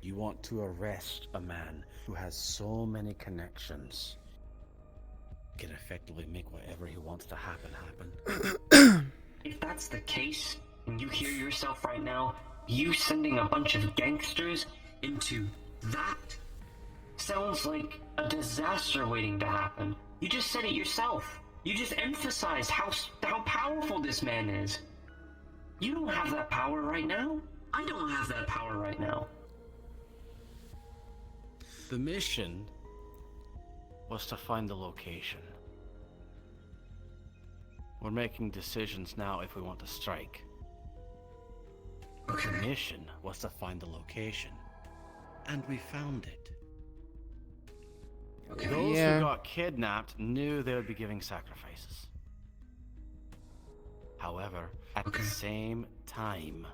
You want to arrest a man who has so many connections. Can effectively make whatever he wants to happen. If that's the case, and you hear yourself right now, you sending a bunch of gangsters into that sounds like a disaster waiting to happen. You just said it yourself. You just emphasized how powerful this man is. You don't have that power right now. I don't have that power right now. The mission was to find the location. We're making decisions now if we want to strike. Okay. The mission was to find the location. And we found it. Okay. Those who got kidnapped knew they would be giving sacrifices. However, at the same time,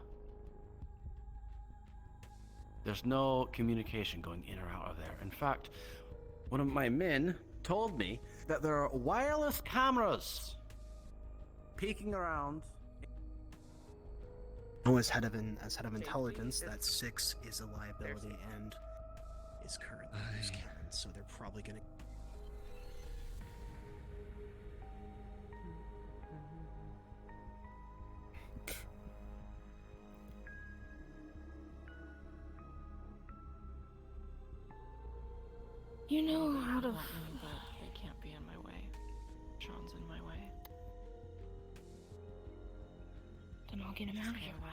there's no communication going in or out of there. In fact, one of my men told me that there are wireless cameras peeking around. As head of intelligence, that 6 is a liability and is currently loose cannon, so they're probably gonna. You know how to. They can't be in my way. Sean's in my way. Then I'll get him out of your way.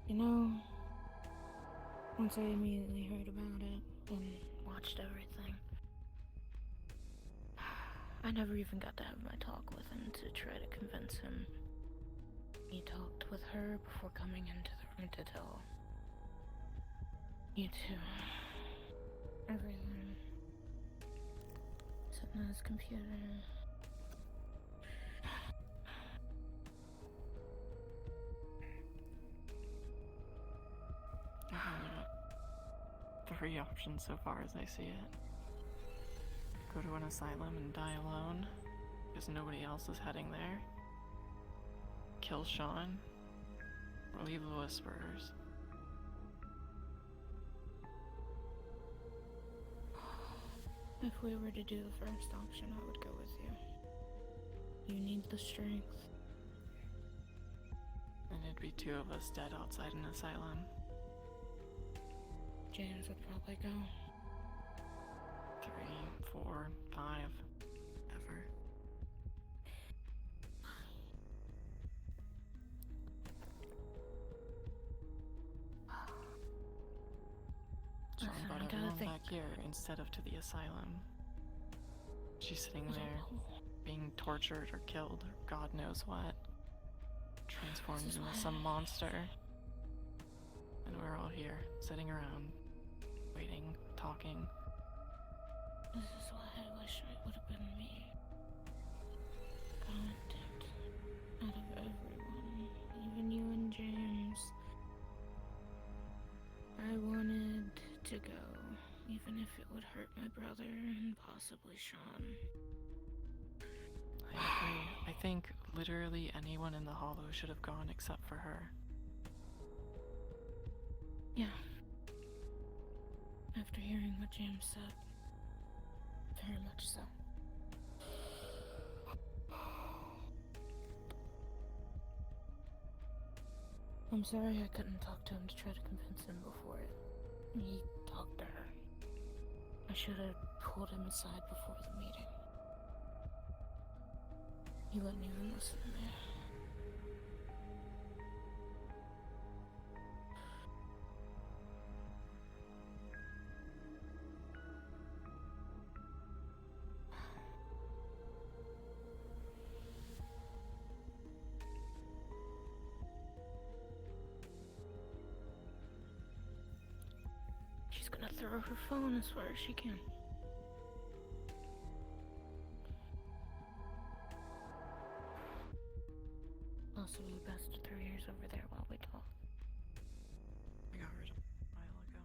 You know, once I immediately heard about it and watched everything, I never even got to have my talk with him to try to convince him. He talked with her before coming into the room to tell you two everything. Sitting on his computer. I've only got 3 options so far as I see it. Go to an asylum and die alone, because nobody else is heading there. Kill Sean, or leave the Whisperers. If we were to do the first option, I would go with you. You need the strength. And it'd be 2 of us dead outside an asylum. James would probably go. 3, 4, 5, ever. Sean brought everyone back here instead of to the asylum. She's sitting there, being tortured or killed, or God knows what. Transformed into some monster. And we're all here, sitting around, waiting, talking. This is why I wish it would have been me. God, out of everyone, even you and James, I wanted to go, even if it would hurt my brother and possibly Sean. I agree. I think literally anyone in the Hollow should have gone except for her. Yeah. After hearing what James said. Very much so. I'm sorry I couldn't talk to him to try to convince him before he talked to her. I should have pulled him aside before the meeting. He wouldn't even listen to me. She's gonna throw her phone as far as she can. Possibly best to throw yours over there while we talk. I got rid of it a while ago.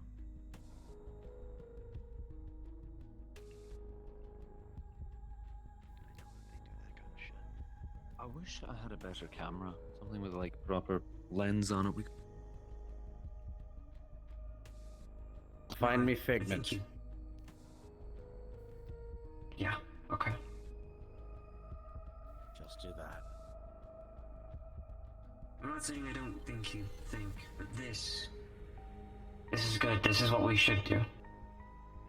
wish I had a better camera. Something with like proper lens on it. Find me I Figment. think you... Yeah, okay. Just do that. I'm not saying I don't think you think, but this is good. This is what we should do.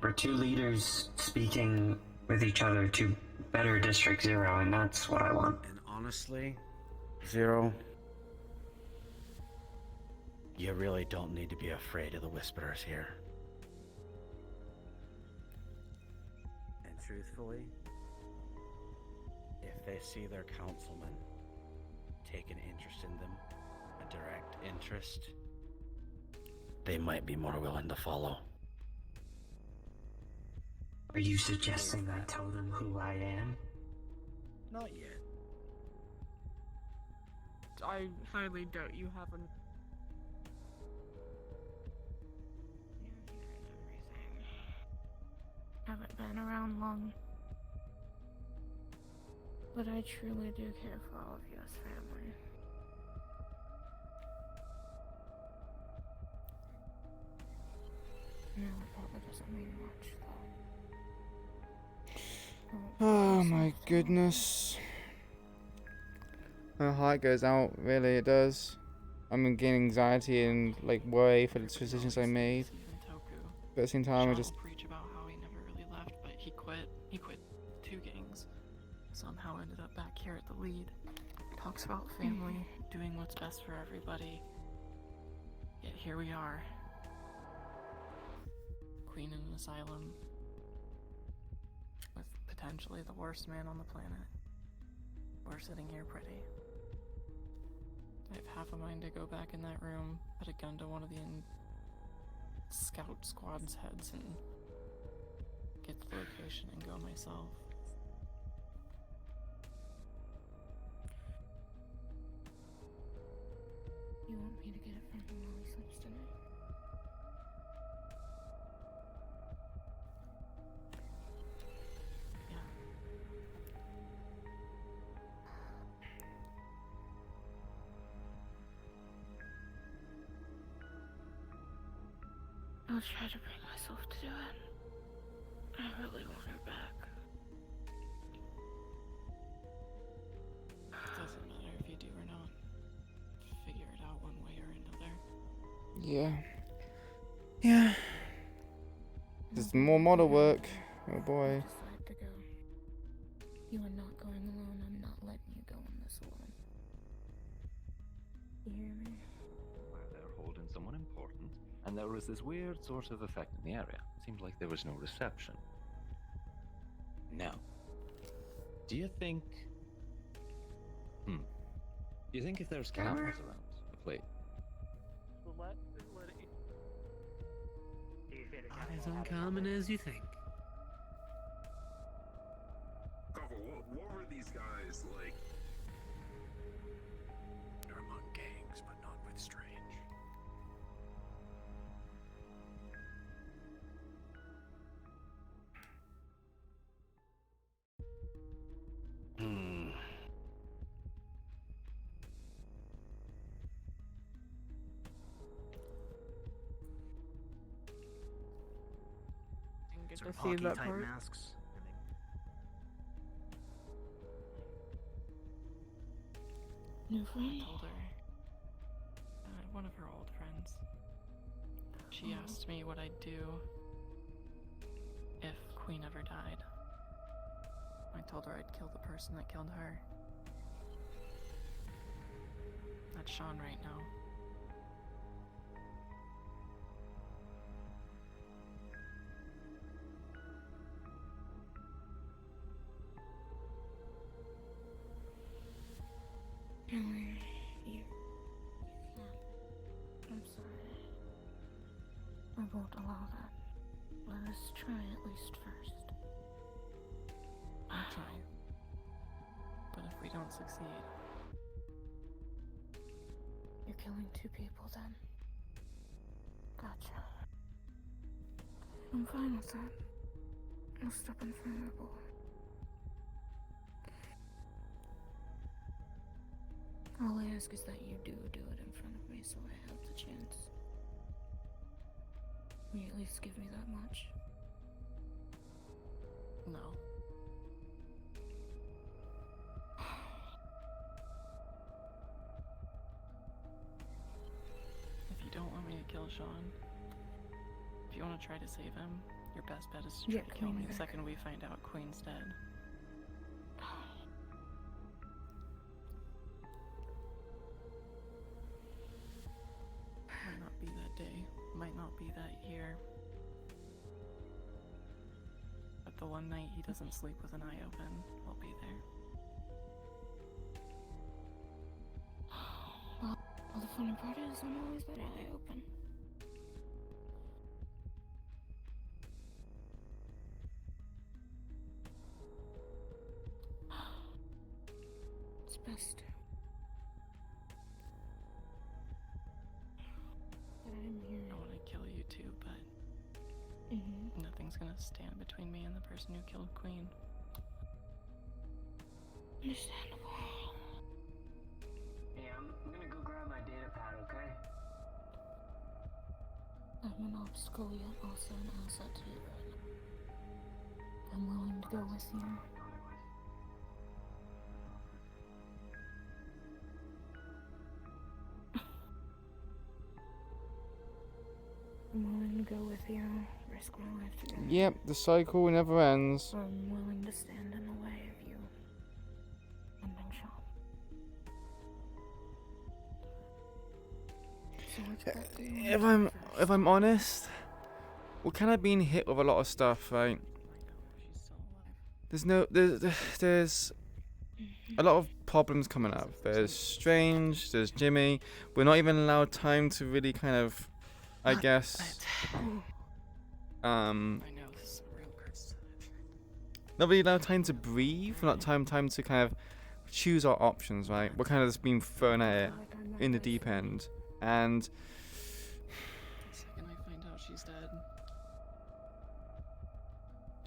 We're two leaders speaking with each other to better District Zero, and that's what I want. And honestly, Zero, you really don't need to be afraid of the Whisperers here. And truthfully, if they see their councilman take an interest in them, a direct interest, they might be more willing to follow. Are you suggesting I tell them who I am? Not yet. I highly doubt you haven't. Haven't been around long. But I truly do care for all of you as family. No, it probably doesn't mean much, though. Oh my goodness. My heart goes out, really, it does. I'm getting anxiety and like worry for the decisions I made. But at the same time, I just preach about how he never really left, but he quit. He quit 2 gangs. Somehow ended up back here at the lead. Talks about family, doing what's best for everybody. Yet here we are. Queen in an asylum. With potentially the worst man on the planet. We're sitting here pretty. I have half a mind to go back in that room, put a gun to one of the scout squad's heads and get the location and go myself. You want me to get it from him while he sleeps tonight? I'll try to bring myself to do it. I really want her back. It doesn't matter if you do or not. Figure it out one way or another. yeah. Yeah. There's more model work. Oh boy. Decide to go. You are not going alone. I'm not letting you go on this alone. You hear me? Where they're holding someone important, and there was this weird sort of effect in the area. Seemed like there was no reception. Now, do you think... Do you think if there's cameras around the place... Not as uncommon as you think. Cover, what were these guys like? They're among gangs, but not with Strange. Didn't get Sort to of see that hockey-type part. masks. New I friend? told her. One of her old friends. She asked me what I'd do if Queen ever died. I told her I'd kill the person that killed her. That's Sean right now. Emily, you can't. I'm sorry. I won't allow that. Let us try at least first. I'll try. But if we don't succeed, You're killing 2 people then. Gotcha. I'm fine with that. I'll step in front of the bull. All I ask is that you do it in front of me so I have the chance. Will you at least give me that much? No. If you don't want me to kill Sean, if you want to try to save him, your best bet is to try to kill me the second we find out Queen's dead. Might not be that day, might not be that year. But the one night he doesn't sleep with an eye open, I'll be there. Well, the funny part is I'm always that eye open. It's best. That I'm here. I want to kill you too, but nothing's gonna stand between me and the person who killed Queen. Understandable. Hey, I'm gonna go grab my data pad, okay? I'm an obstacle yet also an asset to you. I'm willing to go with you. I'm willing to go with you, risk my life together. Yep, the cycle never ends. I'm willing to stand in the way of you ending shot. So what's that do you want If I'm honest, we're kind of being hit with a lot of stuff, right? There's a lot of problems coming up. There's Strange, there's Jimmy. We're not even allowed time to really kind of, I guess, I know this is a real curse. not really allowed time to breathe, not time to kind of choose our options, right? We're kind of just being thrown at it in the deep end, and The second I find out she's dead,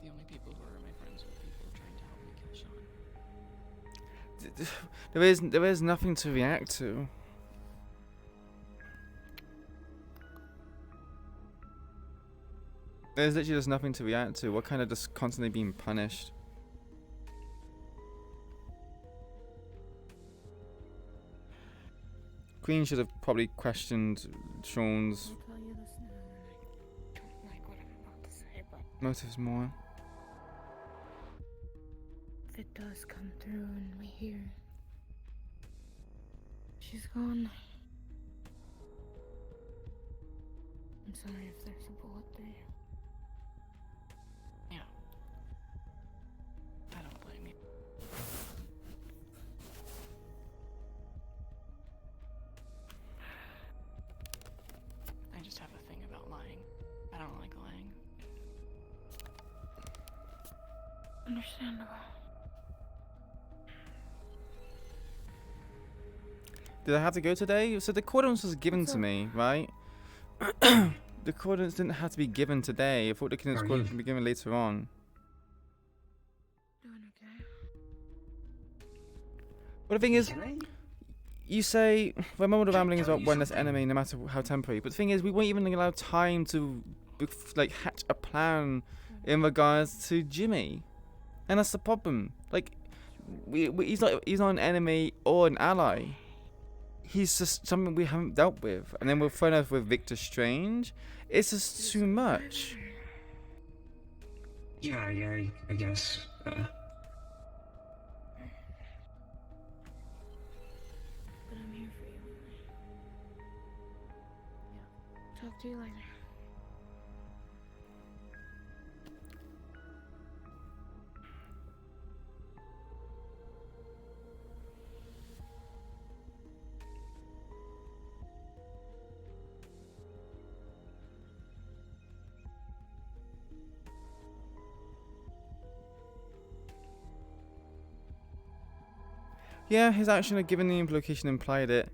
the only people who are my friends are people trying to help me kill Sean. there is nothing to react to. There's literally just nothing to react to. We're kind of just constantly being punished. Queen should have probably questioned Sean's I'll tell you this now, and I don't like what I'm about to say, but motives more. if it does come through and we hear she's gone, I'm sorry if there's a bullet there. Yeah. I don't blame you. I just have a thing about lying. I don't like lying. Understandable. Did I have to go today? So the coordinates was given to me, right? The coordinates didn't have to be given today. I thought the coordinates could be given later on. Doing okay? But the thing is, you say, the moment of rambling is about when there's enemy, no matter how temporary. But the thing is, we weren't even allowed time to like hatch a plan in regards to Jimmy, and that's the problem. Like, he's not an enemy or an ally. He's just something we haven't dealt with, and then we're thrown out with Victor Strange. It's just too much. Yeah, I guess. But I'm here for you. Yeah. Talk to you later. Yeah, his action had given the implication implied it.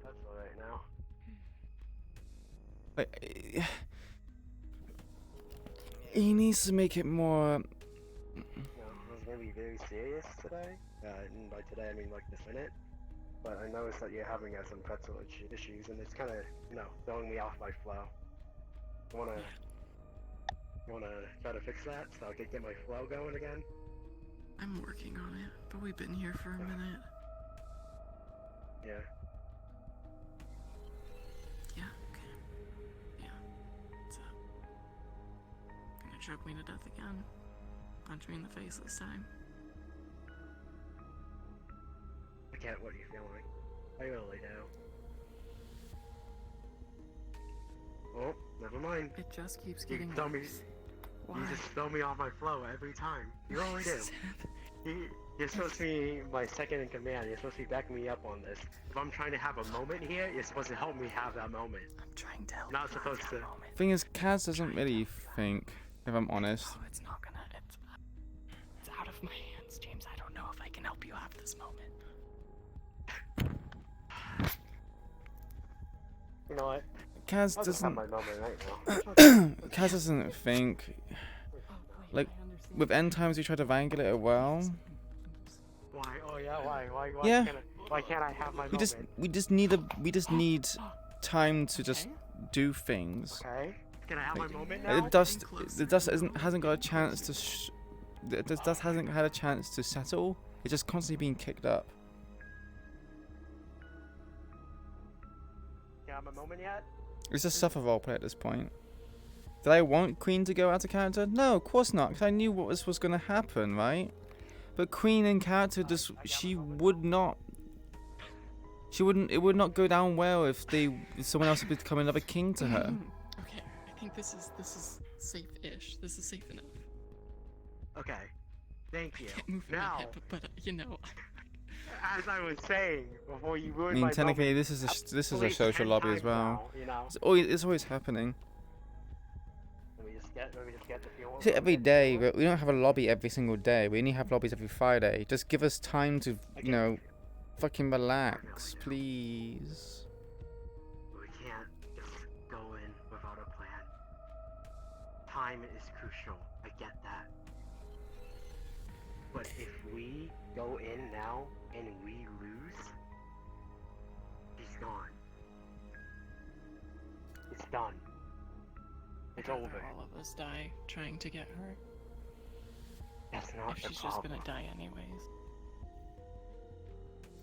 That's alright now. Like, he needs to make it more. No, I was gonna be very serious today. And by today I mean like this minute. but I noticed that you're having some pretzel issues, and it's kind of, throwing me off my flow. You wanna try to fix that so I can get my flow going again? I'm working on it, but we've been here for a minute. Yeah. Yeah, okay. Yeah. What's up? Gonna choke me to death again. Punch me in the face this time. I get what you're feeling. I really do. Oh, never mind. It just keeps getting You throw me. worse. You Why? just throw me off my flow every time. You Why really does do. this You're supposed to be my second in command. You're supposed to be backing me up on this. If I'm trying to have a moment here, you're supposed to help me have that moment. I'm trying to help. Not supposed to. Thing is, Kaz doesn't really think, if I'm honest. Oh, it's not gonna. It's out of my hands, James. I don't know if I can help you have this moment. You know what? Kaz I'll just have doesn't. my moment right now. Kaz doesn't think. Like, with end times, we try to wrangle it well. Why? Oh yeah. Why? Yeah. Why can't I have my moment? We just need time to just do things. Okay. Can I have my moment now? The dust hasn't got a chance to. The dust hasn't had a chance to settle. It's just constantly being kicked up. Can I have my moment yet? It's just suffer roleplay at this point. Did I want Queen to go out of character? No, of course not, because I knew what was going to happen, right? But Queen in character, she would not. She wouldn't. It would not go down well if someone else had become another king to her. Okay, I think this is safe-ish. This is safe enough. Okay. Thank you. I can't move Now, my head, but you know. as I was saying before you I ruined mean, my technically, moment, this is a at least social 10 lobby as times well. now, you know? It's always happening. Let me just get the feel. See, every day, but we don't have a lobby every single day. We only have lobbies every Friday. Just give us time to, fucking relax, please. We can't just go in without a plan. Time is crucial. I get that. But if we go in now and we lose, he's gone. It's done. It's I'd rather over. all of us die trying to get her. That's not If the she's just problem. gonna die anyways.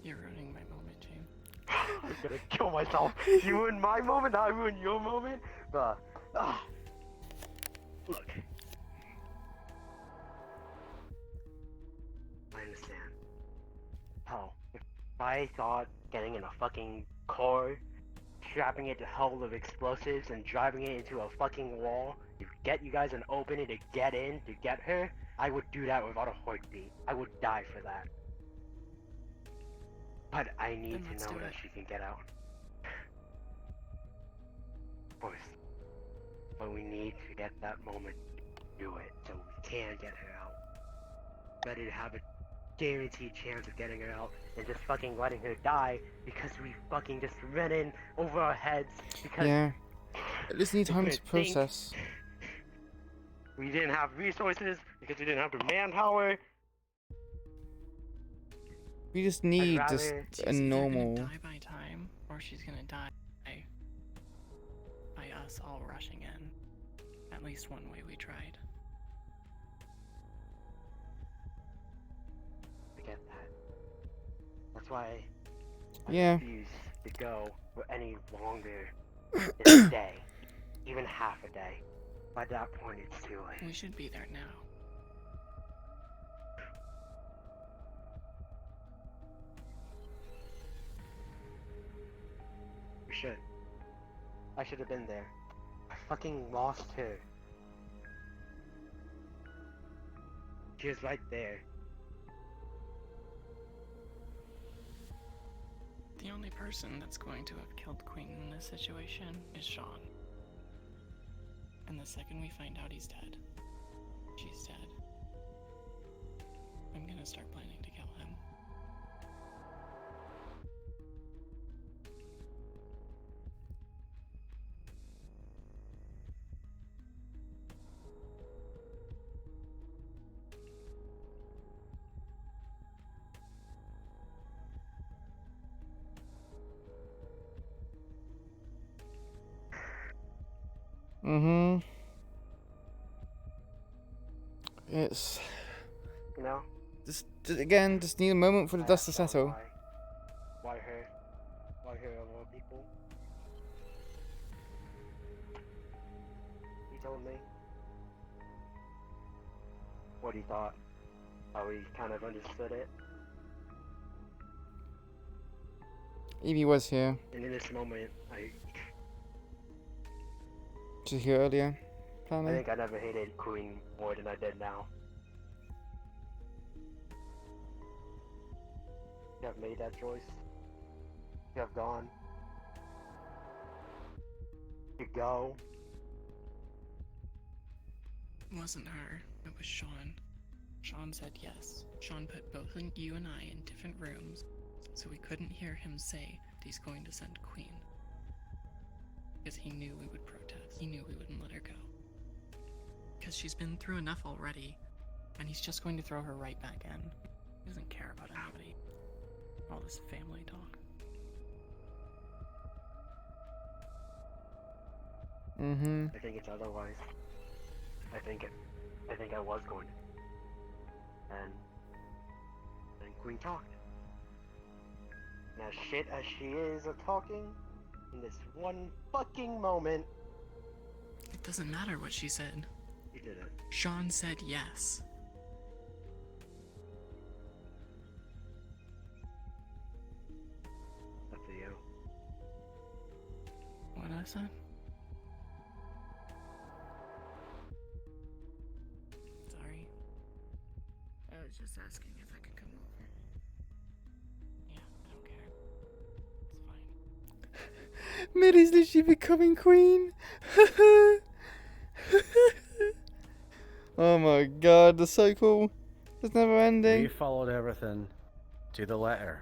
You're ruining my moment, James. I'm gonna kill myself. You ruined my moment, I ruined your moment. Look. I understand. Hell, if I thought getting in a fucking car, strapping it to hell of explosives, and driving it into a fucking wall to get you guys an opening to get in, to get her, I would do that without a heartbeat. I would die for that. But I need Then to let's know do that it. she can get out. Of course. But we need to get that moment to do it, so we can get her out. Better to have a guaranteed chance of getting her out than just fucking letting her die because we fucking just ran in over our heads because Yeah. I just need we time to couldn't think. process. We didn't have resources because we didn't have the manpower. We just need rather- just She's a either normal. gonna die by time, or she's gonna die by us all rushing in. At least one way we tried. I get that. That's why I Yeah. refuse to go for any longer than a day, even half a day. By that point, it's too late. We should be there now. We should. I should have been there. I fucking lost her. She was right there. The only person that's going to have killed Queen in this situation is Sean. And the second we find out he's dead, she's dead. I'm gonna start planning to kill him. Mm-hmm. It's You know? just again, just need a moment for the dust to settle. Why her? Why her of all people? He told me what he thought, how he kind of understood it. Evie was here. And in this moment, Did you hear earlier? I Planning? think I never hated Queen more than I did now. You have made that choice. You have gone. You go. It wasn't her. It was Sean. Sean said yes. Sean put both you and I in different rooms, so we couldn't hear him say that he's going to send Queen. Because he knew we would protest. He knew we wouldn't let her go. Because she's been through enough already, and he's just going to throw her right back in. He doesn't care about anybody. All this family talk. Mm-hmm. I think it's otherwise. I think I was going to. And then Queen talked. And as shit as she is at talking, in this one fucking moment, It doesn't matter what she said. he did it. Sean said yes. Up to you. What I said? Sorry. I was just asking if I could come over. Yeah, I don't care. It's fine. Millie's literally becoming queen. Oh my god, the cycle is never ending. We followed everything to the letter.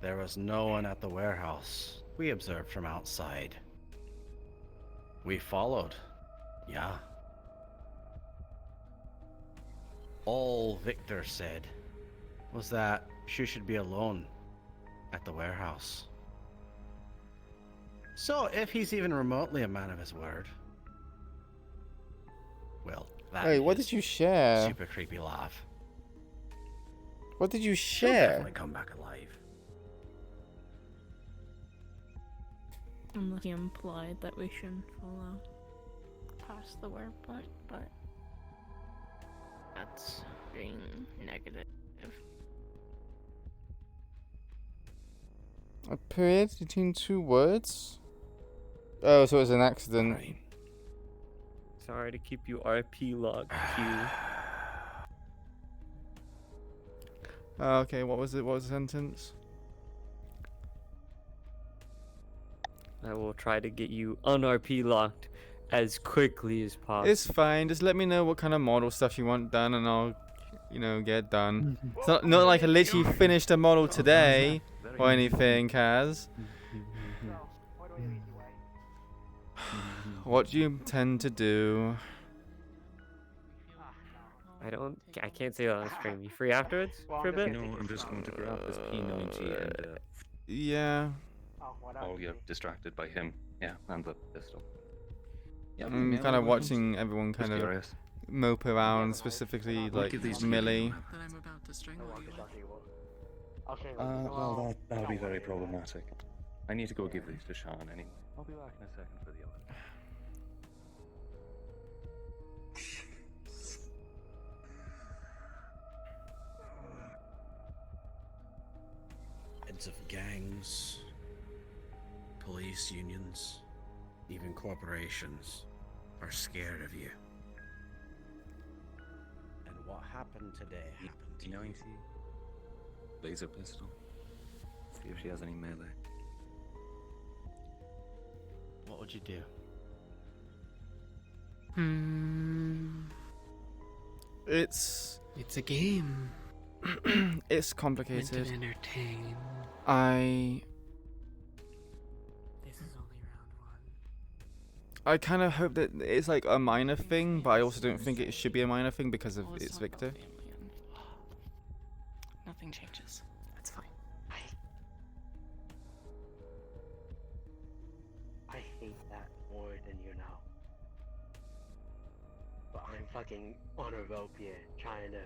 There was no one at the warehouse. We observed from outside. We followed. Yeah. All Victor said was that she should be alone at the warehouse. So if he's even remotely a man of his word, well, that Hey, what is did you share? super creepy laugh. What did you She'll share? definitely come back alive. Unless he implied that we shouldn't follow past the waypoint, but that's being negative. A period between two words? Oh, so it was an accident. Sorry to keep you RP logged, Q. Okay, what was it? What was the sentence? I will try to get you un-RP locked as quickly as possible. It's fine. Just let me know what kind of model stuff you want done, and I'll, get done. It's not like I literally finished a model today or anything, Kaz. What do you intend to do? I can't say that on stream. You free afterwards for a bit? No, I'm just going to grab this P90 and Yeah. I'll get distracted by him. Yeah, and the pistol. Yeah, I'm kind of watching everyone kind of curious. mope around, specifically like give these to Millie. That I'm about to strangle you with. Well, that'll be very problematic. I need to go give these to Sean anyway. I'll be back in a second for the other. Heads of gangs, police unions, even corporations are scared of you. And what happened today happened to you. P90. Laser pistol. See if she has any melee. What would you do? It's a game. It's complicated. Meant to entertain. This is only round one. I kind of hope that it's like a minor thing, but I also don't think it should be a minor thing because of it's Victor. Nothing changes. That's fine. I hate that more than you know. fucking on a rope here, trying to.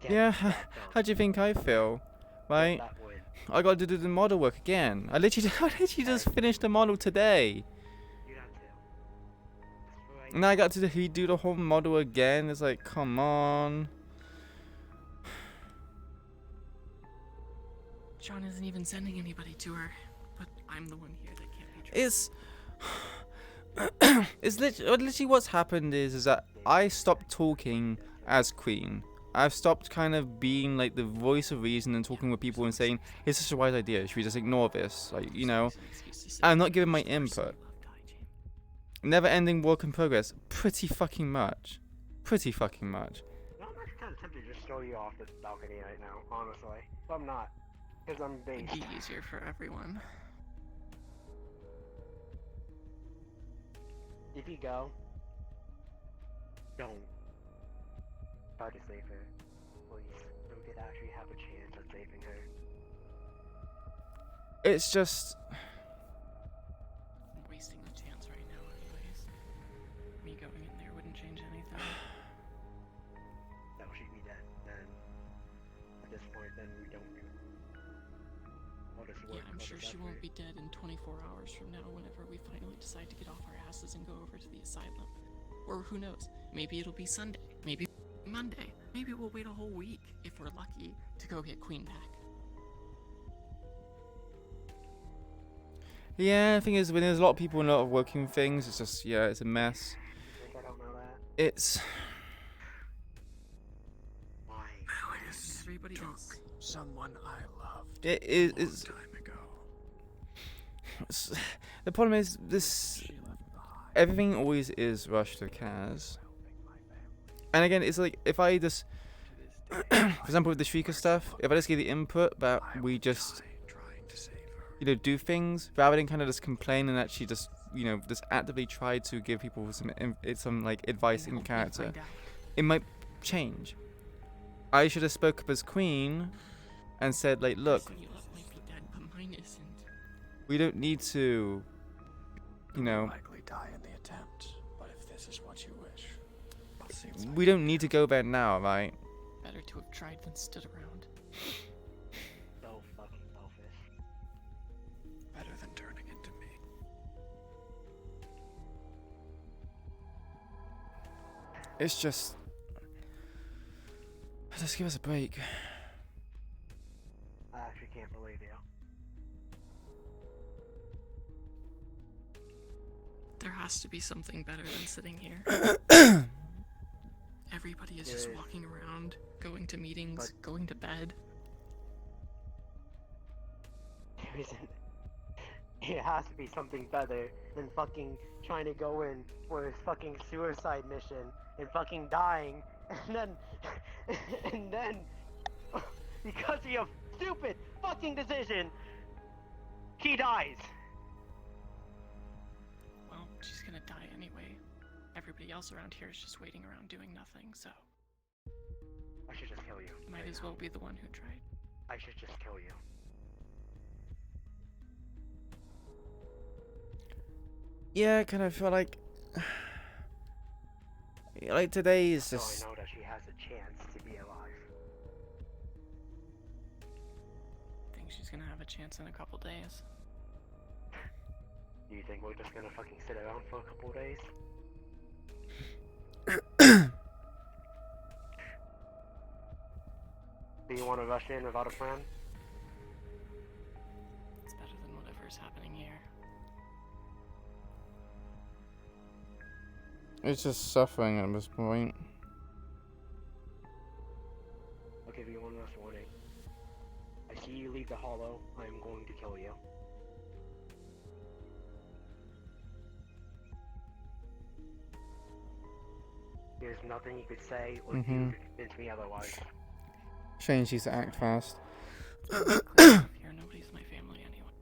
Yeah, how do you think I feel? Right? I got to do the model work again. I literally just finished the model today. And I got to redo the whole model again. It's like, come on. John isn't even sending anybody to her, but I'm the one here that can't be trusted. It's literally what's happened is that I stopped talking as queen. I've stopped kind of being like the voice of reason and talking with people and saying, it's such a wise idea, should we just ignore this? Like, you know, I'm not giving my input. Never ending work in progress. Pretty fucking much. Pretty fucking much. I'm actually kind of tempted to just throw you off the balcony right now, honestly. But I'm not. Because I'm based. It'd be easier for everyone. If you go, don't try to save her, please. So we could actually have a chance at saving her. It's just... I'm wasting the chance right now anyways. Me going in there wouldn't change anything. That will shoot me dead, then at this point, then we don't do. Yeah, I'm sure she won't be dead in 24 hours from now whenever we finally decide to get off our asses and go over to the asylum. Or who knows, maybe it'll be Sunday, maybe Monday, maybe we'll wait a whole week, if we're lucky, to go get Queen back. Yeah, the thing is, when there's a lot of people and a lot of working things, it's just, yeah, it's a mess. I don't know that. It's... Everybody else. Someone I loved. It is... The problem is, this... Everything always is rushed to Kaz. And again, it's like, if I just... for example, with the Shrieker stuff, if I just give the input, but we just... you know, do things, rather than kind of just complain and actually just, you know, just actively try to give people some like, advice in character, it might change. I should have spoke up as queen and said, like, look, we don't need to, you know, Likely die in the attempt, but if this is what you wish, it seems we don't need to go there now, right? Better to have tried than stood around. So fucking selfish. better than turning into me. It's just give us a break. I actually can't believe you. There has to be something better than sitting here. Everybody is just walking around, going to meetings, going to bed. There isn't. It has to be something better than fucking trying to go in for his fucking suicide mission and fucking dying, and then, because of your stupid fucking decision, he dies. Well, she's gonna die anyway. Everybody else around here is just waiting around doing nothing, so... I should just kill you. Might as well be the one who tried. I should just kill you. Yeah, I kind of feel like today is So just... I know that she has a chance to be alive. Think she's gonna have a chance in a couple days. Do you think we're just gonna fucking sit around for a couple days? Do you want to rush in without a plan? It's better than whatever's happening here. It's just suffering at this point. I'll give you one last warning. I see you leave the hollow, I am going to kill you. There's nothing you could say or do to convince me otherwise. Shane, she's to act fast. Here, nobody's my family anyway.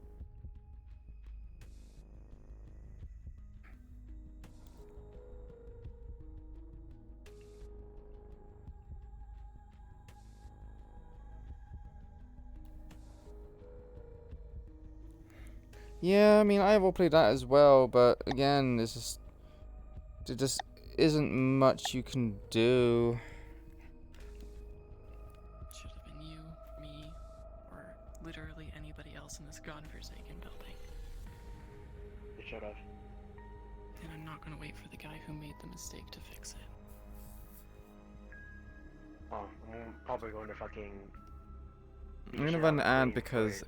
Yeah, I mean, I have all played that as well, but again, it's just... there just isn't much you can do. Should have been you, me, or literally anybody else in this godforsaken building. It should have. And I'm not gonna wait for the guy who made the mistake to fix it. Oh, I'm probably going to fucking. I'm gonna run an ad because,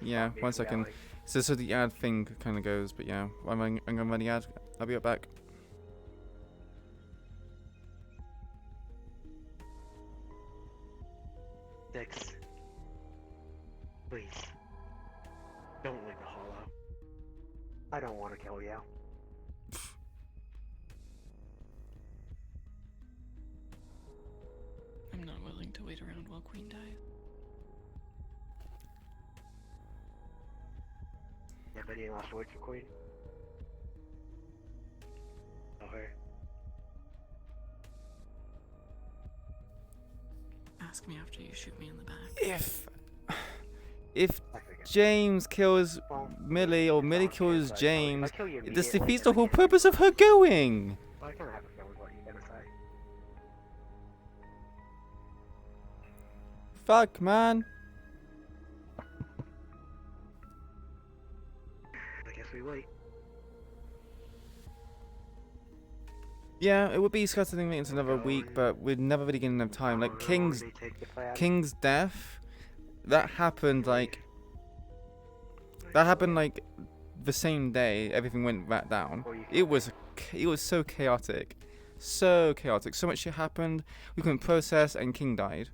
yeah, 1 second. So the ad thing kind of goes, but yeah, I'm gonna run the ad. I'll be right back. Dix, please, don't leave the hollow. I don't want to kill you. I'm not willing to wait around while Queen dies. You have any last words for Queen? Tell her. Ask me after you shoot me in the back. If James kills Millie or Millie kills James, this defeats the whole purpose of her going. Well, I kind of have a feeling what you're gonna say. Fuck, man. I guess we wait. Yeah, it would be disgusting into another week, but we're never really getting enough time. Like King's death, that happened like the same day everything went back down. It was so chaotic, so chaotic. So much shit happened. We couldn't process, and King died.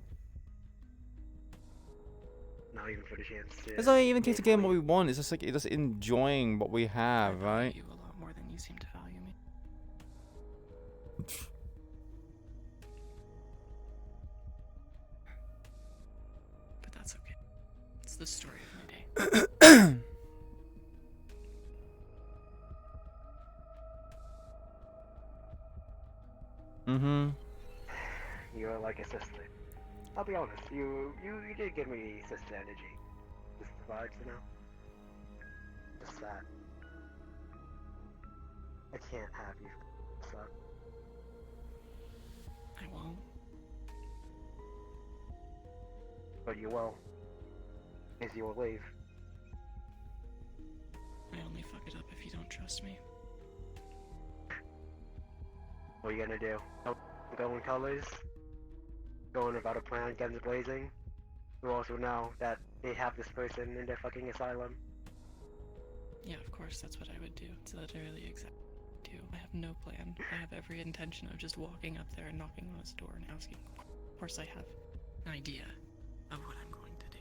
Not even for the chance to. It's not even a case of getting what we want. It's just like just enjoying what we have, right? You a lot more than you seem to value me. But that's okay. It's the story of my day. Mm-hmm. You're like a sister. I'll be honest, you did give me sister energy. Just the vibes, you know? Just that. I can't have you, so. I won't. But you will. As you will leave. I only fuck it up if you don't trust me. What are you gonna do? Go in colors? Going about a plan, guns blazing? You also know that they have this person in their fucking asylum. Yeah, of course, that's what I would do. It's literally exactly what I do. I have no plan. I have every intention of just walking up there and knocking on his door and asking. Of course, I have an idea of what I'm going to do.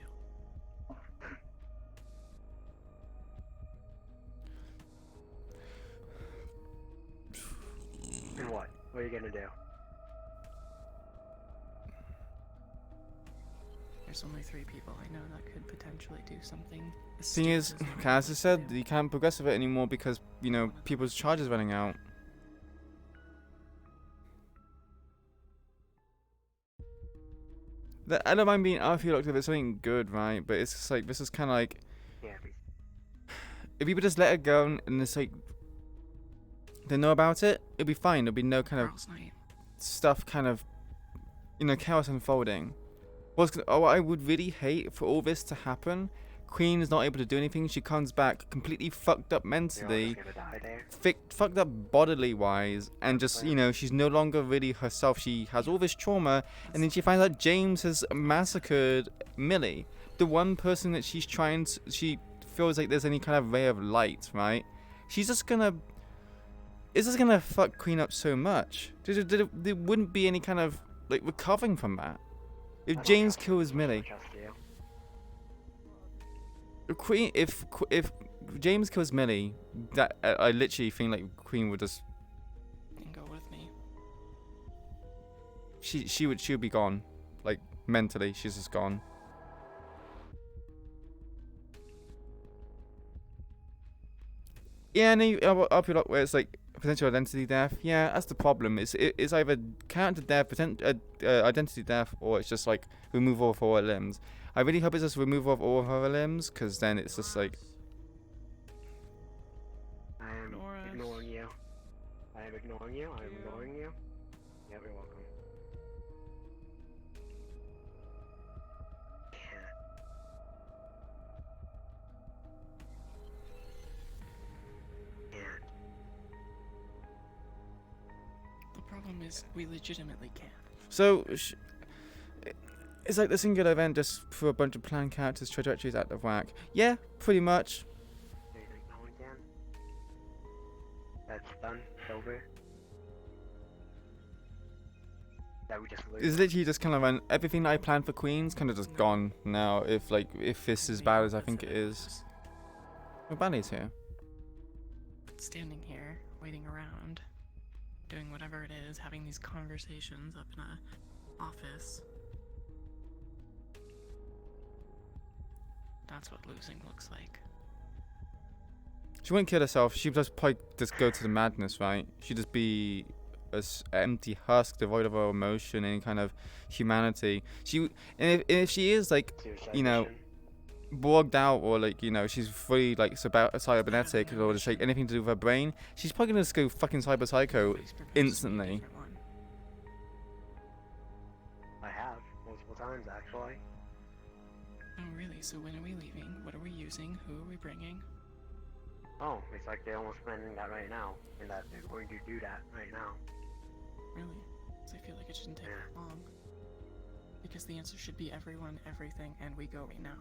And what? What are you gonna do? There's only 3 people I know that could potentially do something. Thing is, as I said, you can't progress with it anymore because, you know, people's charges running out. I don't mind being archaeological if it's something good, right? But it's just like, this is kind of like, if people just let it go and it's like, they know about it, it'll be fine. There'll be no kind of stuff kind of, you know, chaos unfolding. What I would really hate for all this to happen, Queen is not able to do anything. She comes back completely fucked up mentally, fucked up bodily wise, and just, you know, she's no longer really herself. She has all this trauma, and then she finds out James has massacred Millie, the one person that she feels like there's any kind of ray of light, right? She's just gonna, it's just gonna fuck Queen up so much. There wouldn't be any kind of like recovering from that. If James kills Millie, if James kills Millie, that I literally think like Queen would just go with me. She would be gone, like mentally she's just gone. Yeah, and I'll be like where it's like potential identity death. Yeah, that's the problem. It's either character death, identity death, or it's just like removal of all her limbs. I really hope it's just removal of all of her limbs, because then it's just like. I am ignoring you. I am ignoring you. I am ignoring you. Yeah, you're welcome. The problem is, we legitimately can't. So, it's like the singular event just for a bunch of planned characters' trajectories out of whack. Yeah, pretty much. Do you think no one can? That's done. It's over. That we just lose. It's literally just kind of everything that I planned for Queens kind of just gone now. If this is as bad as I think it is. Oh, Bally's here. Standing here, waiting around, doing whatever it is, having these conversations up in a office. That's what losing looks like. She wouldn't kill herself. She'd just probably just go to the madness, right? She'd just be an empty husk, devoid of all emotion, any kind of humanity. If she is like, you know, bogged out or like, you know, she's fully like cybernetic or just like anything to do with her brain, she's probably gonna just go fucking cyber psycho instantly. I have multiple times actually. Oh really? So when are we leaving? What are we using? Who are we bringing? Oh, it's like they're almost planning that right now, and that they're going to do that right now. Really? Because I feel like it shouldn't take that long. Because the answer should be everyone, everything, and we go right now.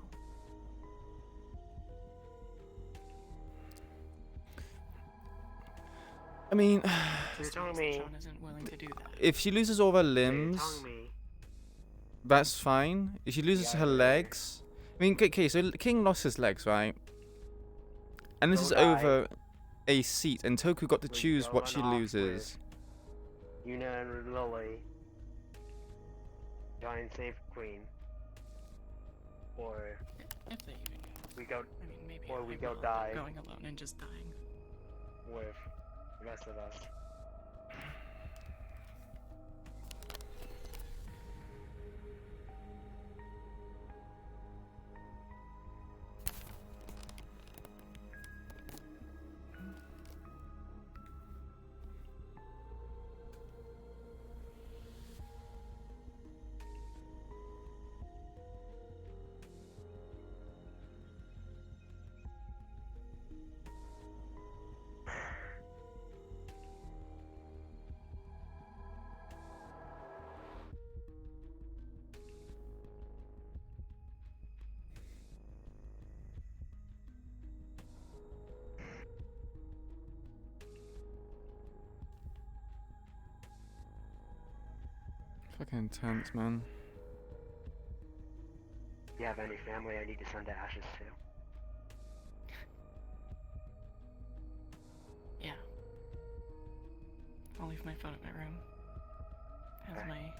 I mean, So you're telling me John isn't willing to do that. if she loses all her limbs, that's fine. If she loses her legs, I mean, okay, so King lost his legs, right? And this is over a seat, and Toku got to choose what she loses. Yuna and Lily, Giant Save Queen, or if they even we go, I mean, maybe or we I go will, die but going alone and just dying. with the rest of us. Fucking intense, man. Do you have any family I need to send to ashes to? Yeah. I'll leave my phone at my room. Has my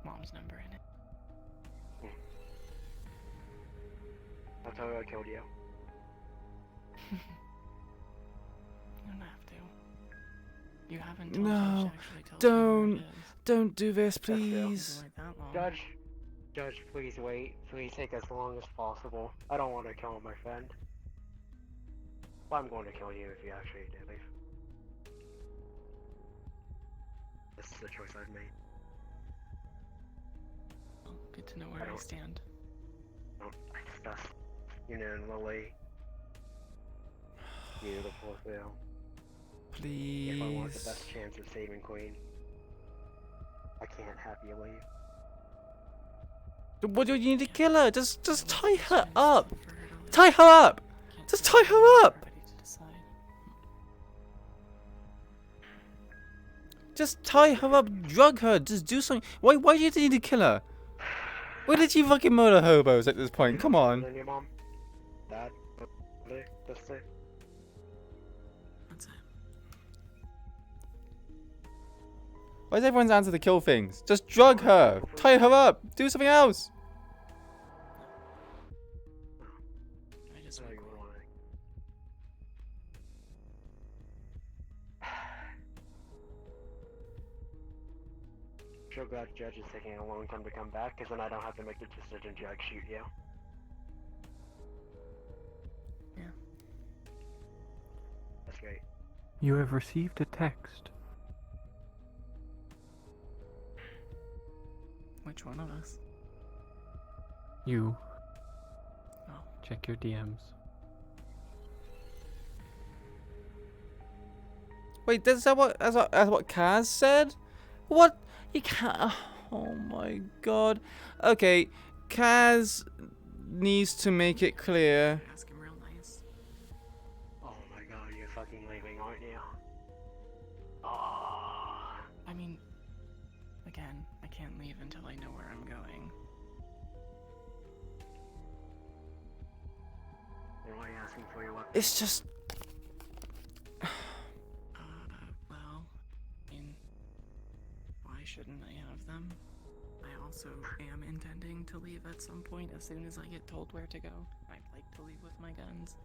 mom's number in it. I'll tell her I killed you. You don't have to. You haven't told No, don't don't do this, please. Judge, please wait. Please take as long as possible. I don't want to kill my friend. Well, I'm going to kill you if you actually do leave. This is the choice I've made. Well, good to know where I stand. I discussed Yuna and Lily. Beautiful Phil. Please. If I want the best chance of saving Queen, I can't have you leave. What do you need to kill her? Just tie her up. Tie her up. Just tie her up. Just tie her up. Drug her. Just do something. Why do you need to kill her? Why did you fucking murder hobos at this point? Come on. And your mom, dad, sister. Why is everyone's answer to kill things? Just drug her. Tie her up. Do something else. I just want So glad Judge is taking a long time to come back, because then I don't have to make the decision to like shoot you. Yeah. That's great. You have received a text. Which one of us? You. Oh. Check your DMs. Wait, that's what Kaz said? What? You can't. Oh my god. Okay, Kaz needs to make it clear. Ask him real nice. Oh my god, you're fucking leaving, aren't you? Oh. I mean, again, I can't leave until I know where I'm going. Then why are you asking for your weapon? It's just. Well, I mean, why shouldn't I have them? I also am intending to leave at some point as soon as I get told where to go. I'd like to leave with my guns.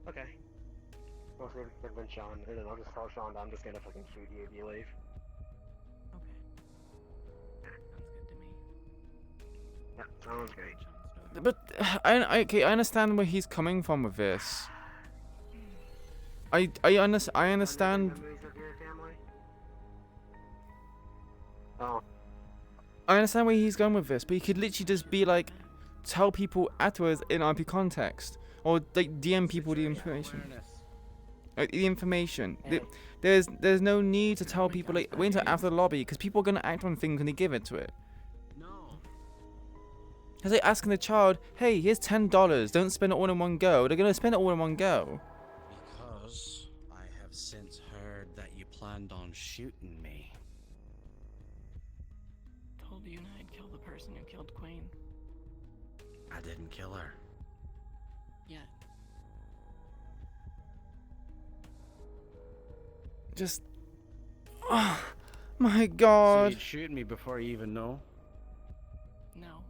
Okay. Go for it, Sean, and then I'll just tell Sean that I'm just gonna fucking shoot you if you leave. Yeah, sounds great. But okay, I understand where he's coming from with this. I understand. Oh. I understand where he's going with this, but he could literally just be like, tell people afterwards in RP context, or like DM people the information. The information. There's no need to tell people like wait until after the lobby because people are gonna act on things when they give it to it. It's like asking the child, hey, here's $10, don't spend it all in one go. They're gonna spend it all in one go. Because I have since heard that you planned on shooting me. Told you I'd kill the person who killed Queen. I didn't kill her. Yet. Just. Oh my So god. you'd shoot me before you even know? No.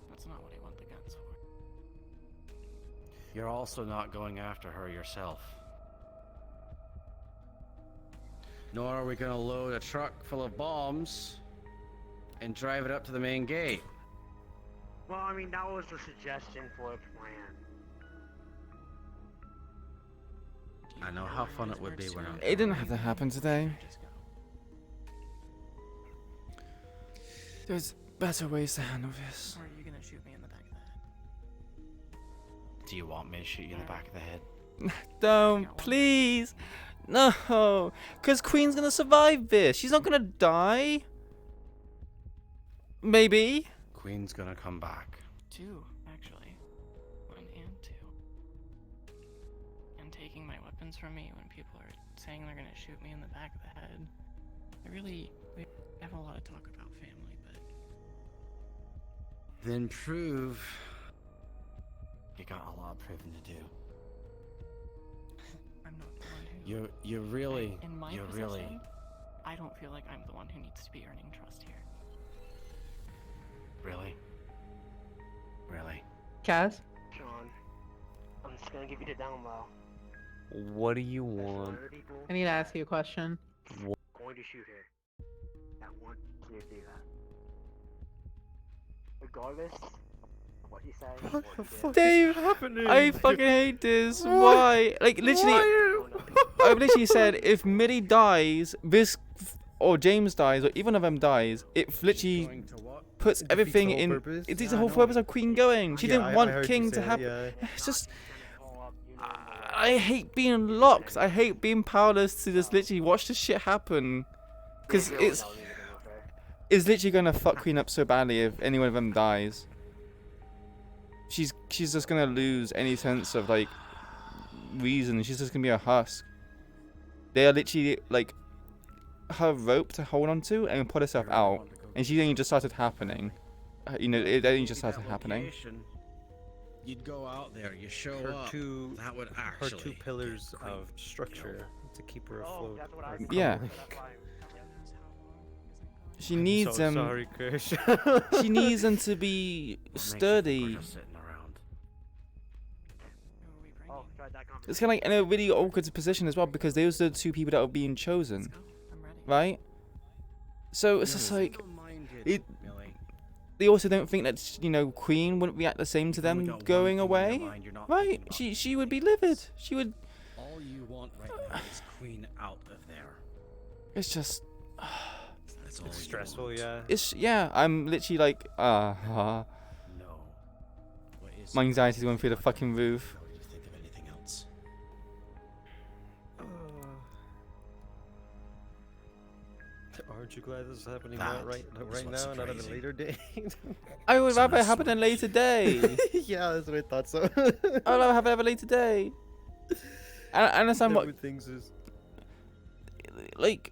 That's not what I want the guns for. You're also not going after her yourself. Nor are we gonna load a truck full of bombs and drive it up to the main gate. Well, I mean, that was a suggestion for a plan. I know how fun it would be when I'm. It didn't have to happen today. There's better ways to handle this. Or are you gonna shoot me in the back of the head? Do you want me to shoot you in the back of the head? Don't, please. No, because Queen's gonna survive this. She's not gonna die. Maybe. Queen's gonna come back. 2, actually. 1 and 2. And taking my weapons from me when people are saying they're gonna shoot me in the back of the head. We have a lot of talk about family, but Then prove you got a lot of proving to do. I'm not the one who. You really, In my you position, really. I don't feel like I'm the one who needs to be earning trust here. Really? Really? Kaz? Sean, I'm just gonna give you the down low. What do you want? I need to ask you a question. Going to shoot her. That want you to do that. Regardless of what you say. What or the you fuck did. is happening? I fucking hate this. Why? Like literally, I've literally said if Millie dies, or James dies, or even one of them dies, it literally puts everything in. It is the whole purpose of Queen going. She didn't want King to happen. It's just. I hate being locked. I hate being powerless to just literally watch this shit happen. Because it's literally gonna fuck Queen up so badly if any one of them dies. She's just gonna lose any sense of like reason. She's just gonna be a husk. They are literally like her rope to hold on to and put herself out. And she only just started happening. You know, it only just started happening. You'd go out there, you show Her up. two, that would her actually 2 pillars of structure to keep her afloat. are Yeah. crumbling. She needs so them. sorry, Krish. She needs them to be sturdy. It's kind of like in a really awkward position as well because those are the 2 people that are being chosen, right? So it's just like it. they also don't think that, you know, Queen wouldn't react the same to them going away, right? She would be livid. She would. All you want right now is Queen out of there. It's just. That's all It's you stressful, want. yeah. It's yeah. I'm literally like No. What is my anxiety's going through the fucking roof. How would you think of anything else? Aren't you glad this is happening That right is what's now, not at a crazy. later date? I would rather have it at a later day. Yeah, that's what I thought so. I'd rather have it at a later day. I understand what. Everything's just... Like,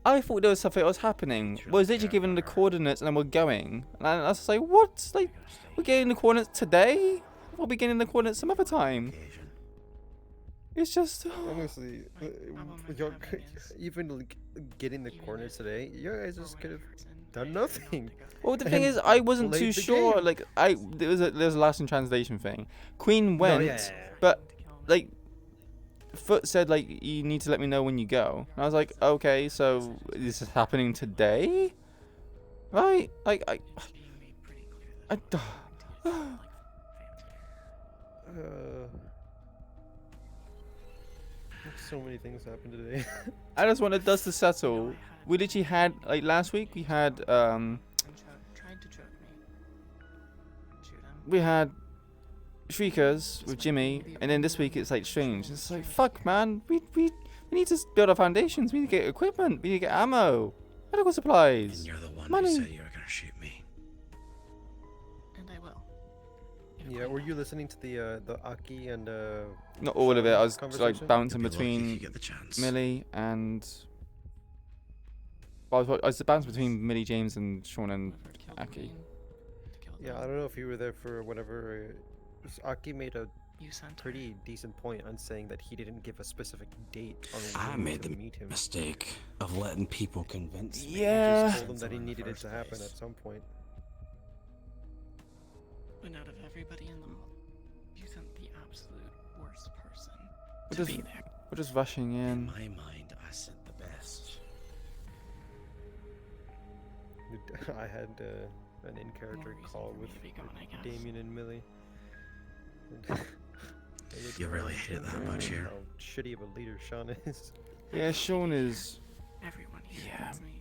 I thought there was something else happening. We was literally given the coordinates and then we're going. And I was like, what? Like, we're getting the coordinates today? We'll be getting the coordinates some other time. It's just. Honestly, even like, getting the coordinates today, you guys just could have done nothing. Well, the thing is, I wasn't played too the sure. game. Like, there was a lost in translation thing. Queen went, yeah. but like, Foot said like you need to let me know when you go. And I was like, okay, so this is happening today, right? Like So many things happened today. I just wanted dust to settle. We literally had like last week we had Shriekers with Jimmy, and then this week it's like Strange. It's like fuck, man. We need to build our foundations. We need to get equipment. We need to get ammo, medical supplies. And you're the one money. who said you were gonna shoot me. And I will. Yeah, were you listening to the Aki and Not all of it. I was like conversation? bouncing You'll be lucky if between you get the chance. Millie and. Well, I was bouncing between Millie, James, and Sean and Aki. Yeah, I don't know if you were there for whatever. Aki made a pretty decent point on saying that he didn't give a specific date on I when made to the meet him. mistake of letting people convince me. He Yeah. just told him that he needed it to happen at some point. But out of everybody in the world, you sent the absolute worst person We're to just, be there. we're just rushing In in. my mind, I sent the best. I had an in-character call with Damien and Millie. You really hate it that much here. How shitty of a leader Sean is. Yeah, Sean is. Everyone here Yeah. hates me.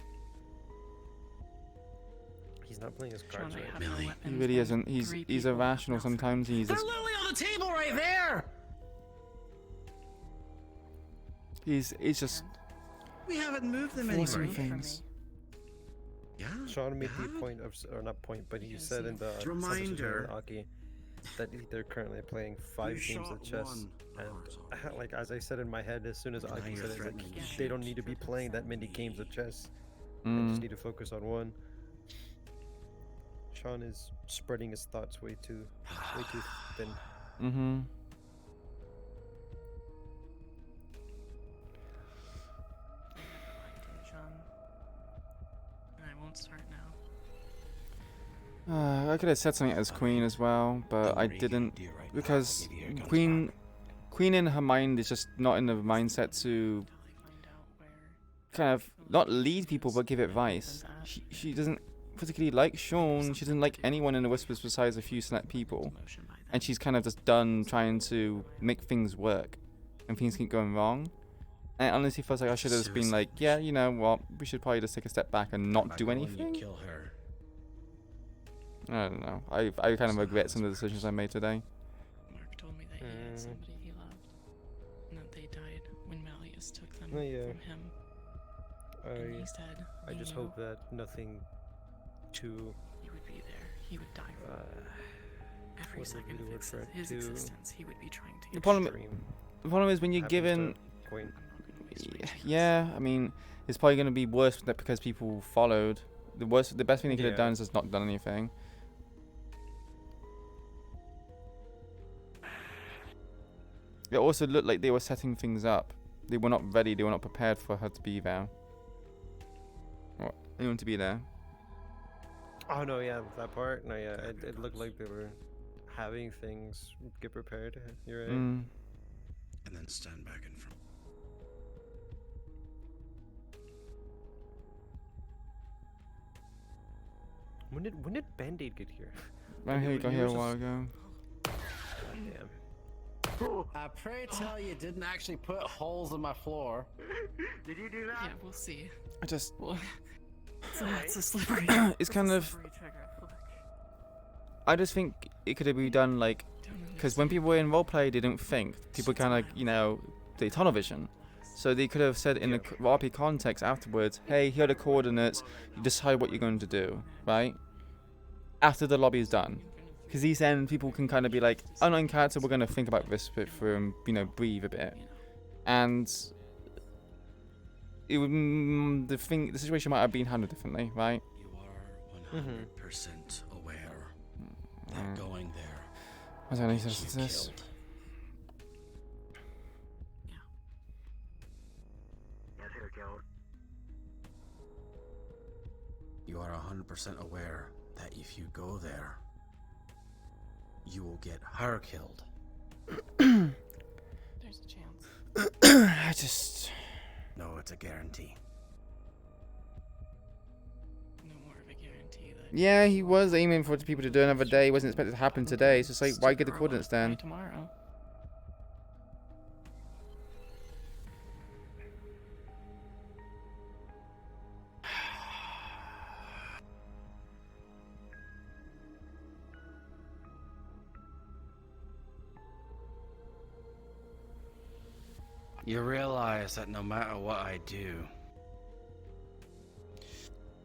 He's not playing his cards Sean, I right. have no Millie. weapons He really and isn't. 3 He's people. irrational No, for sometimes. And he's They're just. literally on the table right there. He's just We haven't moved them forcing anywhere. things. Yeah. Sean made the yeah. point of, or not point, but he said in the Reminder. conversation with Aki that they're currently playing 5 You games of shot chess. one. And like as I said in my head, as soon as Now Aki you're said it, it's like, threatening to they don't shoot. need to be playing that many games of chess. They Mm. just need to focus on one. Sean is spreading his thoughts way too thin. Mm-hmm. Sean. And I won't start now. I could have said something as Queen as well, but I didn't because Queen in her mind is just not in the mindset to kind of not lead people but give advice. She doesn't particularly like Sean. She doesn't like anyone in the Whispers besides a few select people, and she's kind of just done trying to make things work, and things keep going wrong. And it honestly feels like I should have just been like, yeah, you know what, we should probably just take a step back and not do anything. Kill her. I don't know. I kind of regret some of the decisions I made today. Mark told me that he had somebody he loved, and that they died when Malleus took them Oh, yeah. from him. And he said, I "You just know, hope that nothing too. he would be there. He would die for it. Every what would second be of the word for it? his Too existence, he would be trying to The problem, extreme the problem is when you're happens to given. a point. Yeah, I mean, it's probably going to be worse with that because people followed. The best thing they could have Yeah. done is just not done anything. It also looked like they were setting things up. They were not ready. They were not prepared for her to be there. Or anyone to be there. Oh no, yeah, that part. No, yeah, it looked like they were having things get prepared. You're right. Mm. And then stand back in front. When did Band-Aid get here? He got here a while ago. Damn. Pray tell you didn't actually put holes in my floor. Did you do that? Yeah, we'll see. I just. It's a slippery. It's kind of. I just think it could have been done like, because when people were in roleplay, they didn't think. People kind of, the tunnel vision. So they could have said in the RP context afterwards, hey, here are the coordinates, you decide what you're going to do, right? After the lobby is done. Because these end people can kind of be like, unknown character, we're going to think about this bit for him, breathe a bit. And it would, the situation might have been handled differently, right? You are 100% aware that going there. I don't know if gets this you is this. killed. You are 100% aware that if you go there, you will get her killed. There's a chance. I just... No, it's a guarantee. No more of a guarantee that. Yeah, he was aiming for people to do another day. He wasn't expected to happen today. It's just like, why get the coordinates then? Tomorrow. You realize that no matter what I do,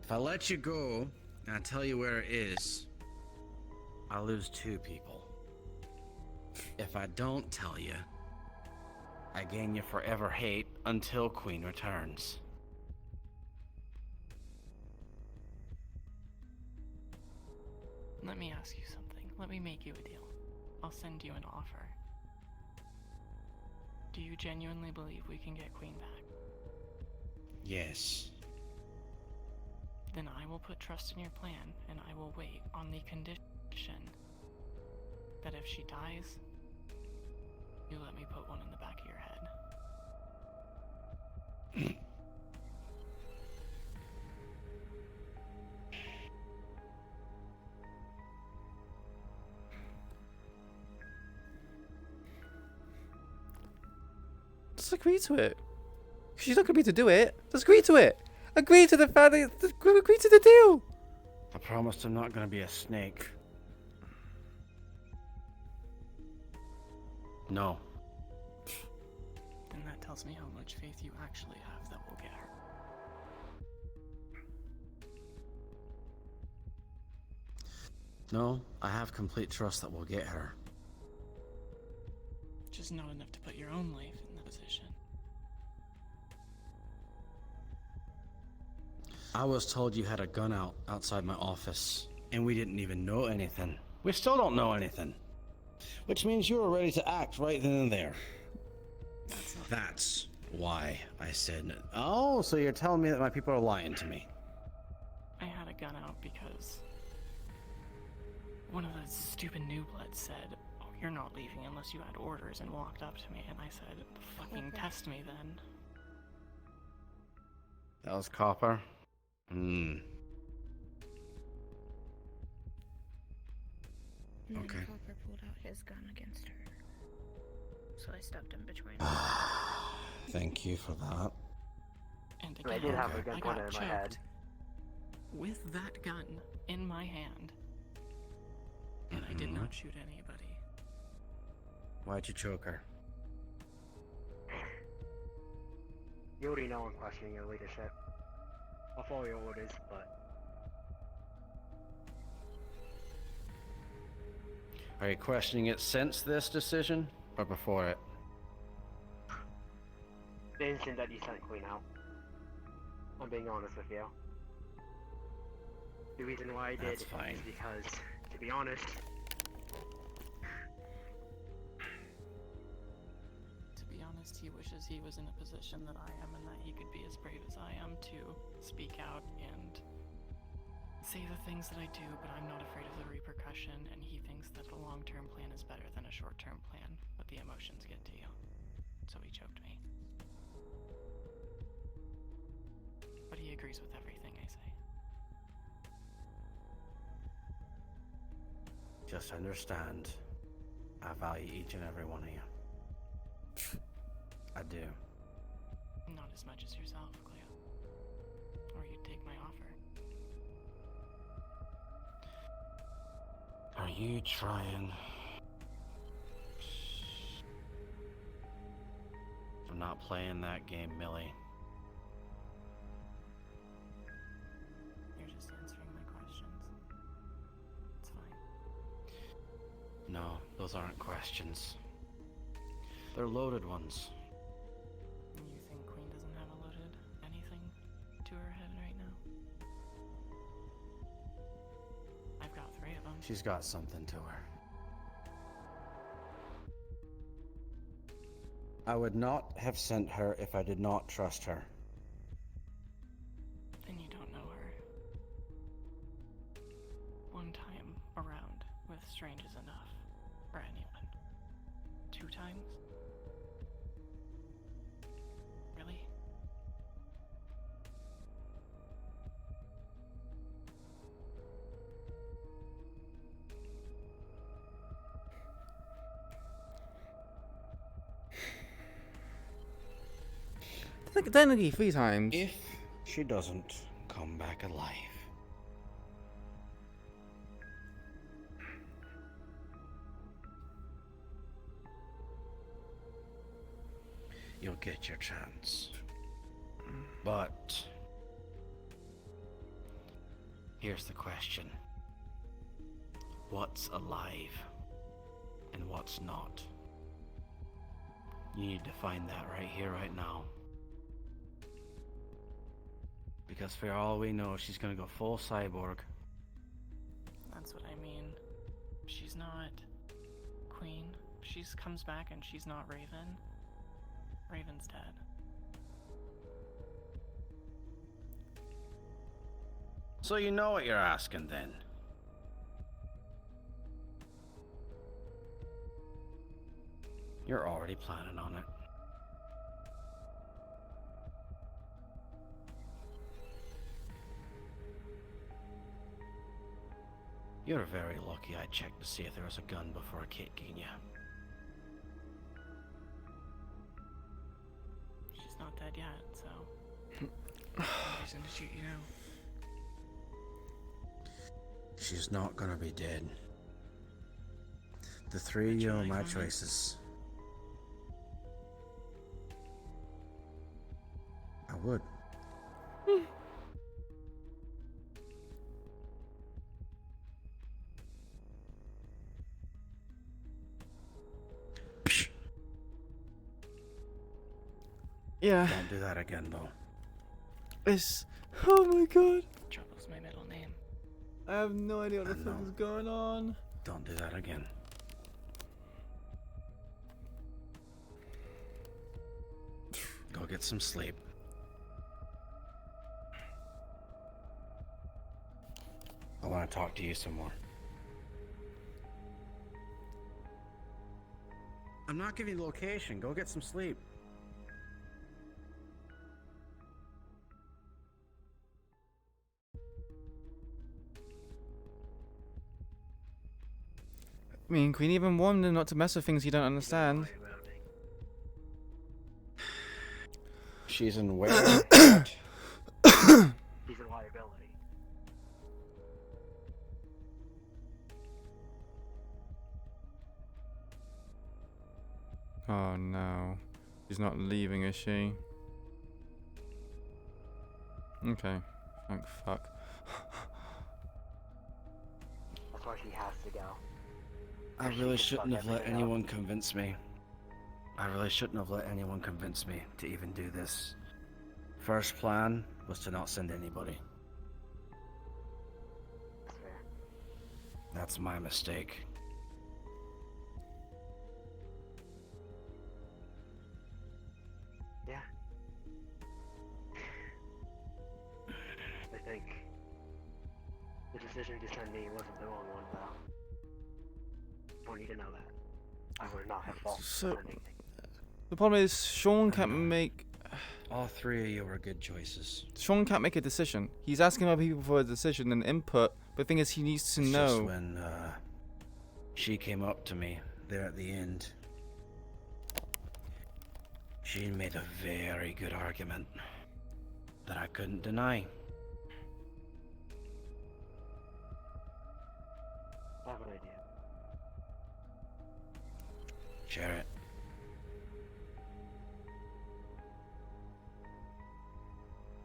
if I let you go and I tell you where it is, I lose 2 people. If I don't tell you, I gain your forever hate until Queen returns. Let me ask you something. Let me make you a deal. I'll send you an offer. Do you genuinely believe we can get Queen back? Yes. Then I will put trust in your plan, and I will wait on the condition that if she dies, you let me put one in the back of your head. Just agree to it. She's not going to be to do it. Just agree to it. Agree to the fact that... Agree to the deal. I promised I'm not going to be a snake. No. Then that tells me how much faith you actually have that we'll get her. No, I have complete trust that we'll get her. Just not enough to put your own life in the position. I was told you had a gun outside my office, and we didn't even know anything. We still don't know anything. Which means you were ready to act right then and there. That's why I said, oh, so you're telling me that my people are lying to me. I had a gun out because one of the stupid new bloods said, "Oh, you're not leaving unless you had orders," and walked up to me, and I said, "Fucking test me then." That was Copper? And Okay. then Copper pulled out his gun against her. So I stepped in between. Thank you for that. And I again, did have a gun I pointed got at my head. choked with that gun in my hand, and I did not shoot anybody. Why'd you choke her? You already know I'm questioning your leadership. I'll follow your orders, but Are you questioning it since this decision, or before it? the instant that you sent Queen out. I'm being honest with you. The reason why I did That's fine. is because, to be honest, He wishes he was in a position that I am and that he could be as brave as I am to speak out and say the things that I do, but I'm not afraid of the repercussion, and he thinks that a long-term plan is better than a short-term plan, but the emotions get to you. So he choked me. But he agrees with everything I say. Just understand, I value each and every one of you. I do. Not as much as yourself, Cleo. Or you'd take my offer. Are you trying? I'm not playing that game, Millie. You're just answering my questions. It's fine. No, those aren't questions. They're loaded ones. You think Queen doesn't have a loaded anything to her head right now? I've got 3 of them. She's got something to her. I would not have sent her if I did not trust her. Then you don't know her. One time around with Strange is enough for anyone. 2 times? Really? Technically 3 times. If she doesn't come back alive. You'll get your chance. But here's the question. What's alive and what's not? You need to find that right here, right now. Because for all we know, she's gonna go full cyborg. That's what I mean. She's not Queen. She comes back and she's not Raven. Raven's dead. So you know what you're asking then. You're already planning on it. You're very lucky I checked to see if there was a gun before I kicked you. She's not dead yet, so no reason to shoot you now. She's not gonna be dead. The 3 of you are my choices. I would. Yeah. Don't do that again, though. It's... Oh my god. Trouble's my middle name. I have no idea what the fuck is going on. Don't do that again. Go get some sleep. I want to talk to you some more. I'm not giving you the location. Go get some sleep. I mean, Queen even warned him not to mess with things you don't understand. She's in where? He's a liability. Oh no. She's not leaving, is she? Okay. Thank fuck. That's why she has to go. I really shouldn't have let anyone convince me. I really shouldn't have let anyone convince me to even do this. First plan was to not send anybody. That's fair. That's my mistake. Yeah. I think the decision to send me wasn't the wrong one, though. I want you to know that. I would not have fault So, for anything. the problem is, Sean can't make... All 3 of you were good choices. Sean can't make a decision. He's asking other people for a decision and input, but the thing is, he needs to It's know. just when She came up to me there at the end. She made a very good argument that I couldn't deny. I have an idea. Share it.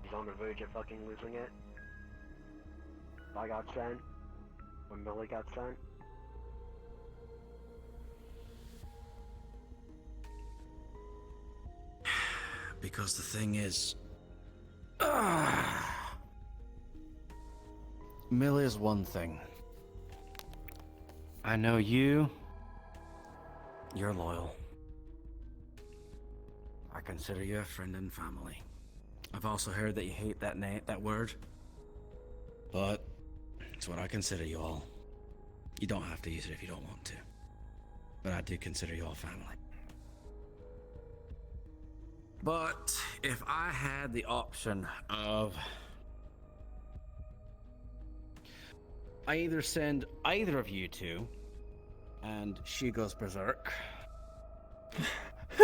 He's on the verge of fucking losing it. I got sent. When Millie got sent. Because the thing is, Millie is one thing. I know you're loyal. I consider you a friend and family. I've also heard that you hate that word. But it's what I consider you all. You don't have to use it if you don't want to. But I do consider you all family. But if I had the option of I either send either of you two and she goes berserk,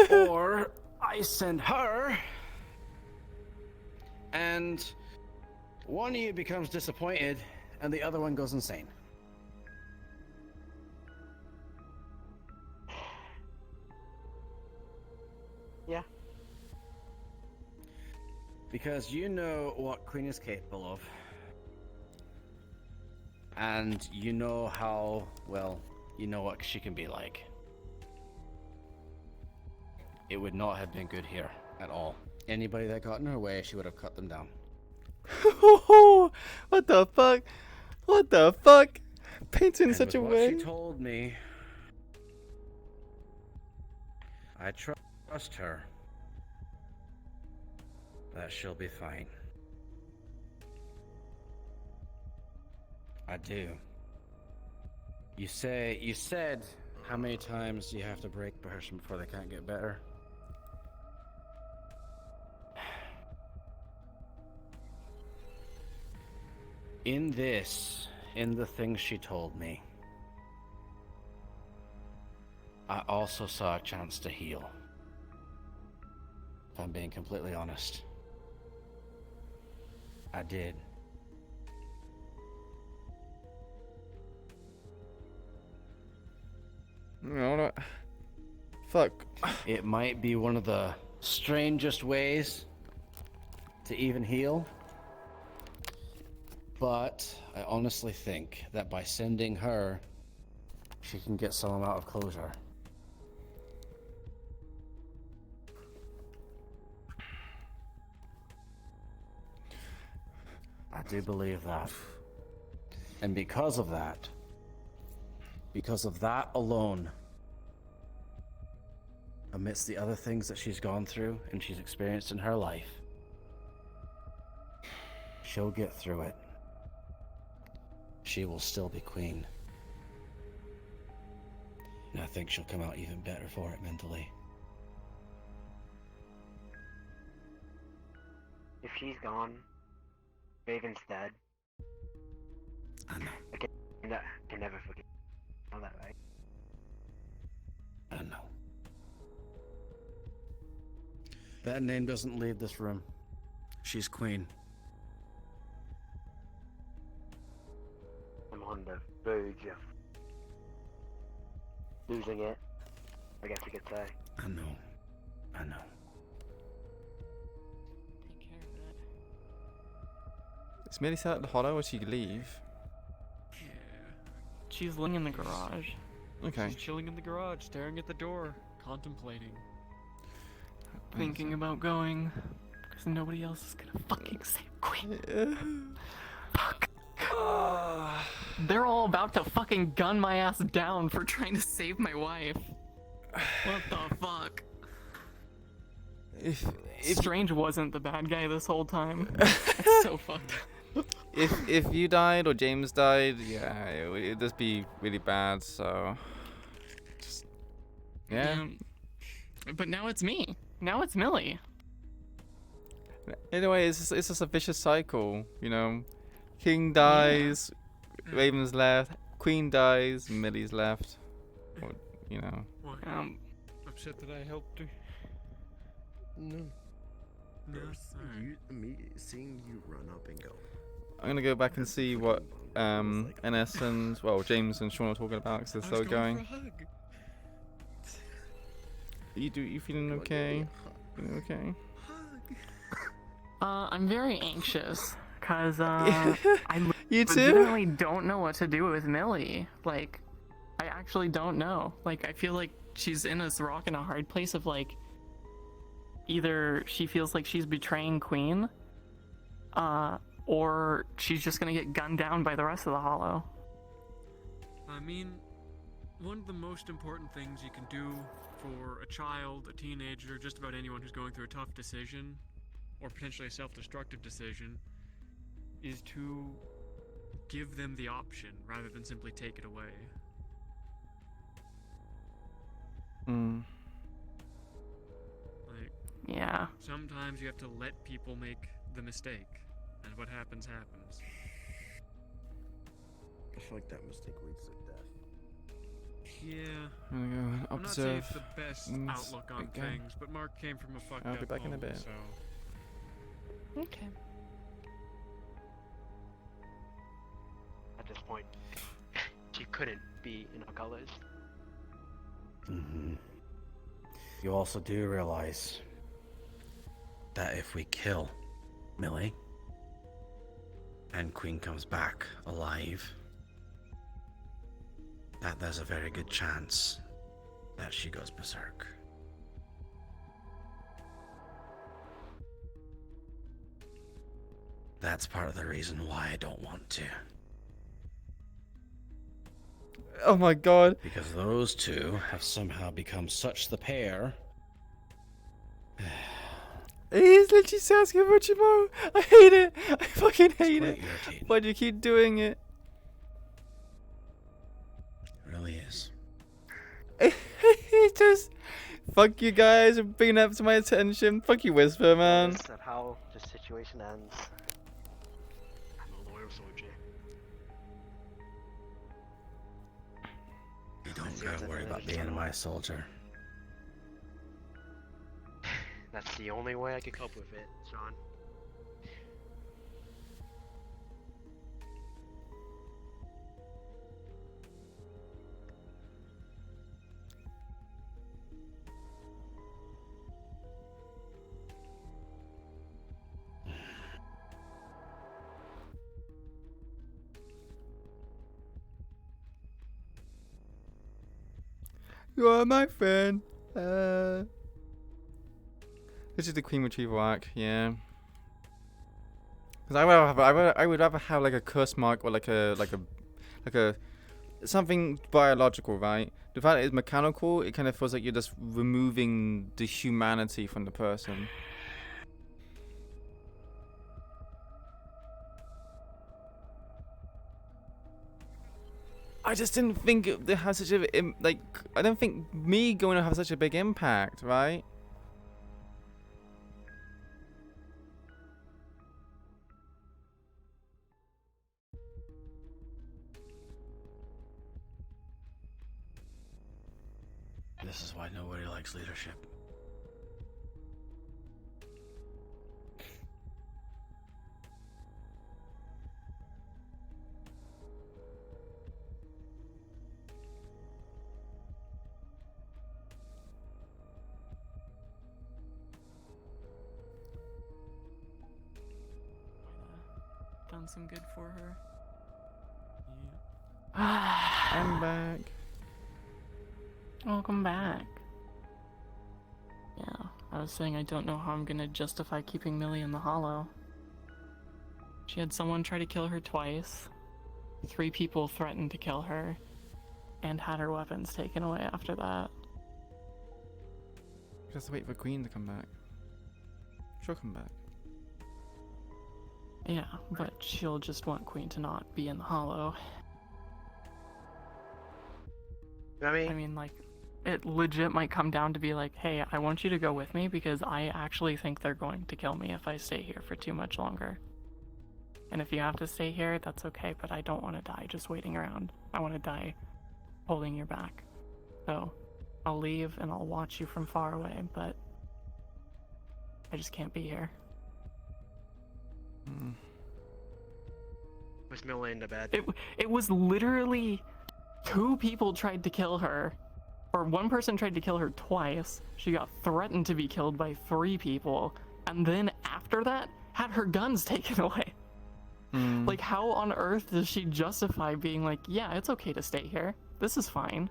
or I send her and one of you becomes disappointed and the other one goes insane. Yeah. Because you know what Queen is capable of. And you know how, well, you know what she can be like. It would not have been good here at all. Anybody that got in her way, she would have cut them down. What the fuck? What the fuck? Painted in And such a with way. what she told me, I trust her that she'll be fine. I do. You said how many times you have to break a person before they can't get better? In the things she told me, I also saw a chance to heal. If I'm being completely honest. I did. No, fuck. It might be one of the strangest ways to even heal. But I honestly think that by sending her, she can get some amount of closure. I do believe that. And because of that alone, amidst the other things that she's gone through and she's experienced in her life, she'll get through it. She will still be queen. And I think she'll come out even better for it mentally. If she's gone, Raven's dead. I know. I can never forget. Know that, right? I know. That name doesn't leave this room. She's queen. I'm on the verge of losing it, I guess you could say. I know. I know. Take care of that. Is Millie still at the hollow or she leave? She's living in the garage. Okay. She's chilling in the garage, staring at the door, contemplating. Thinking about going, because nobody else is gonna fucking save Queen. Fuck. They're all about to fucking gun my ass down for trying to save my wife. What the fuck? If Strange wasn't the bad guy this whole time. It's so fucked up. if you died or James died, yeah, it'd just be really bad. So, just yeah. But now it's me. Now it's Millie. Anyway, it's just a vicious cycle, you know. King dies, Raven's left, Queen dies, Millie's left. Or, you know. Upset that I helped her. No. No. Seeing you run up and go. I'm gonna go back and see what NS and James and Sean are talking about because they're still going. You feeling okay? Feeling okay? I'm very anxious because You too? legitimately don't know what to do with Millie. Like, I actually don't know. Like, I feel like she's in this rock and a hard place of like, either she feels like she's betraying Queen, or she's just gonna get gunned down by the rest of the Hollow. I mean, one of the most important things you can do for a child, a teenager, just about anyone who's going through a tough decision, or potentially a self-destructive decision, is to give them the option rather than simply take it away. Hmm. Like, yeah. Sometimes you have to let people make the mistake, and what happens, happens. I feel like that mistake leads to death. Yeah. I'm gonna go I'm not saying it's observe the best this outlook on again. things, but Mark came from a fucked I'll up be back in a home, bit. so... Okay. At this point, she couldn't be in our colors. Mm-hmm. You also do realize that if we kill Millie and Queen comes back alive, that there's a very good chance that she goes berserk. That's part of the reason why I don't want to. Oh my god. Because those two have somehow become such the pair. He's literally asking for Chimo. I hate it. I fucking hate it. quite irritating. Why do you keep doing it? It really is. He just... Fuck you guys for bringing up to my attention. Fuck you, Whisper, man. Regardless of how the situation ends, I'm a loyal soldier. You don't gotta worry about being my soldier. That's the only way I can cope with it, Sean. You are my friend. This is the Queen Retrieval arc, yeah. Because I would rather have like a curse mark or like a something biological, right? The fact that it's mechanical, it kind of feels like you're just removing the humanity from the person. I just didn't think it had such a like. I don't think me going to have such a big impact, right? This is why nobody likes leadership. Done some good for her. I'm back. Welcome back. Yeah, I was saying I don't know how I'm gonna justify keeping Millie in the Hollow. She had someone try to kill her twice. 3 people threatened to kill her, and had her weapons taken away after that. Just wait for Queen to come back. She'll come back. Yeah, but she'll just want Queen to not be in the Hollow. I mean, like, it legit might come down to be like, hey, I want you to go with me because I actually think they're going to kill me if I stay here for too much longer. And if you have to stay here, that's okay, but I don't want to die just waiting around. I want to die holding your back. So I'll leave and I'll watch you from far away, but I just can't be here. Was Millie in the bed? It was literally 2 people tried to kill her. Or 1 person tried to kill her twice. She got threatened to be killed by 3 people. And then after that, had her guns taken away. Like, how on earth does she justify being like, yeah, it's okay to stay here. This is fine.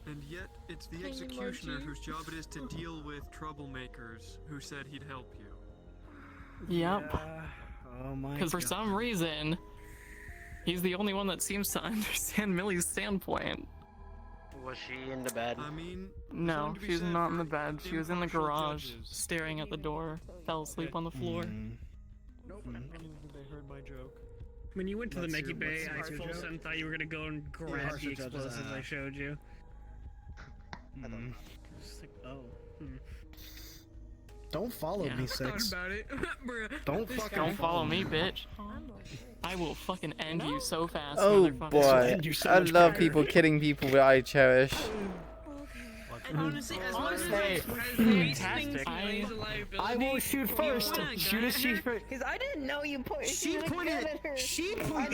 And yet, it's the executioner whose job it is to deal with troublemakers who said he'd help you. Yep. Oh my god. Because for some reason, he's the only one that seems to understand Millie's standpoint. Was she in the bed? I mean, No, she was not in the bed. She was in the garage, staring at the door, fell asleep on the floor. Nope. I don't think they heard my joke. When you went to the What's Mickey your- Bay, what's I your full joke? sudden thought you were gonna go and grab harsher the judges, explosives I showed you. Just like, oh. Hmm. Don't follow me, Six. About it. Bruh. Don't This fucking guy- Don't follow me, bitch. I will fucking end you so fast, Oh motherfucker. boy, I love people killing people that I cherish. Honestly, as much as Hey, fantastic. I will shoot first. Shoot as she first. Because I didn't know you put. She you pointed. at her. She pulled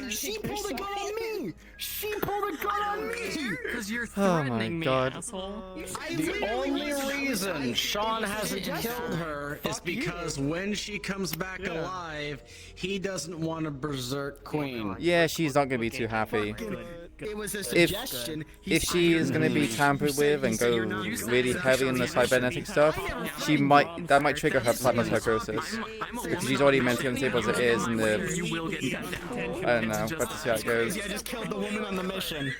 a gun on me. She pulled a gun on me. Because you're Oh my threatening me, god. asshole. The only reason Sean hasn't killed her is because when she comes back alive, he doesn't want a berserk queen. Yeah, she's not gonna be too happy. It was a If suggestion. if she is gonna be tampered with and go really heavy on the cybernetic stuff, that might trigger her plasma psychosis because she's already mentally unstable as it is, and I don't know, but to see how it goes. I just killed the woman on the mission.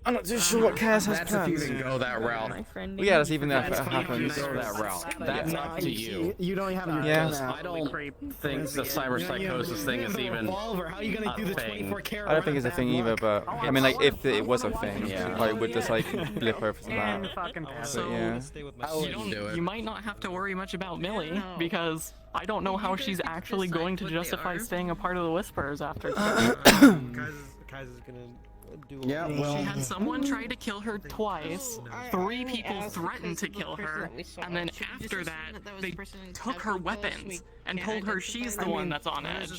I'm not too sure what Kaz has That's if you plans. can go that route. Well, yeah, that's even if it If you happens. go that route. That's up to you. You don't have your Yeah. gun out. I don't think the cyber psychosis thing is even Revolver. How are you gonna a do the thing. 24 karat? I don't think it's a thing either, but I mean, like, if it was a thing, Yeah. I would just like blip over to that. So, But yeah. you might not have to worry much about Millie, because I don't know how she's actually going to justify staying a part of the Whisperers after. Kaz is gonna do. Yeah, well, She had someone try to kill her twice, 3 people threatened to kill her, and then after that, they took her weapons and told her she's the one that's on edge.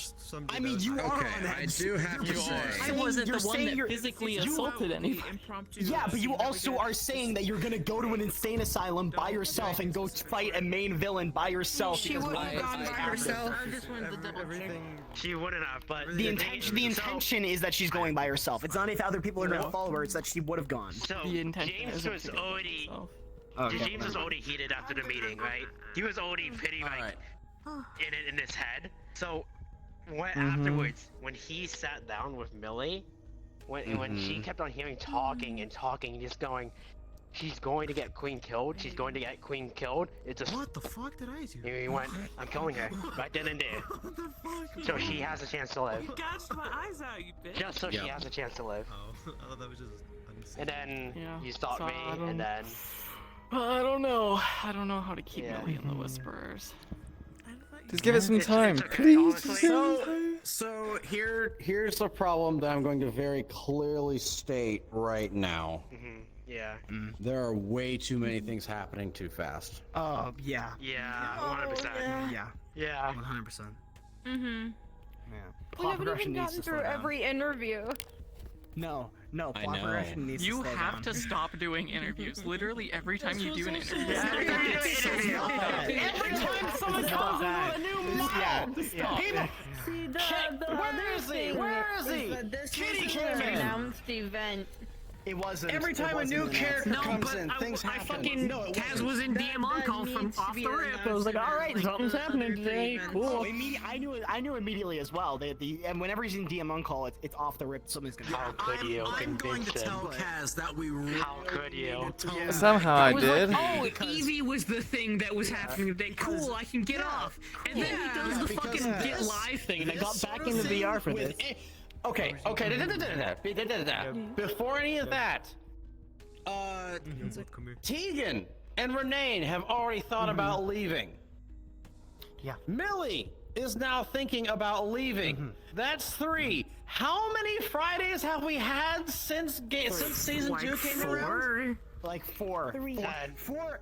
I mean, you are okay, on I edge. do have to say. I wasn't the one that physically assaulted anybody. Yeah, but you also are saying that you're gonna go to an insane asylum by yourself and go fight a main villain by yourself. She because wouldn't why have gone is by that herself. happening? I just wanted to double check. She wouldn't have, but The intention is that she's going by herself. It's not if other people are gonna follow her. It's that she would have gone. So The intention James isn't was to go by already herself. James was already heated after the meeting, right? He was already pretty like in his head. So afterwards, when he sat down with Millie, when she kept on hearing talking and just going, she's going to get Queen killed. She's going to get Queen killed. It's just What the fuck did I do? he went, I'm killing her right then and there. So she has a chance to live. You gouged my eyes out, you bitch. Just so she has a chance to live. Oh, I thought that was just insane. And then Yeah, you stopped so me, I don't- and then I don't know. I don't know how to keep Millie in the Whisperers. Just give it some time, okay, please. honestly. Just give it some time. So here's the problem that I'm going to very clearly state right now. yeah. There are way too many things happening too fast. Oh yeah. Yeah, 100%. Yeah. Yeah. 100%. Mm-hmm. Yeah. We Plot haven't progression even needs gotten to slow through down. every interview. No. I Plot know. progression needs You to slow have down. to stop doing interviews. Literally every time you do an interview. Every time someone comes in with a new model. People. See, the Where other is he? thing Where is he? that this Kitty was came an in. announced event. It wasn't. Every it time a wasn't new announced. character No, comes but in, things I happen. fucking No, it Kaz wasn't. was in DM on call from needs to off be the rip. I announced was like, in all right, advance something's of happening other today. events. Cool. I knew immediately as well. And whenever he's in DM on call, it's off the rip. Something's gonna How happen. could you I'm going to convince him? tell Kaz that we really How could you? Somehow I was did. like, oh, Evie was the thing that was happening today. Cool, I can get off. And then he does the fucking get live thing, and I got back into VR for this. Okay. Before any of that, Tegan and Renee have already thought about leaving. Yeah. Millie is now thinking about leaving. That's 3. How many Fridays have we had since season 2 came around? Like 4. Three. Four,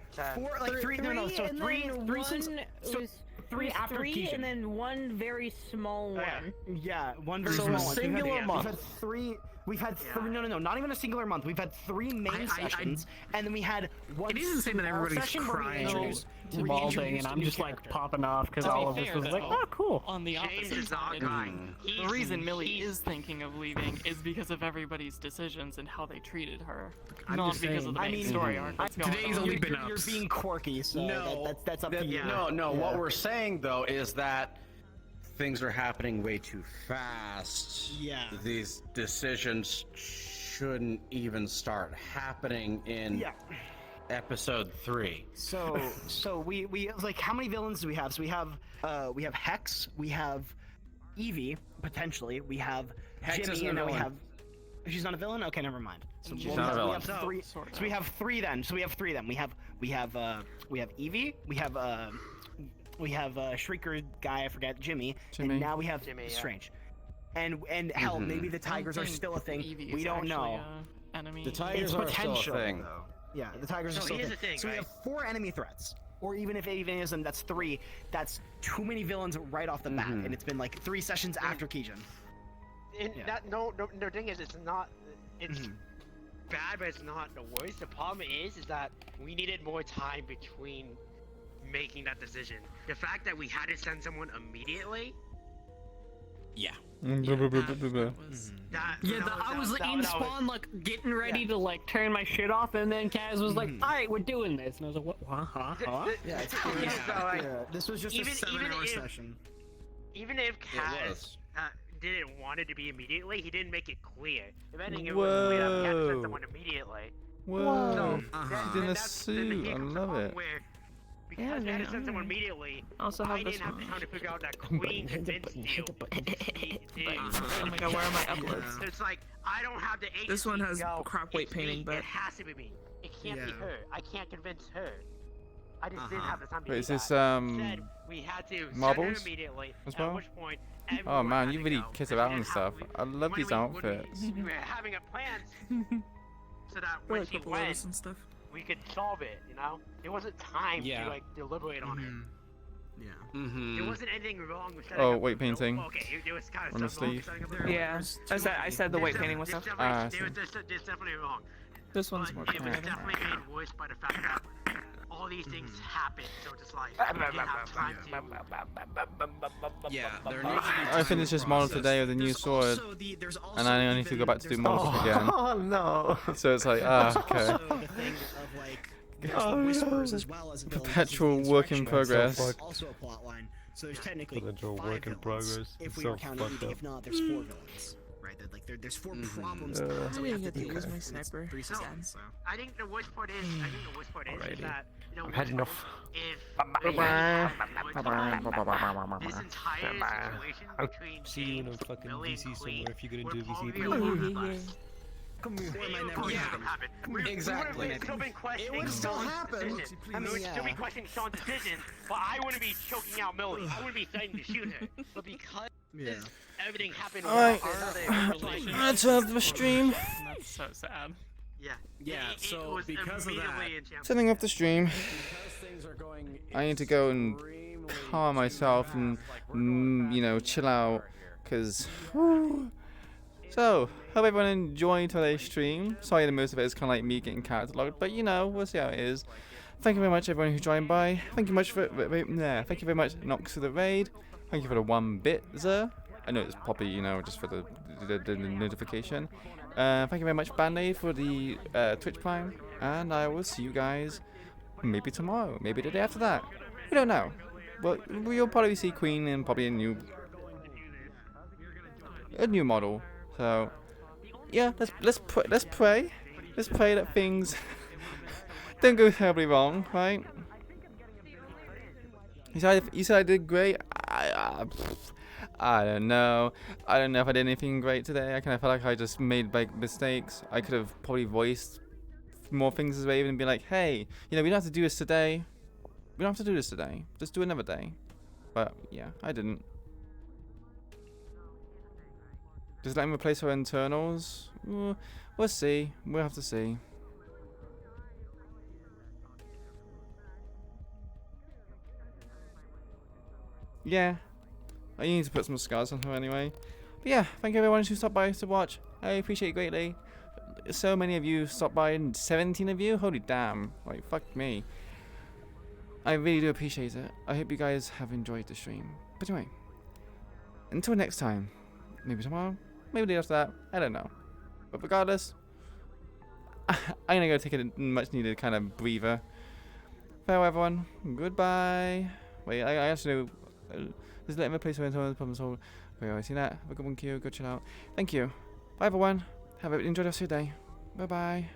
like 3. No, so and 3 then since. one So was 3 after 3, Keishan. and then one very small one. Yeah, one very So small a one. singular month. We've had 3. We've had 3. No, not even a singular month. We've had 3 main sessions, and then we had one. It isn't saying that small everybody's session where we crying introduced- to we balding, introduced and a I'm new just like character. popping off because To be all of this fair, was like, though, oh, cool. On the James opposite is not side, crying. the reason Millie is thinking of leaving is because of everybody's decisions and how they treated her, I'm not just because saying. of the I main mean, story arc that's going today's on. only been You're ups. being quirky, so that's up to you. No. What we're saying though is that things are happening way too fast. Yeah. These decisions shouldn't even start happening in episode 3. So we like, how many villains do we have? So we have Hex, we have Evie potentially, we have Hex Jimmy, isn't a and then we villain. have. She's not a villain. Okay, never mind. So She's not a villain. We have 3. So we have 3 then. So we have 3 then. We have Evie. We have Shrieker guy. I forget Jimmy. And now we have Strange. And hell, maybe the tigers are still a thing. Evie We is don't know. actually a enemy. The tigers It's are potential. still a thing. Though. Yeah, the tigers are No, still here's a the thing. thing, So we right? have 4 enemy threats. Or even if Evie isn't, that's 3. That's too many villains right off the bat. And it's been like 3 sessions after Keijin. And that no, the thing is, it's not. It's bad, but it's not the worst. The problem is that we needed more time between making that decision. The fact that we had to send someone immediately. Yeah. I was in spawn, like getting ready to like turn my shit off, and then Kaz was like, "All right, we're doing this," and I was like, "What? Huh? This was just a 7-hour session. Even if Kaz didn't want it to be immediately, he didn't make it clear. If anything, it was clear that we had to send someone immediately. Whoa. So, She's in a suit. I love it. Because we had to send someone immediately, Also have I this didn't have one. time to figure out that Queen convinced you. Oh my god, where are my uploads? So it's like, I don't have the agency. This one has to go, crop weight "It's me, painting, but it has to be me. It can't be her. I can't convince her. I just didn't have the time to Wait, do is this that. Instead, we had to send her marbles immediately, as at well? which point Oh everyone man, had you to really go. kiss And about then and stuff. I love these outfits. we were having a plan so that when Really she couple went, letters and stuff. we could solve it, you know? There wasn't time to like deliberate on it. There wasn't anything wrong with setting Oh, up weight the build. painting. Okay, there was kind of On the something wrong sleeve. with setting up the build. Yeah, I said the weight painting was stuff. Ah, I There's definitely wrong. This one's more But it was complicated. definitely made worse by the fact that all these things happened, so just like we didn't have time to. Yeah, there I finished this model today with a new sword, and I only need to go back to do models again. Oh no! So it's like, okay. Also the thing of like, there's the whispers as well as a villain. Perpetual work in progress. Also a plot line. So there's technically Perpetual 5 work in villains, progress. if It's we so were counting fucked Evie. up. If not, there's 4 villains. Right? There's 4 problems that I we have didn't to get to deal use with. my and it's sniper. 3 So, sessions. I think the worst part is, is that, you know, I've had enough. if Bye-bye. this entire situation I'll between see you in a James, fucking Millie, and VC Queen somewhere if you're gonna would do probably VC. be a lot less. Come here. It would happen. Exactly. We would have still been questioning It would still Sean's happen. decision. I mean, we would still be yeah. questioning Sean's decision, but I wouldn't be choking out Millie. I wouldn't be threatening to shoot her. But because everything happened Alright, like, let's have the stream. That's so sad. Yeah, so because of that, Turning off the stream. I need to go and calm myself and, you know, chill out, because... So, hope everyone enjoyed today's stream. Sorry that most of it is kind of like me getting character logged, but you know, we'll see how it is. Thank you very much everyone who joined by. Thank you much for thank you very much Nox for the raid. Thank you for the 1 bit, sir. I know it's probably, you know, just for the notification. Thank you very much Band-Aid for the Twitch Prime, and I will see you guys maybe tomorrow, maybe the day after that. We don't know. But you'll probably see Queen in probably a new model. So yeah, let's pray that things don't go terribly wrong, right? You said I did great. I don't know. I don't know if I did anything great today. I kind of felt like I just made like mistakes. I could have probably voiced more things as well, and be like, hey, you know, we don't have to do this today. We don't have to do this today. Just do another day. But yeah, I didn't. Does that replace her internals? We'll see. We'll have to see. Yeah. I need to put some scars on her anyway. But yeah, thank you everyone who stopped by to watch. I appreciate it greatly. So many of you stopped by, and 17 of you? Holy damn. Like, fuck me. I really do appreciate it. I hope you guys have enjoyed the stream. But anyway, until next time. Maybe tomorrow? Maybe the day after that? I don't know. But regardless, I'm gonna go take a much needed kind of breather. Farewell everyone. Goodbye. Wait, I actually just let me place her into the problem solved. Okay, I see that. Have a good one, Q. Go chill out. Thank you. Bye everyone. Enjoy the rest of your day. Bye bye.